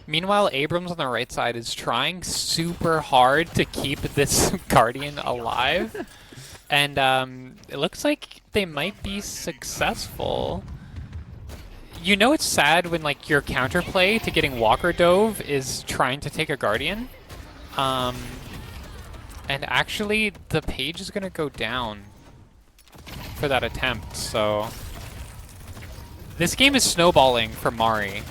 Meanwhile, Abrams on the right side is trying super hard to keep this Guardian alive. And it looks like they might be successful. You know it's sad when, like, your counterplay to getting Walker Dove is trying to take a Guardian. And actually, the page is going to go down for that attempt, so... This game is snowballing for Mari.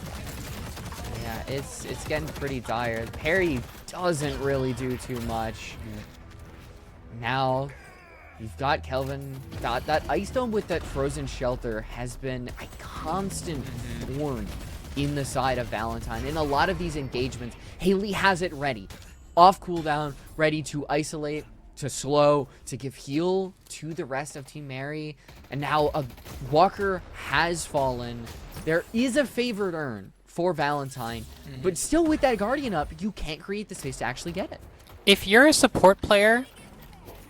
Yeah, it's getting pretty dire. Parry doesn't really do too much. Now, you've got Kelvin. That Ice Dome with that Frozen Shelter has been a constant thorn in the side of Valentine. In a lot of these engagements, Haley has it ready. Off cooldown, ready to isolate, to slow, to give heal to the rest of Team Mary. And now a Walker has fallen. There is a favored urn for Valentine. But still with that Guardian up, you can't create the space to actually get it. If you're a support player,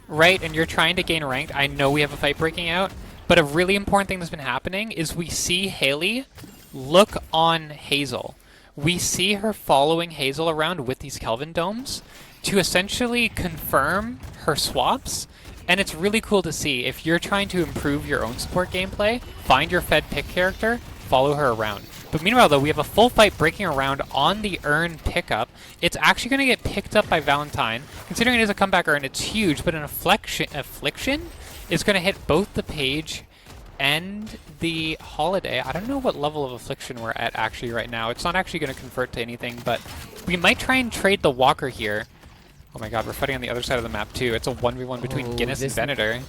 right, and you're trying to gain ranked, I know we have a fight breaking out, but a really important thing that's been happening is we see Haley look on Hazel. We see her following Hazel around with these Kelvin domes to essentially confirm her swaps, and it's really cool to see. If you're trying to improve your own support gameplay, find your Fed pick character, follow her around. But meanwhile, though, we have a full fight breaking around on the urn pickup. It's actually going to get picked up by Valentine. Considering it is a comeback urn, it's huge, but an affliction is going to hit both the Page and the Holiday. I don't know what level of affliction we're at actually right now. It's not actually going to convert to anything, but we might try and trade the Walker here. Oh my god, we're fighting on the other side of the map too. It's a 1v1 between Guinness and Venator.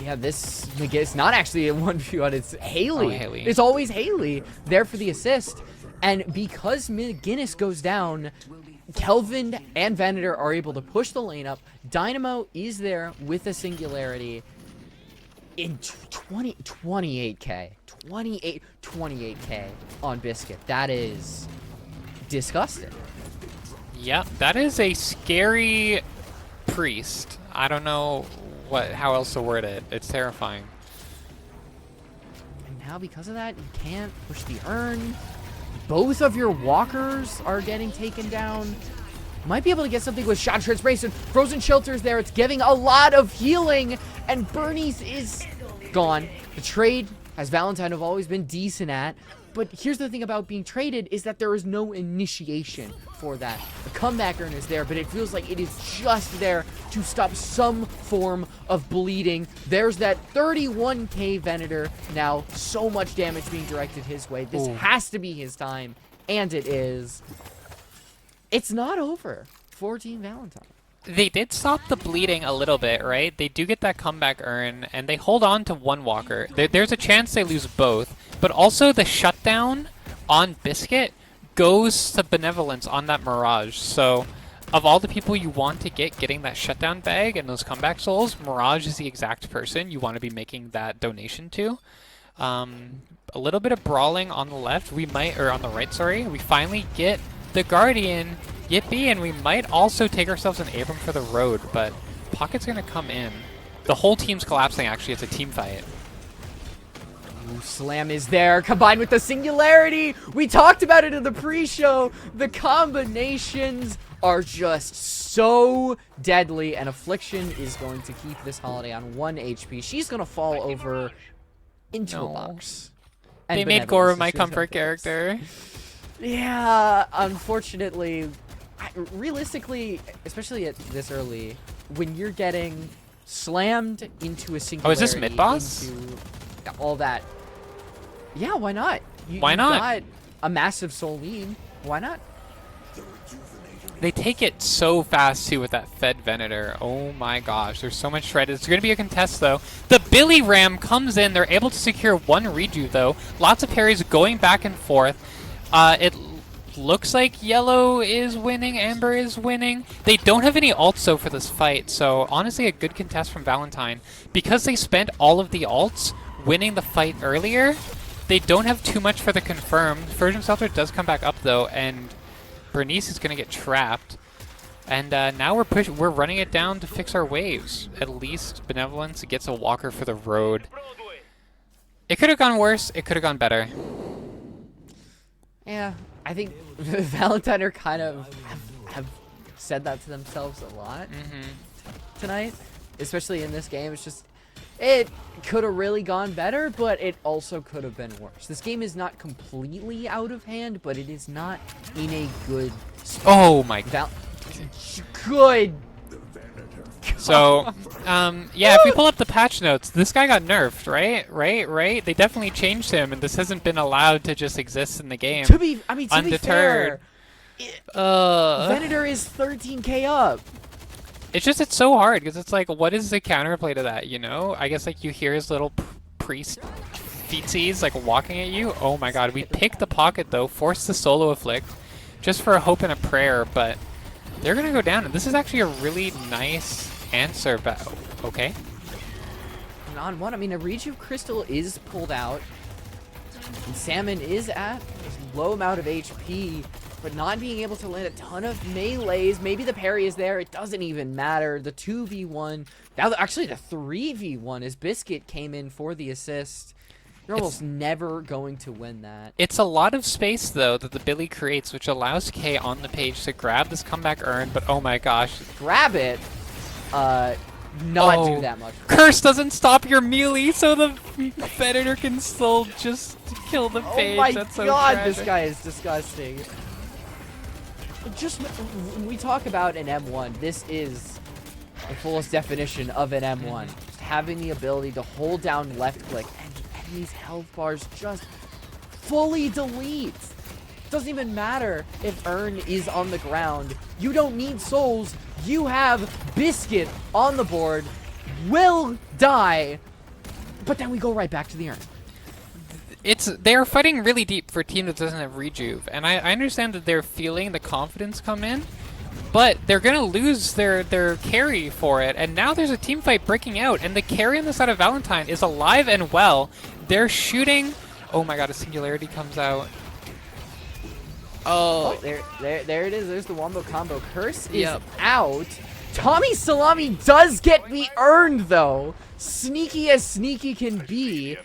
Yeah, it's not actually a 1v1, it's Haley. Oh, Haley. It's always Haley there for the assist. And because Guinness goes down, Kelvin and Venator are able to push the lane up. Dynamo is there with a singularity in 28k. 28k on Biscuit. That is disgusting. Yeah, that is a scary priest. I don't know how else to word it. It's terrifying. And now because of that, you can't push the urn. Both of your walkers are getting taken down. Might be able to get something with Shot Shred Brace and Frozen Shelters there. It's giving a lot of healing, and Bernie's is gone. The trade, as Valentine have always been decent at, but here's the thing about being traded is that there is no initiation for that. The comeback urn is there, but it feels like it is just there to stop some form of bleeding. There's that 31k Venator. Now, so much damage being directed his way. This has to be his time, and it is. It's not over for Team Valentine. They did stop the bleeding a little bit, right? They do get that comeback urn, and they hold on to one Walker. There's a chance they lose both, but also the shutdown on Biscuit goes to Benevolence on that Mirage. So, of all the people you want to getting that shutdown bag and those comeback souls, Mirage is the exact person you want to be making that donation to. A little bit of brawling on the left, or on the right, sorry. We finally get the Guardian. Yippee, and we might also take ourselves an Abram for the road, but Pocket's going to come in. The whole team's collapsing, actually. It's a team fight. Ooh, Slam is there, combined with the Singularity. We talked about it in the pre-show. The combinations are just so deadly, and Affliction is going to keep this Holiday on 1 HP. She's going to fall over into a box. And They made Goro my comfort character. Yeah, unfortunately, realistically, especially at this early, when you're getting slammed into a singularity, Oh, is this mid-boss? into all that, yeah, why not? Why not? You've got a massive soul lead. Why not? They take it so fast, too, with that Fed Venator. Oh my gosh, there's so much shred. It's going to be a contest, though. The Billy Ram comes in. They're able to secure one redo, though. Lots of parries going back and forth. It looks like Yellow is winning, Amber is winning. They don't have any ults, though, for this fight, so honestly a good contest from Valentine. Because they spent all of the ults winning the fight earlier, they don't have too much for the confirmed. Frozen Shelter does come back up, though, and Bernice is going to get trapped. And now we're running it down to fix our waves. At least Benevolence gets a Walker for the road. It could have gone worse, it could have gone better. Yeah, I think Valentine are kind of have said that to themselves a lot tonight, especially in this game. It's just, it could have really gone better, but it also could have been worse. This game is not completely out of hand, but it is not in a good spot. Oh my god. Good. So, yeah, if we pull up the patch notes, this guy got nerfed, right? Right? They definitely changed him, and this hasn't been allowed to just exist in the game. To be fair, Venator is 13k up. It's just, it's so hard, because it's like, what is the counterplay to that, you know? I guess, like, you hear his little priest feetsies, like, walking at you. Oh my god, we picked the pocket, though, forced the solo afflict, just for a hope and a prayer, but they're gonna go down, and this is actually a really nice answer, but okay. On one, I mean, a Rejuve Crystal is pulled out. And Salmon is at a low amount of HP, but not being able to land a ton of melees. Maybe the parry is there. It doesn't even matter. The 2v1, now actually the 3v1 as Biscuit came in for the assist. You're almost never going to win that. It's a lot of space, though, that the Billy creates, which allows K on the page to grab this comeback urn, but oh my gosh. Grab it, do that much. Curse doesn't stop your melee, so the Predator can still just kill the page. Oh my That's so god, tragic. this guy is disgusting. Just when we talk about an M1, this is the fullest definition of an M1. Just having the ability to hold down left click and the enemy's health bars just fully delete. Doesn't even matter if Urn is on the ground. You don't need souls. You have Biscuit on the board. Will die. But then we go right back to the Urn. They're fighting really deep for a team that doesn't have rejuve, and I understand that they're feeling the confidence come in, but they're gonna lose their carry for it, and now there's a team fight breaking out, and the carry on the side of Valentine is alive and well. They're shooting. Oh my god, a singularity comes out. Oh, there it is. There's the wombo combo. Curse is out. Tommy Salami does get the Urn, though. Sneaky as sneaky can be.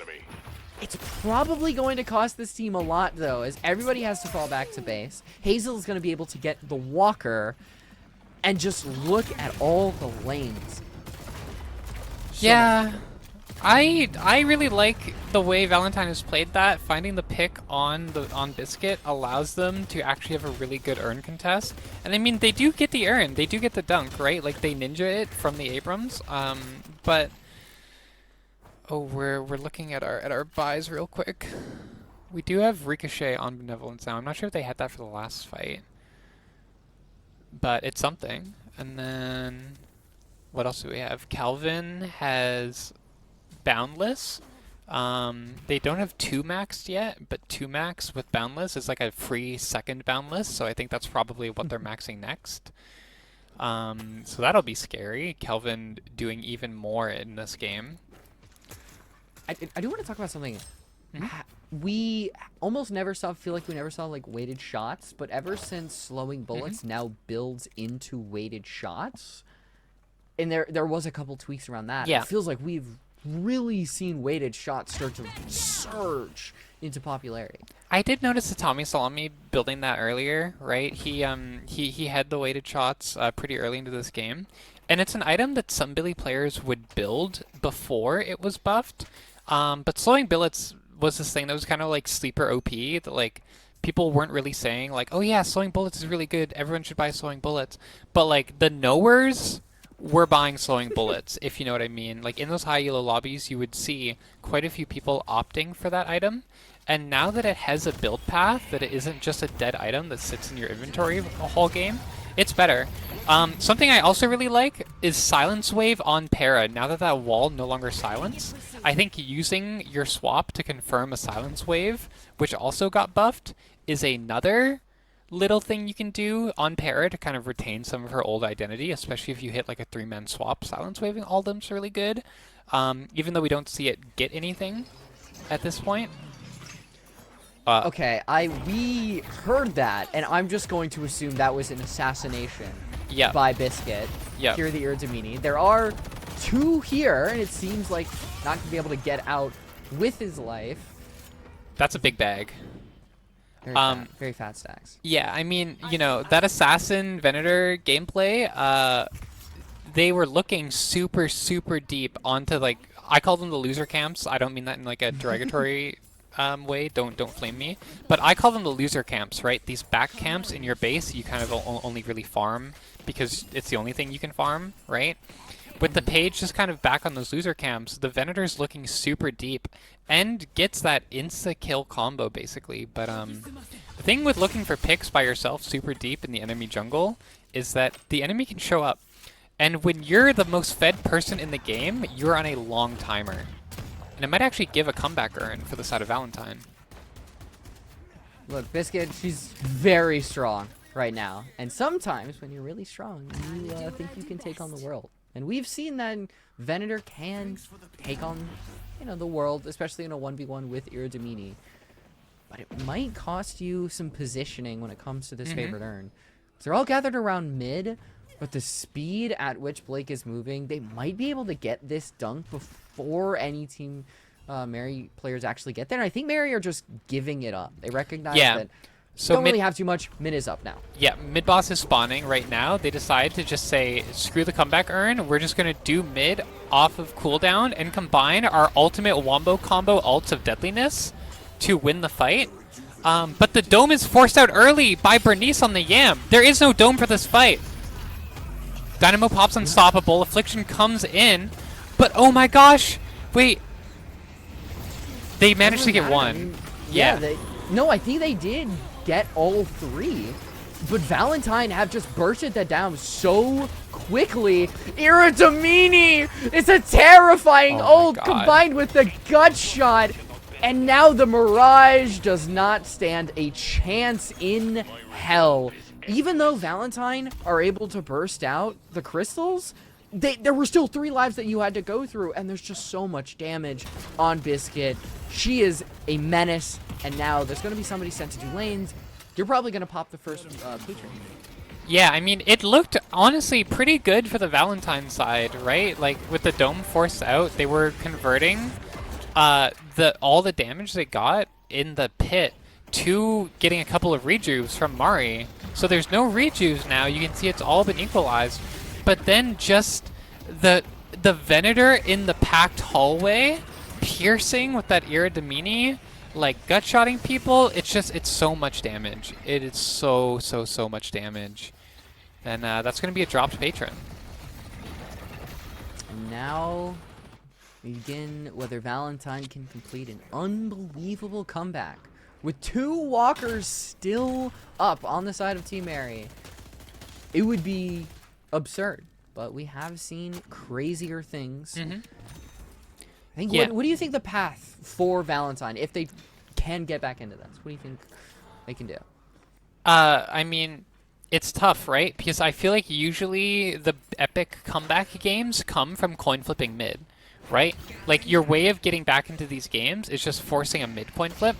It's probably going to cost this team a lot, though, as everybody has to fall back to base. Hazel is going to be able to get the Walker, and just look at all the lanes. Yeah, I really like the way Valentine has played that. Finding the pick on Biscuit allows them to actually have a really good Urn contest. And I mean, they do get the Urn, they do get the dunk, right? Like they ninja it from the Abrams, but. Oh, we're looking at our buys real quick. We do have Ricochet on Benevolence now. I'm not sure if they had that for the last fight, but it's something. And then what else do we have? Calvin has Boundless. They don't have 2 maxed yet, but 2 max with Boundless is like a free second Boundless, so I think that's probably what they're maxing next. So that'll be scary. Calvin doing even more in this game. I do want to talk about something. Mm-hmm. We almost never feel like we never saw like weighted shots, but ever since slowing bullets now builds into weighted shots, and there was a couple tweaks around that. Yeah. It feels like we've really seen weighted shots start to surge into popularity. I did notice the Tommy Salami building that earlier, right? He had the weighted shots pretty early into this game, and it's an item that some Billy players would build before it was buffed. But slowing bullets was this thing that was kind of like sleeper OP that like people weren't really saying like, oh yeah, slowing bullets is really good. Everyone should buy slowing bullets. But like the knowers were buying slowing bullets, if you know what I mean. Like in those high yellow lobbies, you would see quite a few people opting for that item. And now that it has a build path, that it isn't just a dead item that sits in your inventory the whole game, it's better. Something I also really like is Silence Wave on Para. Now that that wall no longer silence, I think using your swap to confirm a Silence Wave, which also got buffed, is another little thing you can do on Para to kind of retain some of her old identity, especially if you hit like a 3-man swap. Silence Waving all them's really good, even though we don't see it get anything at this point. Okay, we heard that, and I'm just going to assume that was an assassination by Biscuit. Here the Erdemini. There are 2 here, and it seems like not going to be able to get out with his life. That's a big bag. Very fat stacks. Yeah, I mean, you know, that Assassin Venator gameplay, they were looking super, super deep onto, like, I call them the loser camps. I don't mean that in, like, a derogatory way. Don't flame me. But I call them the loser camps, right? These back camps in your base you kind of only really farm because it's the only thing you can farm, right? With the page just kind of back on those loser camps, the Venator's looking super deep and gets that insta-kill combo, basically. But the thing with looking for picks by yourself super deep in the enemy jungle is that the enemy can show up. And when you're the most fed person in the game, you're on a long timer. And it might actually give a comeback urn for the side of Valentine. Look, Biscuit, she's very strong right now. And sometimes when you're really strong, you think you can take on the world. And we've seen that Venator can take on, you know, the world, especially in a 1v1 with Iridamini. but it might cost you some positioning when it comes to this favorite urn. So they're all gathered around mid, but the speed at which Blake is moving, they might be able to get this dunk before any team Mary players actually get there. And I think Mary are just giving it up. They recognize that so don't really have too much. Mid is up now. Yeah, mid boss is spawning right now. They decide to just say, screw the comeback urn. We're just going to do mid off of cooldown and combine our ultimate wombo combo ults of deadliness to win the fight. But the dome is forced out early by Bernice on the Yam. There is no dome for this fight. Dynamo Pop's unstoppable. Affliction comes in. But oh my gosh. Wait. They managed to get one. Yeah. No, I think they did get all three. But Valentine have just bursted that down so quickly. Iridamini! It's a terrifying ult combined with the gut shot. And now the Mirage does not stand a chance in hell. Even though Valentine are able to burst out the crystals, there were still 3 lives that you had to go through, and there's just so much damage on Biscuit. She is a menace, and now there's going to be somebody sent to 2 lanes. You're probably going to pop the first patron. Yeah, I mean, it looked honestly pretty good for the Valentine side, right? Like, with the dome forced out, they were converting all the damage they got in the pit to getting a couple of rejuves from Mari. So there's no rejuves now. You can see it's all been equalized. But then just the Venator in the packed hallway, piercing with that Iridamini, like gut-shotting people, it's so much damage. It is so much damage. And that's going to be a dropped patron. And now we begin whether Valentine can complete an unbelievable comeback. With 2 walkers still up on the side of Team Mary, it would be absurd. But we have seen crazier things. I think. What do you think the path for Valentine, if they can get back into this? What do you think they can do? I mean, it's tough, right? Because I feel like usually the epic comeback games come from coin flipping mid, right? Like, your way of getting back into these games is just forcing a mid coin flip.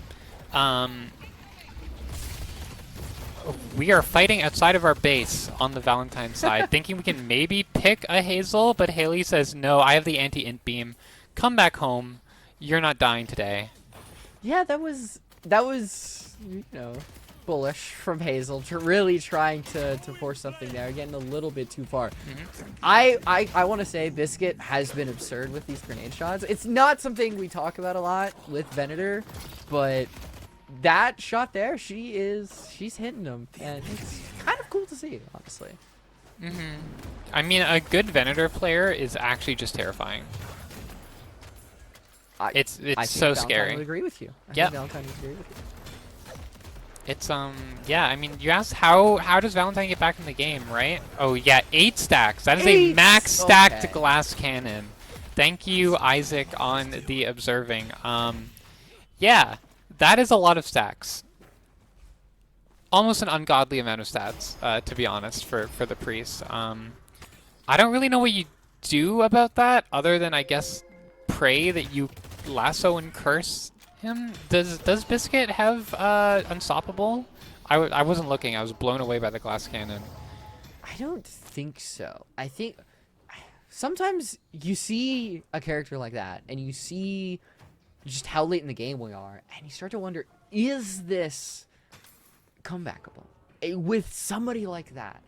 We are fighting outside of our base on the Valentine side, thinking we can maybe pick a Hazel, but Haley says, no, I have the anti-int beam. Come back home. You're not dying today. Yeah, that was you know, bullish from Hazel, really trying to force something there, getting a little bit too far. I want to say Biscuit has been absurd with these grenade shots. It's not something we talk about a lot with Venator, but that shot there, she's hitting them, and it's kind of cool to see, honestly. I mean, a good Venator player is actually just terrifying. It's so scary. I would agree with you. Yeah. Valentine would agree with you. It's yeah. I mean, you asked how does Valentine get back in the game, right? Oh yeah, 8 stacks. That is a max stacked glass cannon. Thank you, Isaac, on the observing. Yeah, that is a lot of stacks. Almost an ungodly amount of stats, to be honest, for the priest. I don't really know what you do about that, other than I guess pray that you lasso and curse him. Does Biscuit have unstoppable? I wasn't looking. I was blown away by the glass cannon. I don't think so. I think sometimes you see a character like that, and you see just how late in the game we are, and you start to wonder, is this comebackable? With somebody like that,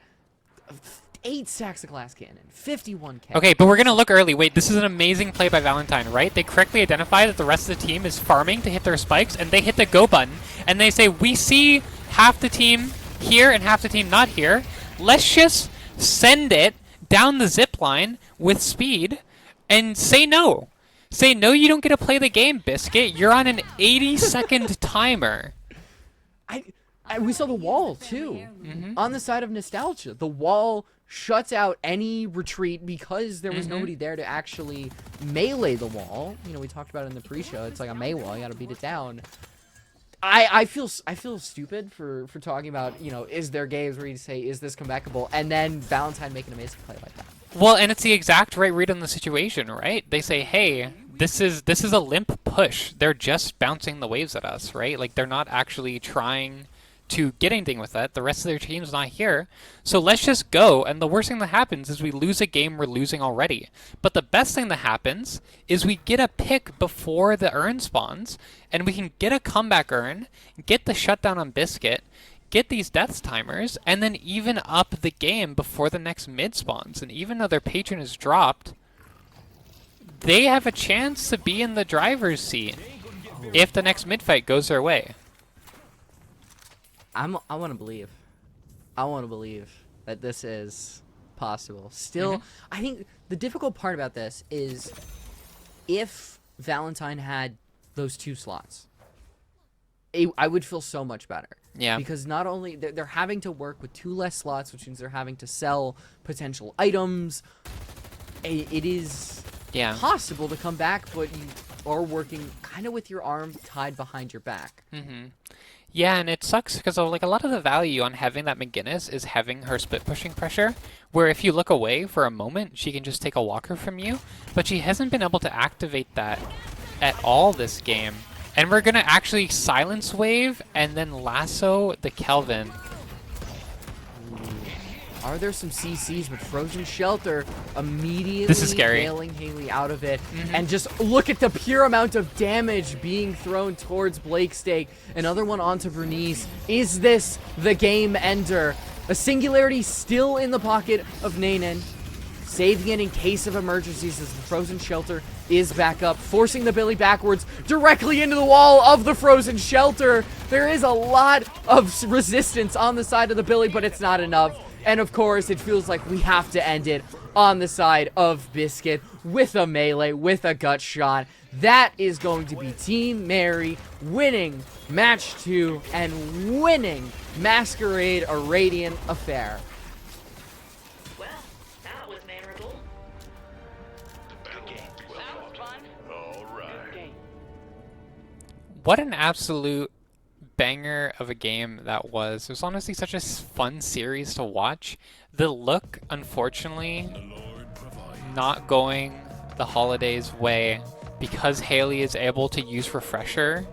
8 stacks of glass cannon, 51k. Okay, but we're going to look early. Wait, this is an amazing play by Valentine, right? They correctly identify that the rest of the team is farming to hit their spikes, and they hit the go button, and they say, we see half the team here and half the team not here. Let's just send it down the zip line with speed and say no. Say, no, you don't get to play the game, Biscuit. You're on an 80-second timer. We saw the wall, too, on the side of Nostalgia. The wall shuts out any retreat because there was nobody there to actually melee the wall. You know, we talked about it in the pre-show. It's like a May wall. You got to beat it down. I feel stupid for talking about, you know, is there games where you say, is this comebackable? And then Valentine making an amazing play like that. Well, and it's the exact right read on the situation, right? They say, hey, this is a limp push. They're just bouncing the waves at us, right? Like they're not actually trying to get anything with that. The rest of their team's not here. So let's just go. And the worst thing that happens is we lose a game we're losing already. But the best thing that happens is we get a pick before the urn spawns, and we can get a comeback urn, get the shutdown on Biscuit, get these death timers, and then even up the game before the next mid spawns. And even though their patron is dropped, they have a chance to be in the driver's seat if the next mid fight goes their way. I want to believe. I want to believe that this is possible. Still, I think the difficult part about this is if Valentine had those 2 slots, I would feel so much better. Yeah. Because not only they're having to work with 2 less slots, which means they're having to sell potential items. It is possible to come back, but you are working kind of with your arm tied behind your back. Yeah, and it sucks because like a lot of the value on having that McGinnis is having her split pushing pressure, where if you look away for a moment, she can just take a walker from you, but she hasn't been able to activate that at all this game. And we're going to actually silence wave and then lasso the Kelvin. Are there some CCs, but Frozen Shelter immediately This is scary. bailing Haley out of it. And just look at the pure amount of damage being thrown towards Blake Stake. Another one onto Bernice. Is this the game ender? A singularity still in the pocket of Nanen, saving it in case of emergencies as the Frozen Shelter is back up, forcing the Billy backwards directly into the wall of the Frozen Shelter. There is a lot of resistance on the side of the Billy, but it's not enough. And of course, it feels like we have to end it on the side of Biscuit with a melee, with a gut shot. That is going to be Team Mary winning match 2 and winning Masquerade, a Radiant affair. Well, that was memorable. What an absolute banger of a game that was. It was honestly such a fun series to watch. The look, unfortunately, not going the Holidays' way because Haley is able to use Refresher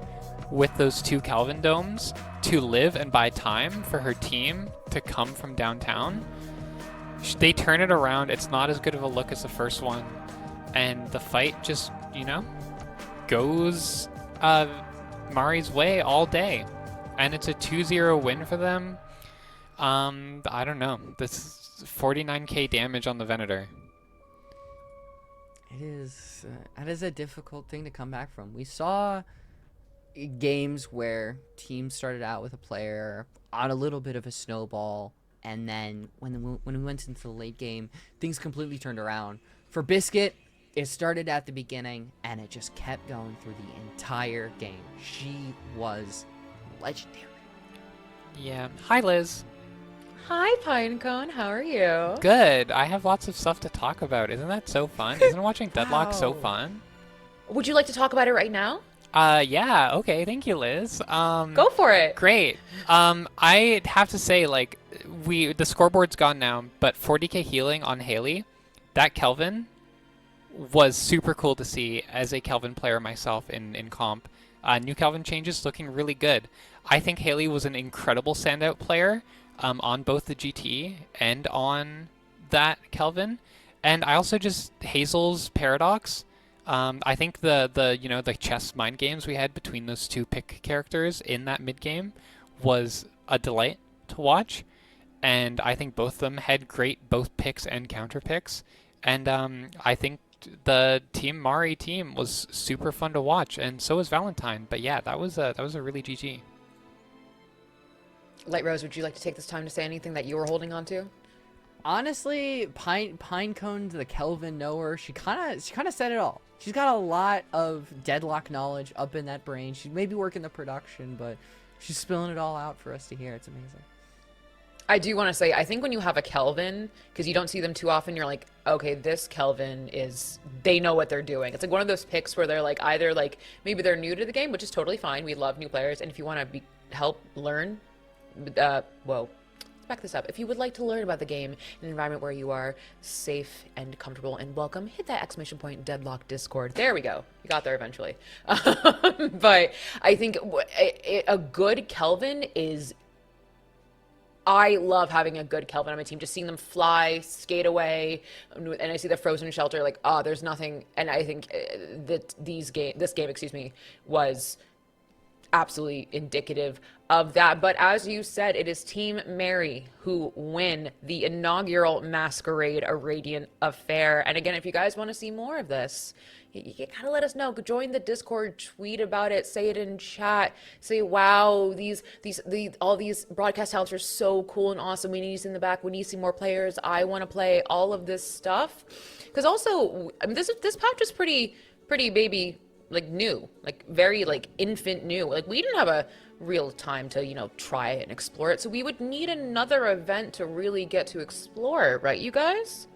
with those 2 Calvin Domes to live and buy time for her team to come from downtown. They turn it around. It's not as good of a look as the first one. And the fight just, goes Mari's way all day. And it's a 2-0 win for them. I don't know. This is 49k damage on the Venator. It is. That is a difficult thing to come back from. We saw games where teams started out with a player on a little bit of a snowball, and then when we went into the late game, things completely turned around. For Biscuit, it started at the beginning, and it just kept going through the entire game. She was legendary. Yeah. Hi, Liz. Hi, Pinecone. How are you? Good. I have lots of stuff to talk about. Isn't that so fun? Isn't watching Deadlock so fun? Would you like to talk about it right now? Yeah. Okay. Thank you, Liz. Go for it. Great. I have to say, like, the scoreboard's gone now, but 40k healing on Haley, that Kelvin was super cool to see as a Kelvin player myself in comp. New Kelvin changes looking really good. I think Haley was an incredible standout player on both the GT and on that Kelvin. And I also just Hazel's Paradox. I think the chess mind games we had between those 2 pick characters in that mid game was a delight to watch. And I think both of them had great both picks and counter picks. And I think the Team Mari team was super fun to watch, and so was Valentine. But yeah, that was a really GG. Light Rose, would you like to take this time to say anything that you were holding on to? Honestly, Pinecone, the Kelvin knower, she kind of said it all. She's got a lot of Deadlock knowledge up in that brain. She may be working the production, but she's spilling it all out for us to hear. It's amazing. I do want to say, I think when you have a Kelvin, because you don't see them too often, you're like, okay, this Kelvin they know what they're doing. It's like one of those picks where they're like, either like, maybe they're new to the game, which is totally fine. We love new players. And if you want to help learn, back this up. If you would like to learn about the game in an environment where you are safe and comfortable and welcome, hit that exclamation point Deadlock Discord. There we go. You got there eventually. But I think a good Kelvin is... I love having a good Kelvin on my team. Just seeing them fly, skate away, and I see the frozen shelter. Like, there's nothing. And I think that this game, was absolutely indicative of that. But as you said, it is Team Mary who win the inaugural Masquerade, a Radiant affair. And again, if you guys want to see more of this, you gotta let us know. Join the Discord, tweet about it, say it in chat, say, wow, all these broadcast talents are so cool and awesome. We need to see in the back. We need to see more players. I want to play all of this stuff. Because also, I mean, this patch is pretty baby, like, new, like very like infant new. Like, we didn't have a real time to try it and explore it. So we would need another event to really get to explore it, right, you guys?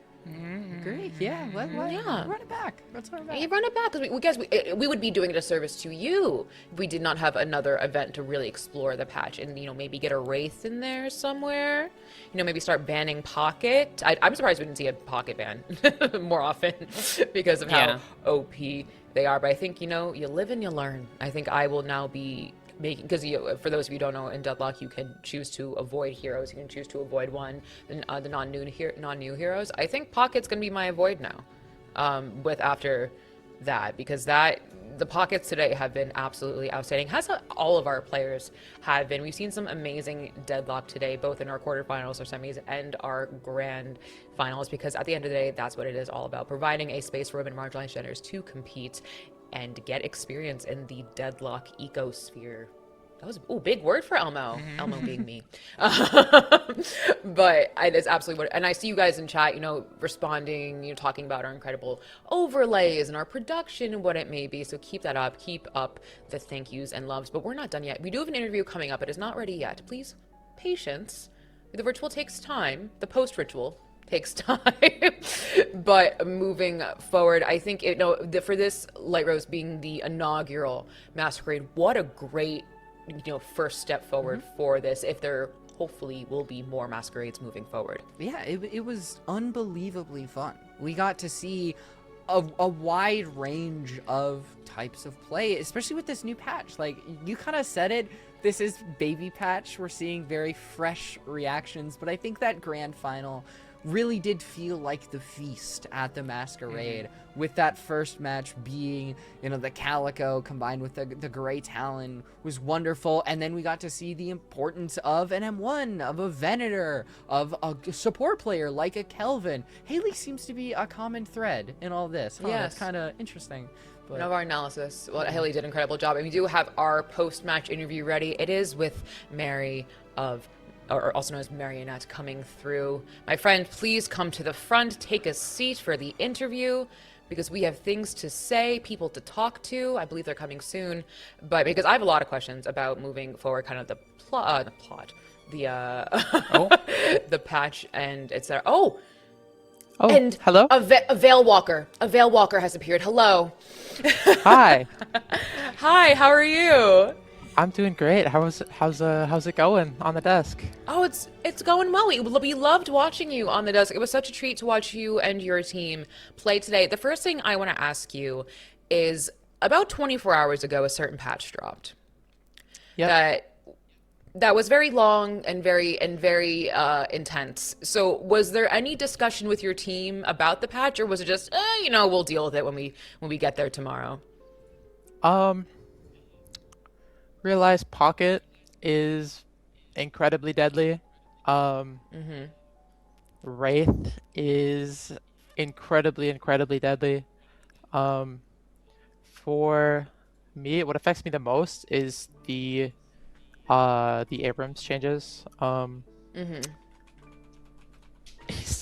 Great, yeah. Yeah. Run it back. Let's run it back. You run it back because we would be doing a disservice to you if we did not have another event to really explore the patch and maybe get a wraith in there somewhere. Maybe start banning Pocket. I'm surprised we didn't see a Pocket ban more often because of how OP they are. But I think you live and you learn. I think I will now be making, because for those of you who don't know, in Deadlock you can choose to avoid heroes. You can choose to avoid the non-new heroes. I think Pocket's gonna be my avoid now. After that, because the Pockets today have been absolutely outstanding. All of our players have been. We've seen some amazing Deadlock today, both in our quarterfinals, our semis, and our grand finals. Because at the end of the day, that's what it is all about: providing a space for women and marginalized genders to compete and get experience in the Deadlock ecosphere. That was big word for Elmo. Elmo being me. But it's absolutely what. And I see you guys in chat, responding, talking about our incredible overlays and our production and what it may be. So keep that up. Keep up the thank yous and loves. But we're not done yet. We do have an interview coming up. It is not ready yet. Please, patience. The ritual takes time. The post ritual takes time. But moving forward, I think for this Light Rose being the inaugural Masquerade, what a great first step forward for this, if there hopefully will be more Masquerades moving forward. Yeah, it was unbelievably fun. We got to see a wide range of types of play, especially with this new patch. Like, you kind of said it, this is baby patch. We're seeing very fresh reactions, but I think that grand final really did feel like the feast at the Masquerade, with that first match being, the Calico combined with the Gray Talon was wonderful. And then we got to see the importance of an M1, of a Venator, of a support player like a Kelvin. Haley seems to be a common thread in all this. Huh? Yes. That's kind of interesting. But Of our analysis. Well, Haley did an incredible job. And we do have our post-match interview ready. It is with Mary or also known as Marionette, coming through. My friend, please come to the front, take a seat for the interview, because we have things to say, people to talk to. I believe they're coming soon, but because I have a lot of questions about moving forward, kind of the the patch and etc. Oh, and hello. A Veil Walker. A Veil Walker has appeared. Hello. Hi. Hi. How are you? I'm doing great. How's it going on the desk? Oh, it's going well. We loved watching you on the desk. It was such a treat to watch you and your team play today. The first thing I want to ask you is, about 24 hours ago, a certain patch dropped. Yep. That was very long and very intense. So was there any discussion with your team about the patch, or was it just we'll deal with it when we get there tomorrow? Realize Pocket is incredibly deadly. Wraith is incredibly deadly. For me, what affects me the most is the Abrams changes.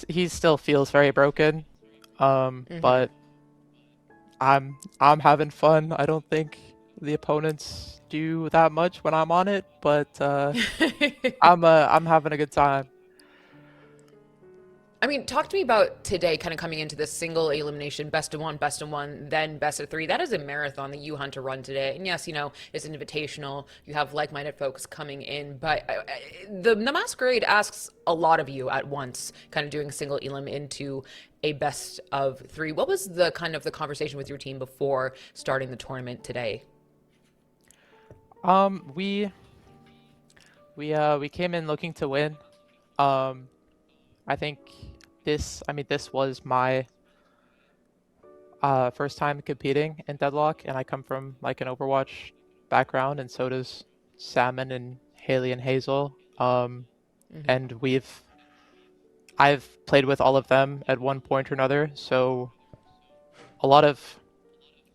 He still feels very broken. But I'm having fun. I don't think the opponents do that much when I'm on it, but I'm having a good time. I mean, talk to me about today kind of coming into this single elimination, best of one, then best of three. That is a marathon that you hunt to run today. And yes, it's an invitational. You have like-minded folks coming in, but the Masquerade asks a lot of you at once, kind of doing a single elim into a best of three. What was the kind of the conversation with your team before starting the tournament today? We we came in looking to win. Um, I think this was my first time competing in Deadlock, and I come from like an Overwatch background, and so does Salmon and Haley and Hazel. And I've played with all of them at one point or another, so a lot of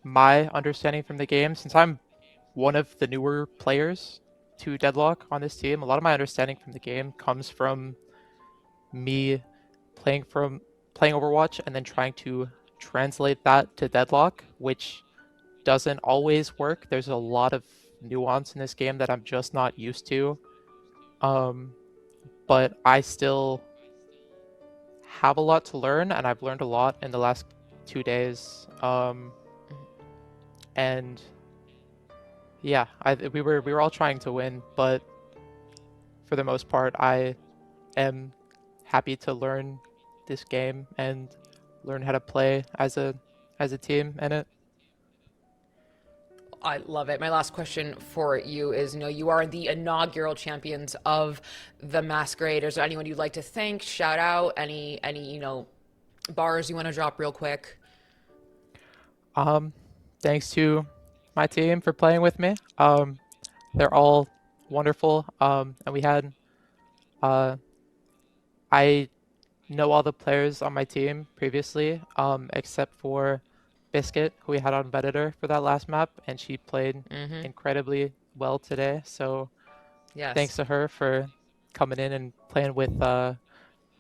my understanding from the game, since I'm one of the newer players to Deadlock on this team, a lot of my understanding from the game comes from me playing Overwatch and then trying to translate that to Deadlock, which doesn't always work. There's a lot of nuance in this game that I'm just not used to. But I still have a lot to learn, and I've learned a lot in the last 2 days. And yeah, we were all trying to win, but for the most part, I am happy to learn this game and learn how to play as a team in it. I love it. My last question for you is, you are the inaugural champions of the Masquerade. Is there anyone you'd like to thank, shout out, any bars you want to drop real quick? Thanks to my team for playing with me. They're all wonderful. And we had I know all the players on my team previously, except for Biscuit, who we had on Vedator for that last map, and she played incredibly well today. So Yes. thanks to her for coming in and playing with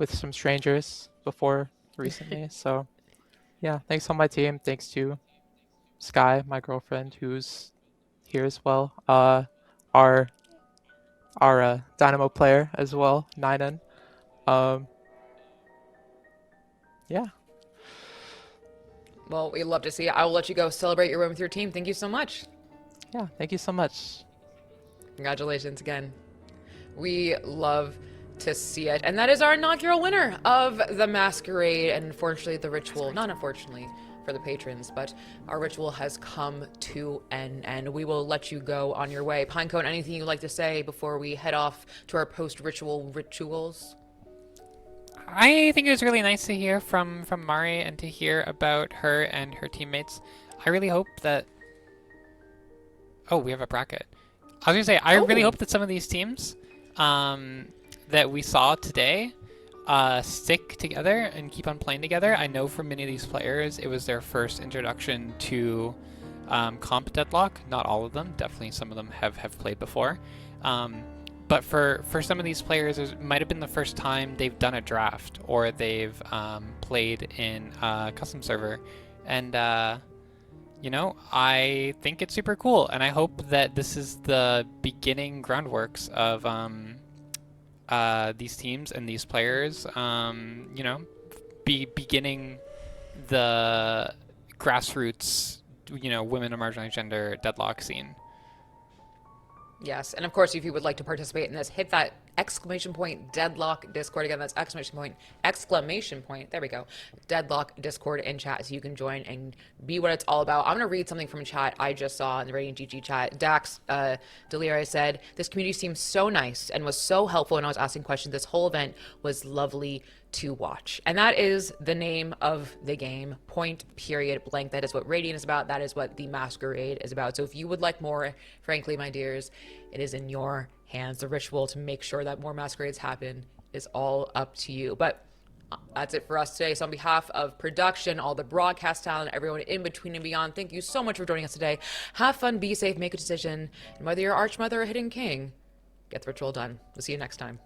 some strangers before recently. So yeah, thanks on my team. Thanks to Sky, my girlfriend, who's here as well. Our Dynamo player as well, Ninen. Yeah. Well, we love to see it. I will let you go celebrate your win with your team. Thank you so much. Yeah, thank you so much. Congratulations again. We love to see it. And that is our inaugural winner of the Masquerade. And unfortunately, the ritual, not unfortunately for the patrons, but our ritual has come to an end. We will let you go on your way. Pinecone, anything you'd like to say before we head off to our post-ritual rituals? I think it was really nice to hear from Mari and to hear about her and her teammates. I really hope that... Oh, we have a bracket. I was going to say, I really hope that some of these teams that we saw today stick together and keep on playing together. I know for many of these players, it was their first introduction to comp Deadlock. Not all of them. Definitely some of them have played before. But for some of these players, it might have been the first time they've done a draft or they've played in a custom server. And, I think it's super cool. And I hope that this is the beginning groundworks of these teams and these players, beginning the grassroots, women and marginalized gender Deadlock scene. Yes, and of course, if you would like to participate in this, hit that exclamation point Deadlock Discord. Again, that's exclamation point, there we go, Deadlock Discord in chat, so you can join and be what it's all about. I'm going to read something from chat I just saw in the Radiant GG chat. Dax Delira said, this community seems so nice and was so helpful when I was asking questions. This whole event was lovely to watch. And that is the name of the game, point period blank. That is what Radiant is about. That is what the Masquerade is about. So if you would like more, frankly, my dears, it is in your hands. The ritual to make sure that more Masquerades happen is all up to you. But that's it for us today. So on behalf of production, all the broadcast talent, everyone in between and beyond, thank you so much for joining us today. Have fun, be safe, make a decision, and whether you're Archmother or Hidden King, get the ritual done. We'll see you next time.